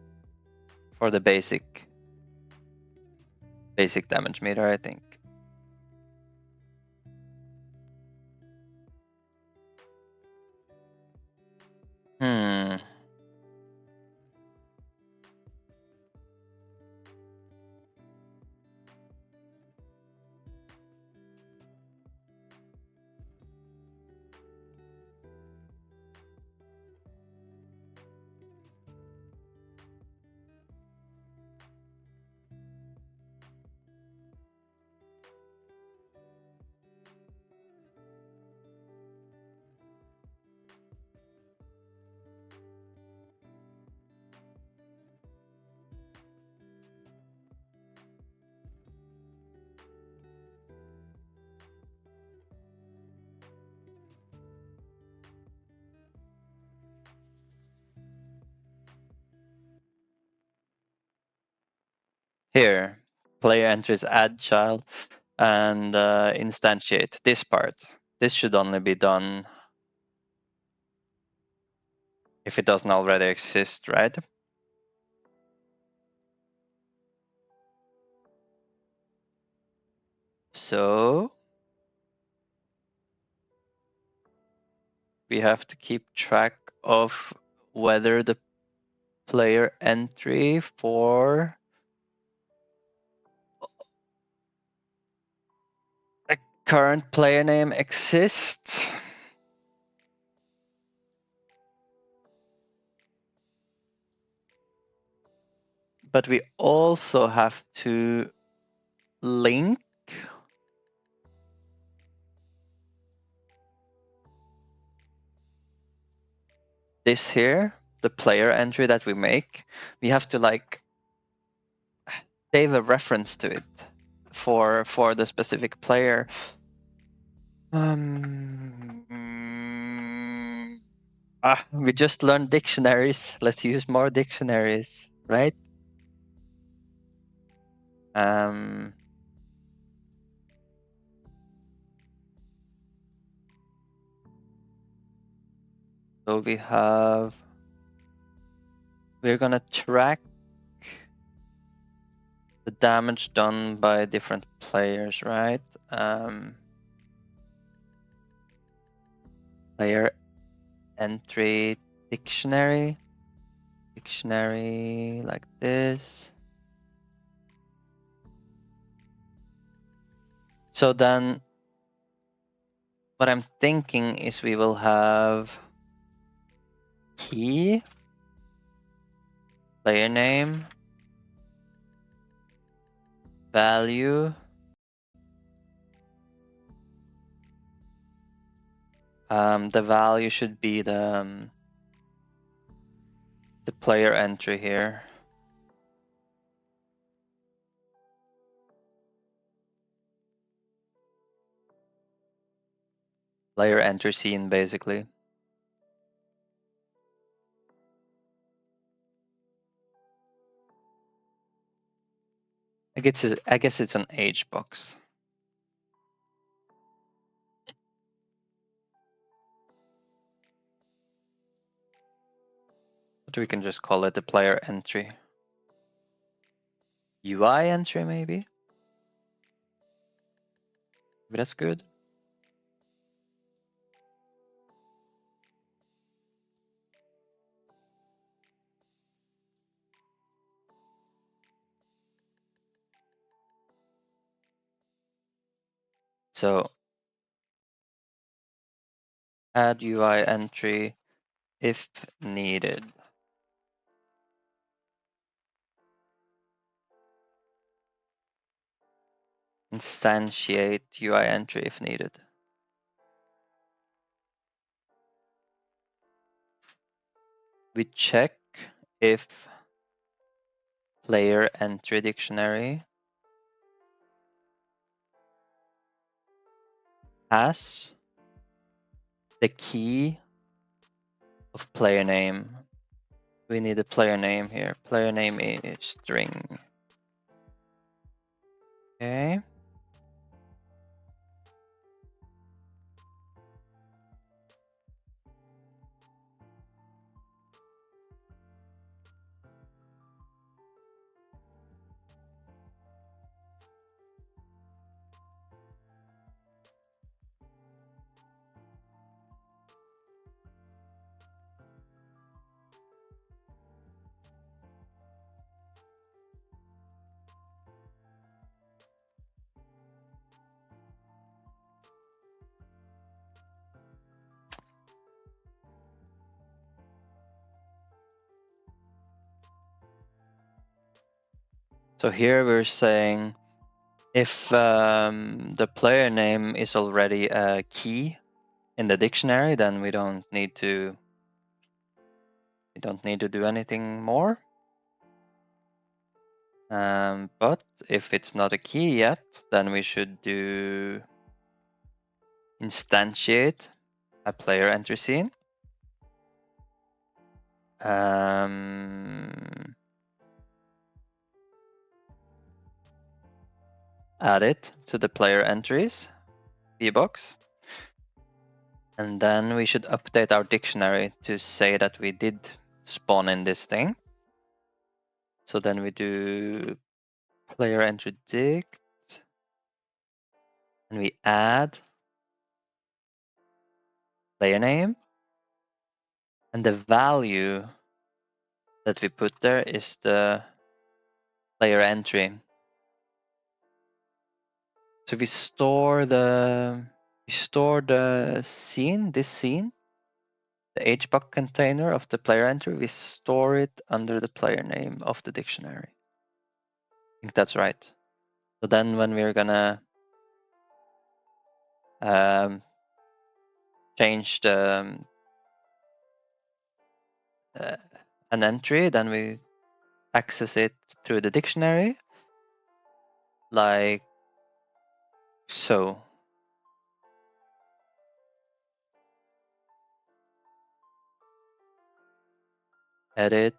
Speaker 1: for the basic damage meter, I think. Here, player entries add child and instantiate this part. This should only be done if it doesn't already exist, right? So we have to keep track of whether the player entry for a current player name exists. But we also have to link this here, the player entry that we make. We have to like save a reference to it for the specific player. We just learned dictionaries. Let's use more dictionaries, right? So we're gonna track the damage done by different players, right? Player entry dictionary like this. So then what I'm thinking is we will have key, player name, value, the value should be the player entry here. Player entry scene, basically. I guess it's an age box. But we can just call it the player entry. UI entry, maybe? But that's good. So add UI entry if needed. Instantiate UI entry if needed. We check if player entry dictionary has the key of player name. We need a player name here. Player name is string. Okay. So here we're saying if the player name is already a key in the dictionary, then we don't need to do anything more. But if it's not a key yet, then we should do instantiate a player entry scene. add it to the player entries VBox. And then we should update our dictionary to say that we did spawn in this thing. So then we do player entry dict, and we add player name, and the value that we put there is the player entry. So we store the scene, this scene, the HBox container of the player entry. We store it under the player name of the dictionary. I think that's right. So then when we're gonna change the an entry, then we access it through the dictionary, like so. Edit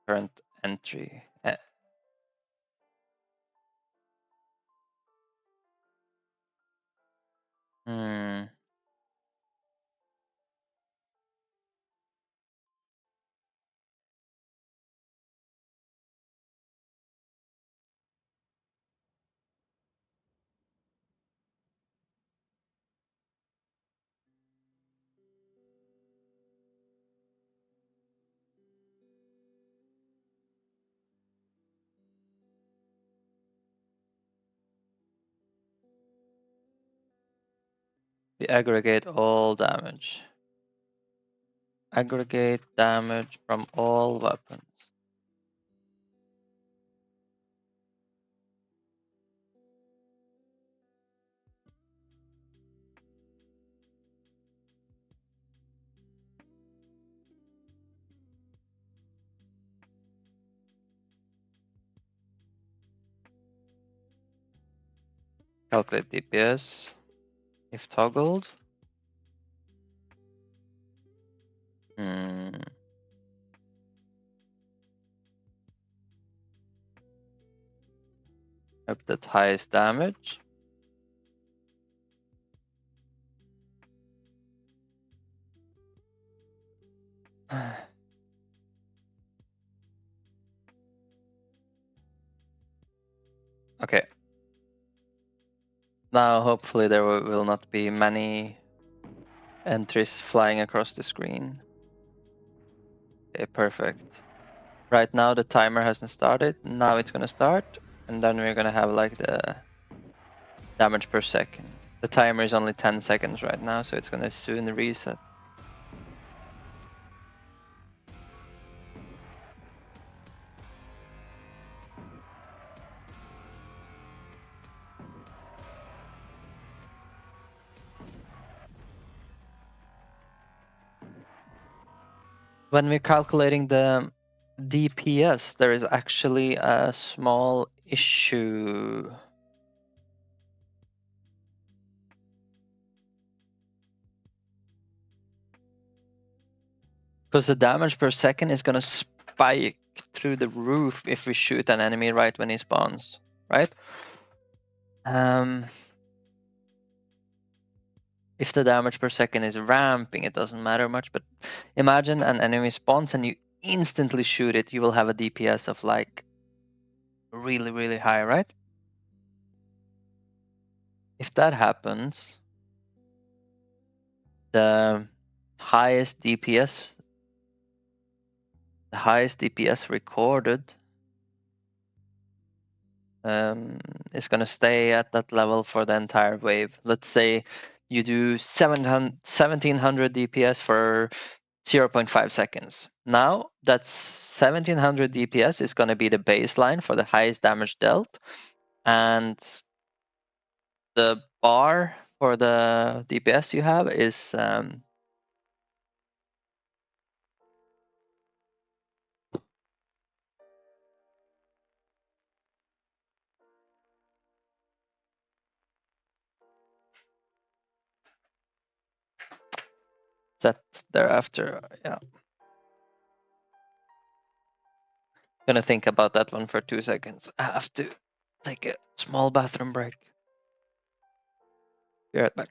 Speaker 1: current entry. We aggregate all damage. Aggregate damage from all weapons. Calculate DPS if toggled. Up that highest damage. Okay. Now hopefully there will not be many entries flying across the screen. Okay, perfect. Right now the timer hasn't started. Now it's gonna start, and then we're gonna have like the damage per second. The timer is only 10 seconds right now, so it's gonna soon reset. When we're calculating the DPS, there is actually a small issue. Because the damage per second is gonna spike through the roof if we shoot an enemy right when he spawns, right? If the damage per second is ramping, it doesn't matter much, but imagine an enemy spawns and you instantly shoot it, you will have a DPS of like really, really high, right? If that happens, the highest DPS recorded is going to stay at that level for the entire wave. Let's say you do 1700 DPS for 0.5 seconds. Now that 1700 DPS is going to be the baseline for the highest damage dealt, and the bar for the DPS you have is set thereafter. Yeah. Gonna think about that one for 2 seconds. I have to take a small bathroom break. Be right back.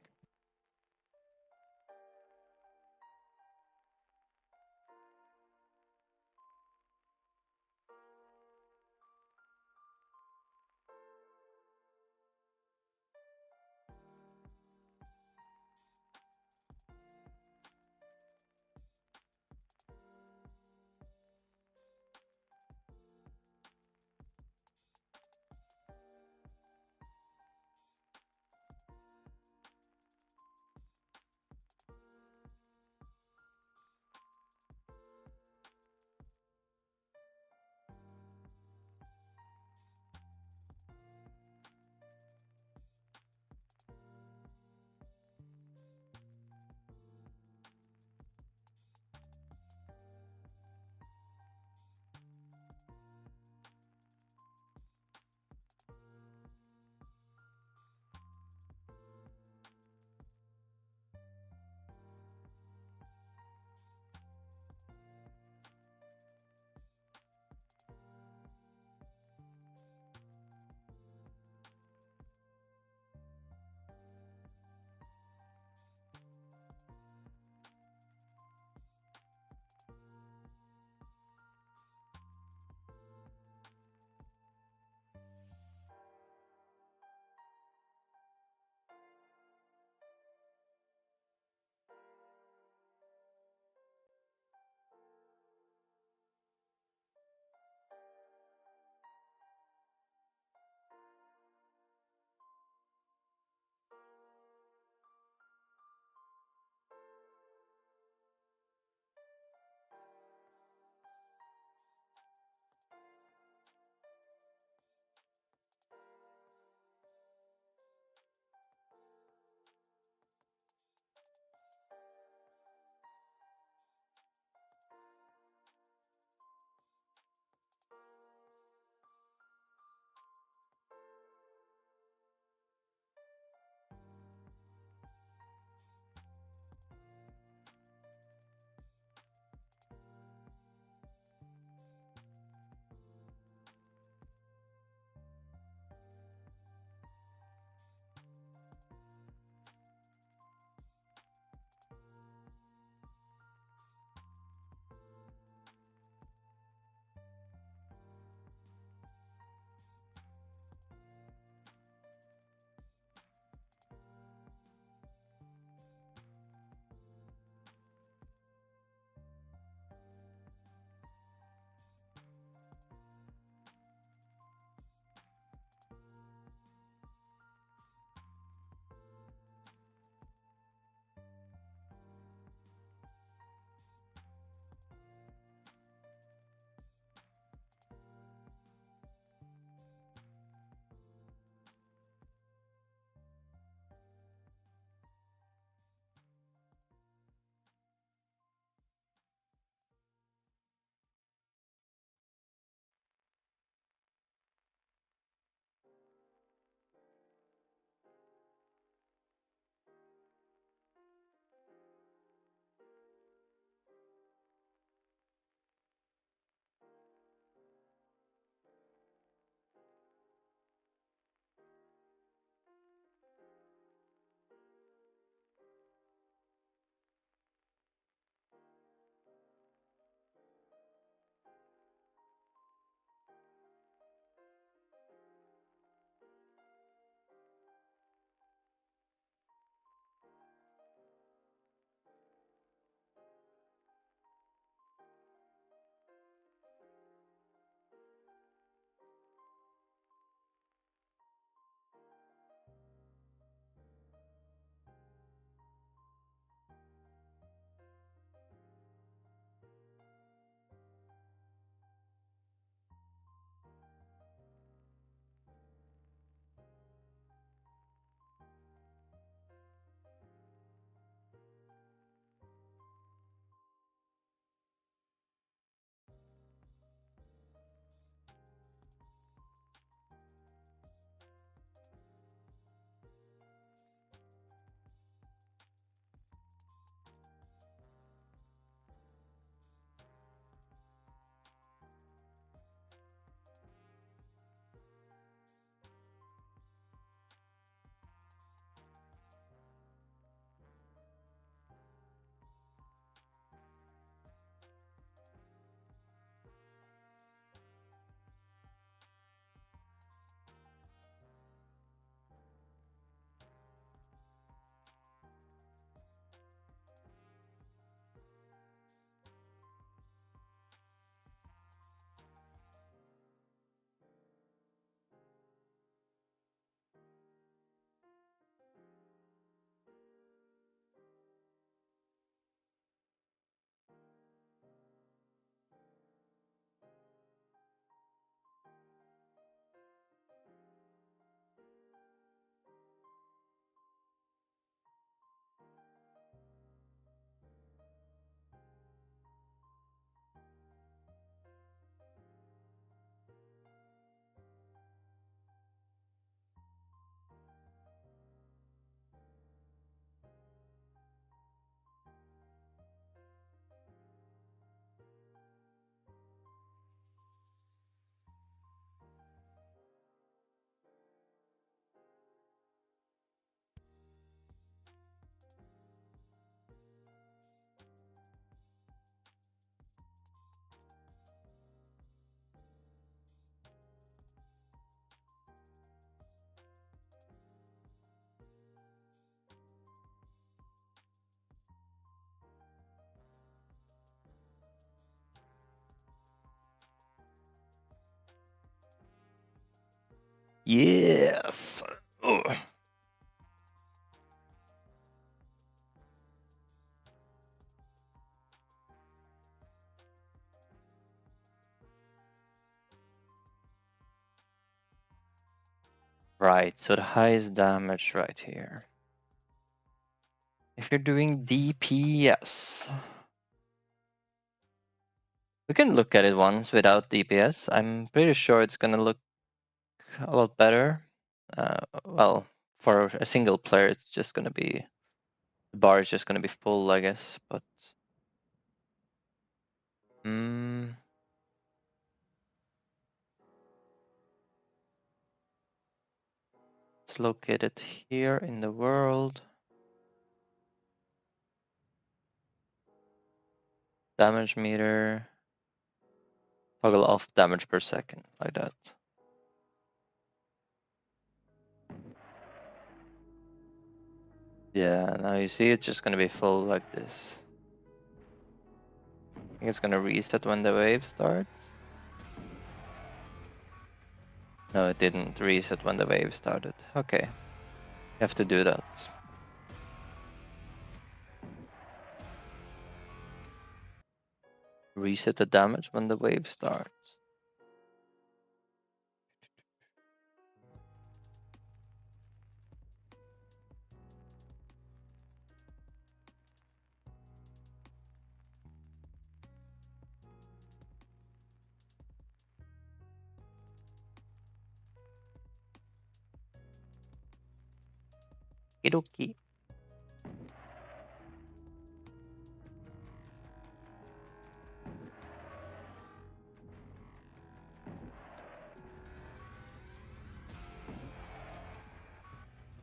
Speaker 1: Yes. Ugh. Right, so the highest damage right here. If you're doing DPS, we can look at it once without DPS. I'm pretty sure it's gonna look a lot better. Well, for a single player, it's just gonna be, the bar is just gonna be full, I guess, but it's located here in the world. Damage meter, toggle off damage per second, like that. Yeah, now you see it's just gonna be full like this. I think it's gonna reset when the wave starts. No, it didn't reset when the wave started. Okay, you have to do that. Reset the damage when the wave starts. Okie.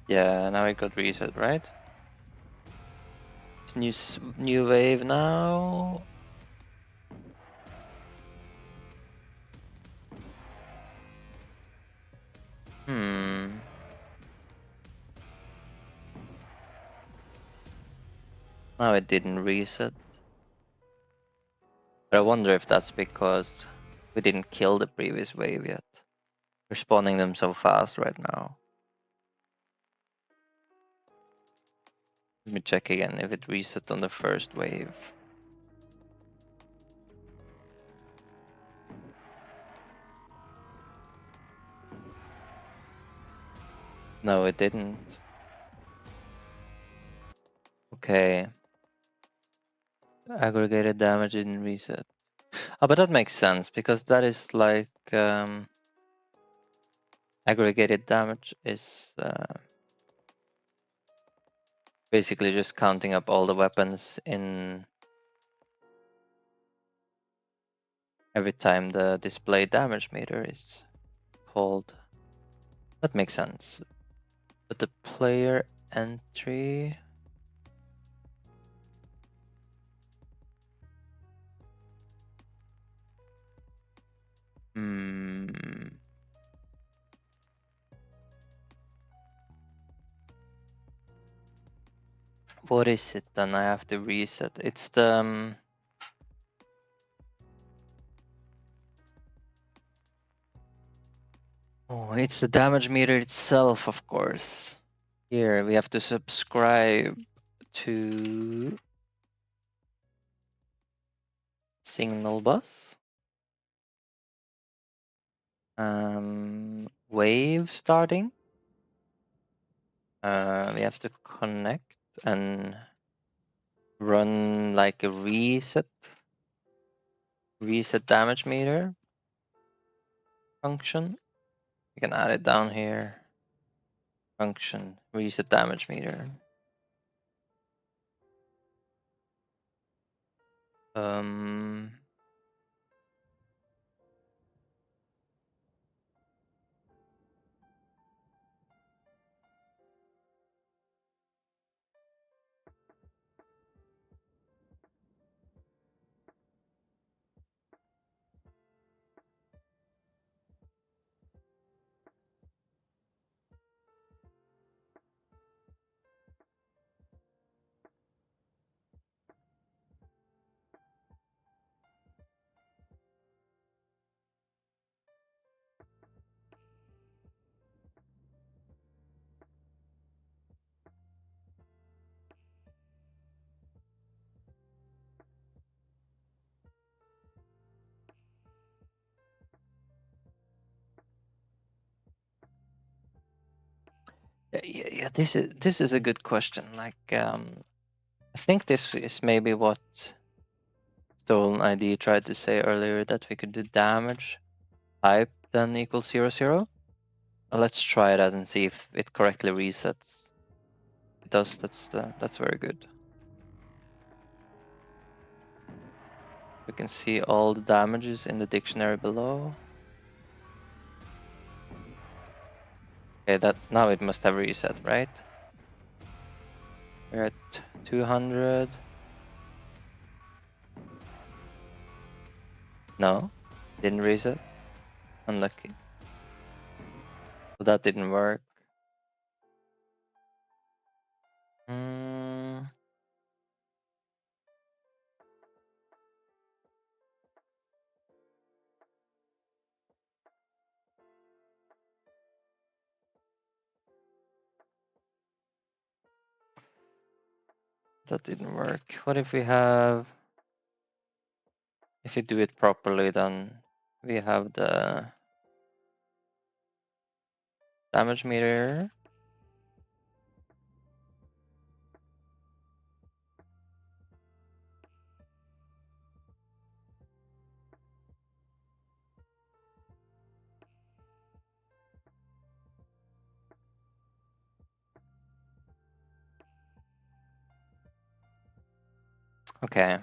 Speaker 1: Yeah, now it got reset, right? It's new wave now. Now it didn't reset. But I wonder if that's because we didn't kill the previous wave yet. We're spawning them so fast right now. Let me check again if it reset on the first wave. No, it didn't. Okay. Aggregated damage didn't reset. Oh, but that makes sense because that is like aggregated damage is basically just counting up all the weapons in every time the display damage meter is called. That makes sense. But the player entry. What is it then? I have to reset. It's the oh, it's the damage meter itself, of course. Here we have to subscribe to Signal Bus. Wave starting. We have to connect and run like a reset damage meter function. You can add it down here. Function reset damage meter. Yeah, this is a good question. Like, I think this is maybe what Stolen ID tried to say earlier, that we could do damage type then equals 0, 0. Let's try that and see if it correctly resets. It does. That's very good. We can see all the damages in the dictionary below. Okay, that now it must have reset, right? We're at 200. No, didn't reset. Unlucky. So that didn't work. That didn't work. What if we have... If you do it properly, then we have the damage meter. Okay.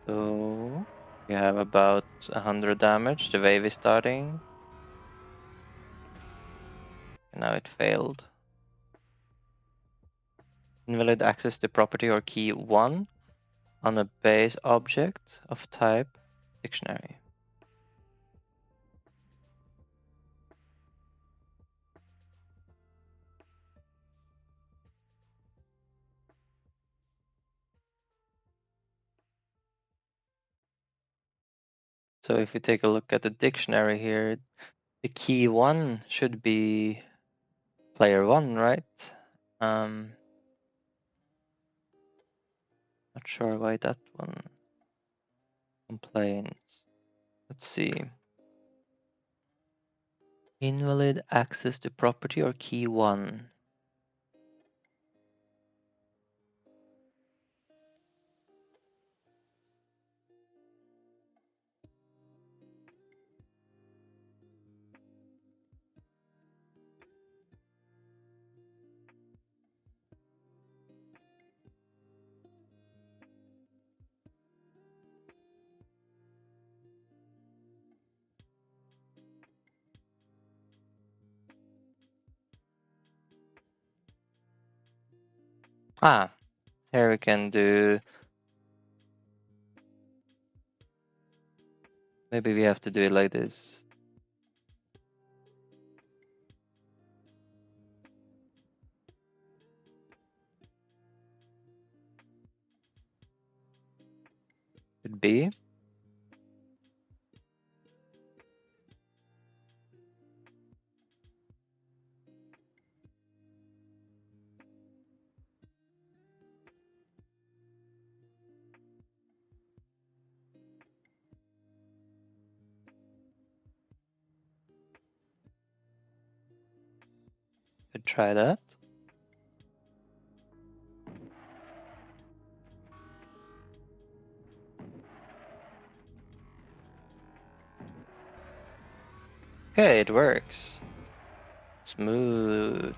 Speaker 1: So we have about 100 damage. The wave is starting. And now it failed. Invalid access to property or key 1 on a base object of type dictionary. So if we take a look at the dictionary here, the key 1 should be player 1, right? Not sure why that one complains. Let's see. Invalid access to property or key 1. Here we can do... Maybe we have to do it like this. Could be. Could try that. Okay, it works. Smooth.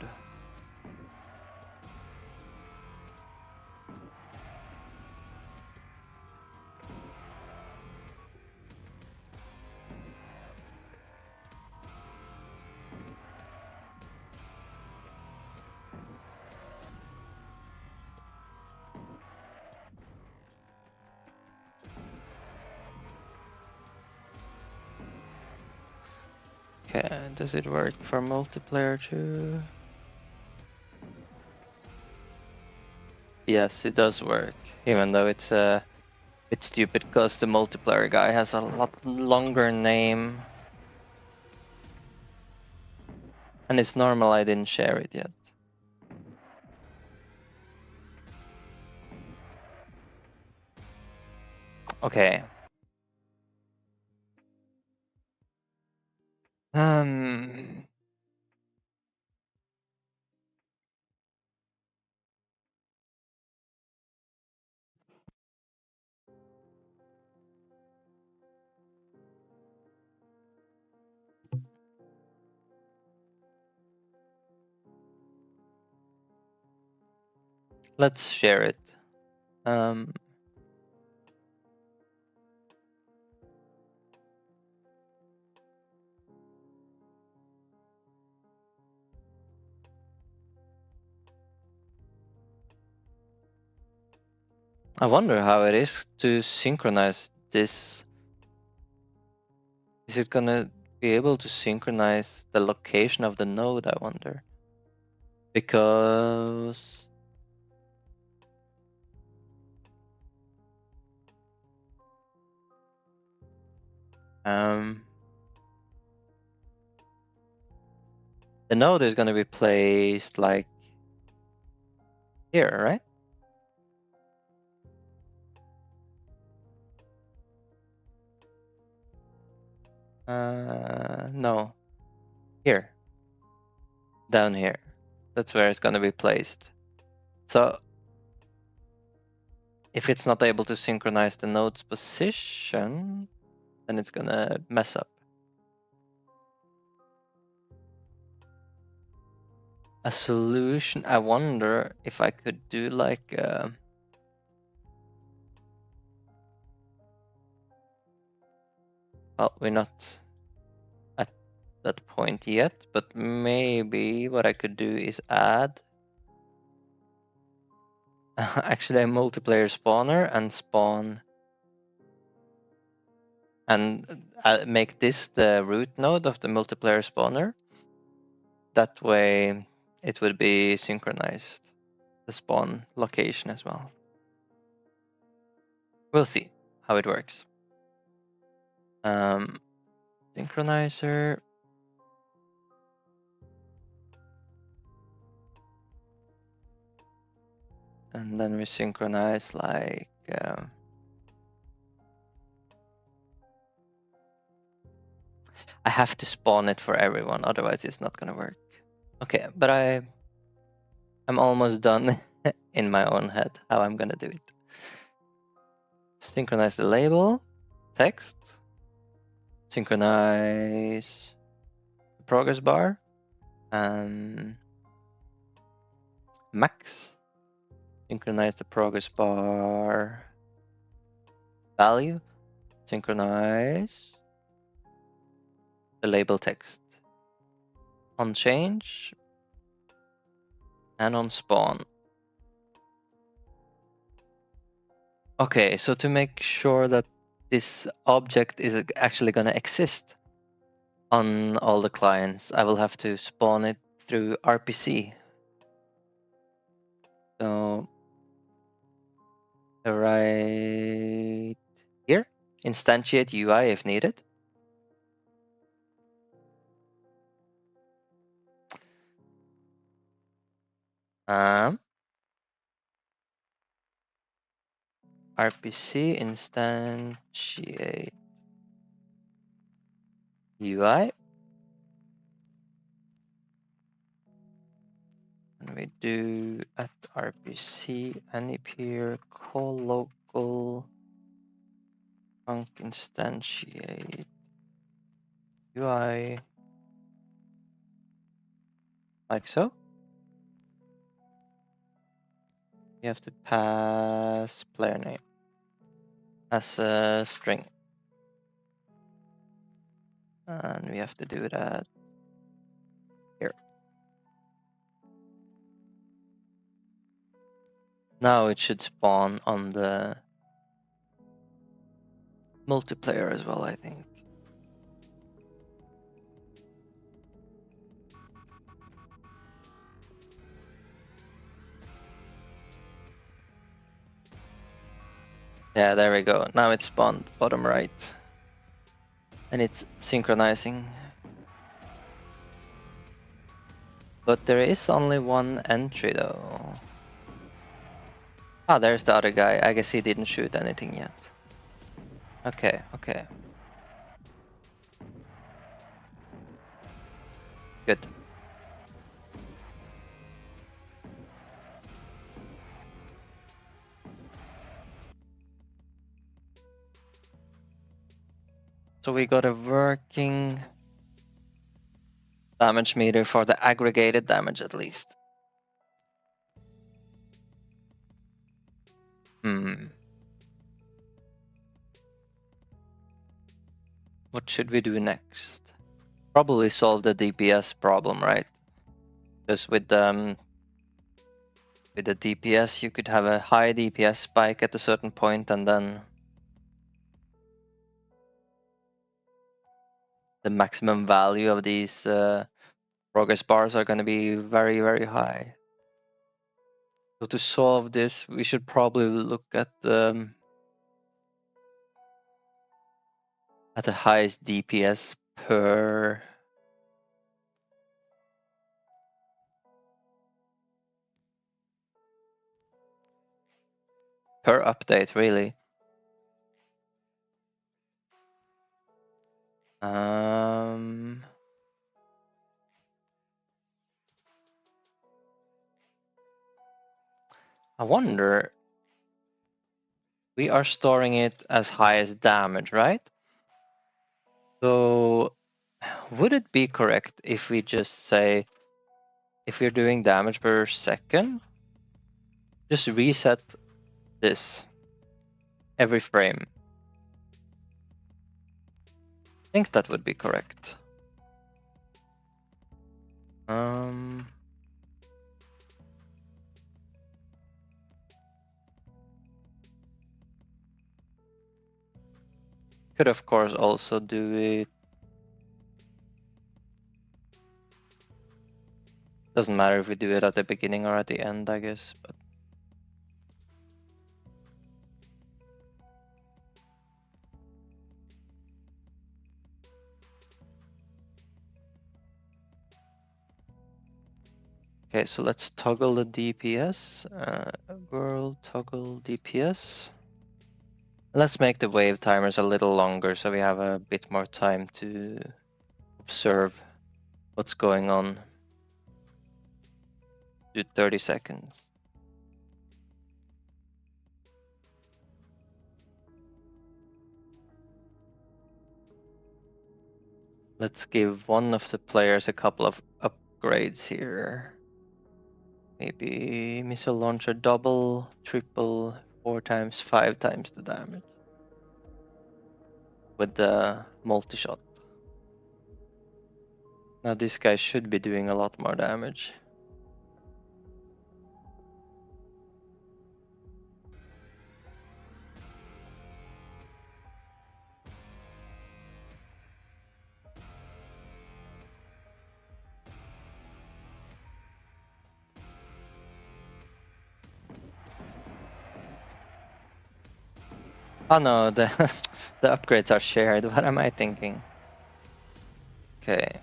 Speaker 1: Okay, does it work for multiplayer too? Yes, it does work, even though it's a bit stupid because the multiplayer guy has a lot longer name. And it's normal I didn't share it yet. Okay. Um, let's share it. I wonder how it is to synchronize this. Is it gonna be able to synchronize the location of the node, I wonder? Because the node is gonna be placed like here, right? No, here, down here. That's where it's gonna be placed. So if it's not able to synchronize the node's position, then it's gonna mess up. A solution, I wonder if I could do like well, we're not at that point yet, but maybe what I could do is add actually a multiplayer spawner and spawn and make this the root node of the multiplayer spawner. That way it would be synchronized, the spawn location as well. We'll see how it works. Synchronizer. And then we synchronize like I have to spawn it for everyone, otherwise it's not gonna work. Okay, but I'm almost done in my own head how I'm gonna do it. Synchronize the label, text, synchronize the progress bar, and max, synchronize the progress bar value, synchronize the label text on change and on spawn. Okay, so to make sure that this object is actually going to exist on all the clients, I will have to spawn it through RPC. So right here, instantiate UI if needed. RPC instantiate UI. And we do at RPC any peer call local func instantiate UI like so. You have to pass player name as a string. And we have to do that here. Now it should spawn on the multiplayer as well, I think. Yeah, there we go. Now it's spawned bottom right. And it's synchronizing. But there is only one entry though. Ah, there's the other guy. I guess he didn't shoot anything yet. Okay, okay. Good. So we got a working damage meter for the aggregated damage at least. What should we do next? Probably solve the DPS problem, right? Because with the DPS, you could have a high DPS spike at a certain point, and then the maximum value of these progress bars are going to be very, very high. So to solve this, we should probably look at the highest DPS per update, really. I wonder, we are storing it as high as damage, right? So would it be correct if we just say, if you're doing damage per second, just reset this every frame? I think that would be correct. Could of course also do it. Doesn't matter if we do it at the beginning or at the end, I guess. But okay, so let's toggle the DPS. World toggle DPS. Let's make the wave timers a little longer so we have a bit more time to observe what's going on. Do 30 seconds. Let's give one of the players a couple of upgrades here. Maybe missile launcher double, triple, 4 times, 5 times the damage with the multi-shot. Now this guy should be doing a lot more damage. Oh no, the the upgrades are shared. What am I thinking? Okay.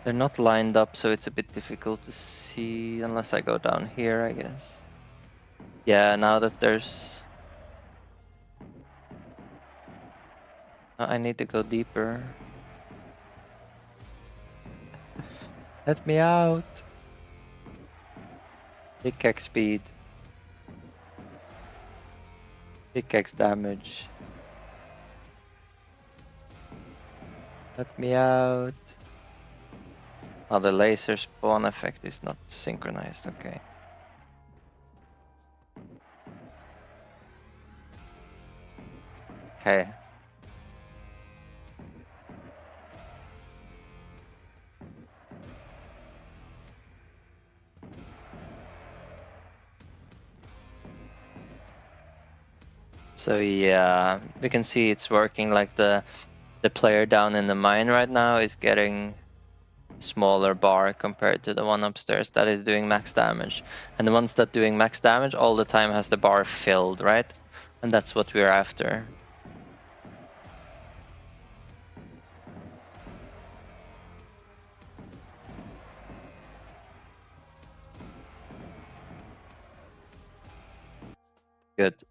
Speaker 1: They're not lined up, so it's a bit difficult to see unless I go down here, I guess. Yeah, now that there's... I need to go deeper. Let me out. Pickaxe speed. Pickaxe damage. Let me out. Oh, the laser spawn effect is not synchronized, okay. Okay. So yeah, we can see it's working. Like the player down in the mine right now is getting smaller bar compared to the one upstairs that is doing max damage. And the ones that doing max damage all the time has the bar filled, right? And that's what we're after. Good.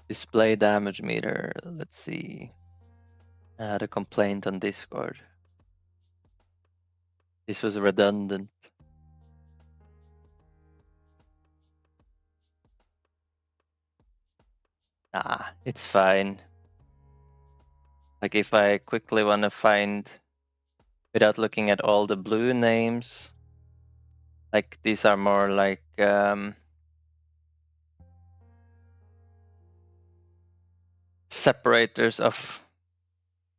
Speaker 1: Display damage meter. Let's see. The complaint on Discord. This was redundant. Nah, it's fine. Like if I quickly want to find, without looking at all the blue names, like these are more like separators of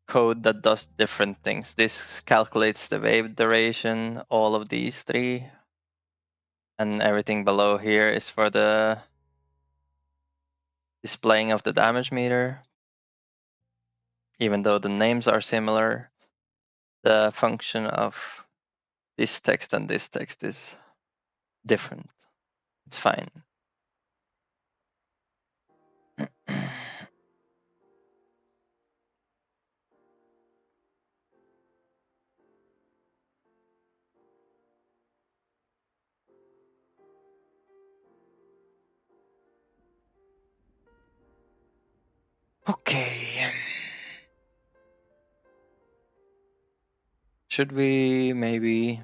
Speaker 1: code that does different things. This calculates the wave duration, all of these three, and everything below here is for the displaying of the damage meter. Even though the names are similar, the function of this text and this text is different. It's fine. Okay. Should we maybe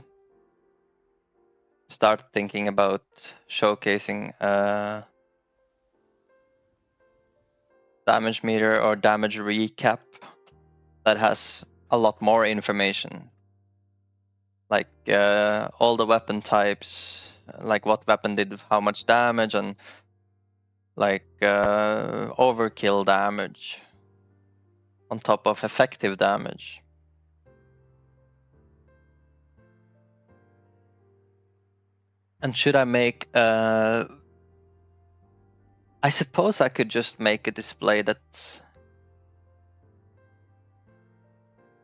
Speaker 1: start thinking about showcasing a damage meter or damage recap that has a lot more information? Like all the weapon types, like what weapon did how much damage, and like overkill damage on top of effective damage. And should I make I suppose I could just make a display that's,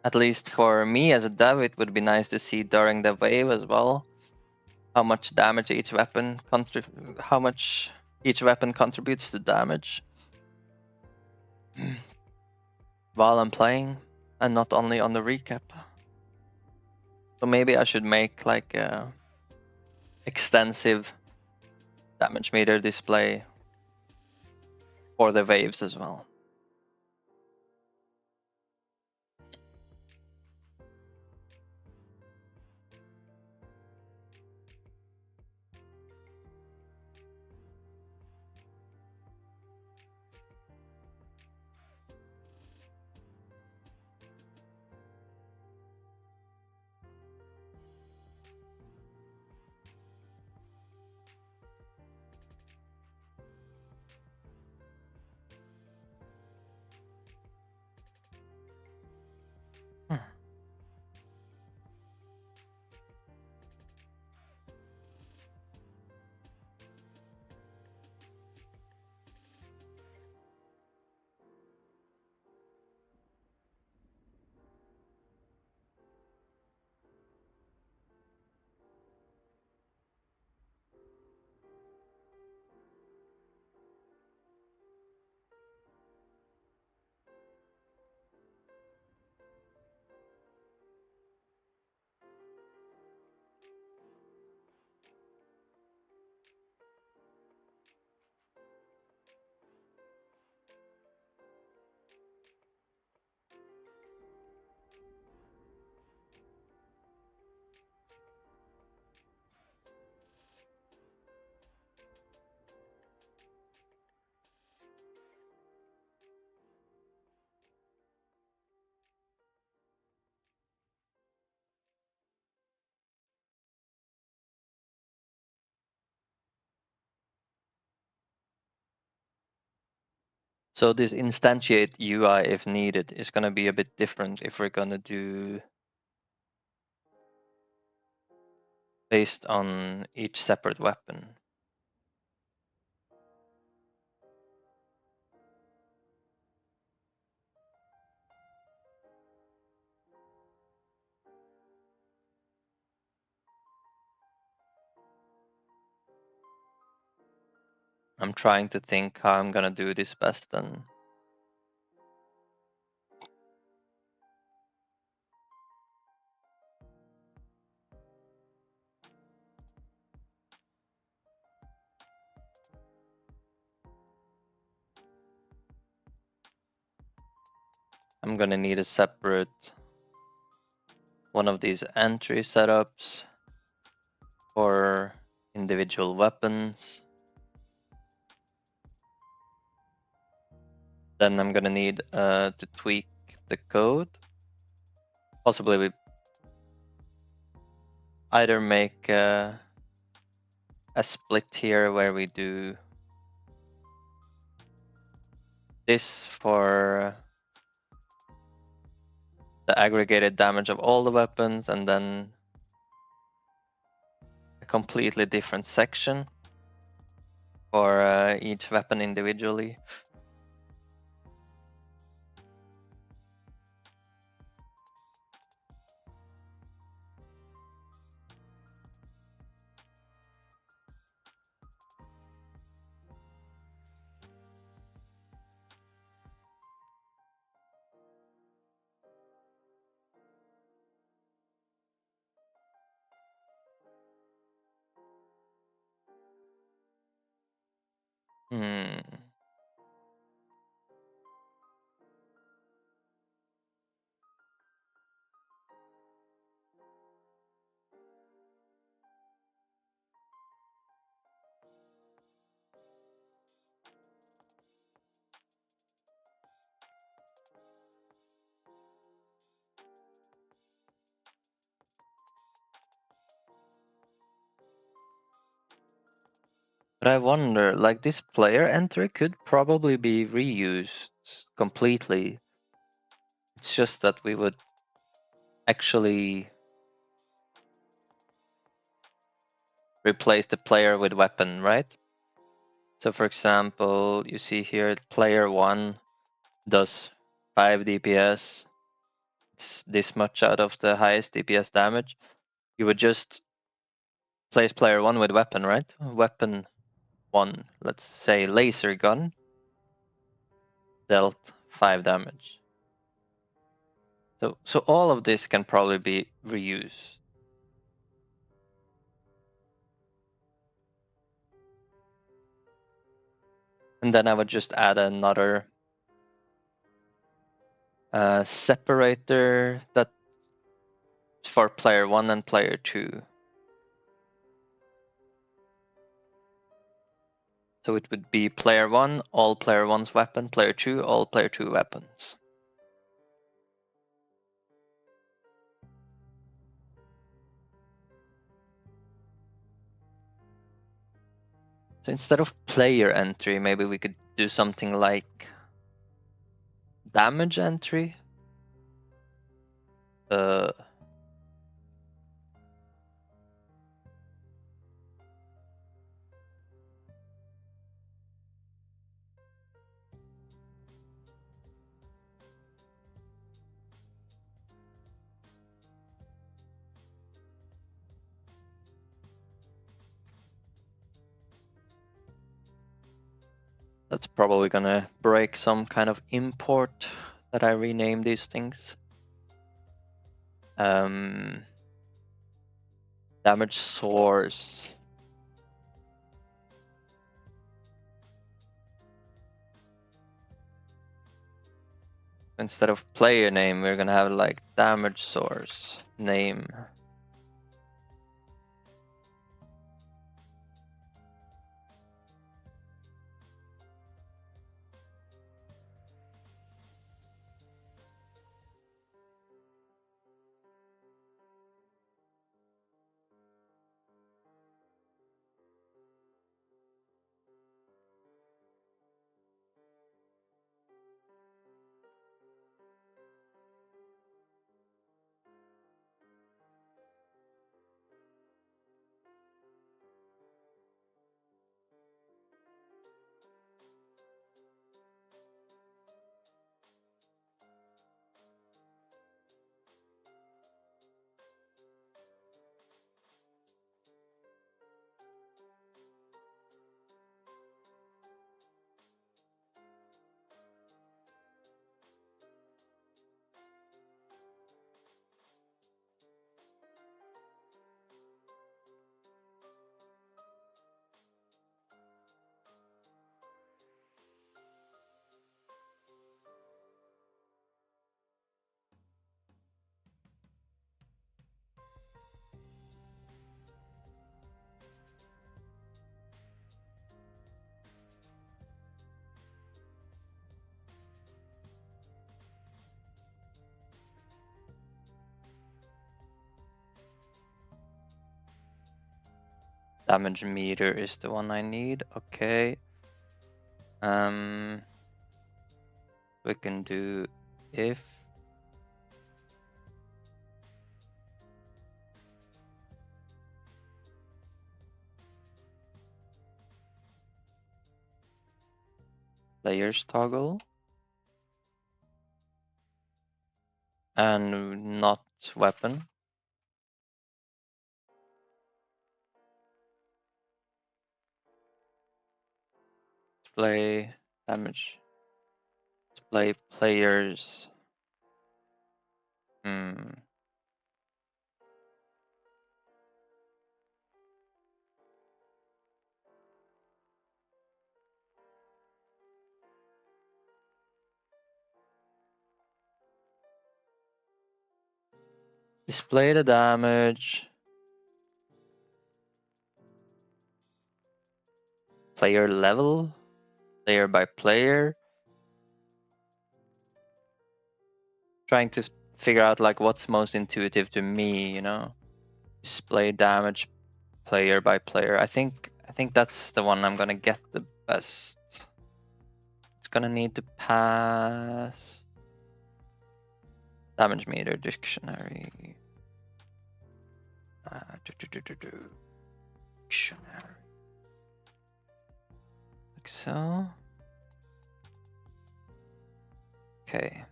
Speaker 1: at least for me as a dev, it would be nice to see during the wave as well how much damage each weapon how much each weapon contributes to damage while I'm playing, and not only on the recap. So maybe I should make like a extensive damage meter display for the waves as well. So this instantiate UI, if needed, is going to be a bit different if we're going to do based on each separate weapon. I'm trying to think how I'm going to do this best then. I'm going to need a separate one of these entry setups for individual weapons. Then I'm going to need to tweak the code. Possibly we either make a split here where we do this for the aggregated damage of all the weapons, and then a completely different section for each weapon individually. But I wonder, like this player entry could probably be reused completely. It's just that we would actually replace the player with weapon, right? So for example, you see here player 1 does 5 DPS. It's this much out of the highest DPS damage. You would just place player 1 with weapon, right? Weapon 1, let's say laser gun, dealt 5 damage. So all of this can probably be reused. And then I would just add another separator that's for player 1 and player 2. So it would be player 1, all player 1's weapon, player 2, all player 2 weapons. So instead of player entry, maybe we could do something like damage entry. That's probably gonna break some kind of import that I rename these things. Damage source. Instead of player name, we're gonna have like damage source name. Damage meter is the one I need. Okay. We can do if players toggle and not weapon. Display damage. Display players. Display the damage. Player level. Player by player. Trying to figure out like what's most intuitive to me, you know. Display damage player by player. I think that's the one I'm gonna get the best. It's gonna need to pass damage meter dictionary. Dictionary. Like so. Okay.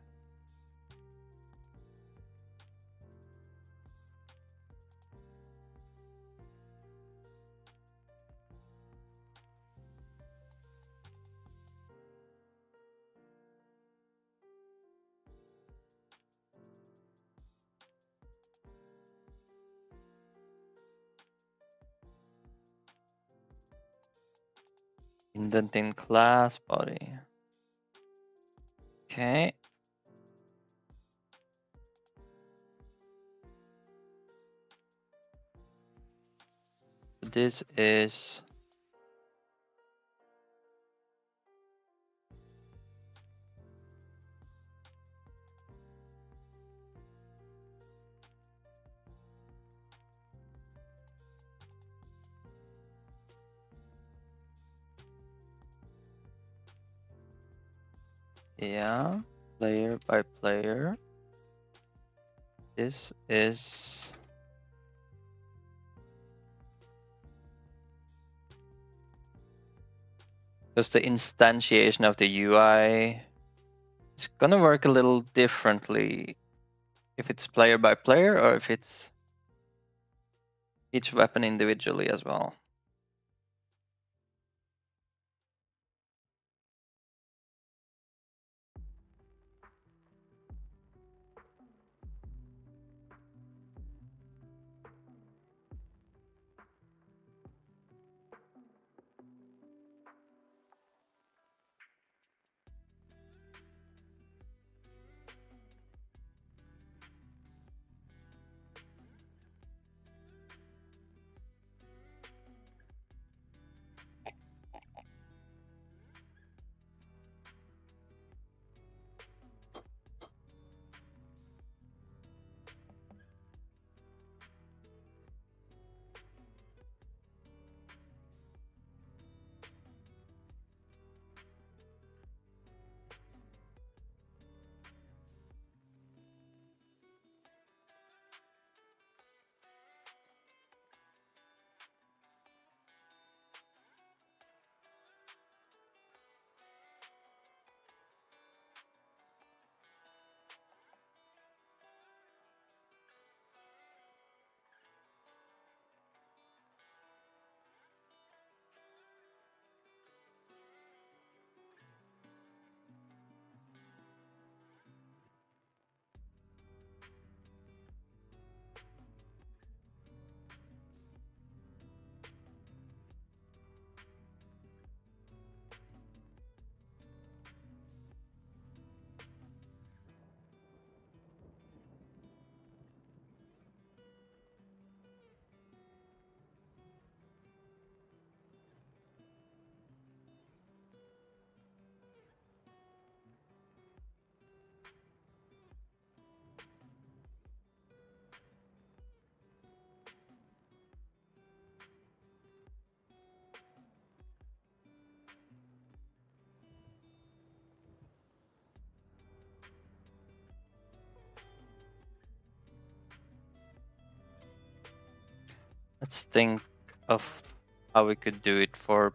Speaker 1: Indenting class body. Okay. This is yeah, player by player. This is just the instantiation of the UI. It's gonna work a little differently if it's player by player or if it's each weapon individually as well. Let's think of how we could do it for.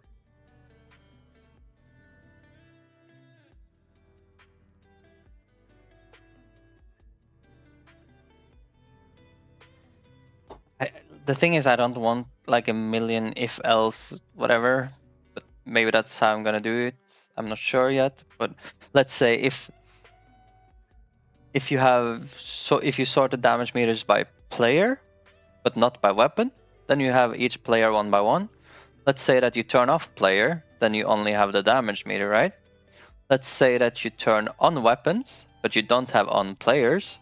Speaker 1: The thing is, I don't want like a million if else whatever, but maybe that's how I'm gonna do it. I'm not sure yet, but let's say if you have if you sort the damage meters by player, but not by weapon, then you have each player one by one. Let's say that you turn off player, then you only have the damage meter, right? Let's say that you turn on weapons, but you don't have on players,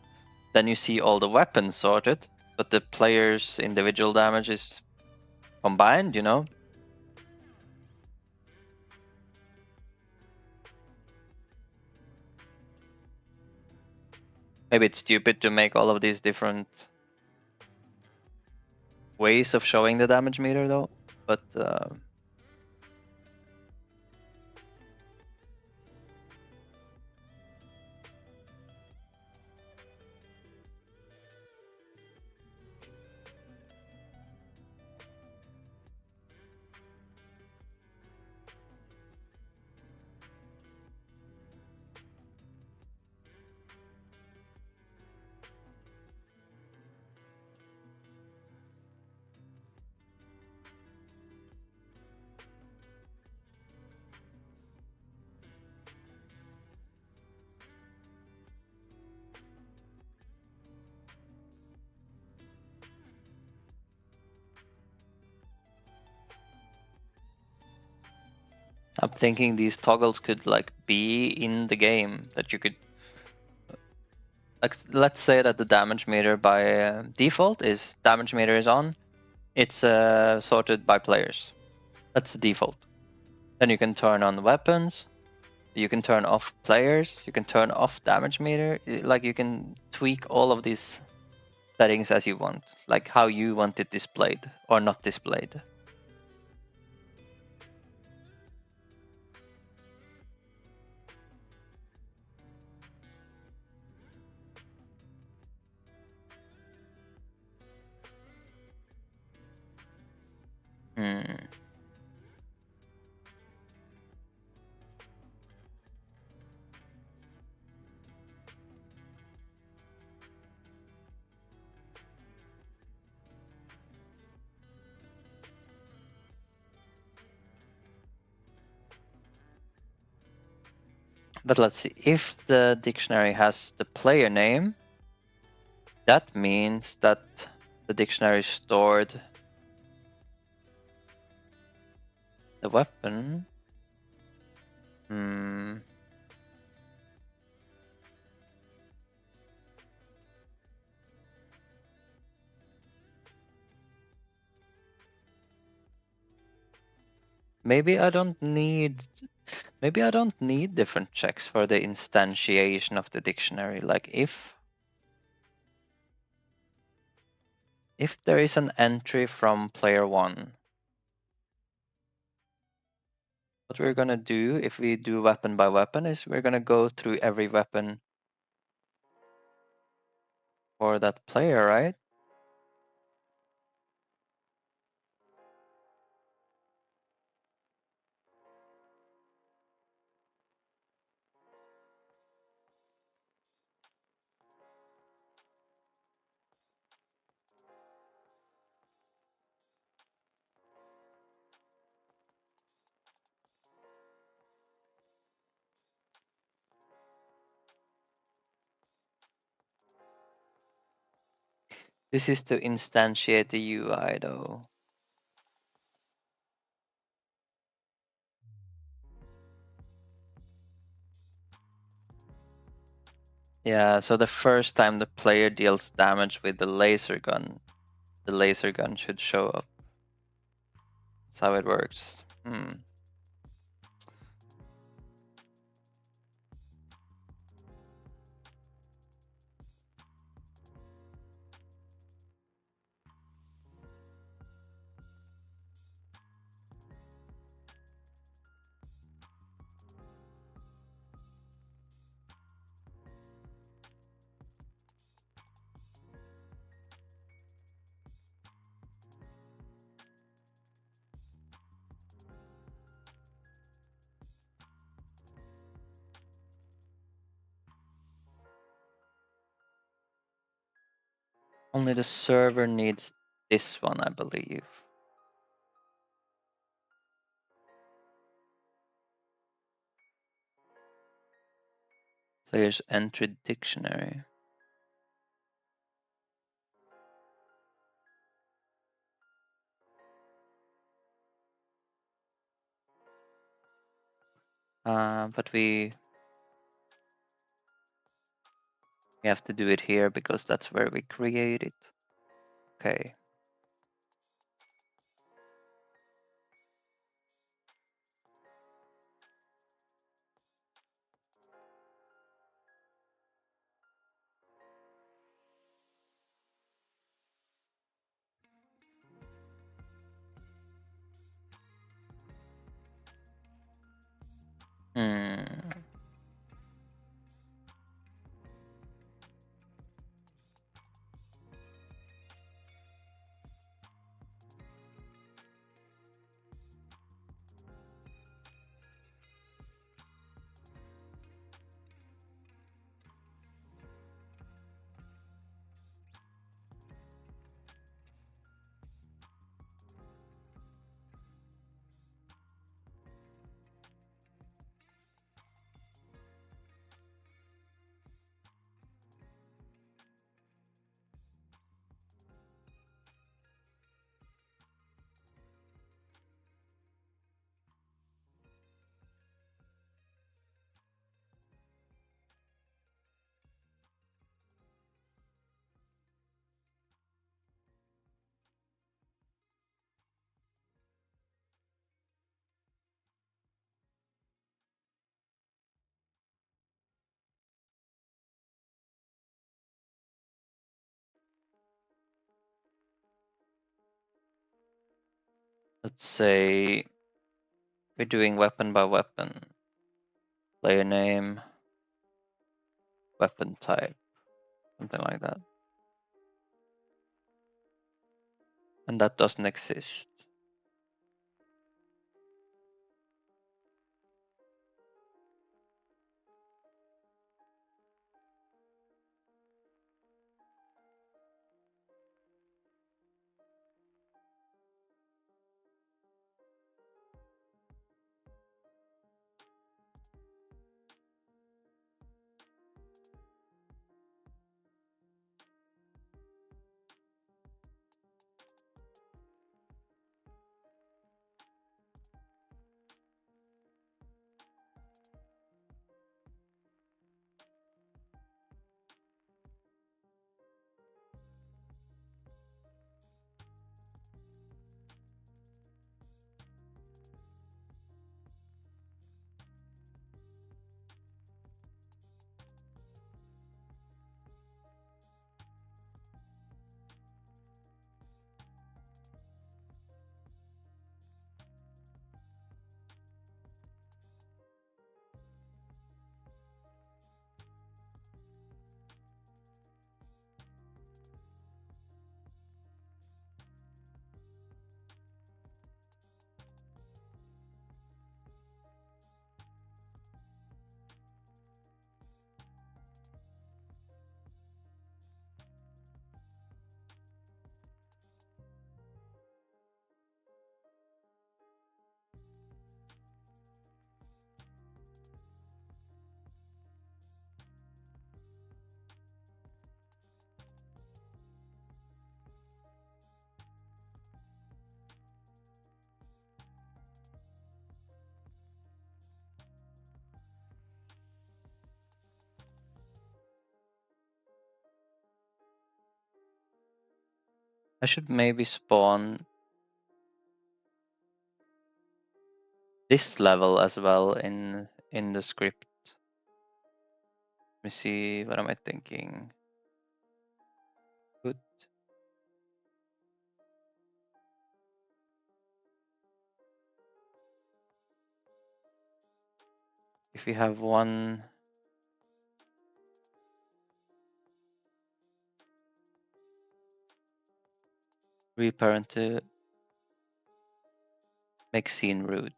Speaker 1: then you see all the weapons sorted, but the players' individual damage is combined, you know? Maybe it's stupid to make all of these different ways of showing the damage meter though, but I'm thinking these toggles could like be in the game, that you could, like, let's say that the damage meter by default is damage meter is on. It's sorted by players. That's the default. Then you can turn on weapons. You can turn off players. You can turn off damage meter. Like you can tweak all of these settings as you want, like how you want it displayed or not displayed. Hmm. But let's see, if the dictionary has the player name, that means that the dictionary stored the weapon. Hmm. Maybe I don't need different checks for the instantiation of the dictionary. Like if there is an entry from player one, what we're gonna do if we do weapon by weapon is we're gonna go through every weapon for that player, right? This is to instantiate the UI though. Yeah, so the first time the player deals damage with the laser gun should show up. That's how it works. Only the server needs this one, I believe. Player's entry dictionary. But we have to do it here because that's where we create it. Okay. Hmm. Let's say we're doing weapon by weapon. Player name, weapon type, something like that. And that doesn't exist. I should maybe spawn this level as well in the script. Let me see, what am I thinking? Good. If we have one reparent to make scene root.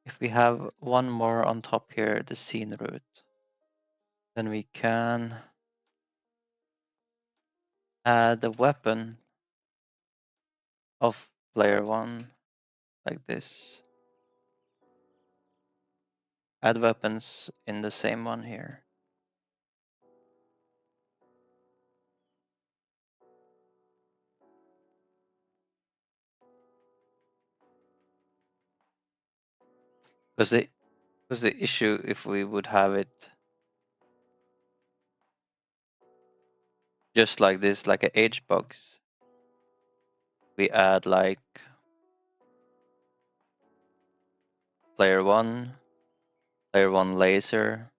Speaker 1: If we have one more on top here, the scene root, then we can add the weapon of player 1 like this. Add weapons in the same one here. Because the issue if we would have it just like this, like an age box, we add like player 1 laser,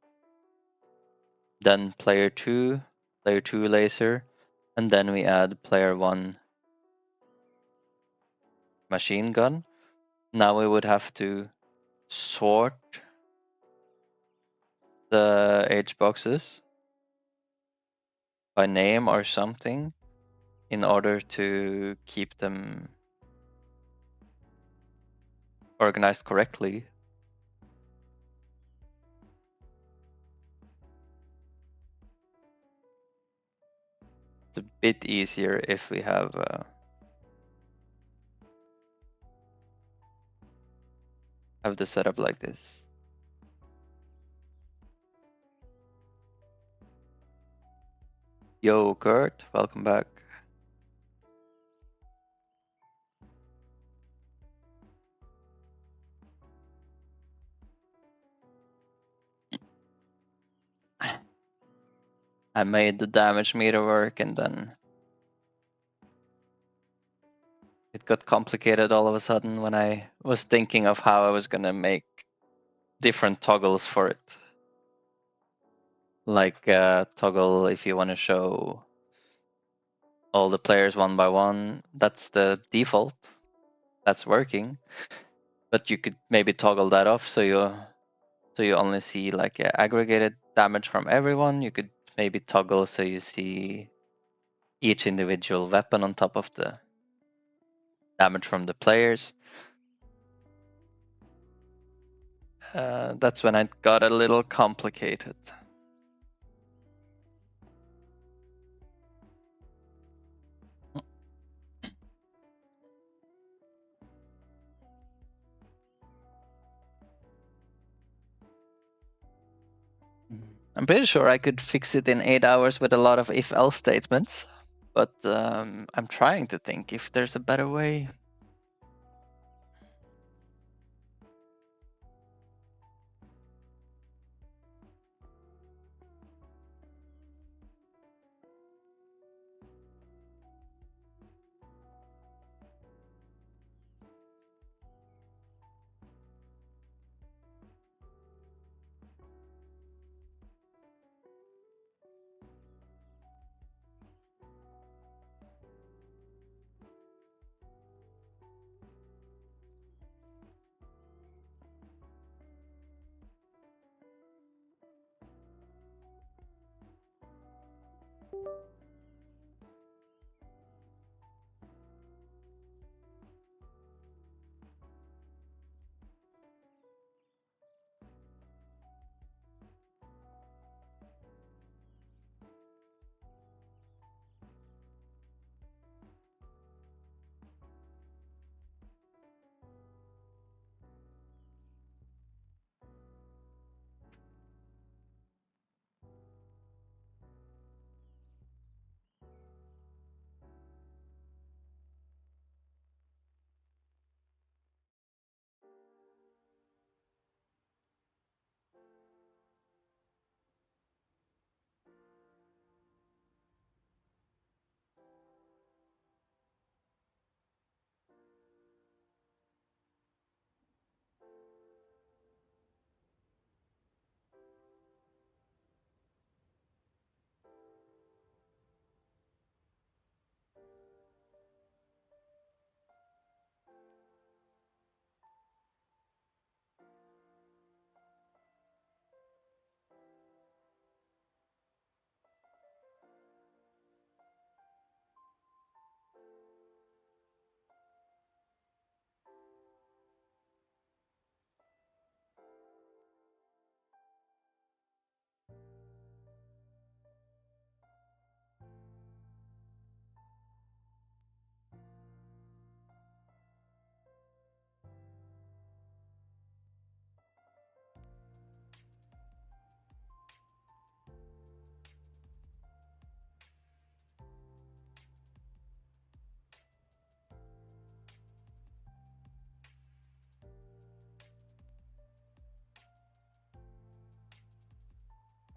Speaker 1: then player 2 laser, and then we add player 1 machine gun. Now we would have to sort the age boxes by name or something in order to keep them organized correctly. It's a bit easier if we have the setup like this. Yo, Kurt, welcome back. I made the damage meter work and then it got complicated all of a sudden when I was thinking of how I was gonna make different toggles for it. Like toggle if you want to show all the players one by one, that's the default. That's working. But you could maybe toggle that off so you only see like aggregated damage from everyone. You could maybe toggle so you see each individual weapon on top of the damage from the players. That's when it got a little complicated. I'm pretty sure I could fix it in 8 hours with a lot of if-else statements, but I'm trying to think if there's a better way.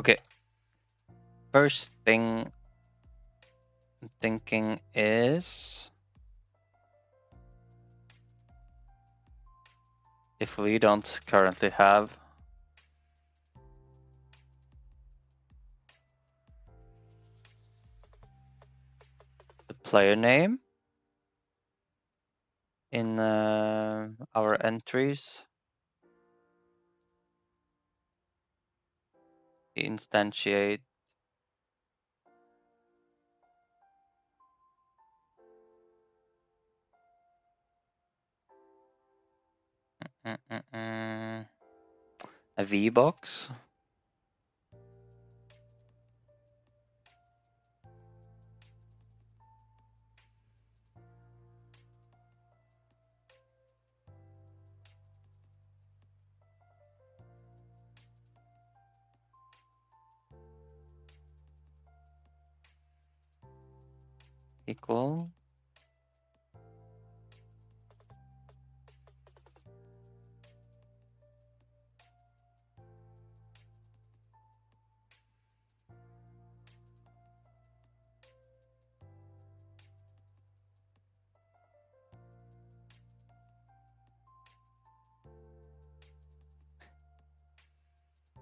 Speaker 1: Okay. First thing I'm thinking is if we don't currently have the player name in our entries, instantiate a VBox. Equal.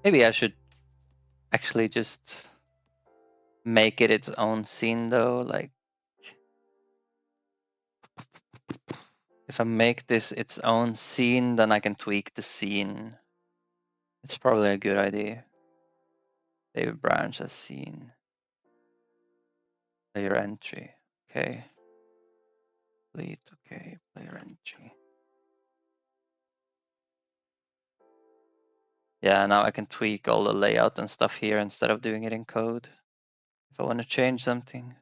Speaker 1: Maybe I should actually just make it its own scene though. Like if I make this its own scene, then I can tweak the scene. It's probably a good idea. Save branch as scene. Player entry. Okay. Delete. Okay. Player entry. Yeah, now I can tweak all the layout and stuff here instead of doing it in code. If I want to change something.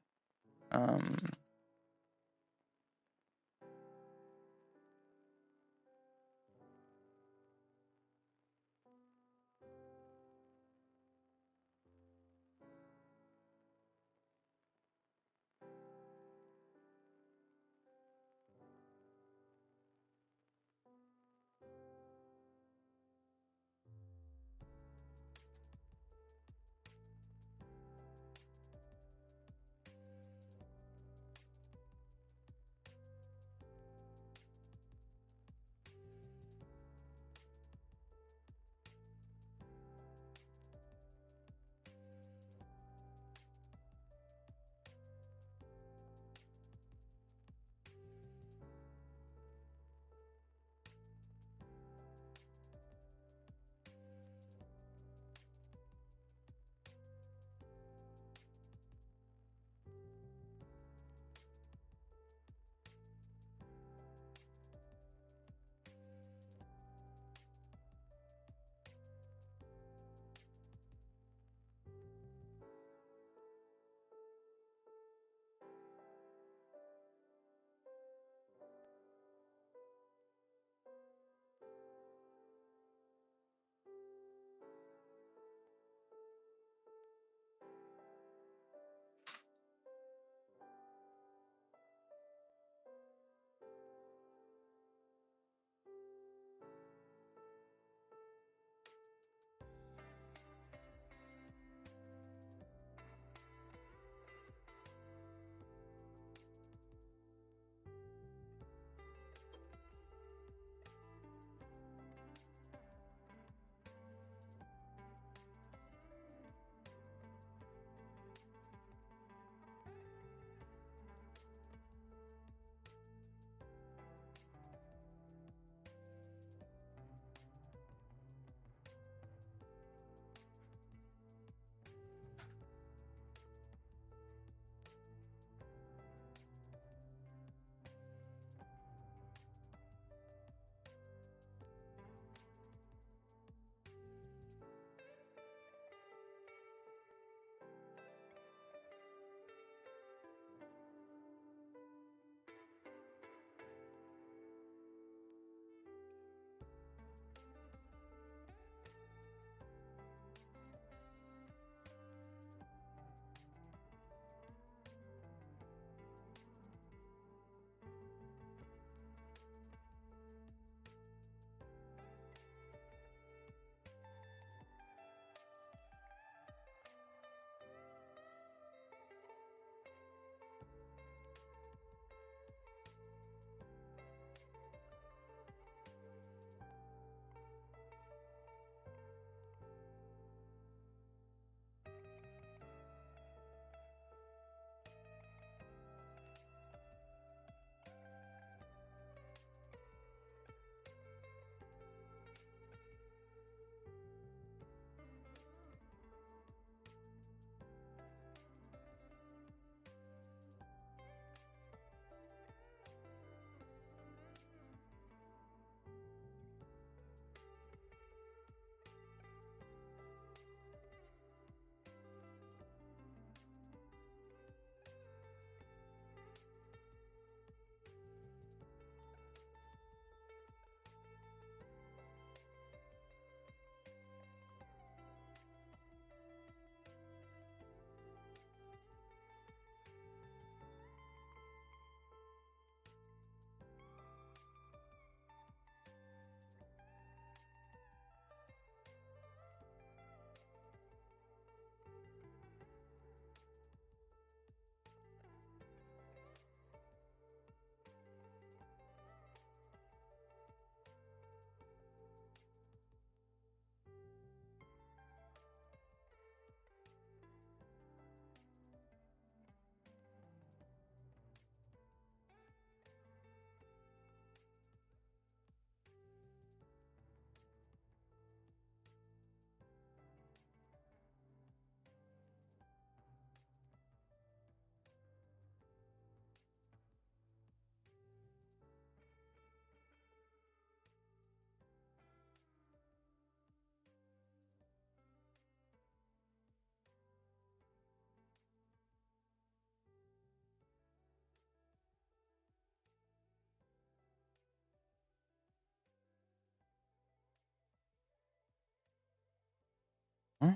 Speaker 1: Hmm?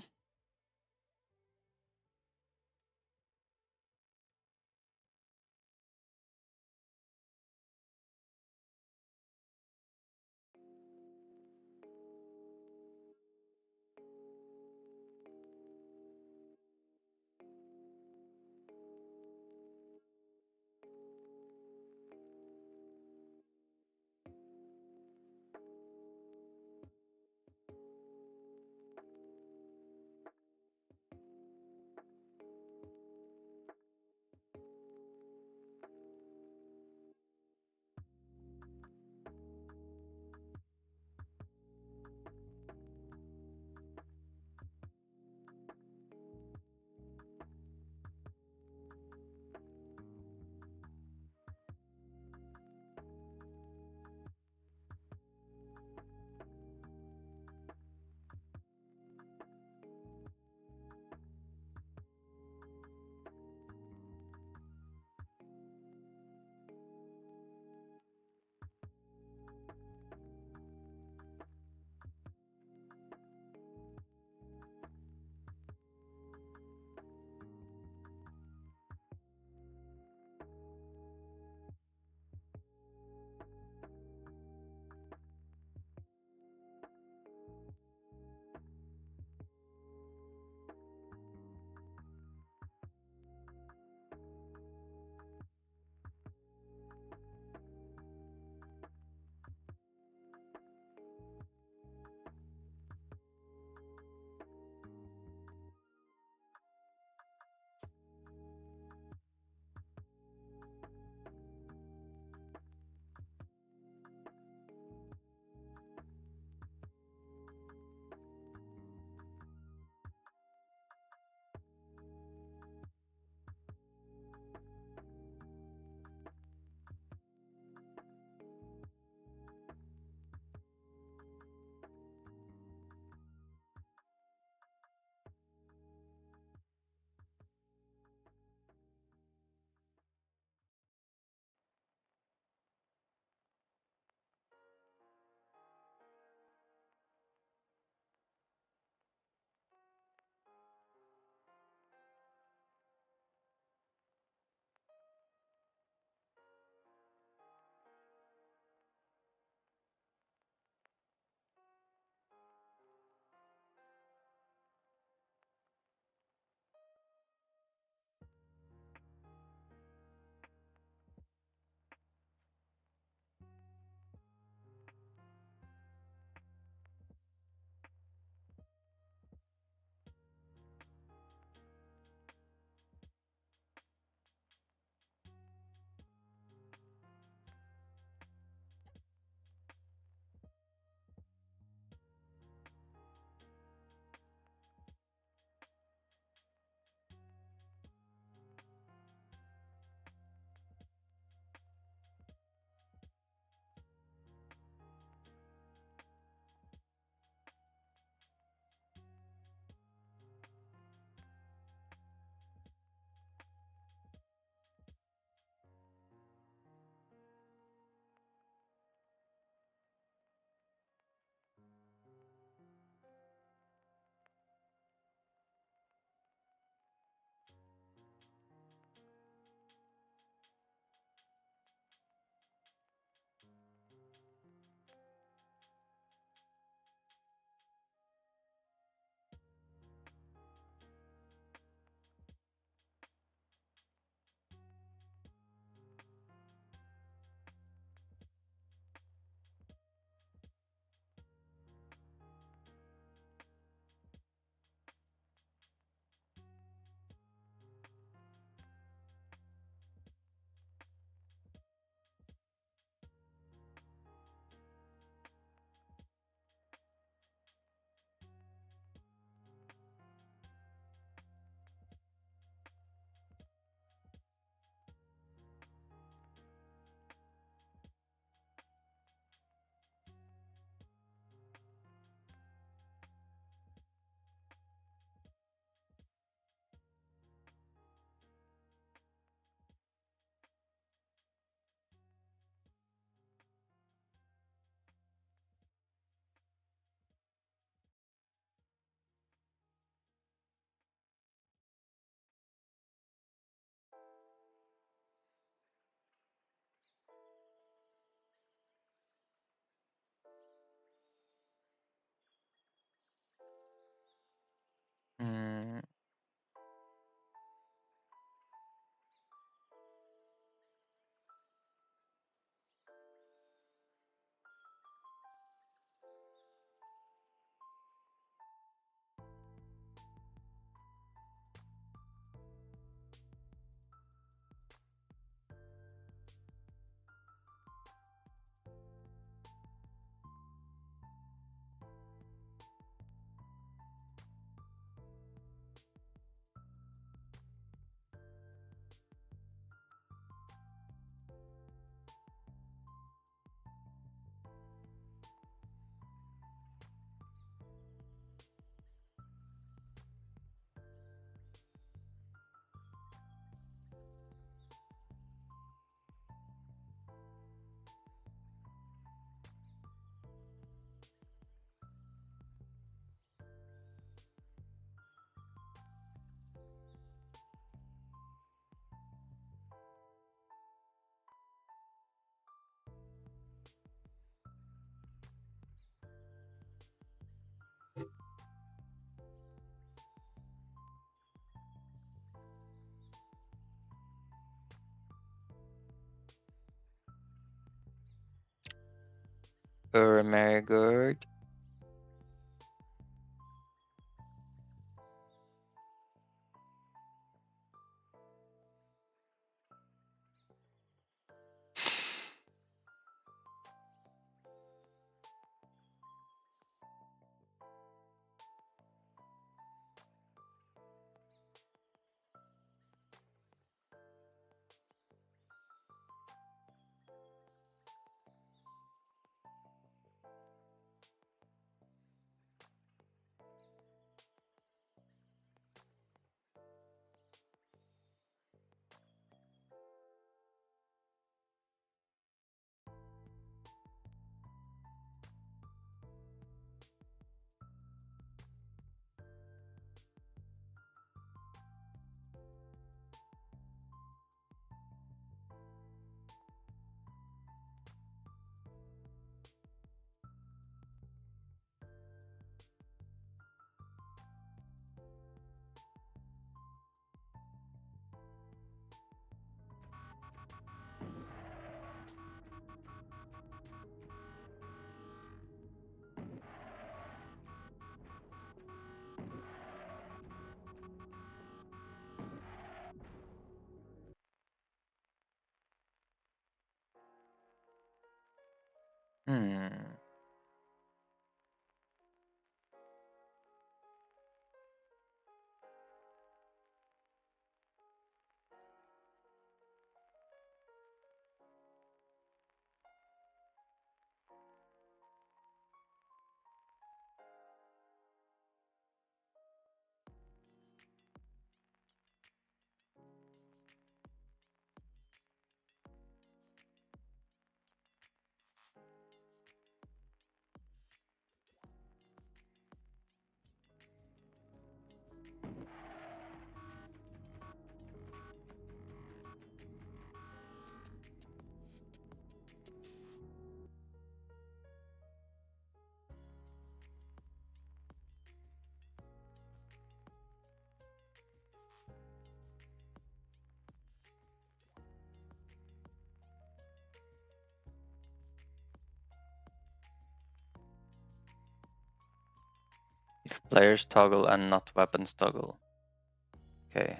Speaker 1: Very good. Hmm. If players toggle and not weapons toggle. Okay.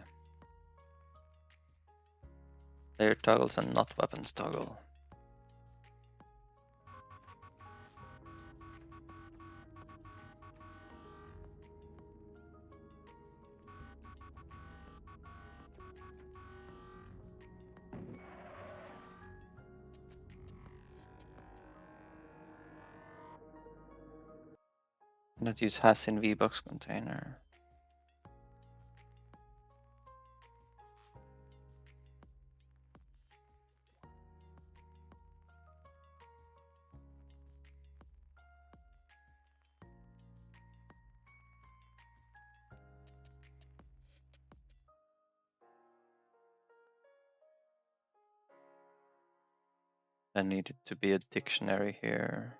Speaker 1: Player toggles and not weapons toggle. Not use has in VBox container. I need it to be a dictionary here.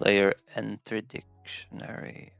Speaker 1: Player entry dictionary.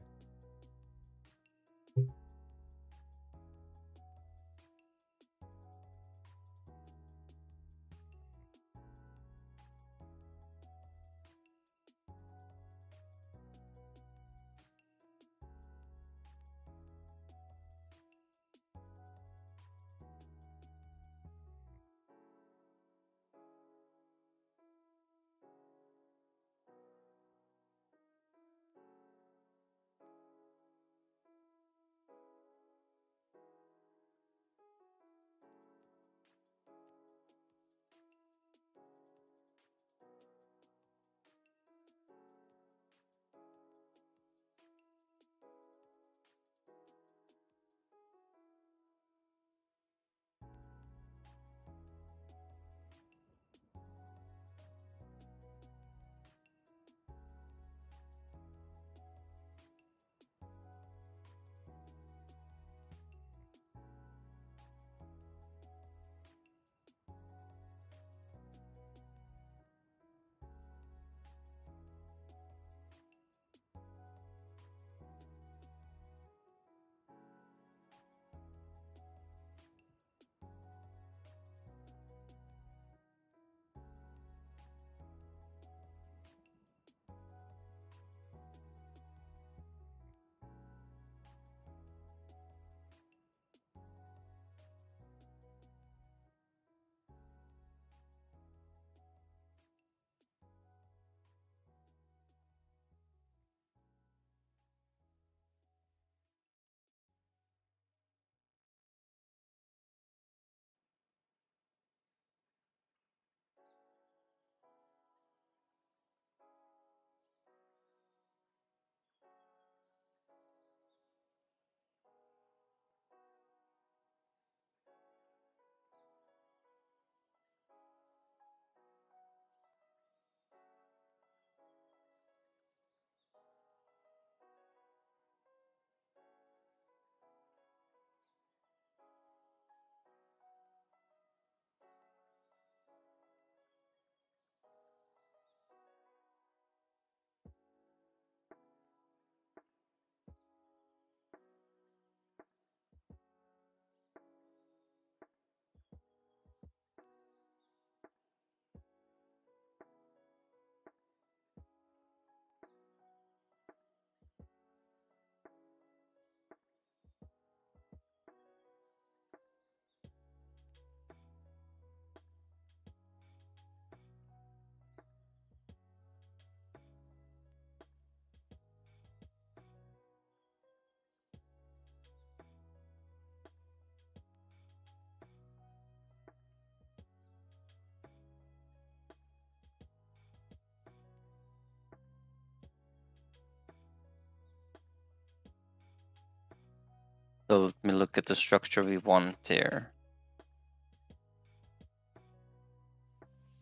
Speaker 1: So let me look at the structure we want here.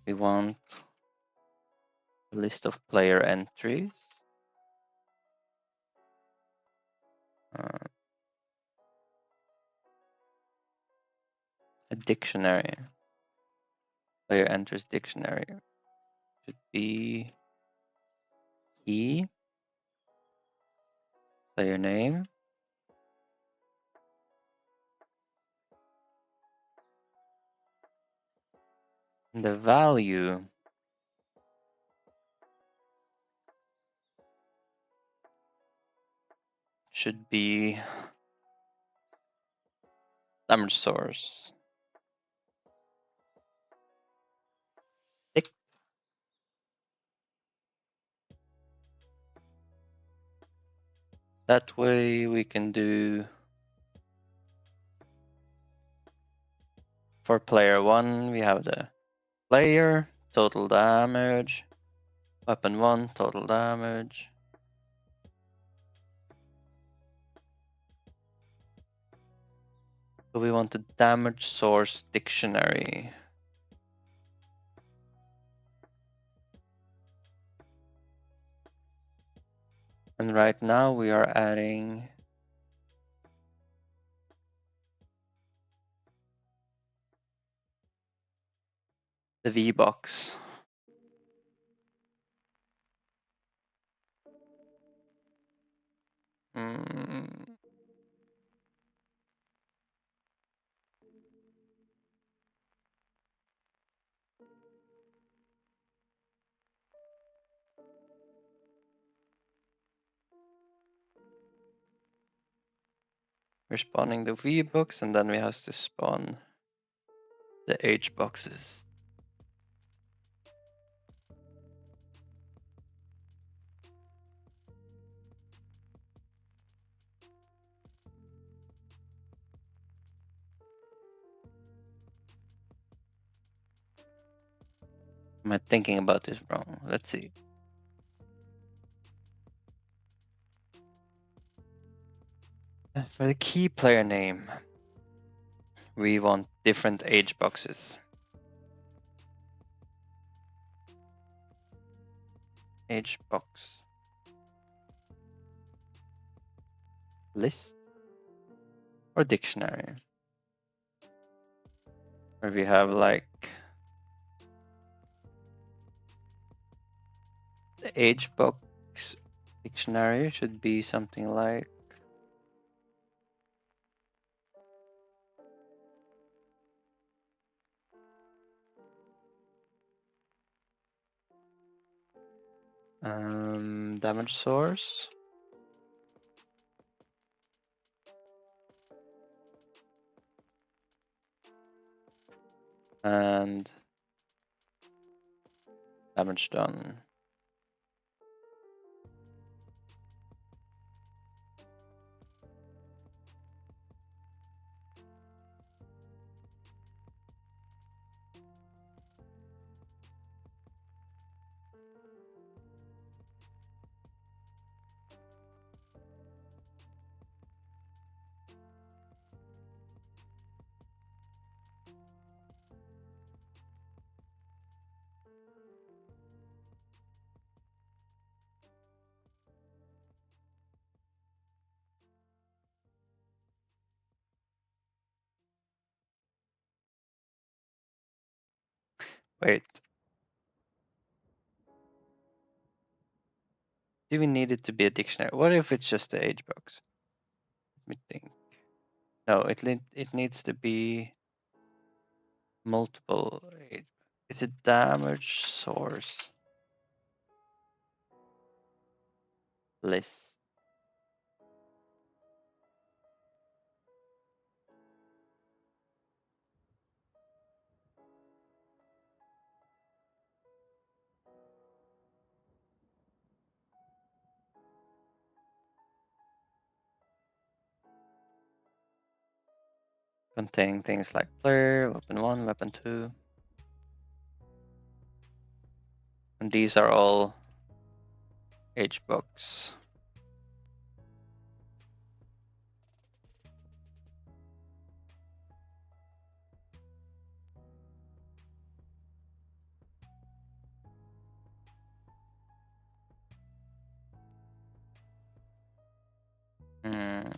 Speaker 1: We want a list of player entries. Uh, a dictionary. Player entries dictionary should be key, player name, and the value should be damage source. Tick. That way we can do for player 1, we have the player, total damage, weapon 1, total damage. So we want the damage source dictionary. And right now we are adding the V box. Mm. We're spawning the V box and then we have to spawn the H boxes. Am I thinking about this wrong? Let's see. For the key player name, we want different age boxes. Age box. List or dictionary. Where we have like the age box dictionary should be something like damage source. And damage done. Wait. Do we need it to be a dictionary? What if it's just the age box? Let me think. No, it needs to be multiple age. It's a damage source list. Containing things like player, weapon 1, weapon 2. And these are all age box. Hmm.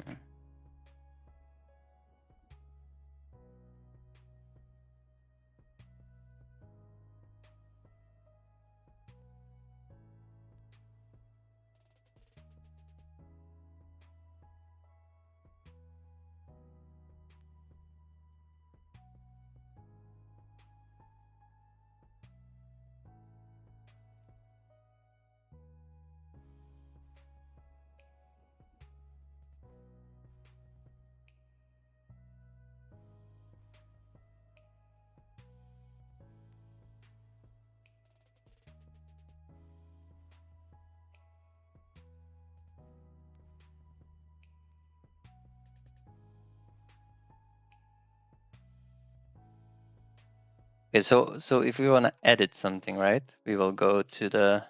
Speaker 1: Okay, so if we want to edit something, right? We will go to the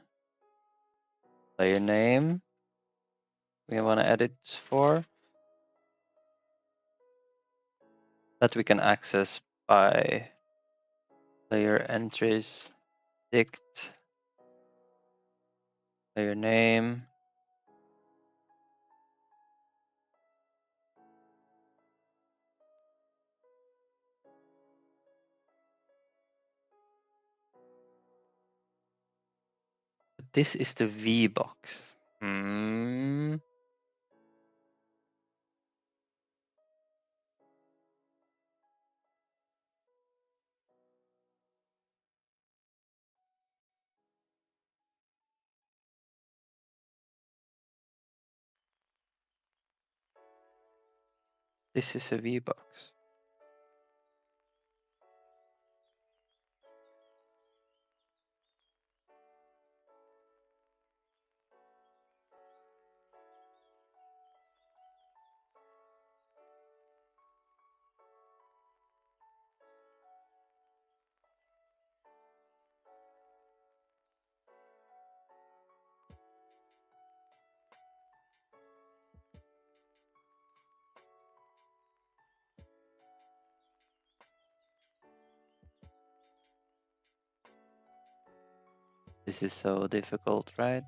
Speaker 1: player name we want to edit for that we can access by player entries, dict, player name. This is the V box. Hmm. This is a V-box. This is so difficult, right?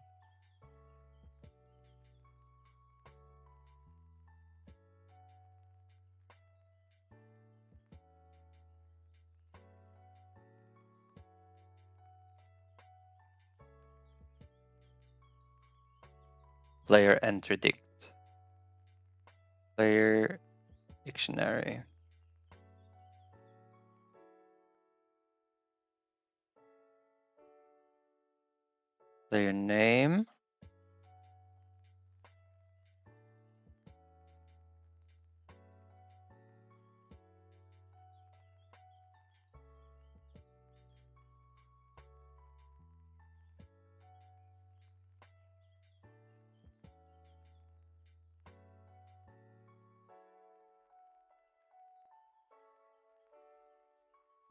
Speaker 1: Player entry dict. Player dictionary. Player name.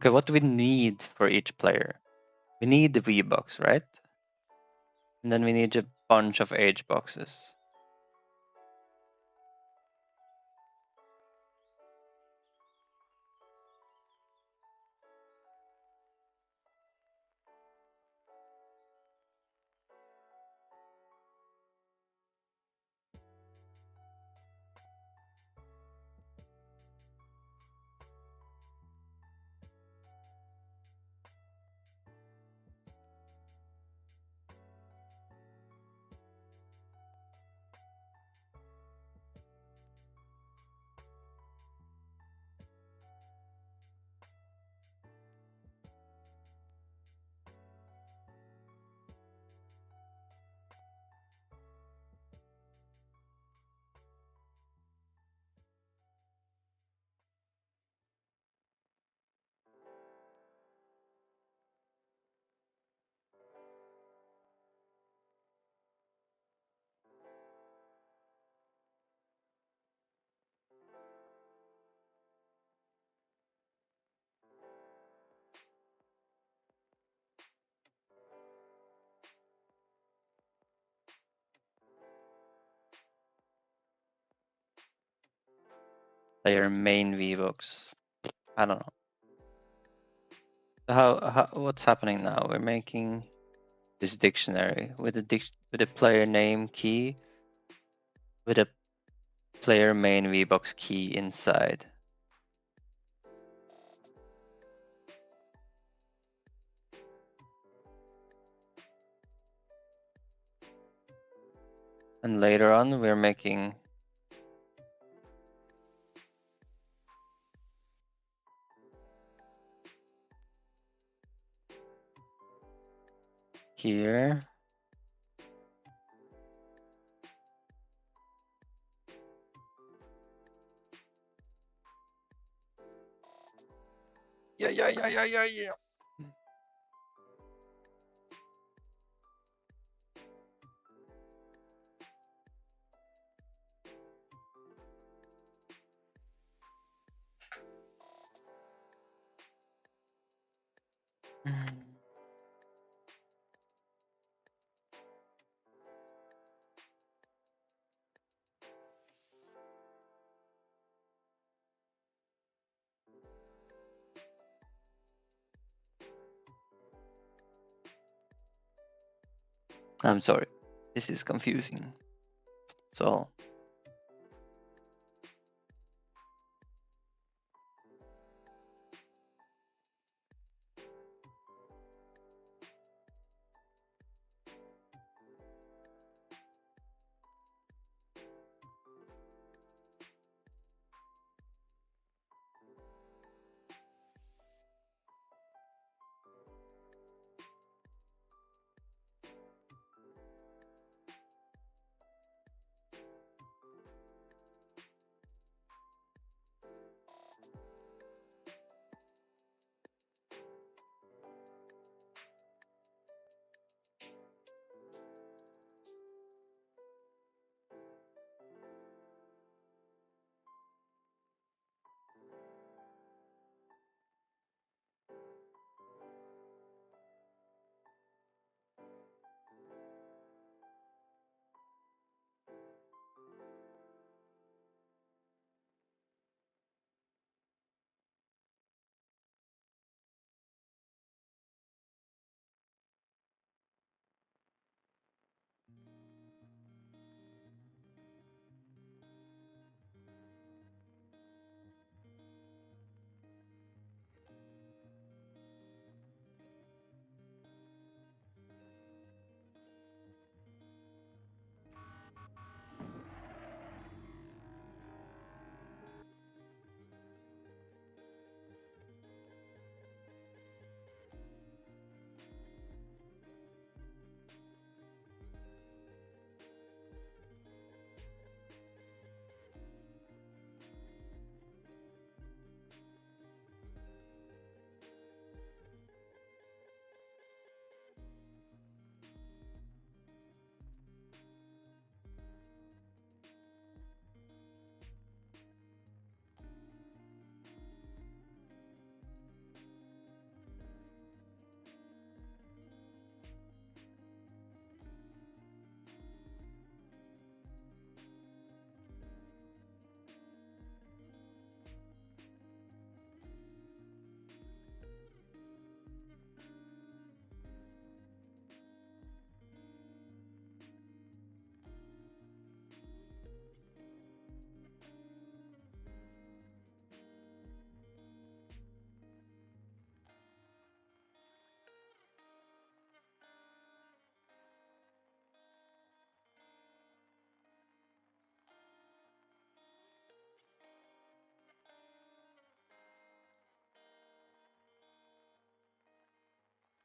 Speaker 1: Okay, what do we need for each player? We need the V-box, right? And then we need a bunch of age boxes. Player main V-box. I don't know. What's happening now? We're making this dictionary with a player name key with a player main V-box key inside. And later on, we're making here. Yeah. I'm sorry. This is confusing. So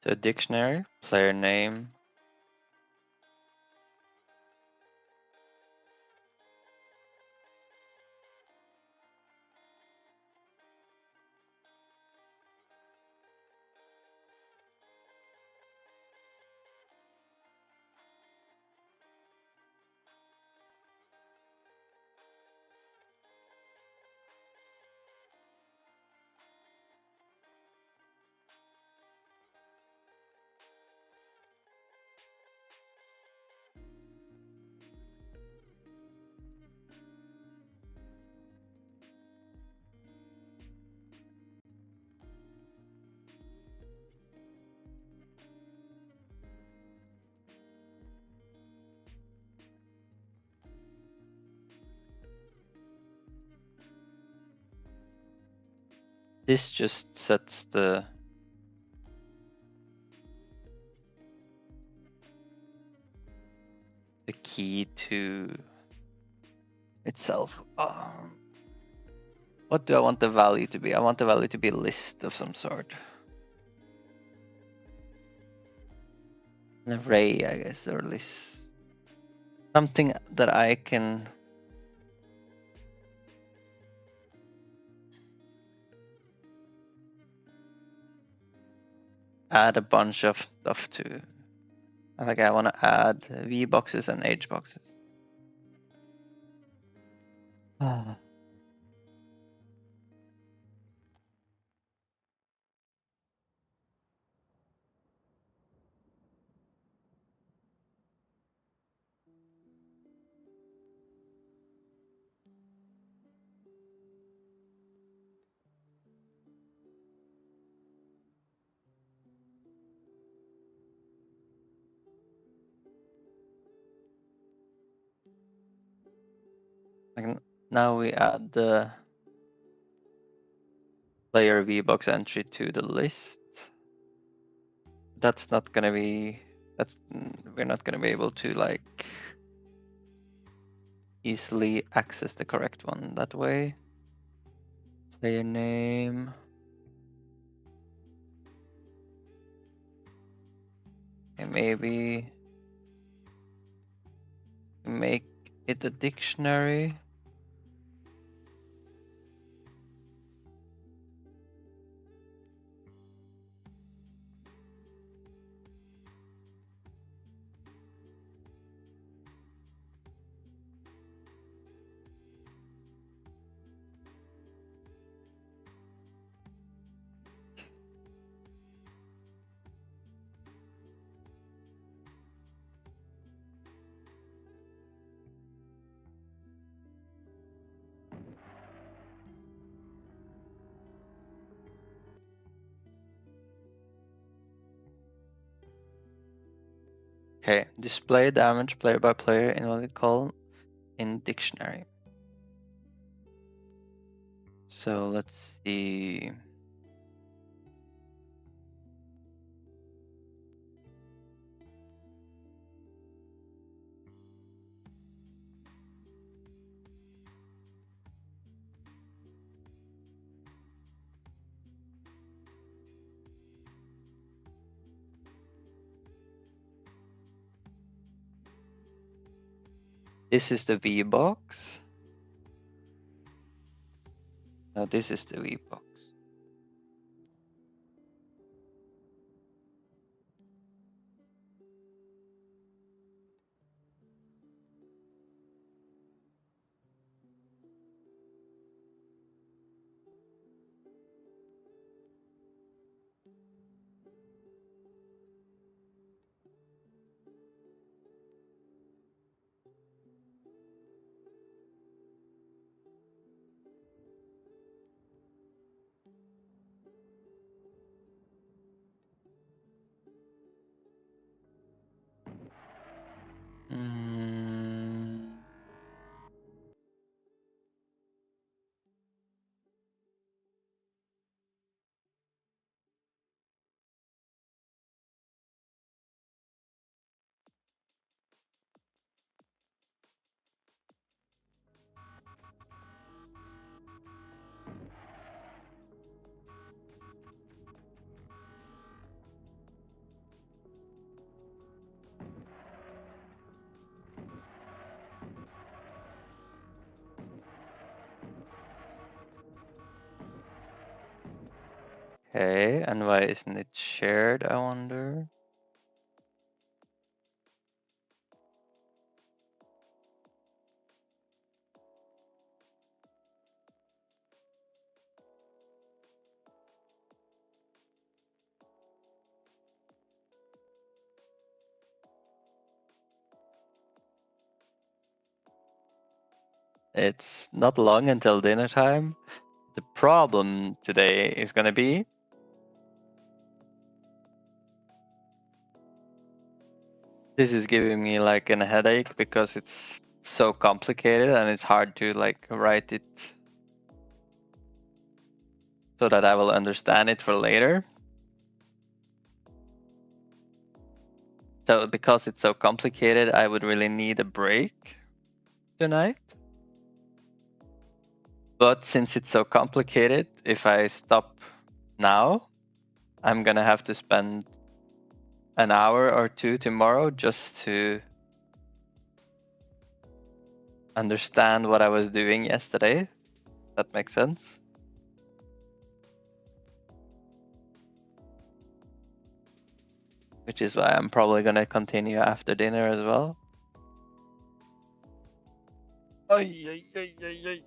Speaker 1: to a dictionary, player name, this just sets the key to itself. What do I want the value to be? I want the value to be a list of some sort. An array, I guess, or list. Something that I can add a bunch of stuff to. Like I want to add V boxes and H boxes. Now we add the player VBox entry to the list. That's not gonna be, we're not gonna be able to like easily access the correct one that way. Player name. And maybe make it a dictionary. Okay, display damage player by player invalid column in dictionary. So let's see. This is the V box. No, this is the V box. Okay, and why isn't it shared, I wonder? It's not long until dinner time. The problem today is gonna be this is giving me like a headache because it's so complicated and it's hard to like write it so that I will understand it for later. So because it's so complicated, I would really need a break tonight. But since it's so complicated, if I stop now, I'm gonna have to spend an hour or two tomorrow just to understand what I was doing yesterday. That makes sense. Which is why I'm probably gonna continue after dinner as well. Ay, ay, ay, ay, ay.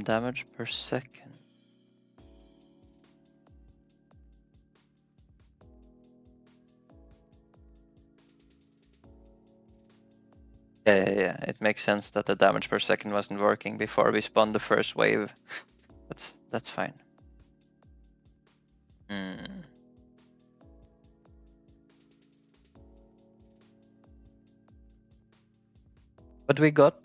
Speaker 1: Damage per second. Yeah. It makes sense that the damage per second wasn't working before we spawned the first wave. That's fine. But we got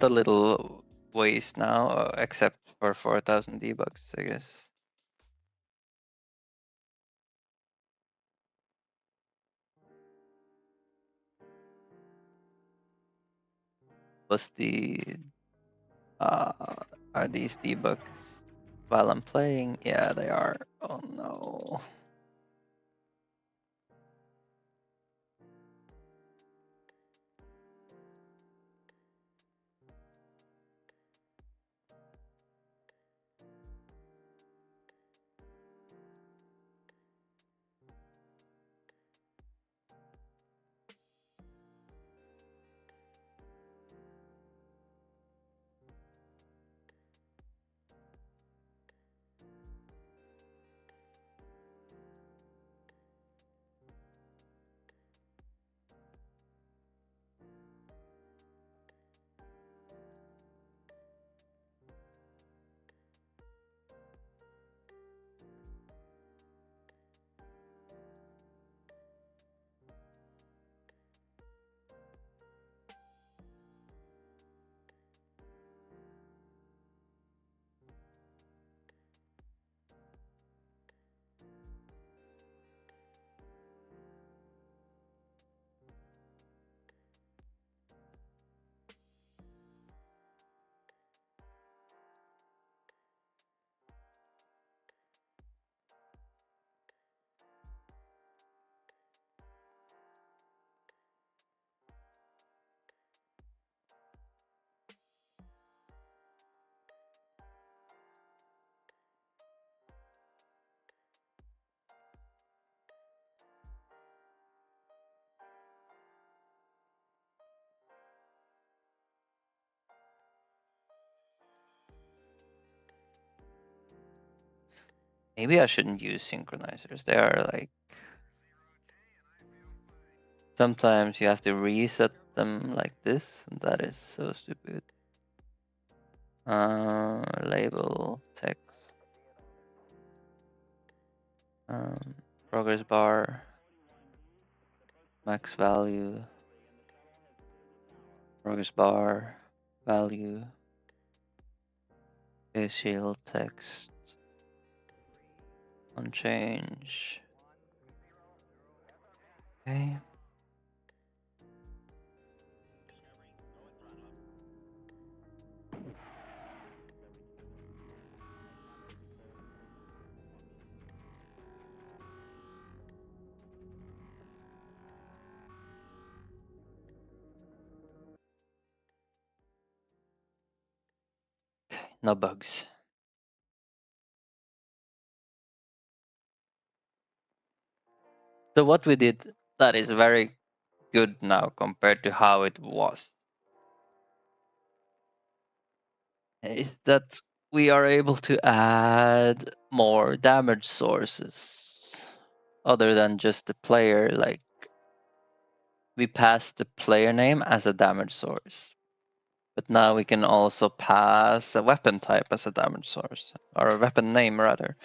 Speaker 1: a little waste now, except for 4,000 debugs, I guess. Was the are these debugs while I'm playing? Yeah, they are. Oh no. Maybe I shouldn't use synchronizers. They are like sometimes you have to reset them like this, and that is so stupid. Label text. Progress bar. Max value. Progress bar value. Okay, shield text on change. Okay. No bugs. So what we did that is very good now compared to how it was is that we are able to add more damage sources other than just the player. Like we pass the player name as a damage source, but now we can also pass a weapon type as a damage source, or a weapon name rather.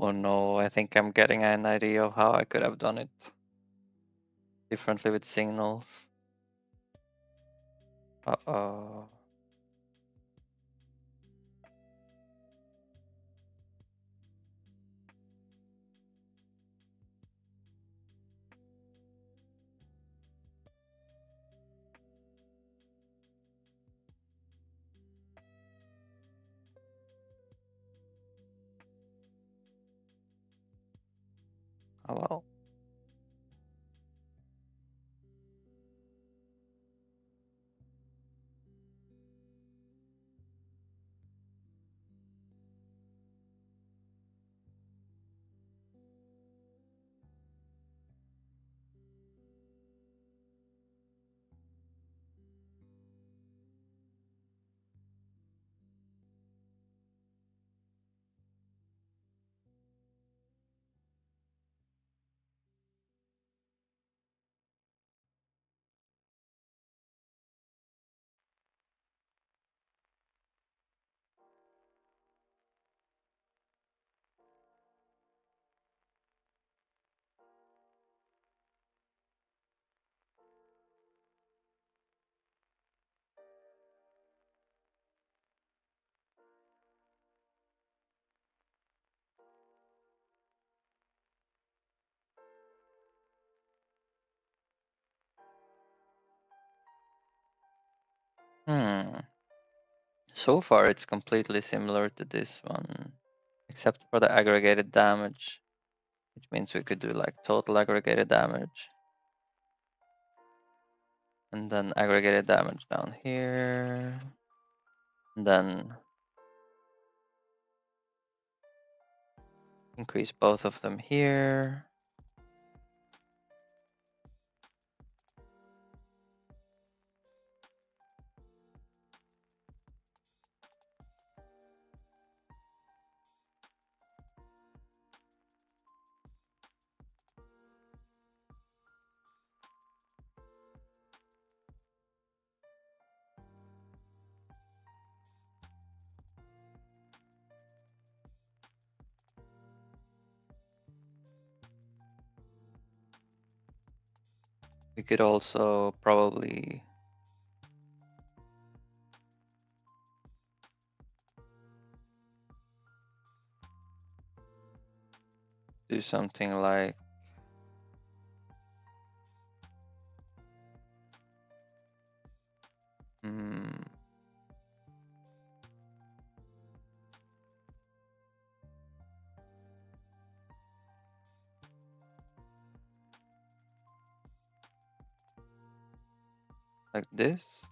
Speaker 1: Oh no, I think I'm getting an idea of how I could have done it differently with signals. Uh-oh. Oh well. So far, it's completely similar to this one, except for the aggregated damage, which means we could do like total aggregated damage. And then aggregated damage down here. And then increase both of them here. We could also probably do something like like this.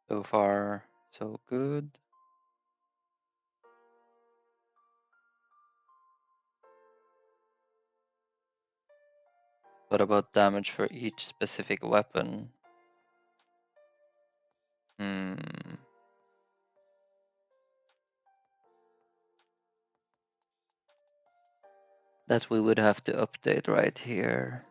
Speaker 1: So far, so good. What about damage for each specific weapon? That we would have to update right here.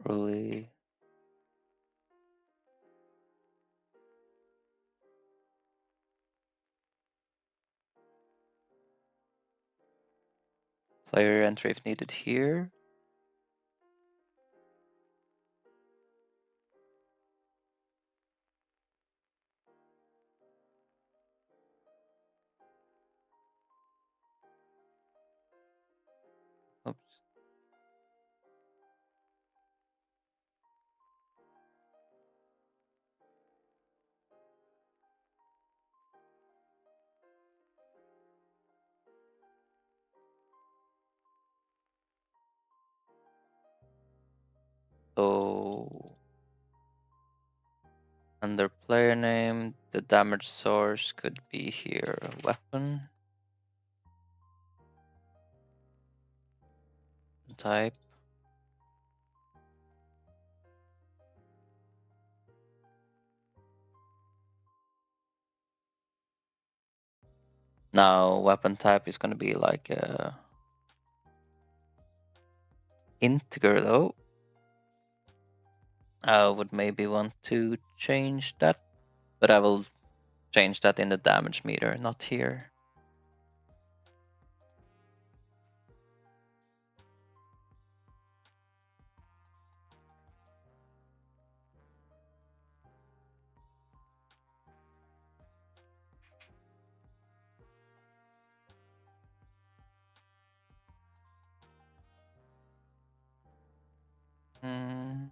Speaker 1: really. Player entry if needed here. Oops. So under player name, the damage source could be here, weapon. Type. Now weapon type is going to be like a integer though. I would maybe want to change that, but I will change that in the damage meter, not here. Hmm.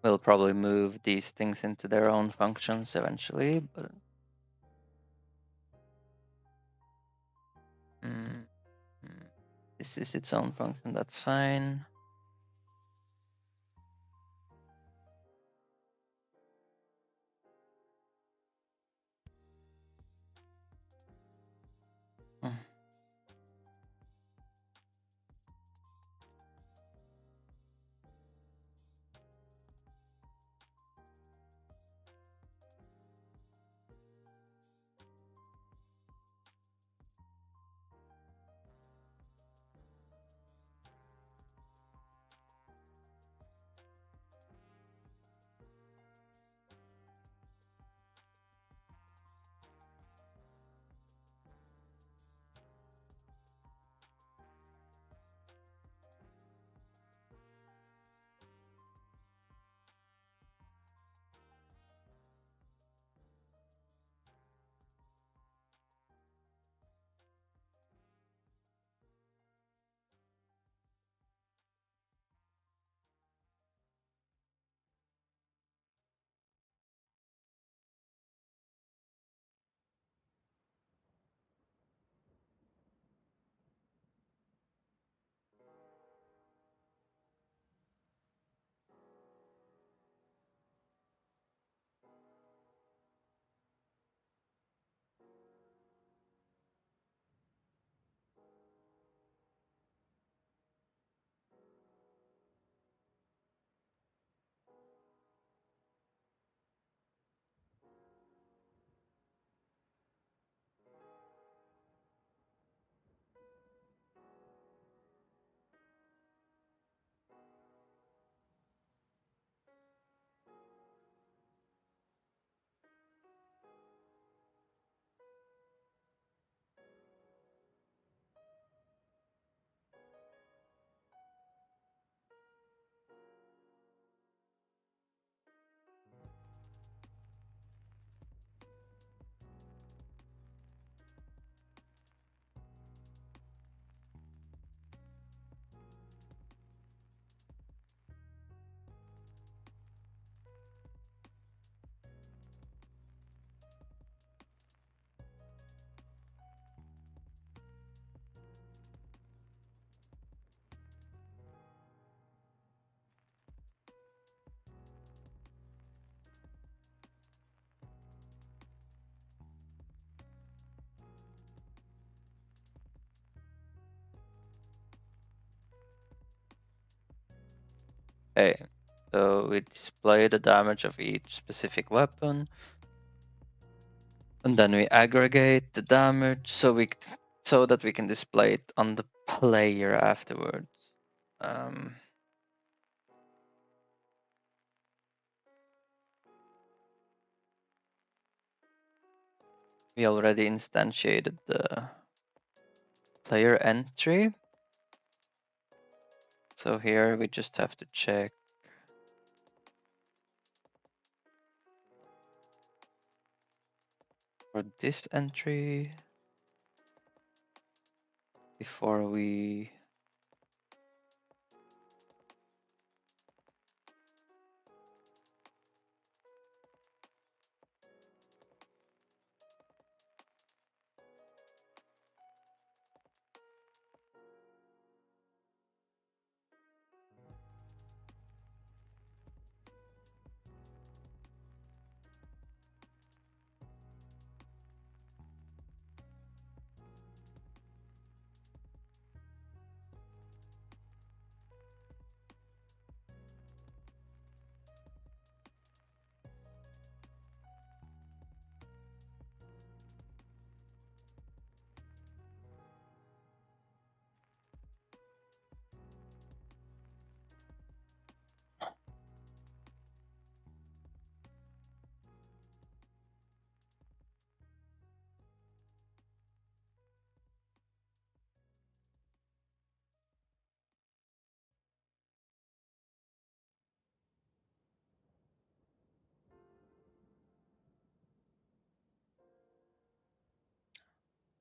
Speaker 1: We'll probably move these things into their own functions eventually, but mm, mm, this is its own function, that's fine. Mm. Okay, so we display the damage of each specific weapon, and then we aggregate the damage so that we can display it on the player afterwards. Um, we already instantiated the player entry. So here we just have to check for this entry before we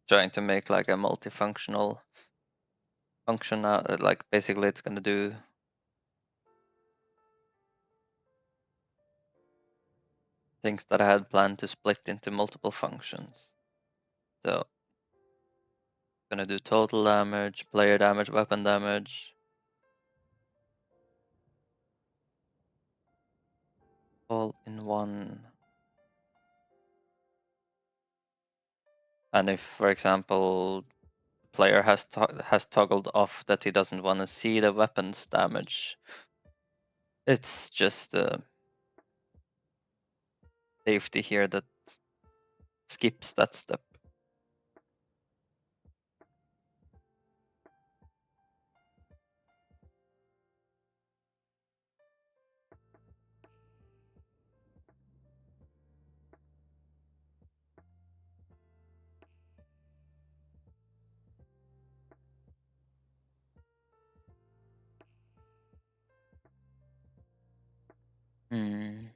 Speaker 1: trying to make like a multifunctional function out, like basically it's going to do things that I had planned to split into multiple functions. So going to do total damage, player damage, weapon damage, all in one. And if, for example, player has toggled off that he doesn't want to see the weapons damage, it's just a safety here that skips that step. Hmm.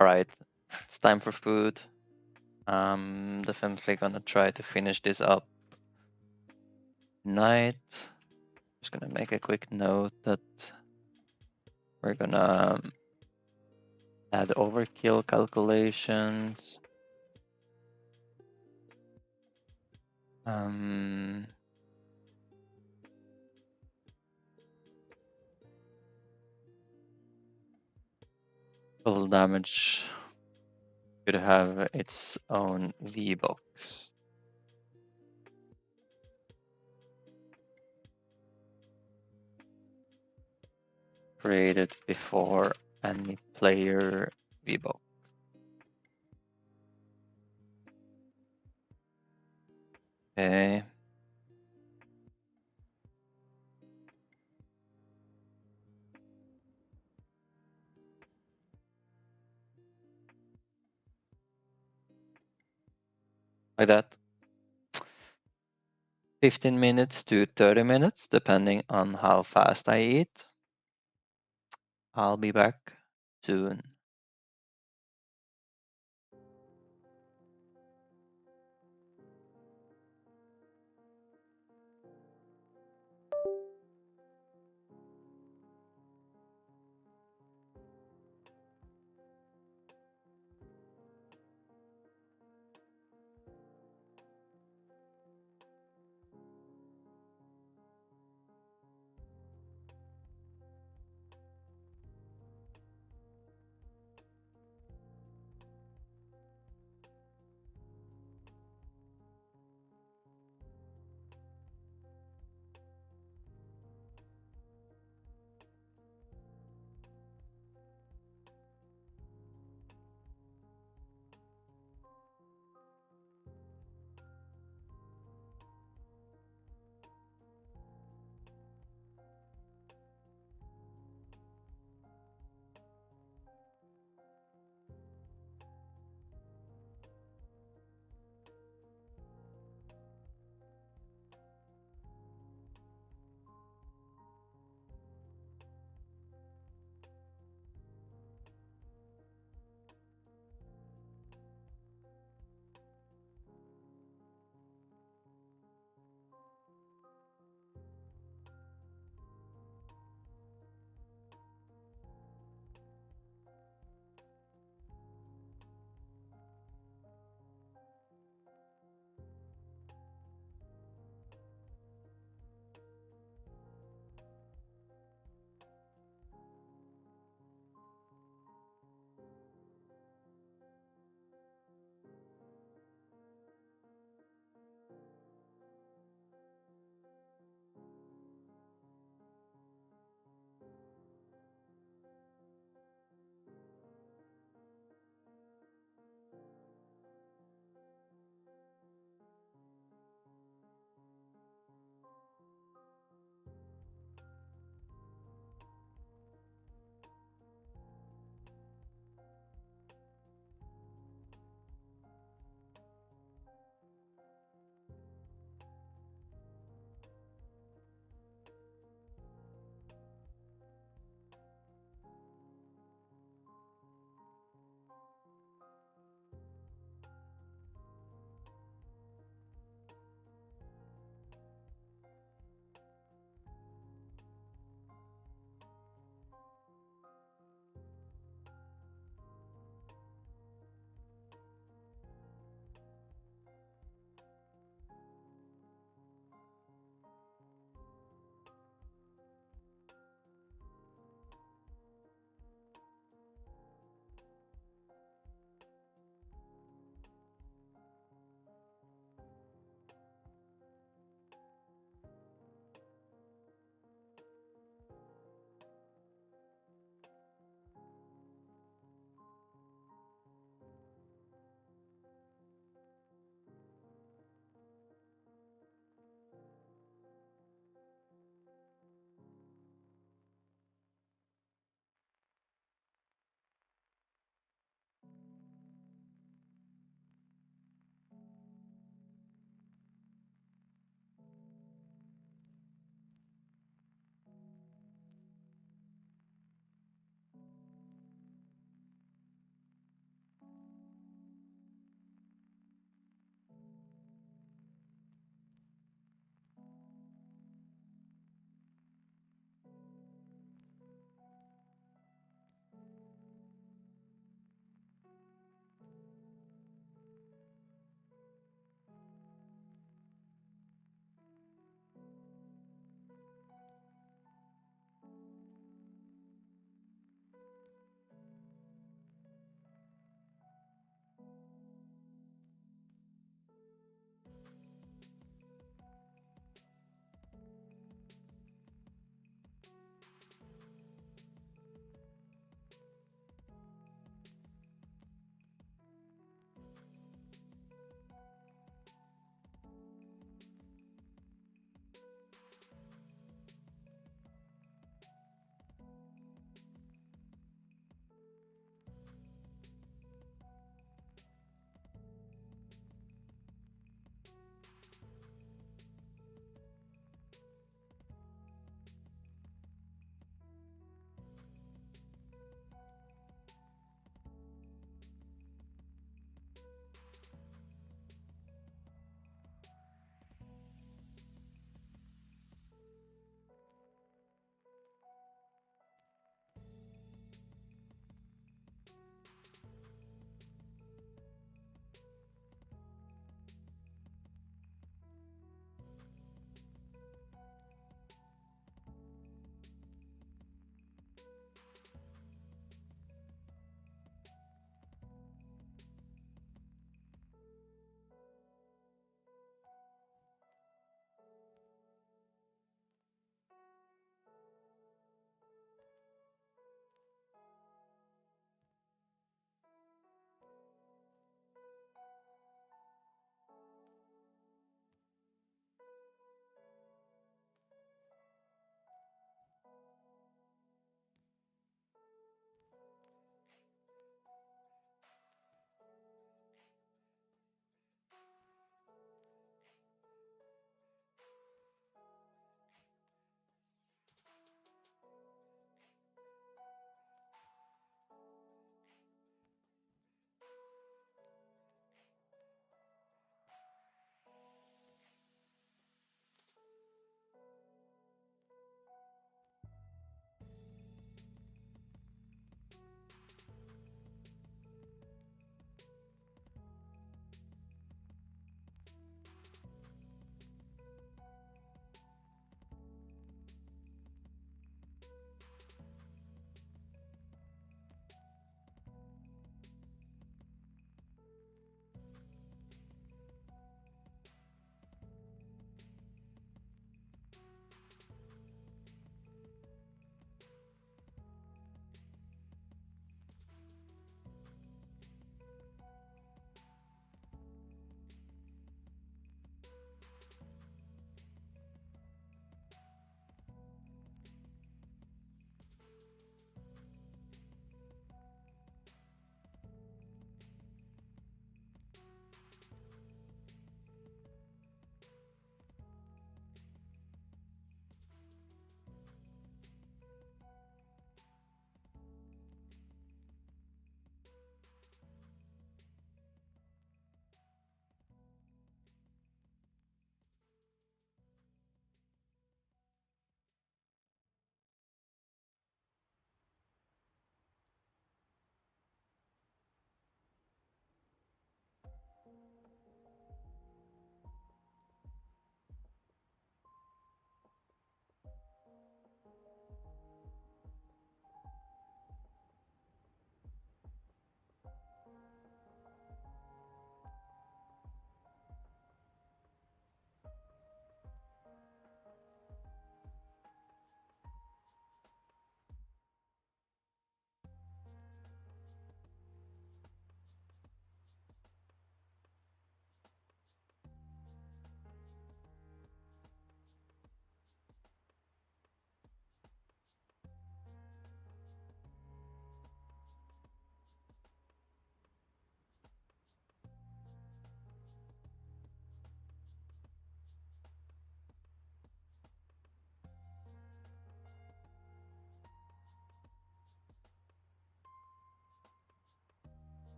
Speaker 1: Alright, it's time for food. Definitely gonna try to finish this up tonight. Just gonna make a quick note that we're gonna add overkill calculations. Total damage should have its own V box. Created before any player V box. Okay. Like that. 15 minutes to 30 minutes, depending on how fast I eat. I'll be back soon.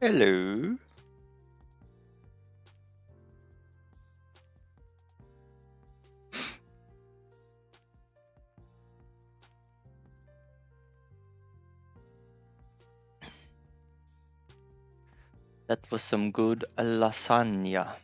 Speaker 1: Hello. That was some good lasagna.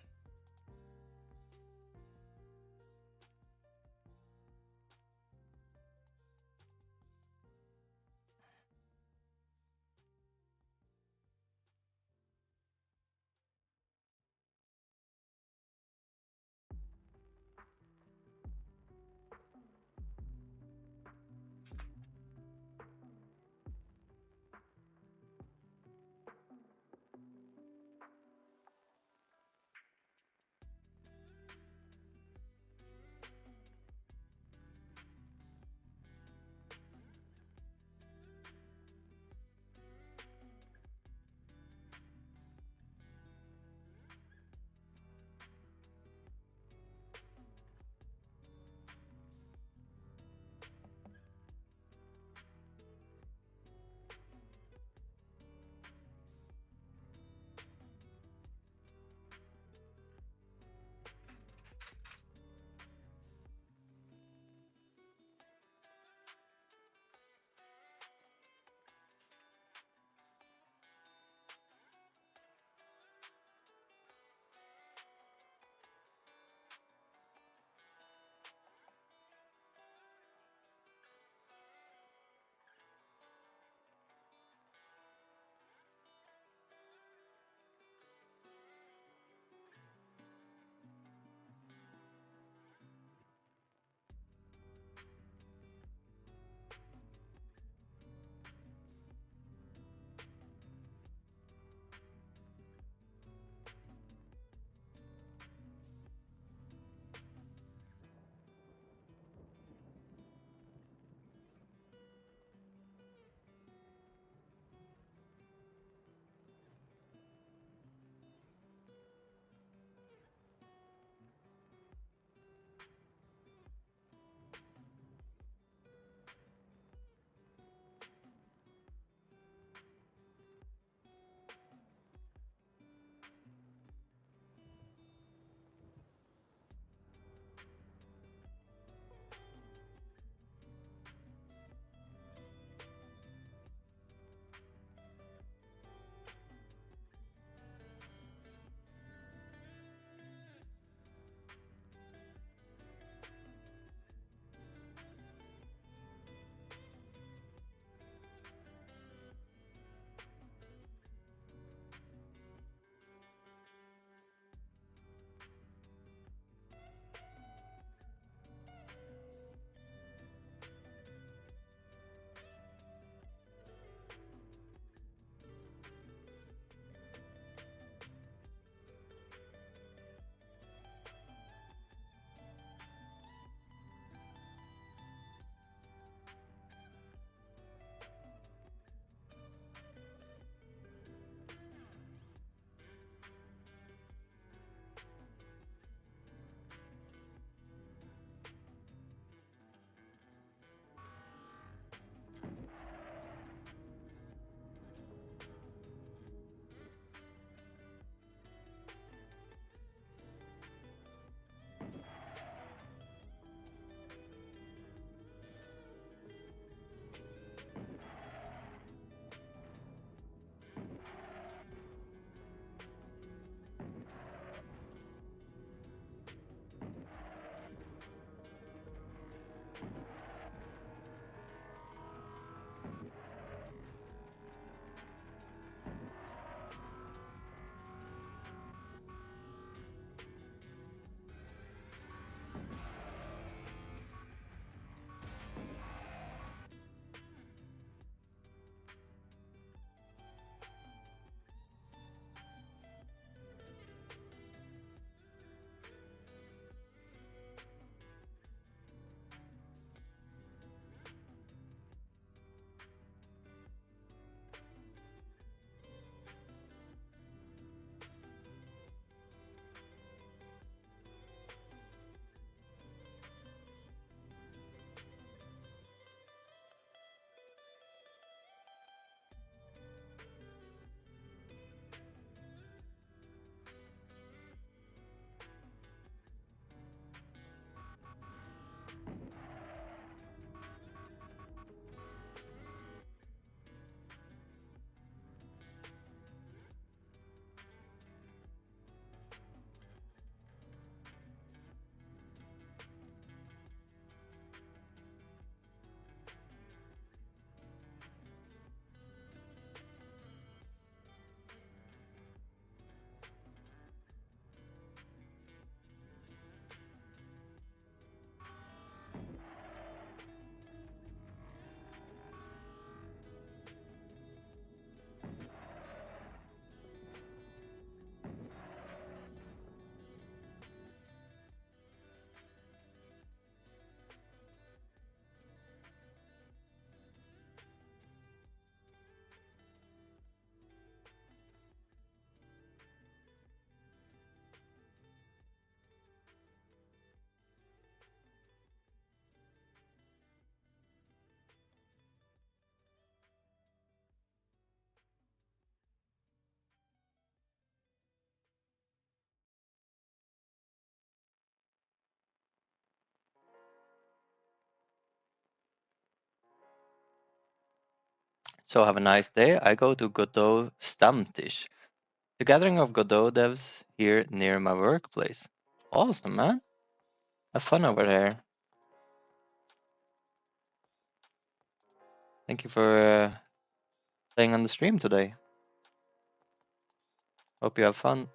Speaker 1: So have a nice day. I go to Godot Stammtisch, the gathering of Godot devs here near my workplace. Awesome, man. Have fun over there. Thank you for playing on the stream today. Hope you have fun.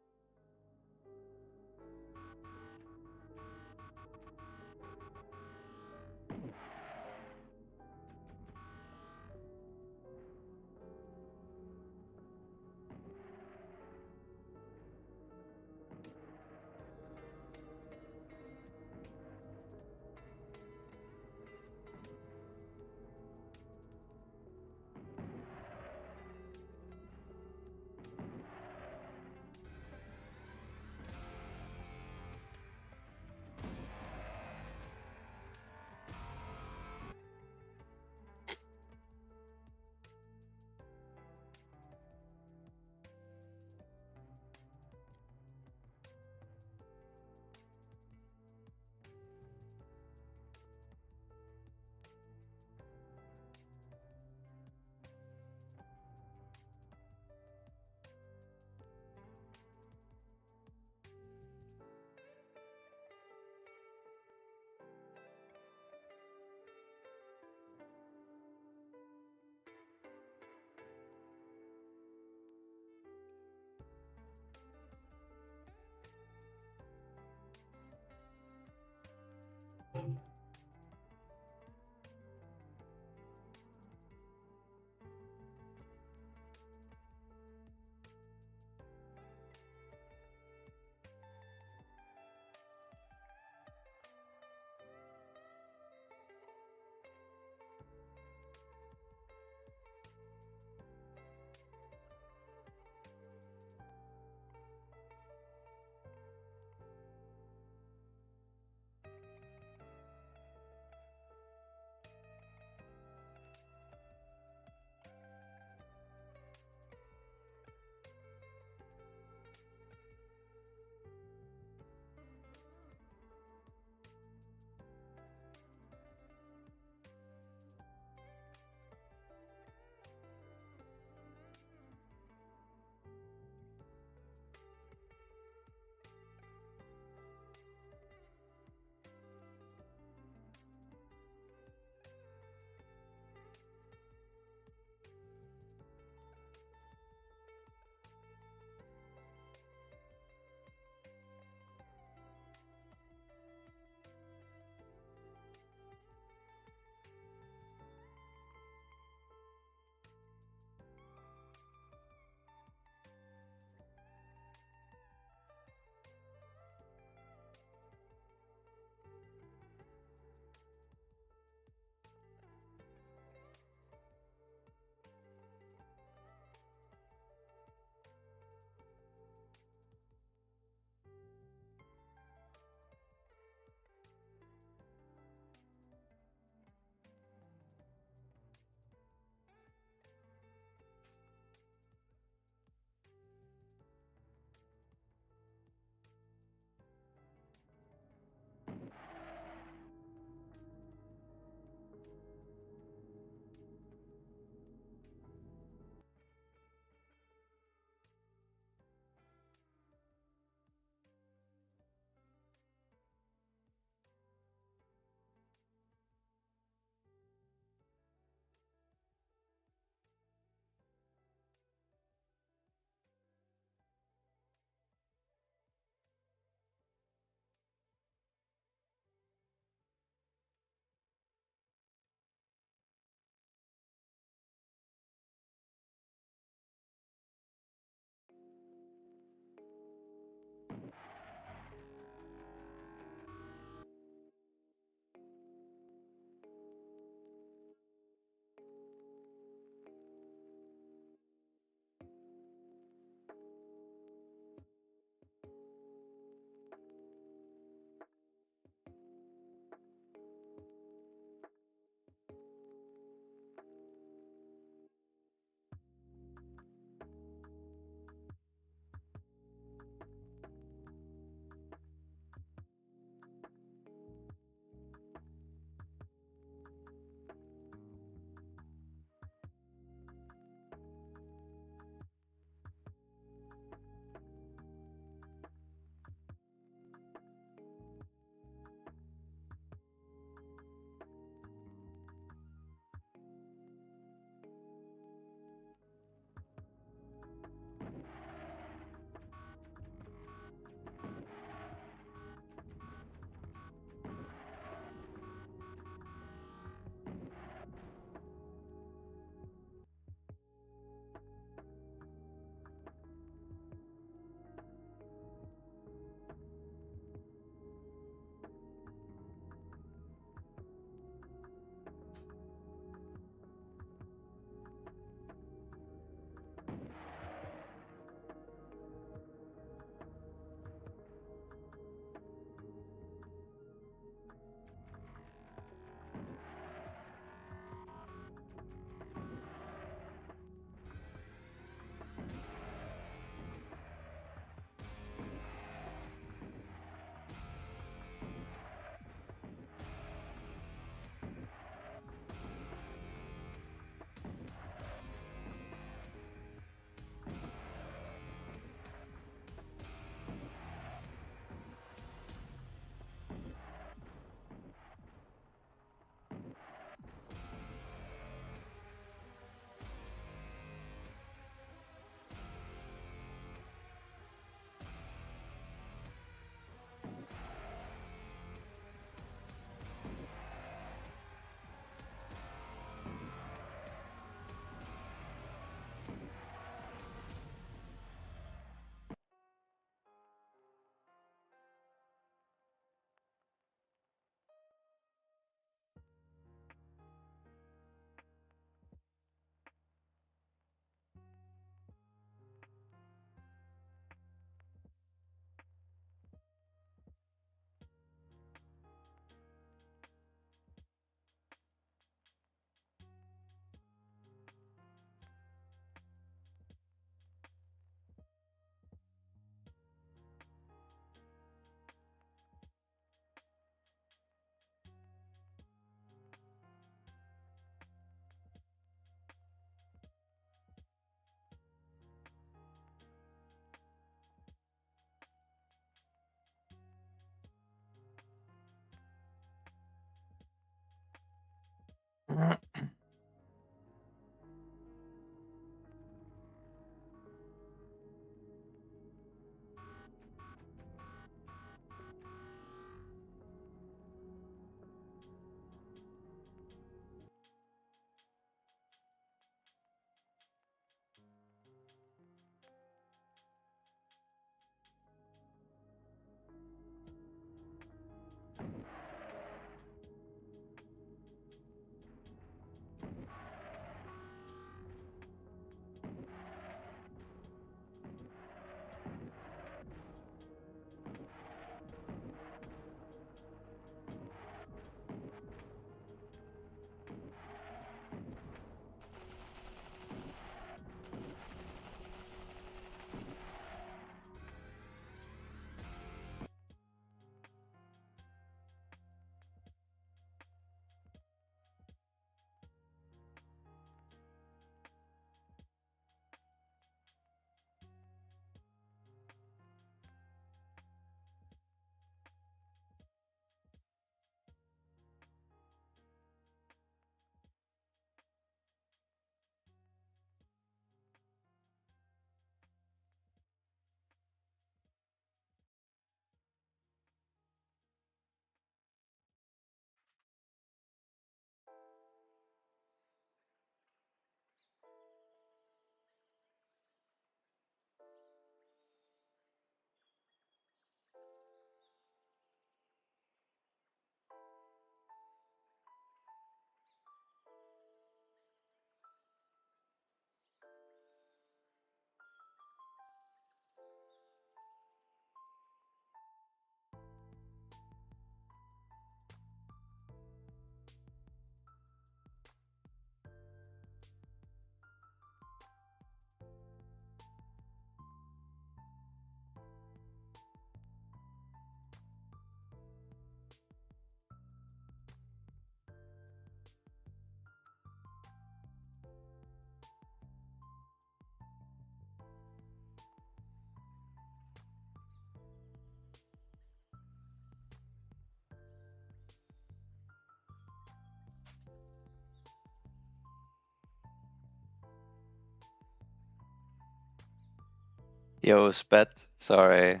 Speaker 1: Yo, Spet, sorry.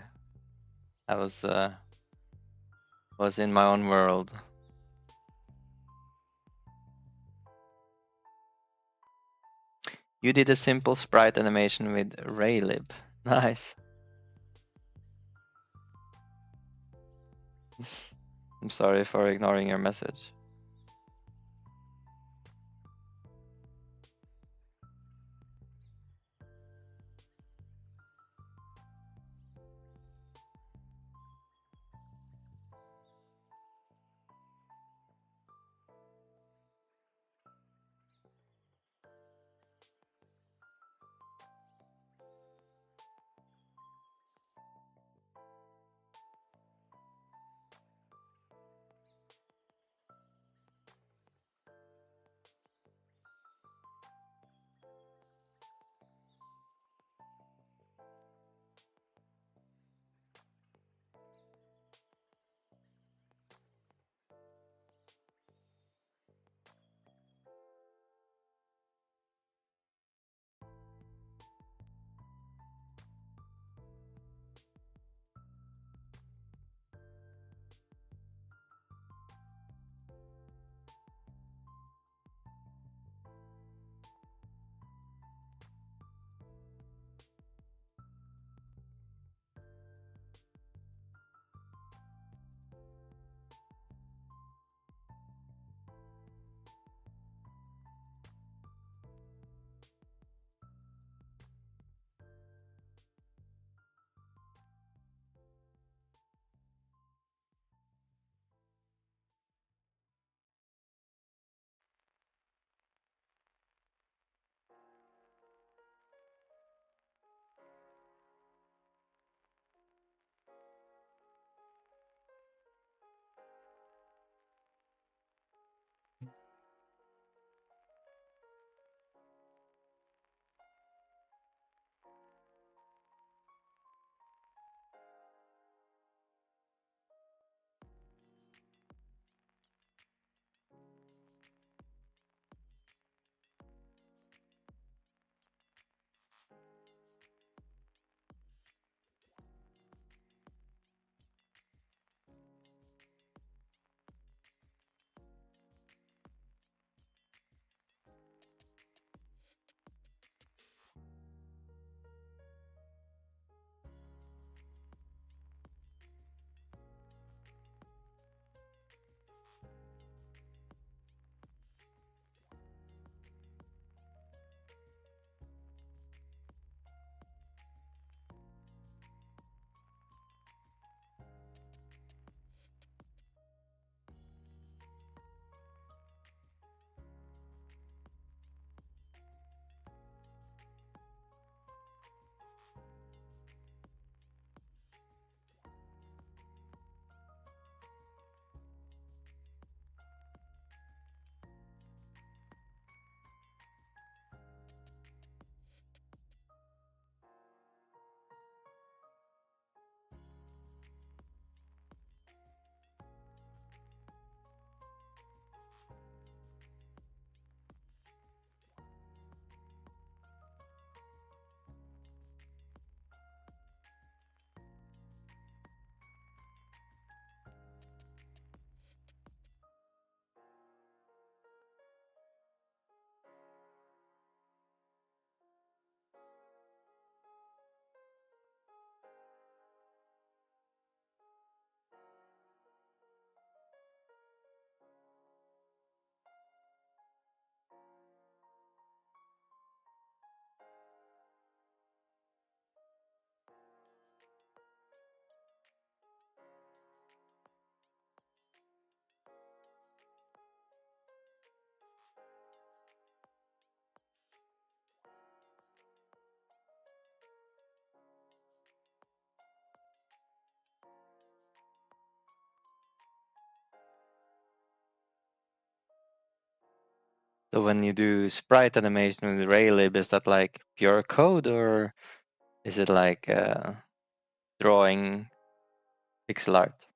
Speaker 1: I was in my own world. You did a simple sprite animation with Raylib. Nice. I'm sorry for ignoring your message. So when you do sprite animation with Raylib, is that like pure code or is it like drawing pixel art?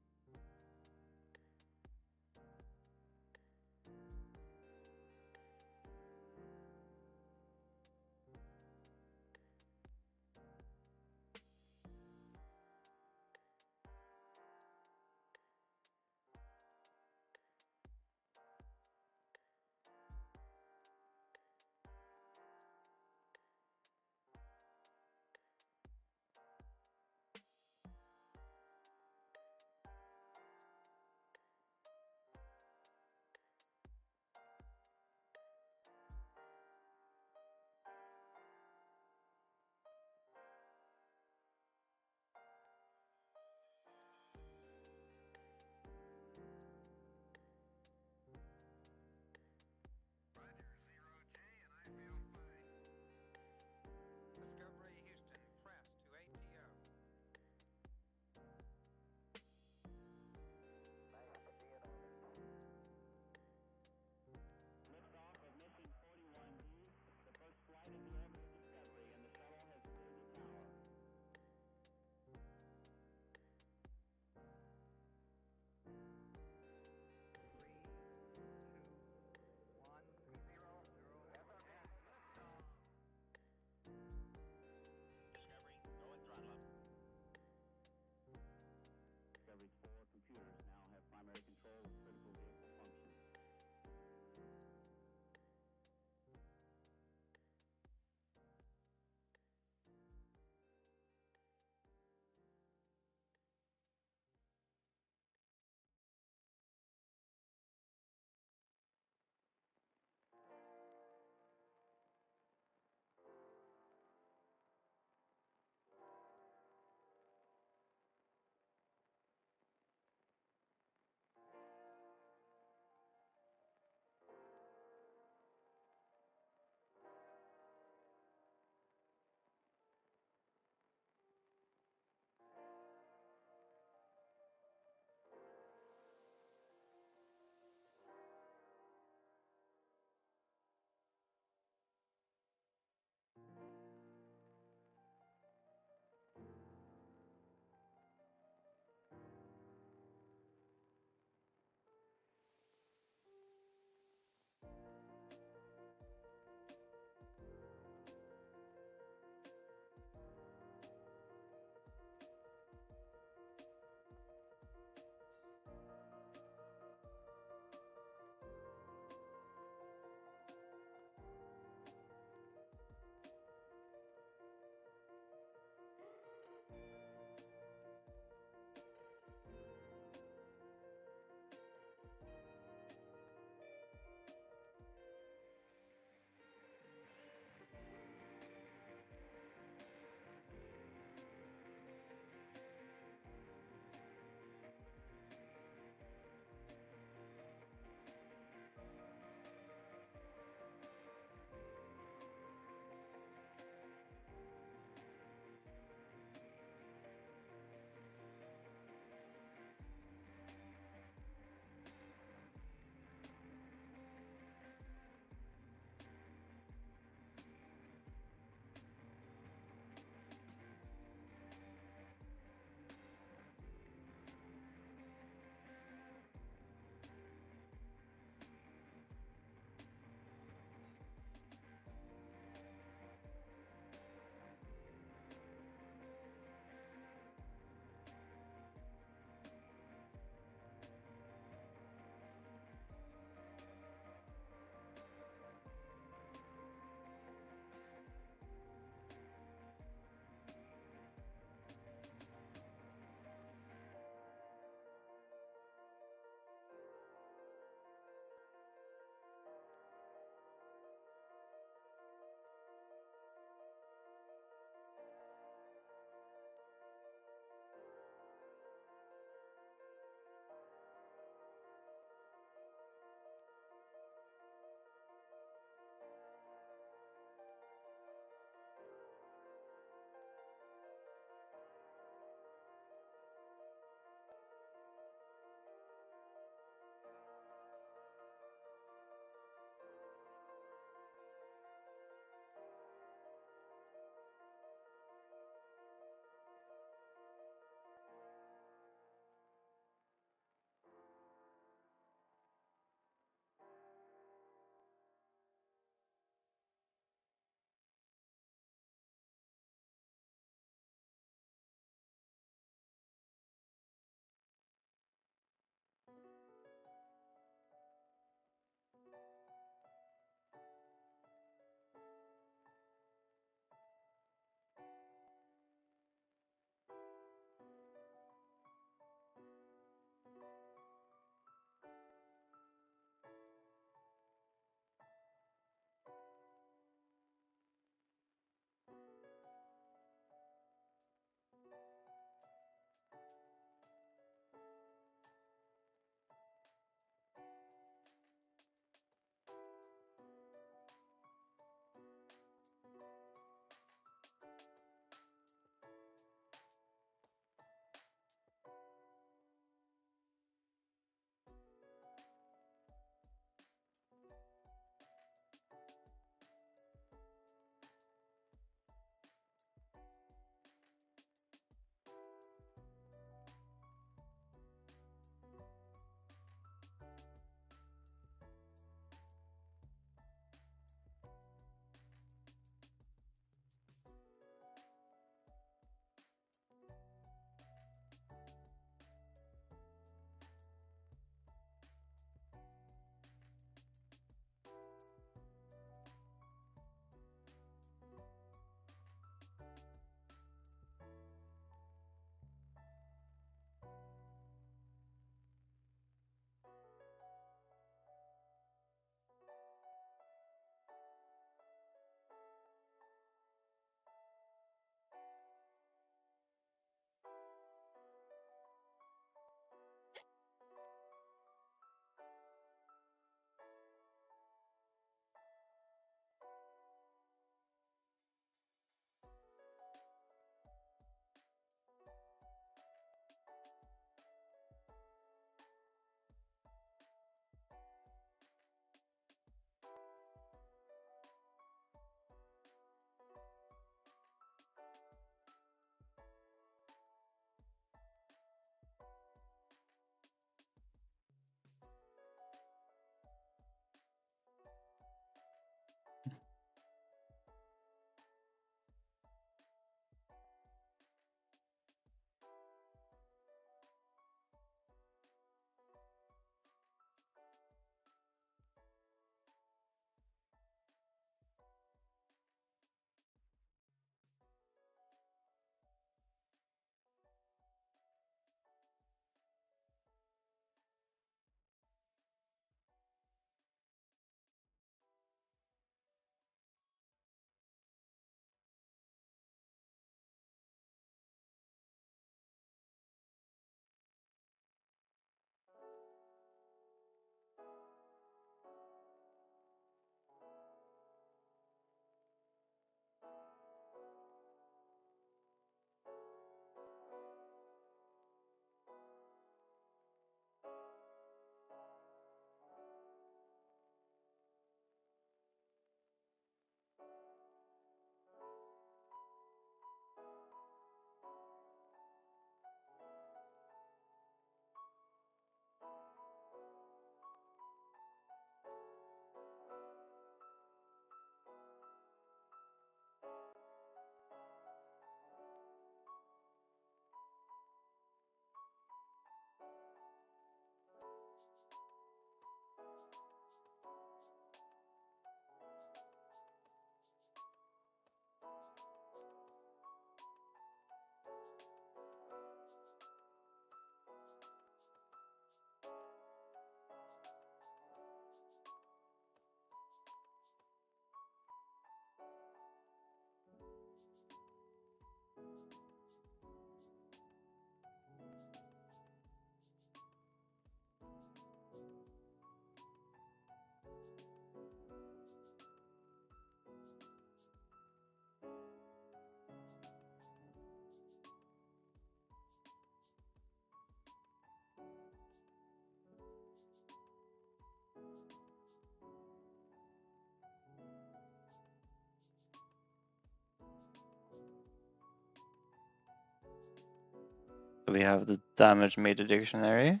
Speaker 1: we have the damage meter dictionary.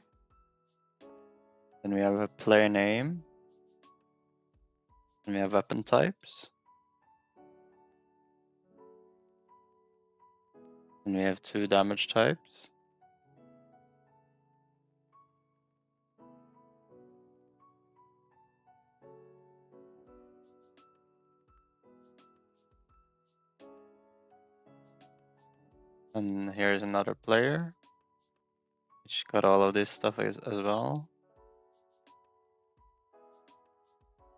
Speaker 1: Then we have a player name. And we have weapon types. And we have 2 damage types. And here's another player, which got all of this stuff as well.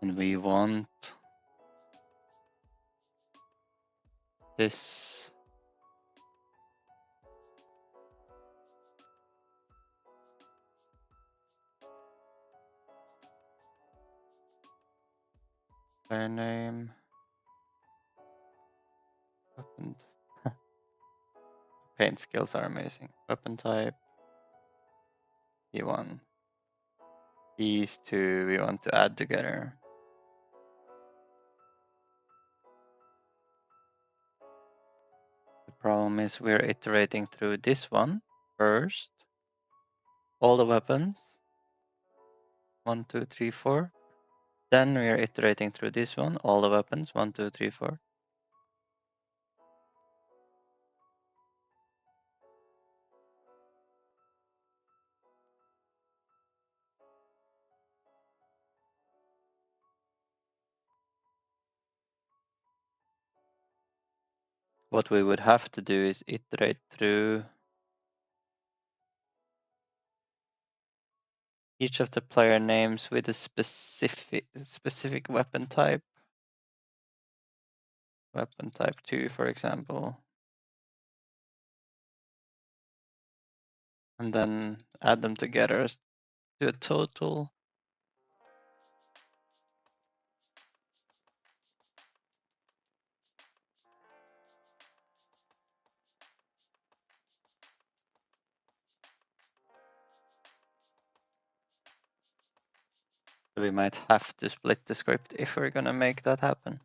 Speaker 1: And we want this. Player name. Weapon. Paint skills are amazing. Weapon type. E1. These two we want to add together. The problem is we're iterating through this one first. All the weapons. 1, 2, 3, 4. Then we are iterating through this one. All the weapons. 1, 2, 3, 4. What we would have to do is iterate through each of the player names with a specific weapon type. Weapon type 2, for example. And then add them together to a total. We might have to split the script if we're gonna make that happen.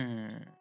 Speaker 1: Hmm.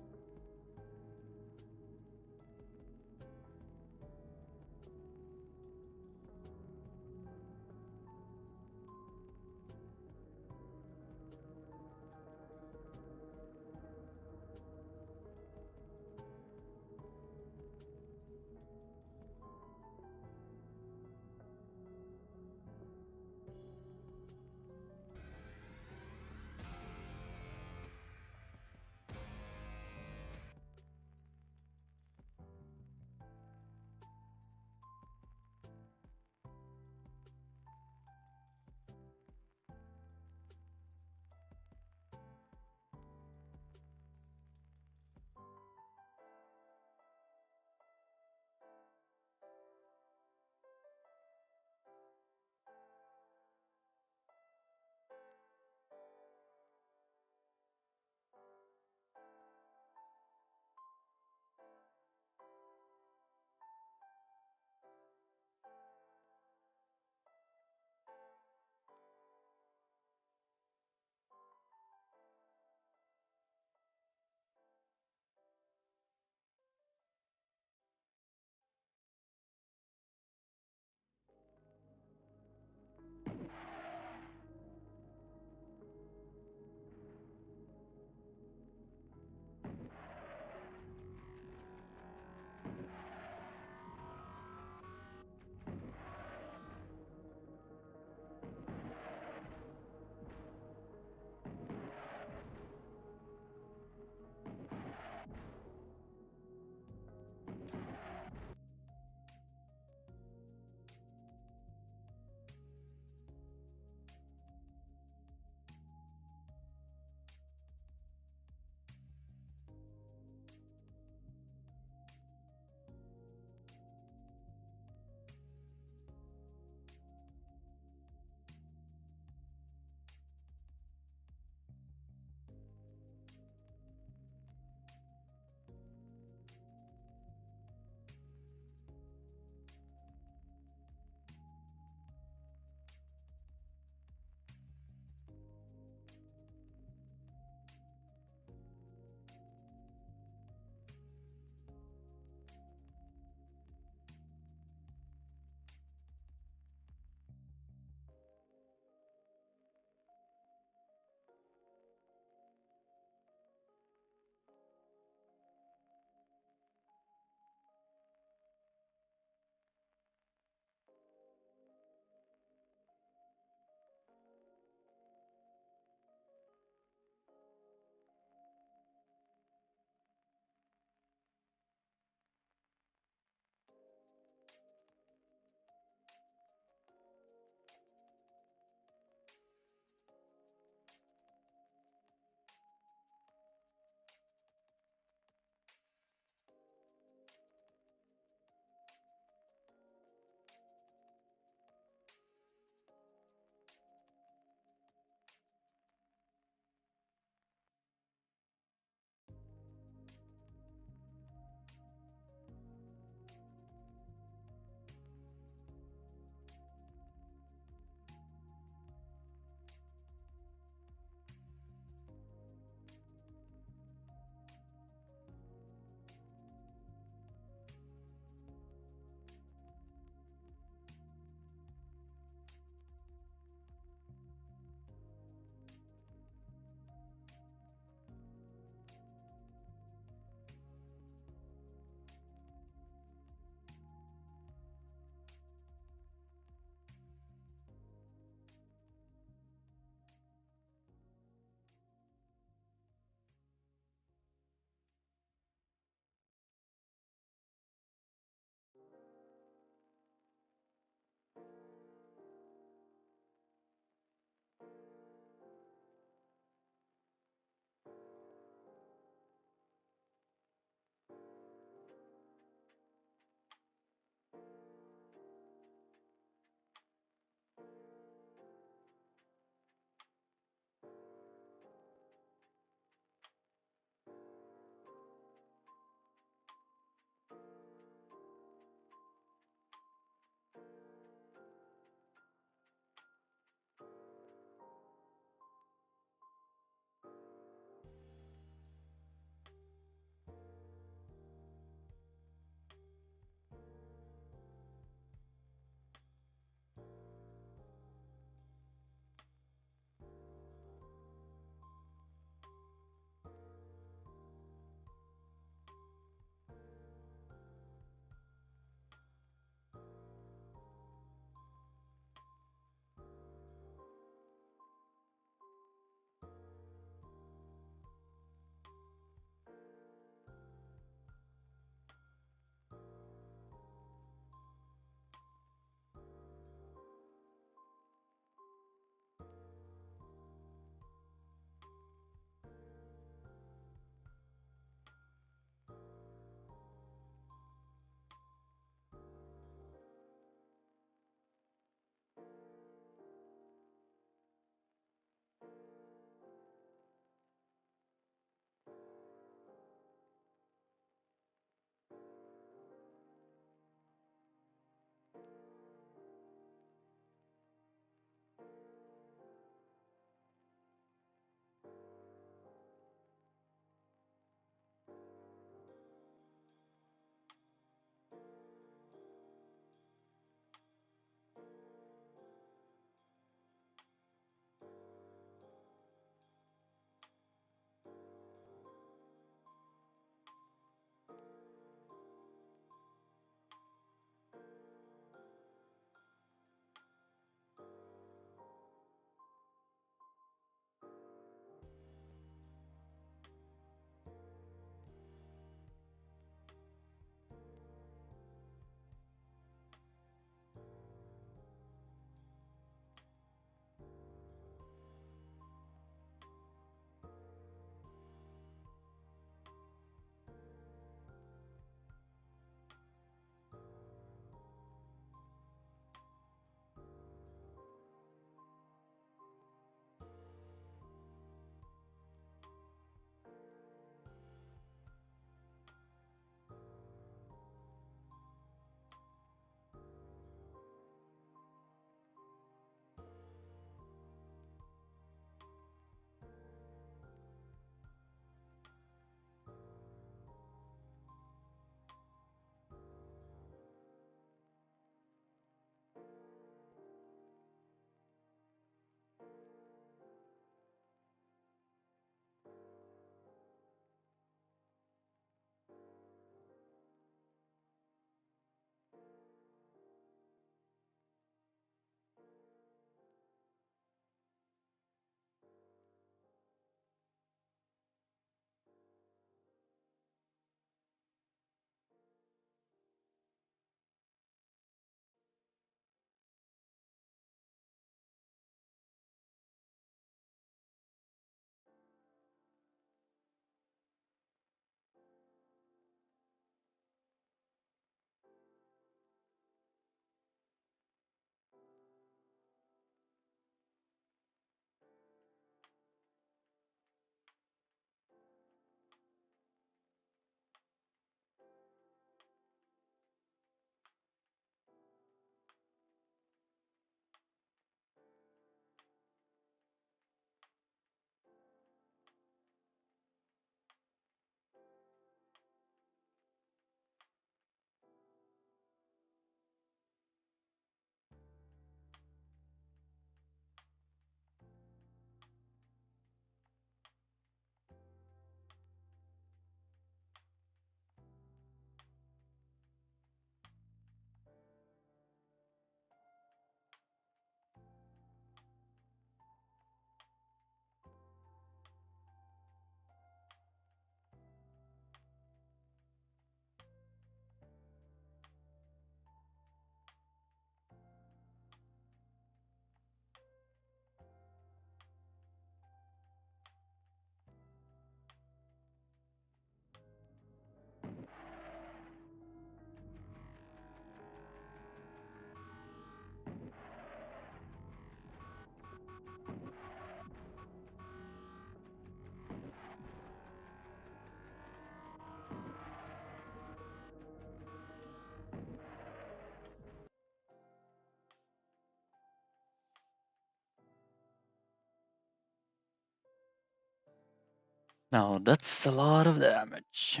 Speaker 1: Now that's a lot of damage.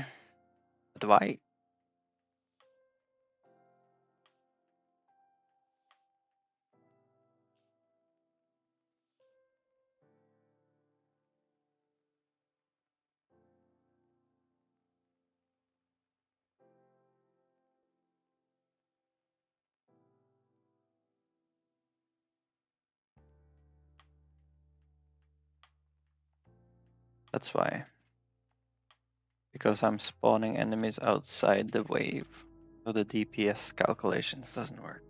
Speaker 1: But why? That's why. Because I'm spawning enemies outside the wave. So the DPS calculations doesn't work.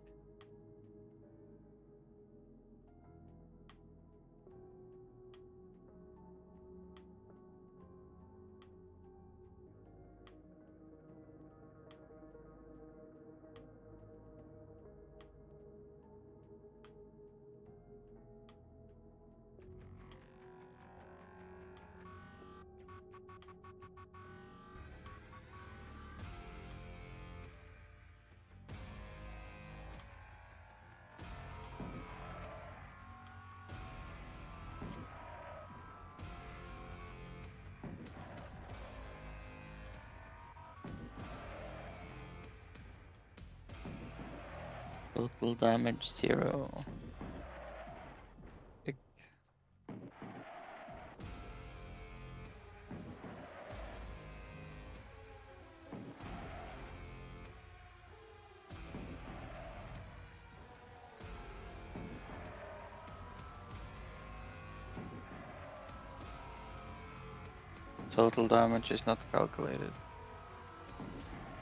Speaker 1: Total damage 0. Pick. Total damage is not calculated.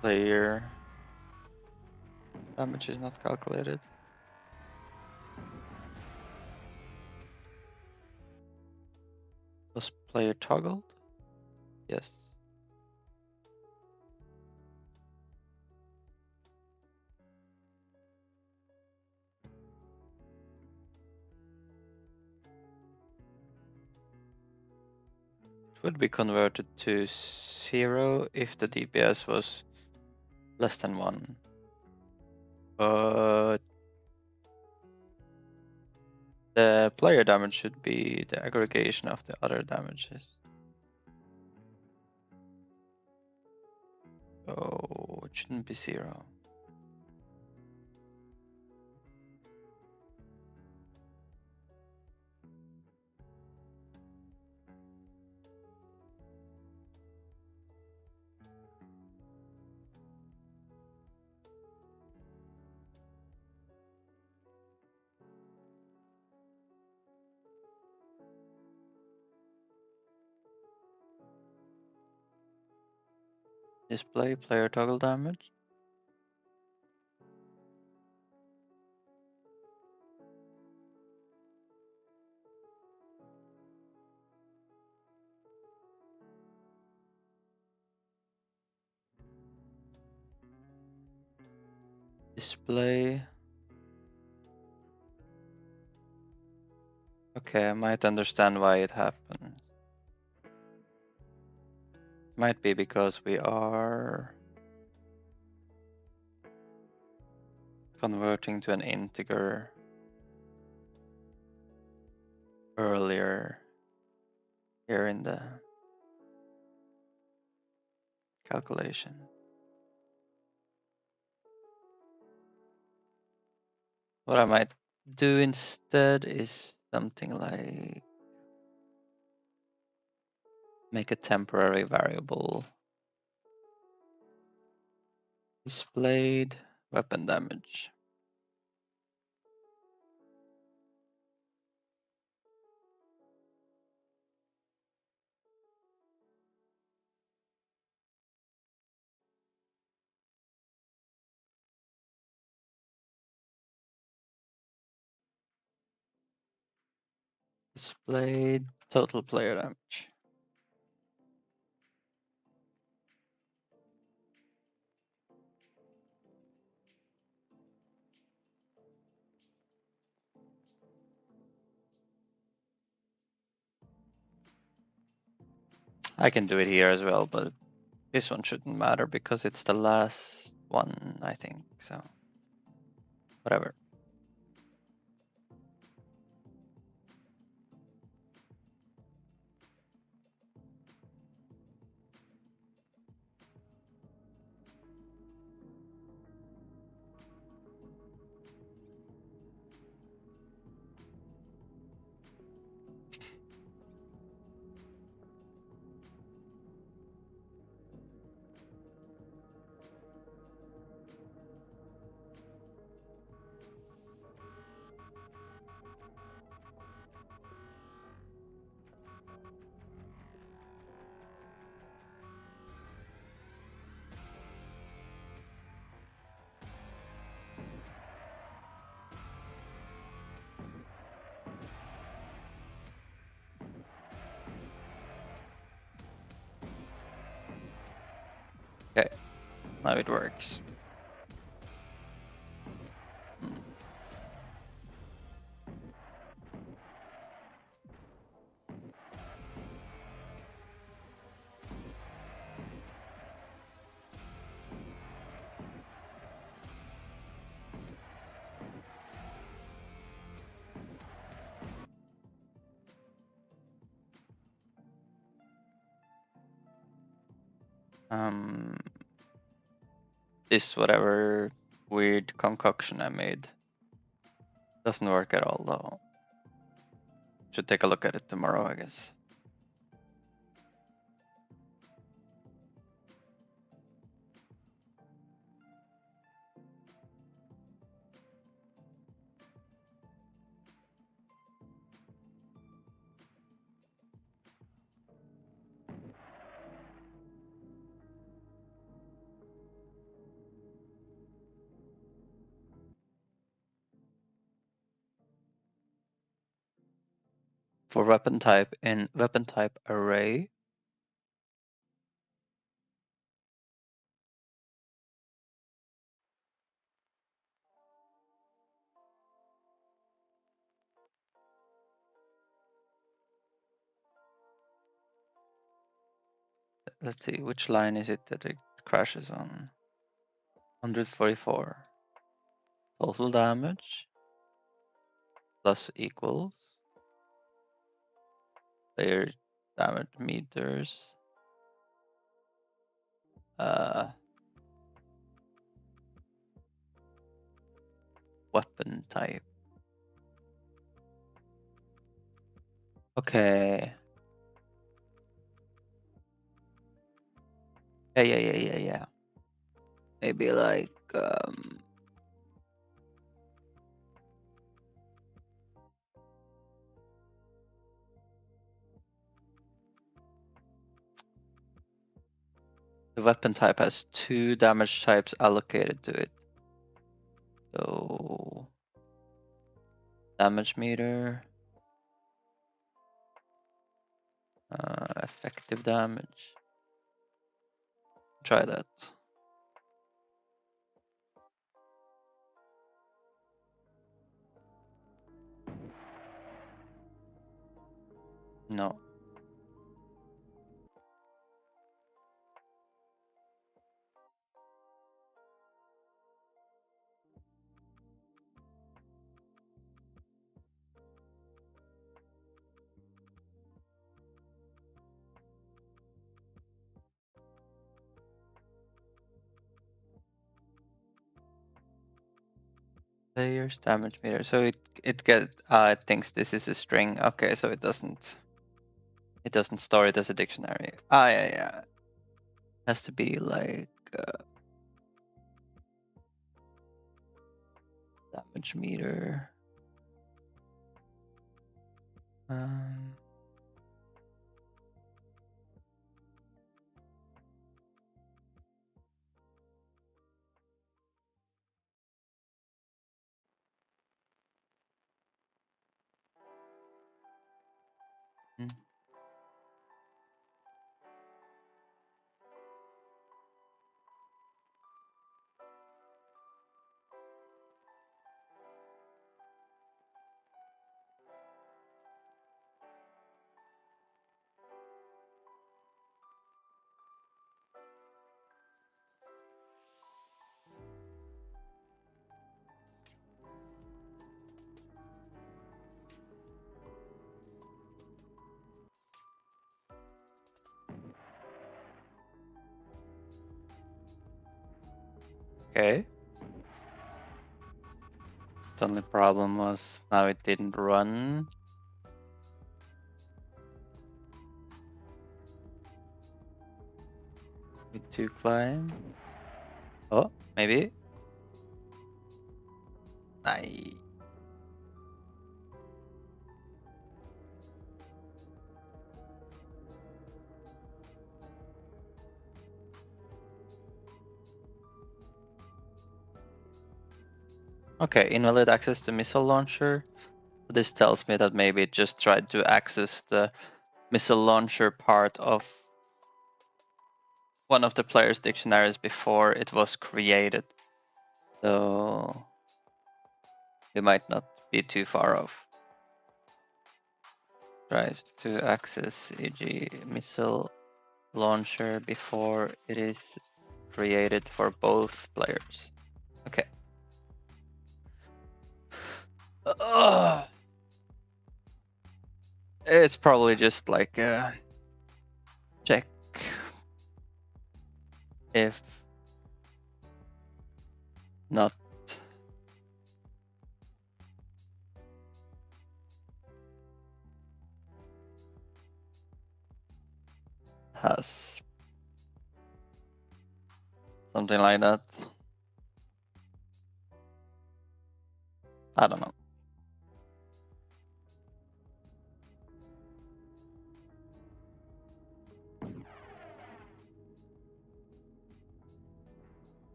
Speaker 1: Player damage is not calculated. Was player toggled? Yes. It would be converted to 0 if the DPS was less than 1. But the player damage should be the aggregation of the other damages. So it shouldn't be 0. Display player toggle damage. Display. Okay, I might understand why it happened. Might be because we are converting to an integer earlier here in the calculation. What I might do instead is something like make a temporary variable displayed weapon damage. Displayed total player damage. I can do it here as well, but this one shouldn't matter because it's the last one, I think. So, whatever. Now it works. This whatever weird concoction I made doesn't work at all though. Should take a look at it tomorrow, I guess. For weapon type in weapon type array, let's see, which line is it that it crashes on? 144. Total damage plus equals player damage meters. Weapon type. Okay. Yeah. Maybe like the weapon type has 2 damage types allocated to it. So damage meter, effective damage. Try that. No. Player's damage meter. So it thinks this is a string. Okay, so it doesn't store it as a dictionary. Yeah. Has to be like damage meter. Okay. The only problem was now it didn't run. With 2 clients. Oh, maybe. Nice. Okay, invalid access to missile launcher. This tells me that maybe it just tried to access the missile launcher part of one of the player's dictionaries before it was created. So you might not be too far off. Tries to access e.g. missile launcher before it is created for both players. Okay. It's probably just like a check if not has something like that. I don't know.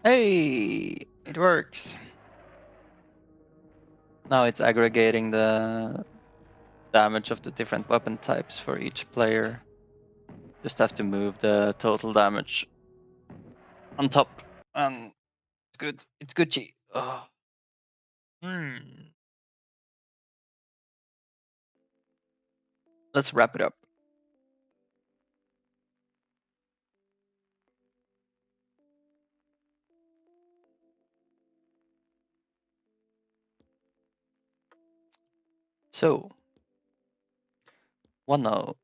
Speaker 1: Hey, it works. Now it's aggregating the damage of the different weapon types for each player. Just have to move the total damage on top, and it's good. It's Gucci. Oh. Let's wrap it up. So, one note.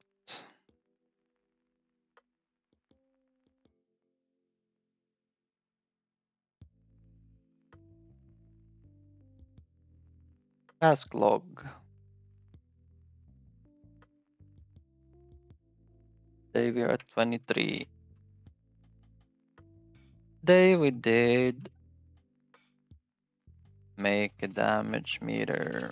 Speaker 1: Task log. Today we are at 23. Today we did make a damage meter.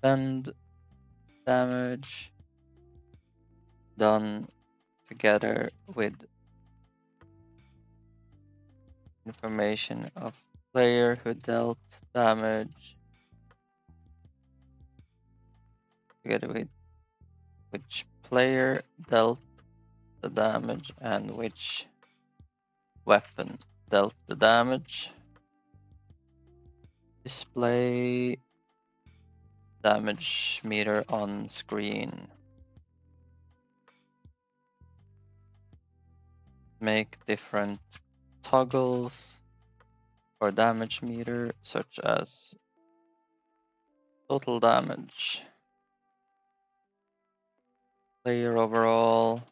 Speaker 1: Send damage done together with information of player who dealt damage together with which player dealt the damage and which weapon dealt the damage. Display damage meter on screen. Make different toggles for damage meter, such as total damage, player overall,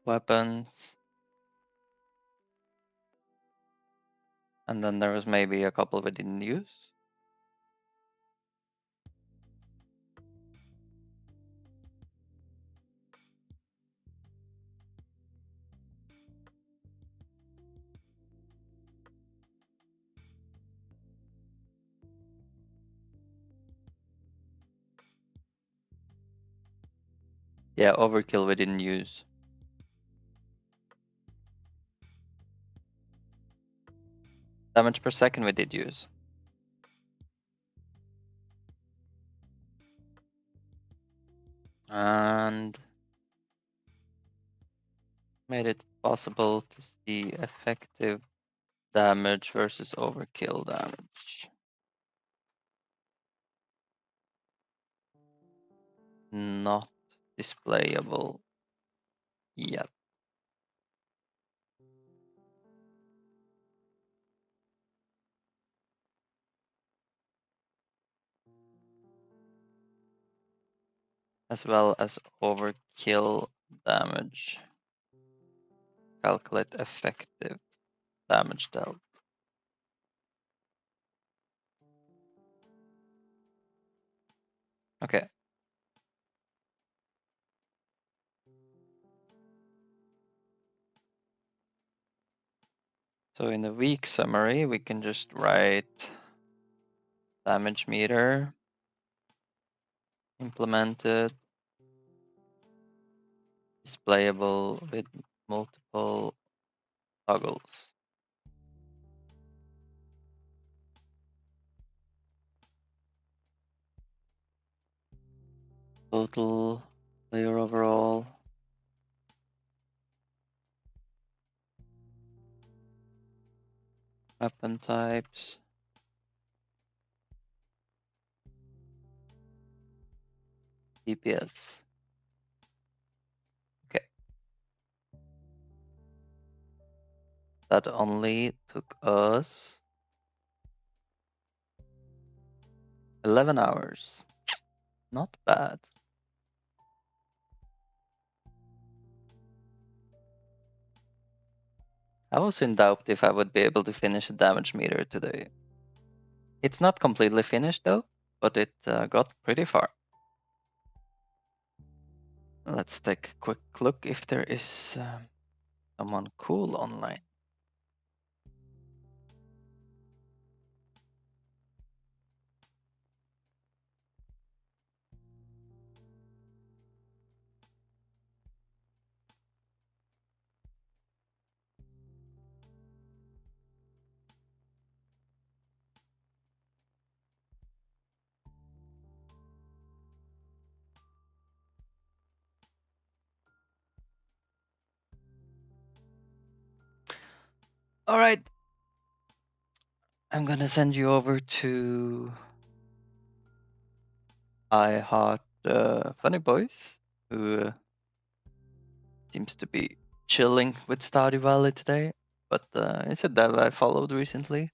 Speaker 1: weapons, and then there was maybe a couple we didn't use. Yeah, overkill we didn't use. Damage per second we did use. And made it possible to see effective damage versus overkill damage. Not displayable yet. As well as overkill damage. Calculate effective damage dealt. Okay. So in the week summary, we can just write damage meter, implemented, displayable with multiple toggles. Total player overall. Weapon types. DPS. Okay. That only took us 11 hours. Not bad. I was in doubt if I would be able to finish the damage meter today. It's not completely finished though, but it got pretty far. Let's take a quick look if there is someone cool online. All right. I'm gonna send you over to I Heart Funny Boys, who seems to be chilling with Stardew Valley today, but it's a dev I followed recently.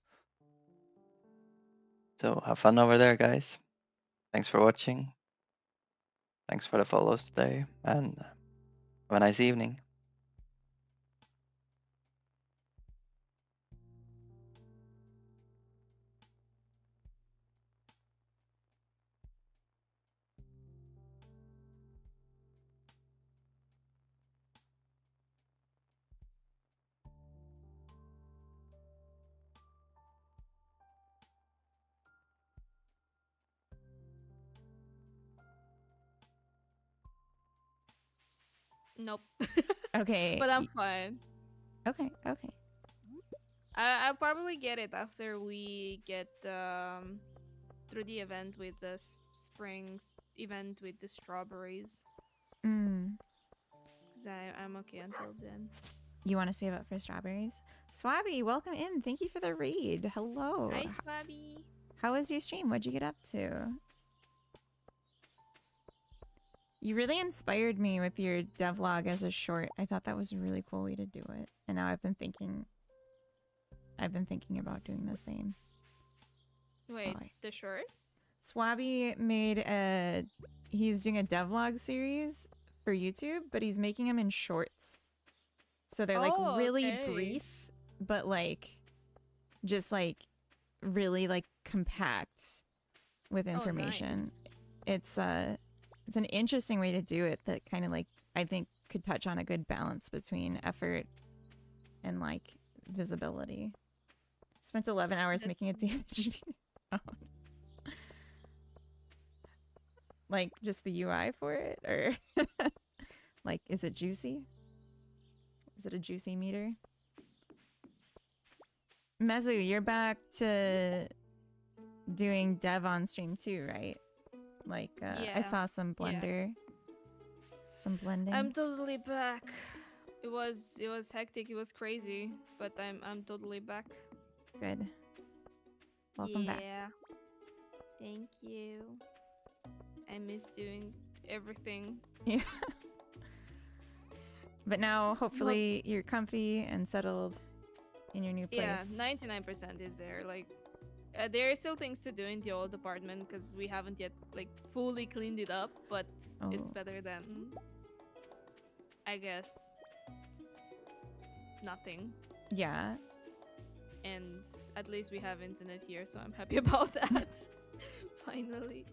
Speaker 1: So have fun over there, guys. Thanks for watching. Thanks for the follows today, and have a nice evening.
Speaker 3: Nope.
Speaker 4: Okay.
Speaker 3: But I'm fine.
Speaker 4: Okay.
Speaker 3: I'll probably get it after we get through the event with the springs event with the strawberries. Cause I'm okay until then.
Speaker 4: You want to save up for strawberries? Swabby, welcome in. Thank you for the raid. Hello.
Speaker 3: Hi, Swabby.
Speaker 4: How was your stream? What'd you get up to? You really inspired me with your devlog as a short. I thought that was a really cool way to do it. And now I've been thinking about doing the same.
Speaker 3: Wait, the short?
Speaker 4: Swabby made he's doing a devlog series for YouTube, but he's making them in shorts. So they're like really brief, but like just like really like compact with information. Nice. It's an interesting way to do it that kind of like I think could touch on a good balance between effort and like visibility. Spent 11 hours making a damage like just the UI for it, or like is it juicy? Is it a juicy meter? Mezu, you're back to doing dev on stream too, right? Like yeah. I saw some blender, some blending.
Speaker 3: I'm totally back. It was hectic. It was crazy, but I'm totally back.
Speaker 4: Good. Welcome back.
Speaker 3: Yeah. Thank you. I miss doing everything.
Speaker 4: Yeah. But now hopefully you're comfy and settled in your new place.
Speaker 3: Yeah, 99% is there. Like there are still things to do in the old apartment because we haven't yet like fully cleaned it up, but it's better than, I guess, nothing.
Speaker 4: Yeah.
Speaker 3: and at least we have internet here, so I'm happy about that. Finally.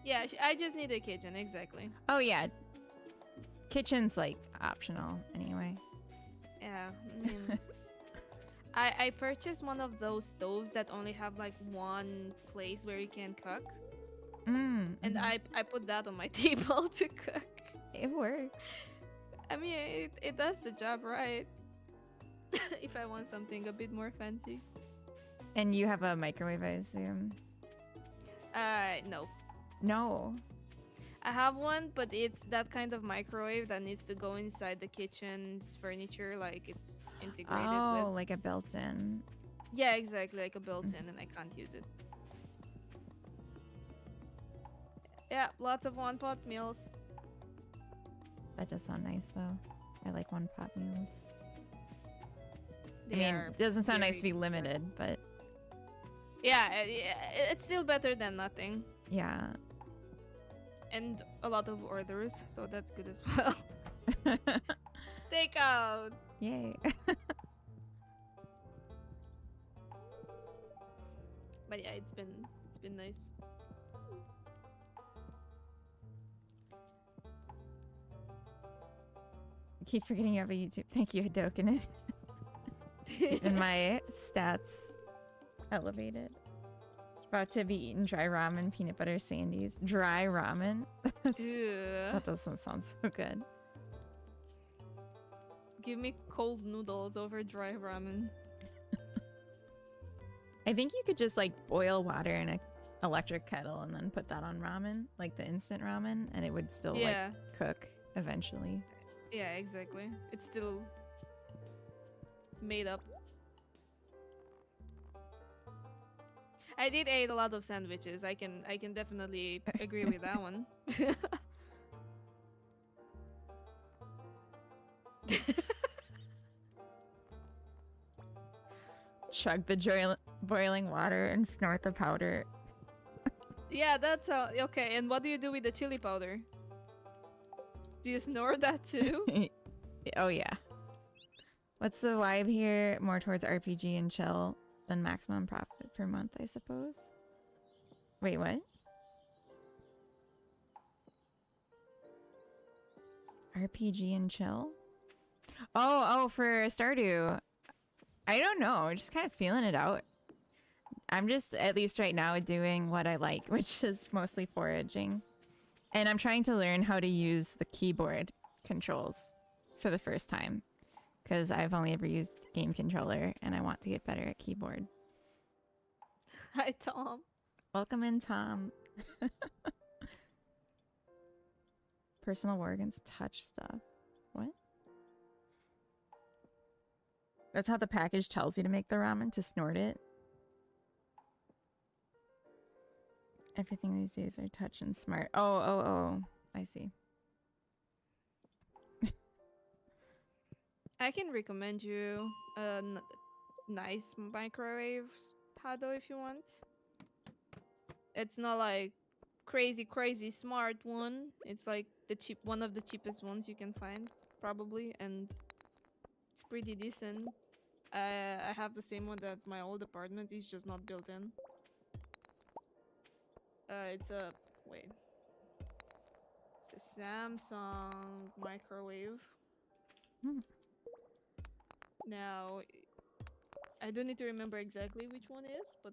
Speaker 3: Yeah, I just need a kitchen, exactly.
Speaker 4: Oh yeah, kitchen's like optional anyway.
Speaker 3: Yeah, I mean, I purchased one of those stoves that only have like one place where you can cook, and I put that on my table to cook.
Speaker 4: It works.
Speaker 3: I mean, it does the job, right? If I want something a bit more fancy.
Speaker 4: And you have a microwave, I assume?
Speaker 3: No.
Speaker 4: No.
Speaker 3: I have one, but it's that kind of microwave that needs to go inside the kitchen's furniture, like it's integrated with.
Speaker 4: Like a built-in.
Speaker 3: Yeah, exactly, like a built-in, and I can't use it. Yeah, lots of one-pot meals.
Speaker 4: That does sound nice, though. I like one-pot meals.
Speaker 3: They
Speaker 4: I mean,
Speaker 3: are
Speaker 4: it doesn't sound nice to
Speaker 3: very
Speaker 4: be limited, but
Speaker 3: yeah, it's still better than nothing.
Speaker 4: yeah.
Speaker 3: And a lot of orders, so that's good as well. Take out.
Speaker 4: Yay.
Speaker 3: But yeah, it's been nice.
Speaker 4: I keep forgetting you have a YouTube. Thank you, Hadoken. And my stats elevated. About to be eating dry ramen, peanut butter sandies. Dry ramen? That doesn't sound so good.
Speaker 3: Give me cold noodles over dry ramen.
Speaker 4: I think you could just like boil water in an electric kettle and then put that on ramen, like the instant ramen, and it would still like cook eventually.
Speaker 3: Yeah, exactly. It's still made up. I did eat a lot of sandwiches. I can definitely agree with that one.
Speaker 4: Chug the boiling water and snort the powder.
Speaker 3: Yeah, that's how. Okay, and what do you do with the chili powder? Do you snort that too?
Speaker 4: Oh yeah. What's the vibe here? More towards RPG and chill than maximum profit per month, I suppose. Wait, what? RPG and chill? Oh, for Stardew. I don't know. Just kind of feeling it out. I'm just, at least right now, doing what I like, which is mostly foraging. And I'm trying to learn how to use the keyboard controls for the first time. Because I've only ever used game controller, and I want to get better at keyboard.
Speaker 3: Hi, Tom.
Speaker 4: Welcome in, Tom. Personal war against touch stuff. What? That's how the package tells you to make the ramen, to snort it. Everything these days are touch and smart. Oh. I see.
Speaker 3: I can recommend you a nice microwave, Hado, if you want. It's not like crazy smart one. It's like one of the cheapest ones you can find, probably, and it's pretty decent. I have the same one that my old apartment is just not built in. It's a It's a Samsung microwave. Now, I don't need to remember exactly which one is, but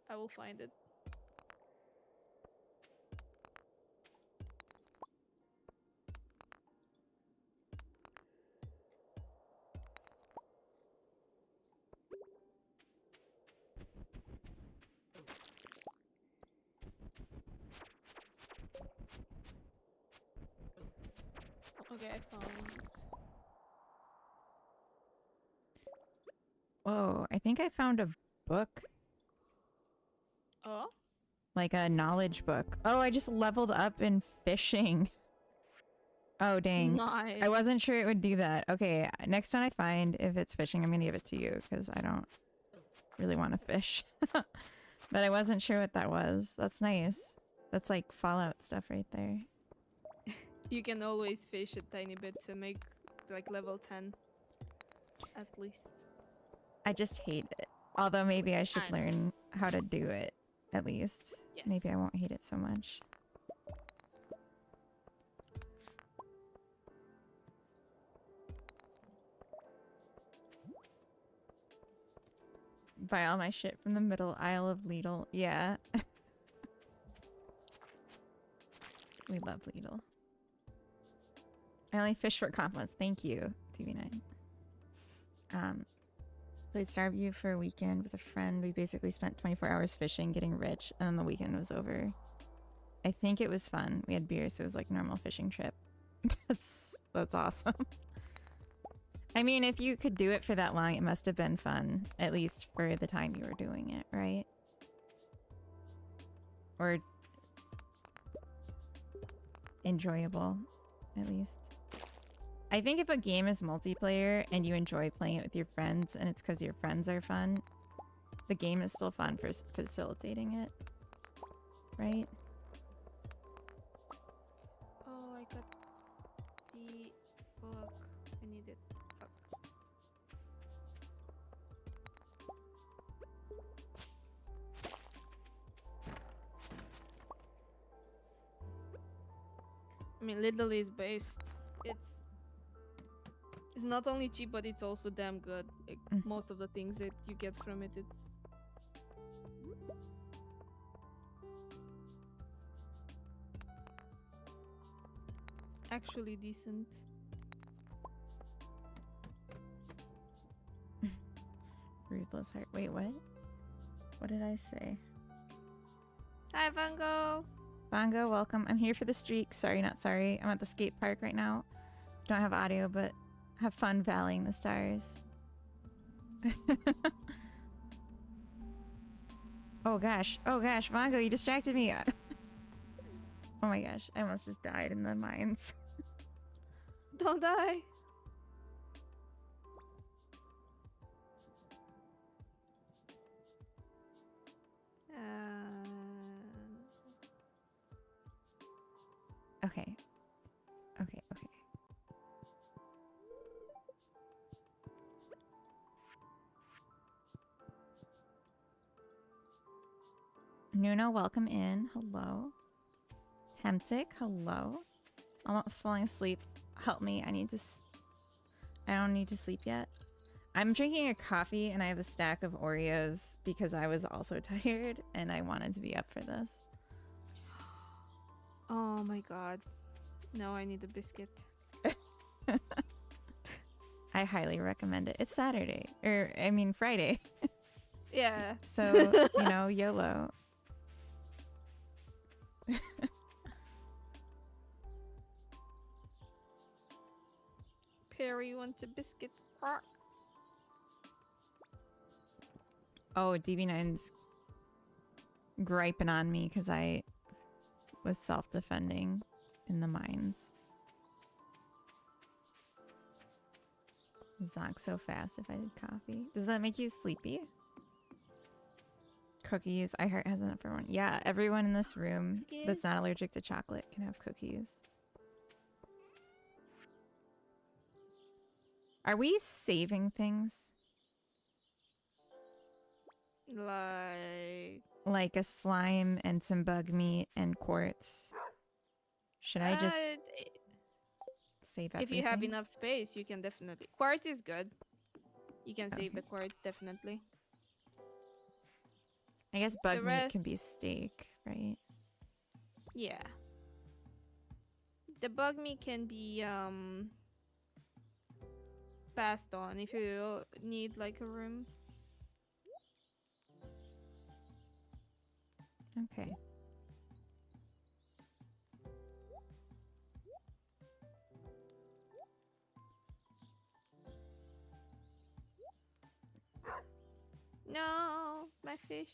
Speaker 3: I will find it. Okay, I found.
Speaker 4: Whoa, I think I found a book.
Speaker 3: Oh?
Speaker 4: Like a knowledge book. Oh, I just leveled up in fishing. Oh, dang.
Speaker 3: Nice.
Speaker 4: I wasn't sure it would do that. Okay, next time I find if it's fishing, I'm gonna give it to you, because I don't really want to fish. But I wasn't sure what that was. That's nice. That's like Fallout stuff right there.
Speaker 3: You can always fish a tiny bit to make like level 10. at least.
Speaker 4: I just hate it. Although maybe I should
Speaker 3: I know.
Speaker 4: learn how to do it, at least.
Speaker 3: Yes.
Speaker 4: Maybe I won't hate it so much. Buy all my shit from the middle aisle of Lidl. Yeah. We love Lidl. I only fish for compliments. Thank you, TV9. Played Starview for a weekend with a friend. We basically spent 24 hours fishing, getting rich, and then the weekend was over. I think it was fun. We had beer, so it was like a normal fishing trip. That's awesome. I mean, if you could do it for that long, it must have been fun. At least for the time you were doing it, right? Or enjoyable, at least. I think if a game is multiplayer and you enjoy playing it with your friends and it's because your friends are fun, the game is still fun for facilitating it, right?
Speaker 3: Oh, I got the book. I need it. Fuck. I mean, Lidl is based. It's not only cheap, but it's also damn good. Like, most of the things that you get from it, it's actually decent.
Speaker 4: Ruthless heart. Wait, what? What did I say?
Speaker 3: Hi, Vango!
Speaker 4: Bongo, welcome. I'm here for the streak. Sorry, not sorry. I'm at the skate park right now. Don't have audio, but have fun valleying the stars. Oh gosh, Bongo, you distracted me. Oh my gosh, I almost just died in the mines.
Speaker 3: Don't die!
Speaker 4: Okay. Okay. Nuno, welcome in. Hello. Temptic, hello. Almost falling asleep. Help me. I don't need to sleep yet. I'm drinking a coffee and I have a stack of Oreos because I was also tired and I wanted to be up for this.
Speaker 3: Oh my god. No, I need a biscuit.
Speaker 4: I highly recommend it. It's Saturday. Friday.
Speaker 3: Yeah.
Speaker 4: So, YOLO.
Speaker 3: Perry wants a biscuit. Quack.
Speaker 4: Oh, DB9's griping on me because I was self-defending in the mines. Zonk so fast if I did coffee. Does that make you sleepy? Cookies. iHeart has enough for everyone. Yeah, everyone in this room that's not allergic to chocolate can have cookies. Are we saving things? Like a slime and some bug meat and quartz. Should I just save everything?
Speaker 3: If you have enough space, you can definitely. Quartz is good. You can save the quartz, definitely.
Speaker 4: I guess bug meat can be steak, right?
Speaker 3: Yeah. The bug meat can be passed on if you need like a room.
Speaker 4: Okay.
Speaker 3: No, my fish.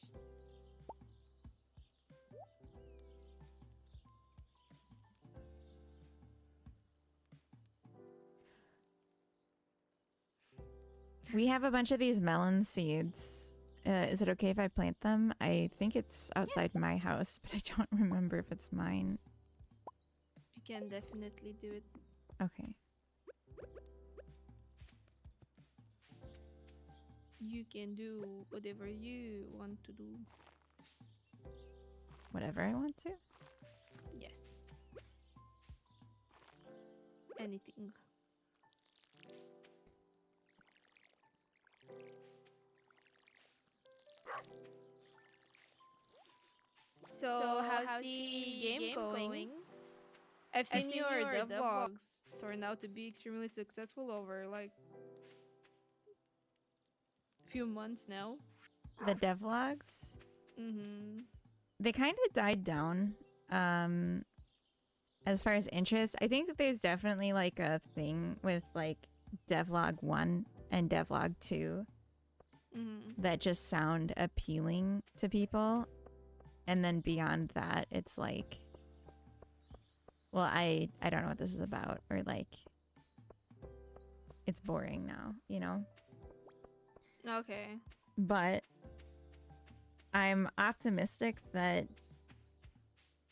Speaker 4: We have a bunch of these melon seeds. Is it okay if I plant them? I think it's outside my house, but I don't remember if it's mine.
Speaker 3: You can definitely do it.
Speaker 4: Okay.
Speaker 3: you can do whatever you want to do.
Speaker 4: Whatever I want to.
Speaker 3: Yes. Anything. So, how's the game going? I've seen your devlogs turn out to be extremely successful over like few months now.
Speaker 4: The devlogs,
Speaker 3: Mm-hmm.
Speaker 4: they kind of died down. As far as interest, I think that there's definitely like a thing with like devlog 1 and devlog 2
Speaker 3: Mm-hmm.
Speaker 4: that just sound appealing to people. And then beyond that, it's like, well, I don't know what this is about, or like it's boring now, you know?
Speaker 3: Okay.
Speaker 4: But I'm optimistic that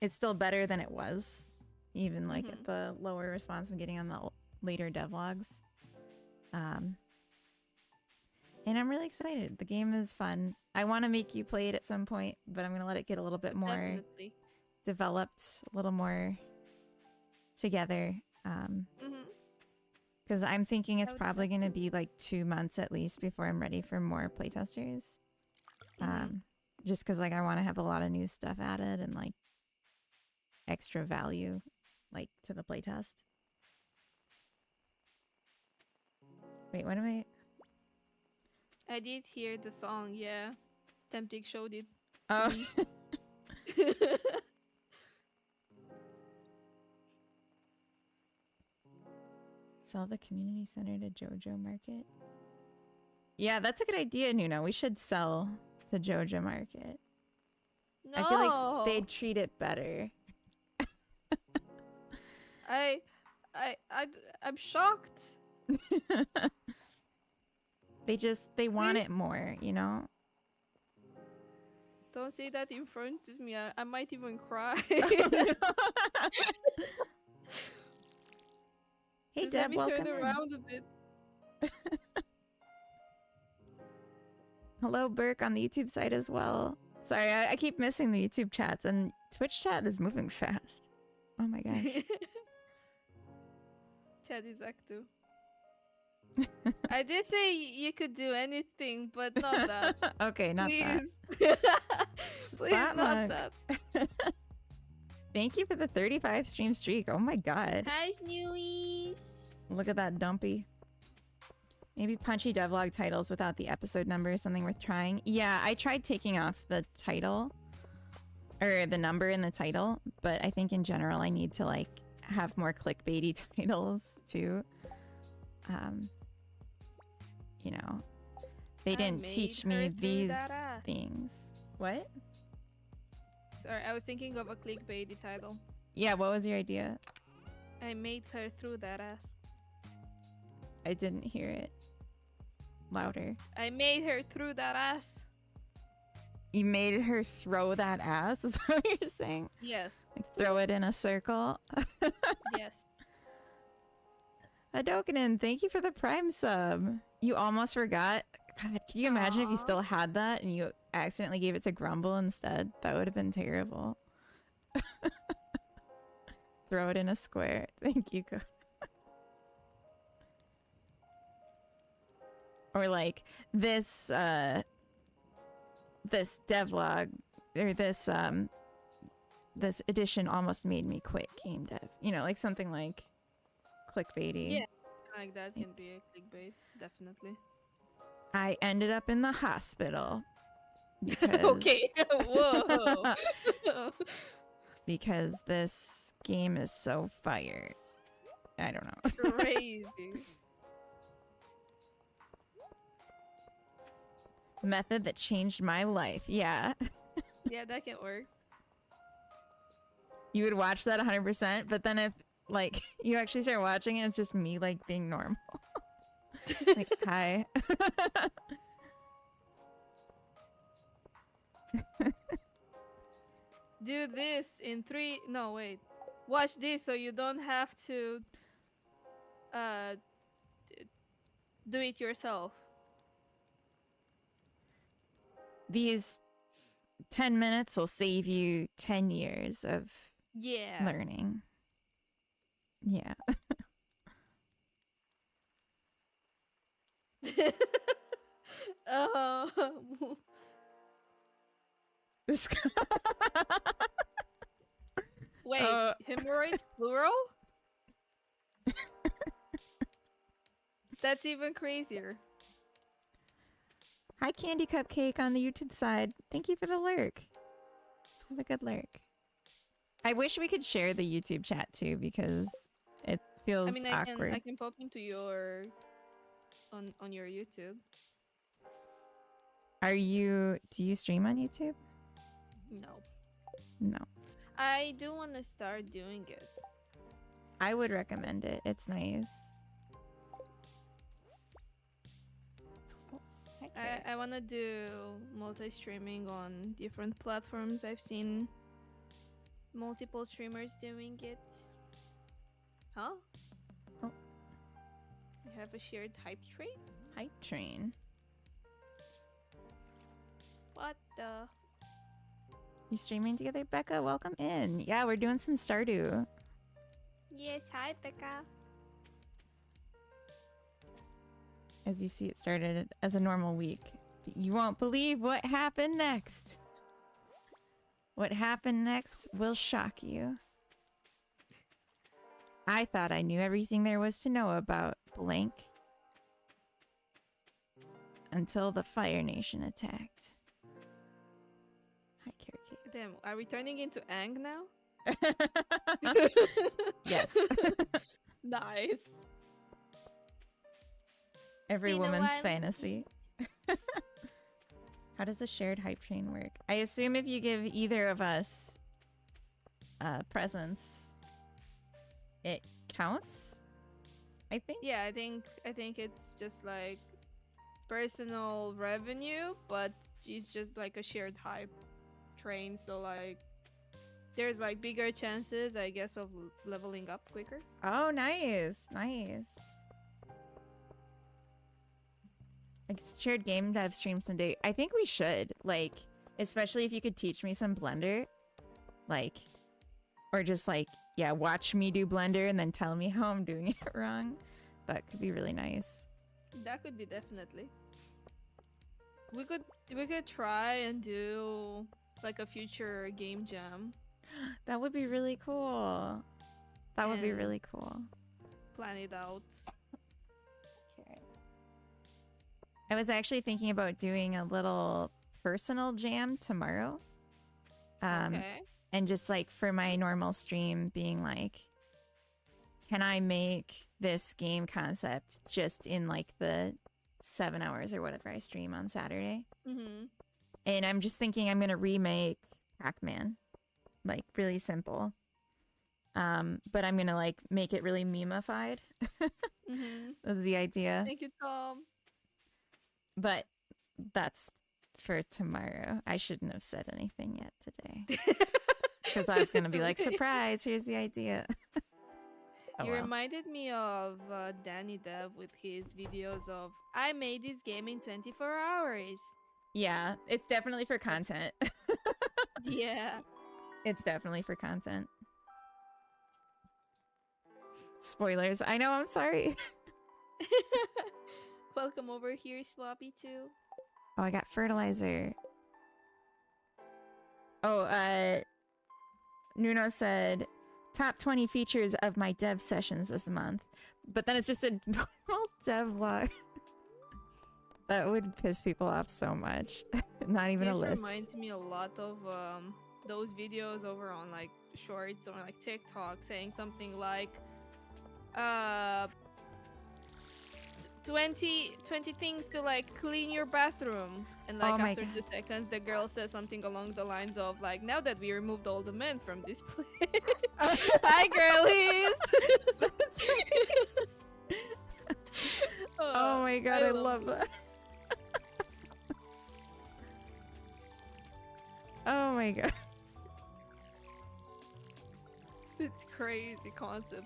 Speaker 4: it's still better than it was, even like at the lower response I'm getting on the later devlogs. And I'm really excited. The game is fun. I want to make you play it at some point, but I'm going to let it get a little bit more
Speaker 3: Definitely.
Speaker 4: developed, a little more together. Because I'm thinking it's probably going to be like 2 months at least before I'm ready for more playtesters. Just because like I want to have a lot of new stuff added and like extra value like to the playtest. Wait, what am
Speaker 3: I did hear the song, yeah. Tempting showed it.
Speaker 4: Oh. Sell the community center to JoJo Market. Yeah, that's a good idea, Nuna. We should sell to JoJo Market.
Speaker 3: No!
Speaker 4: I feel like they'd treat it better.
Speaker 3: I'm shocked.
Speaker 4: They want it more, you know?
Speaker 3: Don't say that in front of me. I might even cry.
Speaker 4: Oh, no. Hey,
Speaker 3: Just
Speaker 4: Deb,
Speaker 3: let me
Speaker 4: welcome
Speaker 3: turn
Speaker 4: in.
Speaker 3: around a bit.
Speaker 4: Hello, Burke, on the YouTube side as well. Sorry, I keep missing the YouTube chats, and Twitch chat is moving fast. Oh my gosh.
Speaker 3: Chat is active. I did say you could do anything, but not that.
Speaker 4: Okay, not
Speaker 3: Please.
Speaker 4: that.
Speaker 3: Please, not
Speaker 4: Splatmug.
Speaker 3: that.
Speaker 4: Thank you for the 35 stream streak. Oh my god.
Speaker 3: Hi, Snewies.
Speaker 4: Look at that dumpy. Maybe punchy devlog titles without the episode number is something worth trying. Yeah, I tried taking off the title, or the number in the title, but I think in general I need to like have more clickbaity titles too. You know, they didn't teach me these things. What?
Speaker 3: Sorry, I was thinking of a clickbaity title.
Speaker 4: Yeah, what was your idea?
Speaker 3: I made her through that ass.
Speaker 4: I didn't hear it. Louder.
Speaker 3: I made her through that ass.
Speaker 4: You made her throw that ass? Is that what you're saying?
Speaker 3: Yes.
Speaker 4: Like throw it in a circle?
Speaker 3: Yes.
Speaker 4: Adokanen, thank you for the Prime sub. You almost forgot. God, can you imagine if you still had that and you accidentally gave it to Grumble instead? That would have been terrible. Throw it in a square. Thank you, Cody. Or like this this devlog or this this edition almost made me quit game dev. You know, like something like clickbaity.
Speaker 3: Yeah, like that can be a clickbait, definitely.
Speaker 4: I ended up in the hospital because
Speaker 3: Okay, whoa.
Speaker 4: because this game is so fire. I don't know.
Speaker 3: Crazy.
Speaker 4: Method that changed my life. Yeah.
Speaker 3: Yeah, that can work.
Speaker 4: You would watch that 100%, but then if like you actually start watching it, it's just me like being normal. Like, hi.
Speaker 3: Do this in 3. No, wait. Watch this so you don't have to do it yourself.
Speaker 4: these 10 minutes will save you 10 years of
Speaker 3: Yeah.
Speaker 4: learning. Yeah.
Speaker 3: uh,
Speaker 4: This guy.
Speaker 3: wait, hemorrhoids plural? That's even crazier.
Speaker 4: Hi, Candy Cupcake on the YouTube side. Thank you for the lurk. Have a good lurk. I wish we could share the YouTube chat too because it feels
Speaker 3: I mean,
Speaker 4: awkward.
Speaker 3: I can pop into your on your YouTube.
Speaker 4: Do you stream on YouTube?
Speaker 3: No,
Speaker 4: No.
Speaker 3: I do want to start doing it.
Speaker 4: I would recommend it. It's nice.
Speaker 3: I want to do multi-streaming on different platforms. I've seen multiple streamers doing it. Huh?
Speaker 4: Oh.
Speaker 3: We have a shared hype train?
Speaker 4: Hype train.
Speaker 3: What the?
Speaker 4: You streaming together, Becca? Welcome in. Yeah, we're doing some Stardew.
Speaker 3: Yes, hi Becca.
Speaker 4: As you see, it started as a normal week. You won't believe what happened next. What happened next will shock you. I thought I knew everything there was to know about blank until the Fire Nation attacked. Hi, Carrot Cake.
Speaker 3: Damn, are we turning into Ang now?
Speaker 4: Yes.
Speaker 3: Nice.
Speaker 4: Every
Speaker 3: Been a
Speaker 4: woman's
Speaker 3: while.
Speaker 4: fantasy. How does a shared hype train work? I assume if you give either of us presents, it counts? I think?
Speaker 3: Yeah, I think it's just like personal revenue, but it's just like a shared hype train, so like there's like bigger chances, I guess, of leveling up quicker.
Speaker 4: Oh, nice. Nice. Like shared game dev stream someday. I think we should. Like, especially if you could teach me some Blender. Like, or just like, yeah, watch me do Blender and then tell me how I'm doing it wrong. That could be really nice.
Speaker 3: That could be definitely. We could try and do like a future game jam.
Speaker 4: That would be really cool. That would be
Speaker 3: And-
Speaker 4: really cool.
Speaker 3: Plan it out.
Speaker 4: Okay. I was actually thinking about doing a little personal jam tomorrow.
Speaker 3: Okay.
Speaker 4: And just like for my normal stream being like, can I make this game concept just in like the 7 hours or whatever I stream on Saturday?
Speaker 3: Mhm.
Speaker 4: And I'm just thinking I'm gonna remake Pac-Man, like really simple. But I'm gonna like make it really meme-ified.
Speaker 3: Mhm.
Speaker 4: Was the idea.
Speaker 3: Thank you, Tom.
Speaker 4: But that's for tomorrow. I shouldn't have said anything yet today. Because I was gonna be like, surprise, here's the idea. Oh,
Speaker 3: You
Speaker 4: well.
Speaker 3: reminded me of Danny Dev with his videos of I made this game in 24 hours.
Speaker 4: Yeah, it's definitely for content.
Speaker 3: Yeah.
Speaker 4: It's definitely for content. Spoilers. I know, I'm sorry.
Speaker 3: Welcome over here, Swappy too.
Speaker 4: Oh, I got fertilizer. Oh, Nuno said, top 20 features of my dev sessions this month. But then it's just a normal devlog. That would piss people off so much. Not even a
Speaker 3: This
Speaker 4: list.
Speaker 3: reminds me a lot of those videos over on like shorts or like TikTok saying something like 20 things to like clean your bathroom, and like
Speaker 4: Oh my
Speaker 3: after
Speaker 4: God.
Speaker 3: 2 seconds the girl says something along the lines of like, now that we removed all the men from this place. Hi girlies.
Speaker 4: That's amazing. Oh my God, I love that. Oh my God.
Speaker 3: It's crazy concept.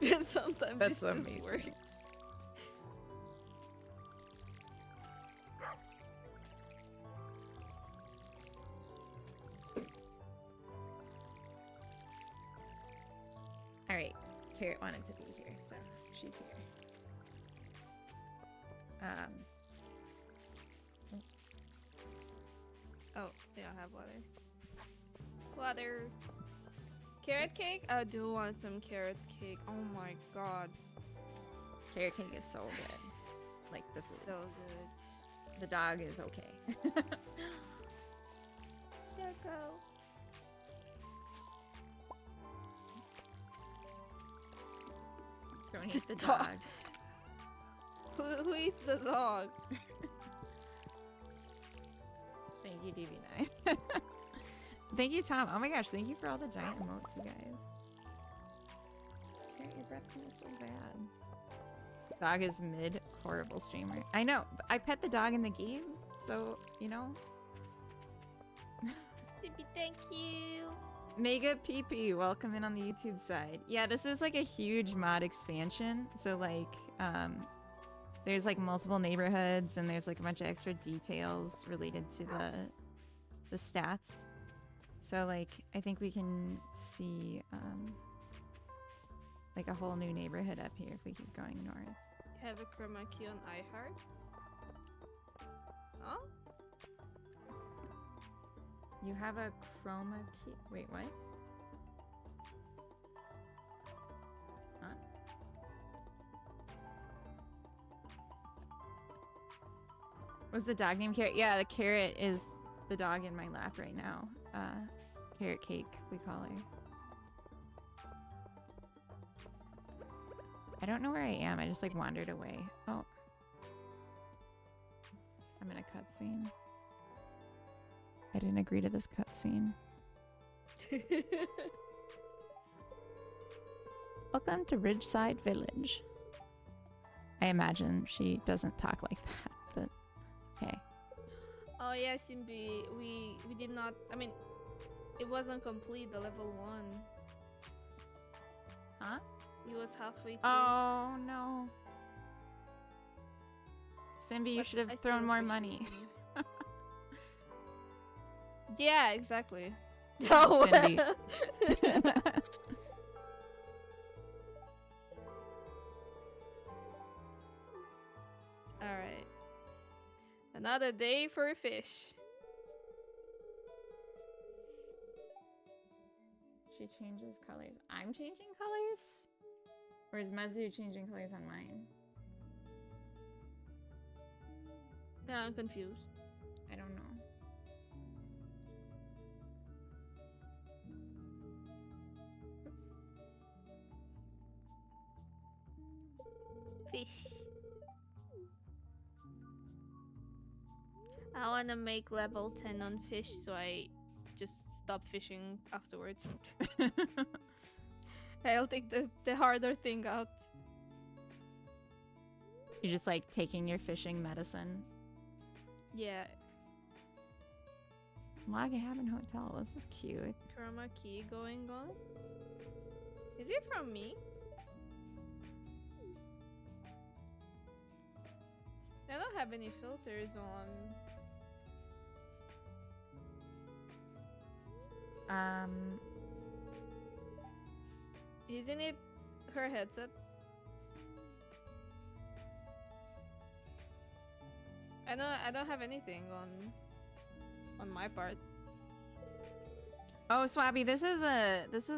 Speaker 3: And sometimes
Speaker 4: That's
Speaker 3: it just
Speaker 4: amazing.
Speaker 3: works.
Speaker 4: Carrot wanted to be here, so she's here.
Speaker 3: Oh, yeah, I have water. Water. Carrot cake? I do want some carrot cake. Oh my god.
Speaker 4: Carrot cake is so good. Like the food.
Speaker 3: So good.
Speaker 4: The dog is okay.
Speaker 3: There go.
Speaker 4: Don't eat the dog.
Speaker 3: Who eats the dog?
Speaker 4: Thank you, DB9. Thank you, Tom. Oh my gosh, thank you for all the giant emotes, you guys. Carrot, your breath smells so bad. Dog is mid horrible streamer. I know, but I pet the dog in the game, so you know.
Speaker 3: Sippy, thank you.
Speaker 4: Mega PP, welcome in on the YouTube side. Yeah, this is like a huge mod expansion. So like, there's like multiple neighborhoods and there's like a bunch of extra details related to the stats. So like, I think we can see like a whole new neighborhood up here if we keep going north.
Speaker 3: Have a chroma key on iHeart. Huh?
Speaker 4: You have a chroma key. Wait, what? Huh? Was the dog named Carrot? Yeah, the Carrot is the dog in my lap right now. Carrot Cake, we call her. I don't know where I am. I just like wandered away. Oh. I'm in a cutscene. I didn't agree to this cutscene. Welcome to Ridgeside Village. I imagine she doesn't talk like that, but okay.
Speaker 3: Oh yeah, Simbi, we did not. I mean, it wasn't complete the level 1.
Speaker 4: Huh?
Speaker 3: It was halfway through.
Speaker 4: Oh no. Simbi, you
Speaker 3: But
Speaker 4: should
Speaker 3: I
Speaker 4: have
Speaker 3: still
Speaker 4: thrown more
Speaker 3: appreciate
Speaker 4: money.
Speaker 3: you. Yeah, exactly. No.
Speaker 4: Cindy.
Speaker 3: Alright. Another day for fish.
Speaker 4: She changes colors. I'm changing colors? Or is Mazu changing colors on mine?
Speaker 3: Yeah, I'm confused.
Speaker 4: I don't know.
Speaker 3: Fish. I wanna make level 10 on fish so I just stop fishing afterwards. I'll take the harder thing out.
Speaker 4: You're just like taking your fishing medicine.
Speaker 3: Yeah.
Speaker 4: Log Cabin Hotel. This is cute.
Speaker 3: Chroma key going on. Is it from me? I don't have any filters on. Isn't it her headset? I don't have anything on my part.
Speaker 4: Oh, Swabby, this is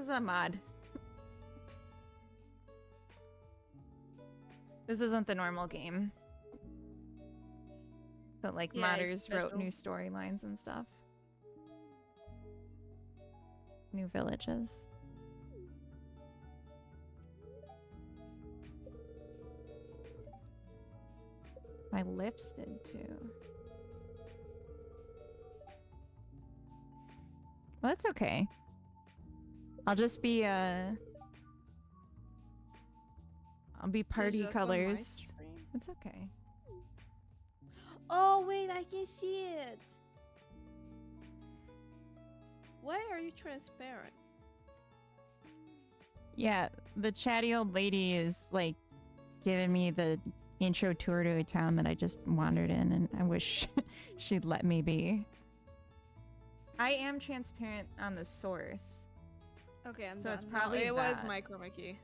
Speaker 4: a mod. This isn't the normal game. But like
Speaker 3: Yeah, it's
Speaker 4: modders wrote
Speaker 3: special.
Speaker 4: new storylines and stuff. New villages. My lips did too. Well, that's okay. I'll just be I'll be party
Speaker 3: just on my
Speaker 4: colors.
Speaker 3: stream.
Speaker 4: It's okay.
Speaker 3: Oh wait, I can see it. Why are you transparent?
Speaker 4: Yeah, the chatty old lady is like giving me the intro tour to a town that I just wandered in, and I wish she'd let me be. I am transparent on the source.
Speaker 3: Okay, I'm
Speaker 4: So
Speaker 3: done.
Speaker 4: it's
Speaker 3: No,
Speaker 4: probably
Speaker 3: it was
Speaker 4: that.
Speaker 3: my chroma key.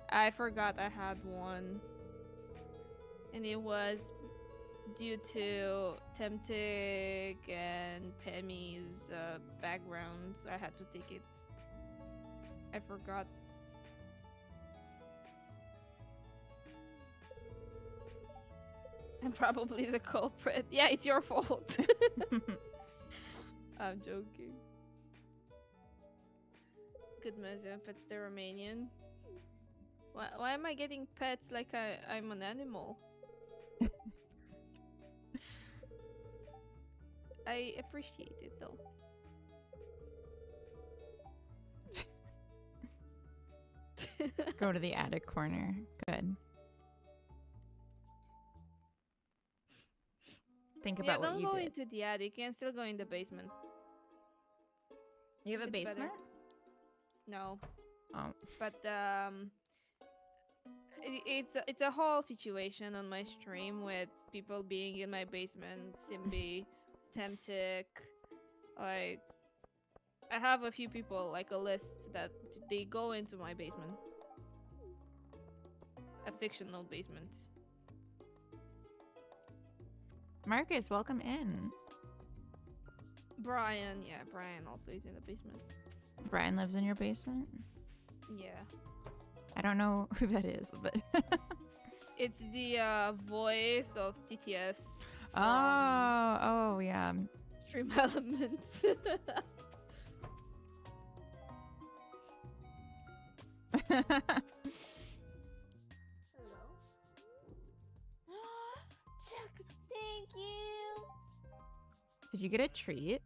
Speaker 3: I forgot I had one. And it was due to Temtic and Pemi's background, so I had to take it. I forgot. I'm probably the culprit. Yeah, it's your fault. I'm joking. Good measure, pets the Romanian. Why am I getting pets like I'm an animal? I appreciate it though.
Speaker 4: Go to the attic corner. Good. Think about what
Speaker 3: don't
Speaker 4: you
Speaker 3: go
Speaker 4: did.
Speaker 3: into the attic. You can still go in the basement.
Speaker 4: You have a
Speaker 3: It's better.
Speaker 4: basement?
Speaker 3: No,
Speaker 4: Oh.
Speaker 3: but it's a whole situation on my stream with people being in my basement, Simbi, Temtic, like I have a few people, like a list that they go into my basement. A fictional basement.
Speaker 4: Marcus, welcome in.
Speaker 3: Brian, yeah, Brian also is in the basement.
Speaker 4: Brian lives in your basement?
Speaker 3: Yeah.
Speaker 4: I don't know who that is, but...
Speaker 3: It's the voice of TTS.
Speaker 4: Oh, yeah.
Speaker 3: Stream Elements. Hello. Chuck, thank you.
Speaker 4: Did you get a treat?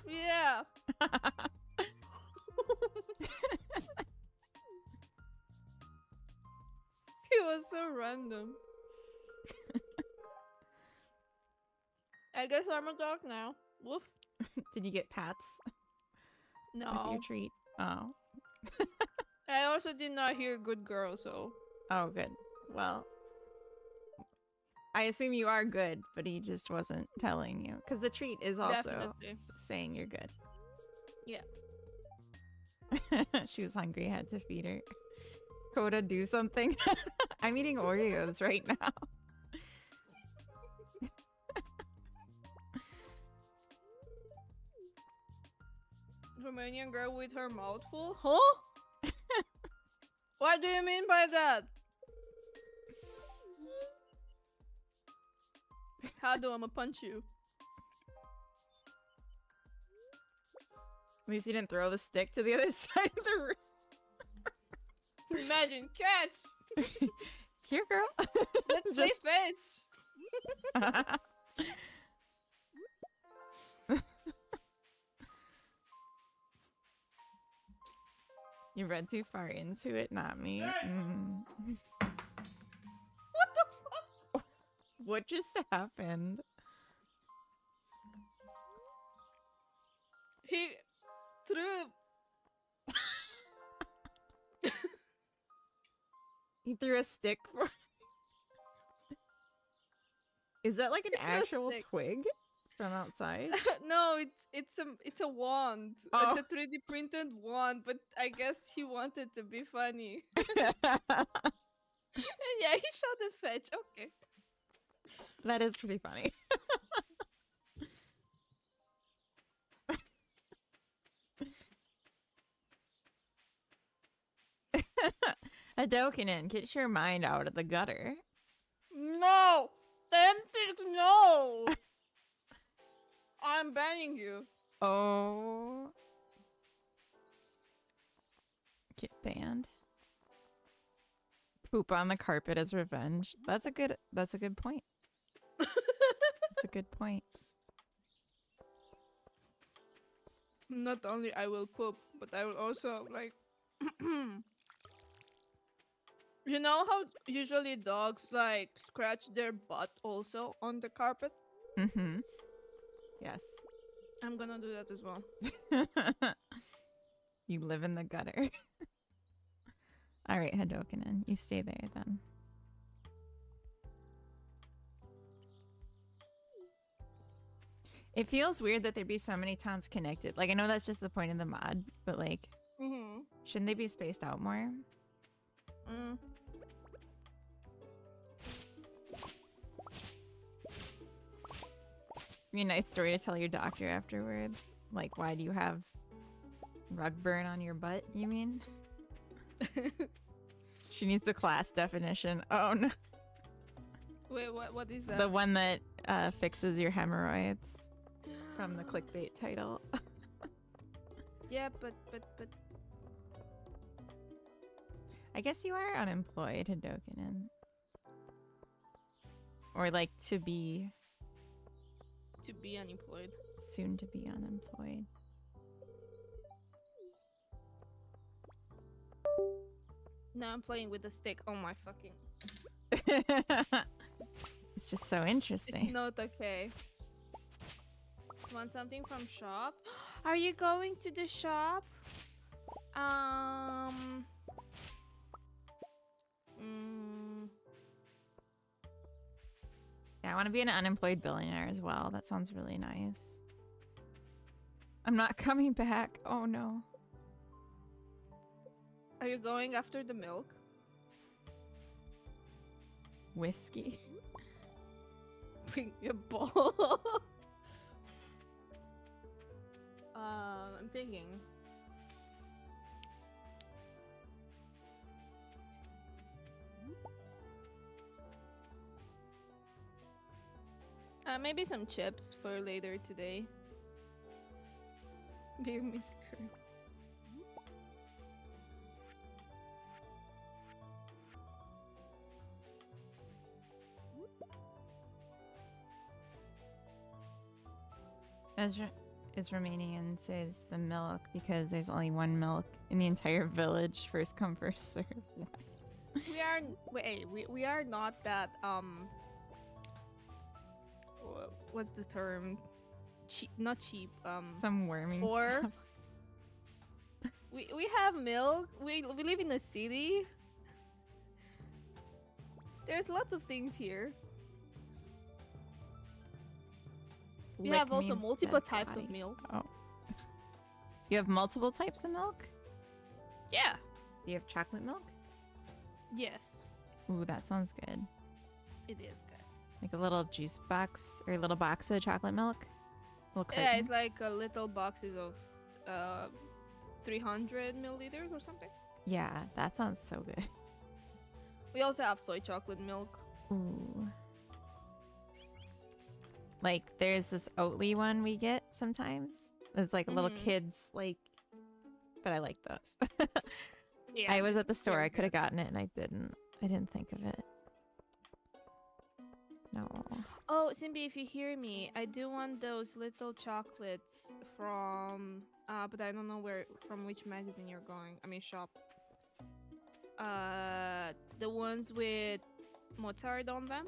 Speaker 3: Yeah. It was so random. I guess I'm a dog now. Woof.
Speaker 4: Did you get pats with
Speaker 3: No.
Speaker 4: your treat? Oh.
Speaker 3: I also did not hear good girl, so.
Speaker 4: Oh, good. Well, I assume you are good, but he just wasn't telling you. Because the treat is also
Speaker 3: Definitely.
Speaker 4: saying you're good.
Speaker 3: Yeah.
Speaker 4: She was hungry, had to feed her. Coda, do something. I'm eating Oreos right now.
Speaker 3: Romanian girl with her mouth full? Huh? What do you mean by that? How do I'ma punch you?
Speaker 4: At least you didn't throw the stick to the other side of the room.
Speaker 3: Imagine, catch!
Speaker 4: Here, girl.
Speaker 3: Let's play
Speaker 4: Just-
Speaker 3: fetch!
Speaker 4: You read too far into it, not me. Mm.
Speaker 3: What the fuck?
Speaker 4: What just happened?
Speaker 3: He threw.
Speaker 4: He threw a stick for. Is that like an
Speaker 3: He threw a
Speaker 4: actual
Speaker 3: stick.
Speaker 4: twig from outside?
Speaker 3: No, it's a wand.
Speaker 4: Oh.
Speaker 3: It's a 3D printed wand, but I guess he wanted to be funny. Yeah, he shouted fetch. Okay.
Speaker 4: That is pretty funny. Hadokinen, get your mind out of the gutter.
Speaker 3: No! Tempted, no! I'm banning you.
Speaker 4: Oh. Get banned. Poop on the carpet as revenge. That's a good point. That's a good point.
Speaker 3: Not only I will poop, but I will also like you know how usually dogs like scratch their butt also on the carpet?
Speaker 4: Mm-hmm. Yes.
Speaker 3: I'm gonna do that as well.
Speaker 4: You live in the gutter. All right, Hadokinen, you stay there then. It feels weird that there'd be so many towns connected. Like, I know that's just the point of the mod, but like, shouldn't they be spaced out more? Be a nice story to tell your doctor afterwards. Like, why do you have rug burn on your butt, you mean? She needs the class definition. Oh no.
Speaker 3: Wait, what is that?
Speaker 4: The one that fixes your hemorrhoids from the clickbait title.
Speaker 3: Yeah, but
Speaker 4: I guess you are unemployed, Hadokinen. Or like to be
Speaker 3: unemployed.
Speaker 4: soon to be unemployed.
Speaker 3: Now I'm playing with the stick. Oh my fucking.
Speaker 4: It's just so interesting.
Speaker 3: It's not okay. Want something from shop? Are you going to the shop?
Speaker 4: Yeah, I want to be an unemployed billionaire as well. That sounds really nice. I'm not coming back. Oh no.
Speaker 3: Are you going after the milk?
Speaker 4: Whiskey.
Speaker 3: Bring me a ball. I'm thinking. Maybe some chips for later today. Big Whisker.
Speaker 4: Ezra is Romanian, says the milk because there's only one milk in the entire village. First come, first serve.
Speaker 3: We are we are not that what's the term? Cheap, not cheap.
Speaker 4: Some worming.
Speaker 3: Or
Speaker 4: top.
Speaker 3: we have milk. We live in a city. There's lots of things here. We have
Speaker 4: Lick
Speaker 3: also
Speaker 4: means
Speaker 3: multiple
Speaker 4: dead
Speaker 3: types of
Speaker 4: body.
Speaker 3: milk.
Speaker 4: Oh. You have multiple types of milk?
Speaker 3: Yeah.
Speaker 4: Do you have chocolate milk?
Speaker 3: Yes.
Speaker 4: Ooh, that sounds good.
Speaker 3: It is good.
Speaker 4: Like a little juice box or a little box of chocolate milk? Little
Speaker 3: Yeah,
Speaker 4: carton?
Speaker 3: it's like little boxes of 300 milliliters or something.
Speaker 4: Yeah, that sounds so good.
Speaker 3: We also have soy chocolate milk.
Speaker 4: Ooh. Like, there's this Oatly one we get sometimes. It's like a little
Speaker 3: Mhm.
Speaker 4: kids, like, but I like those.
Speaker 3: Yeah.
Speaker 4: I was at the store.
Speaker 3: very
Speaker 4: I could have
Speaker 3: good.
Speaker 4: gotten it, and I didn't. I didn't think of it. No.
Speaker 3: Oh, Simbi, if you hear me, I do want those little chocolates from but I don't know from which magazine you're going. I mean shop. The ones with mozart on them.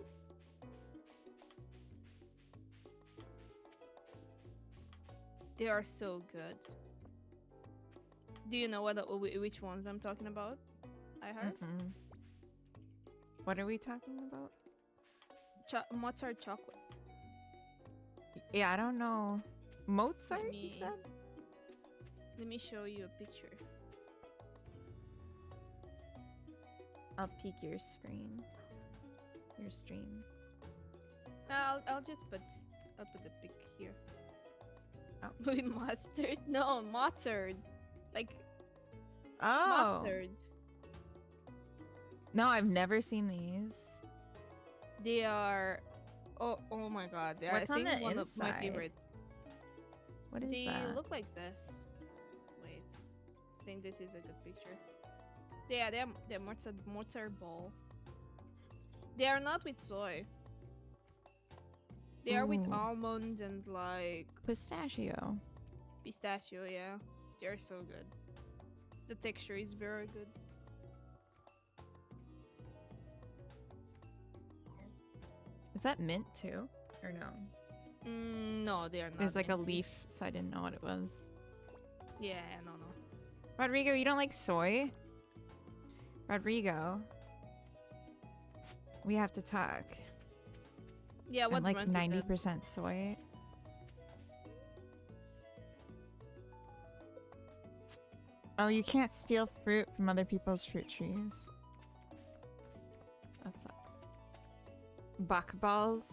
Speaker 3: They are so good. Do you know which ones I'm talking about? I heard
Speaker 4: Mm-mm. What are we talking about?
Speaker 3: Mozart chocolate.
Speaker 4: Yeah, I don't know. Mozart, you
Speaker 3: me-
Speaker 4: said?
Speaker 3: Let me show you a picture.
Speaker 4: I'll peek your screen. Your stream.
Speaker 3: I'll just put the pic here.
Speaker 4: Oh.
Speaker 3: With mustard? No, mozart. Like
Speaker 4: Oh!
Speaker 3: mustard.
Speaker 4: No, I've never seen these.
Speaker 3: They are oh my god. They are
Speaker 4: What's
Speaker 3: I
Speaker 4: on
Speaker 3: think
Speaker 4: the
Speaker 3: one of my
Speaker 4: inside?
Speaker 3: favorites.
Speaker 4: What is
Speaker 3: They
Speaker 4: that?
Speaker 3: look like this. Wait. I think this is a good picture. Yeah, they're Mozart ball. They are not with soy. They are with
Speaker 4: Ooh.
Speaker 3: almond and like
Speaker 4: Pistachio.
Speaker 3: pistachio, yeah. They're so good. The texture is very good.
Speaker 4: Is that mint too? Or no?
Speaker 3: No, they are not.
Speaker 4: There's like a
Speaker 3: minty.
Speaker 4: leaf, so I didn't know what it was.
Speaker 3: Yeah, no.
Speaker 4: Rodrigo, you don't like soy? Rodrigo. We have to talk.
Speaker 3: Yeah,
Speaker 4: I'm
Speaker 3: what
Speaker 4: like
Speaker 3: brand is that?
Speaker 4: 90% soy. Oh, you can't steal fruit from other people's fruit trees. That sucks. Buck balls.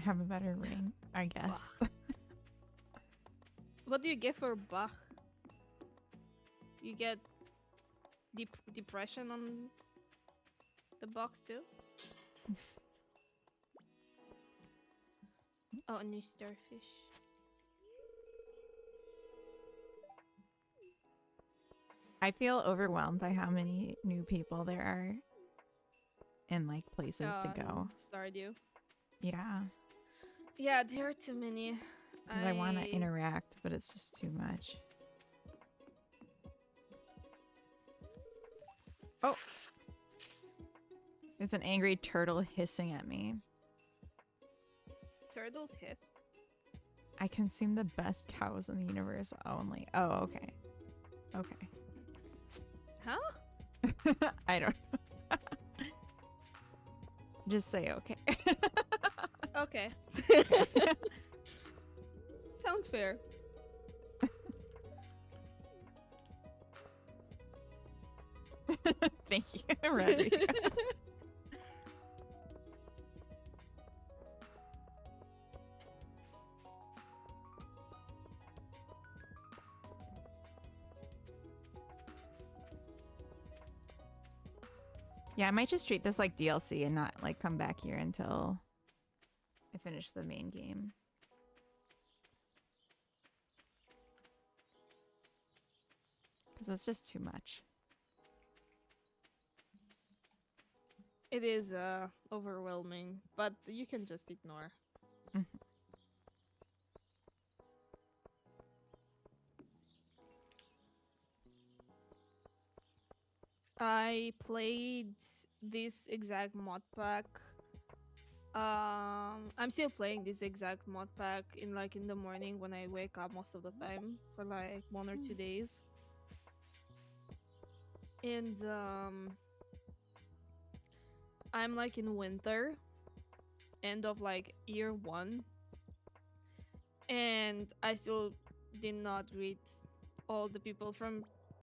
Speaker 4: have a better ring, I guess.
Speaker 3: What do you get for Bach? You get depression on the box too? Oh, a new starfish.
Speaker 4: I feel overwhelmed by how many new people there are and like places to go.
Speaker 3: Stardew.
Speaker 4: Yeah,
Speaker 3: Yeah, there are too many.
Speaker 4: because I want to interact, but it's just too much. Oh! There's an angry turtle hissing at me.
Speaker 3: Turtles hiss.
Speaker 4: I consume the best cows in the universe only. Oh, okay. Okay.
Speaker 3: Huh?
Speaker 4: I don't know. Just say okay.
Speaker 3: Okay. Sounds fair.
Speaker 4: Thank you, Rodrigo. Yeah, I might just treat this like DLC and not like come back here until I finish the main game. Because it's just too much.
Speaker 3: It is overwhelming, but you can just ignore.
Speaker 4: Mhm.
Speaker 3: I played this exact mod pack. I'm still playing this exact mod pack in the morning when I wake up most of the time for like 1 or 2 days. And I'm like in winter, end of like year 1, and I still did not greet all the people from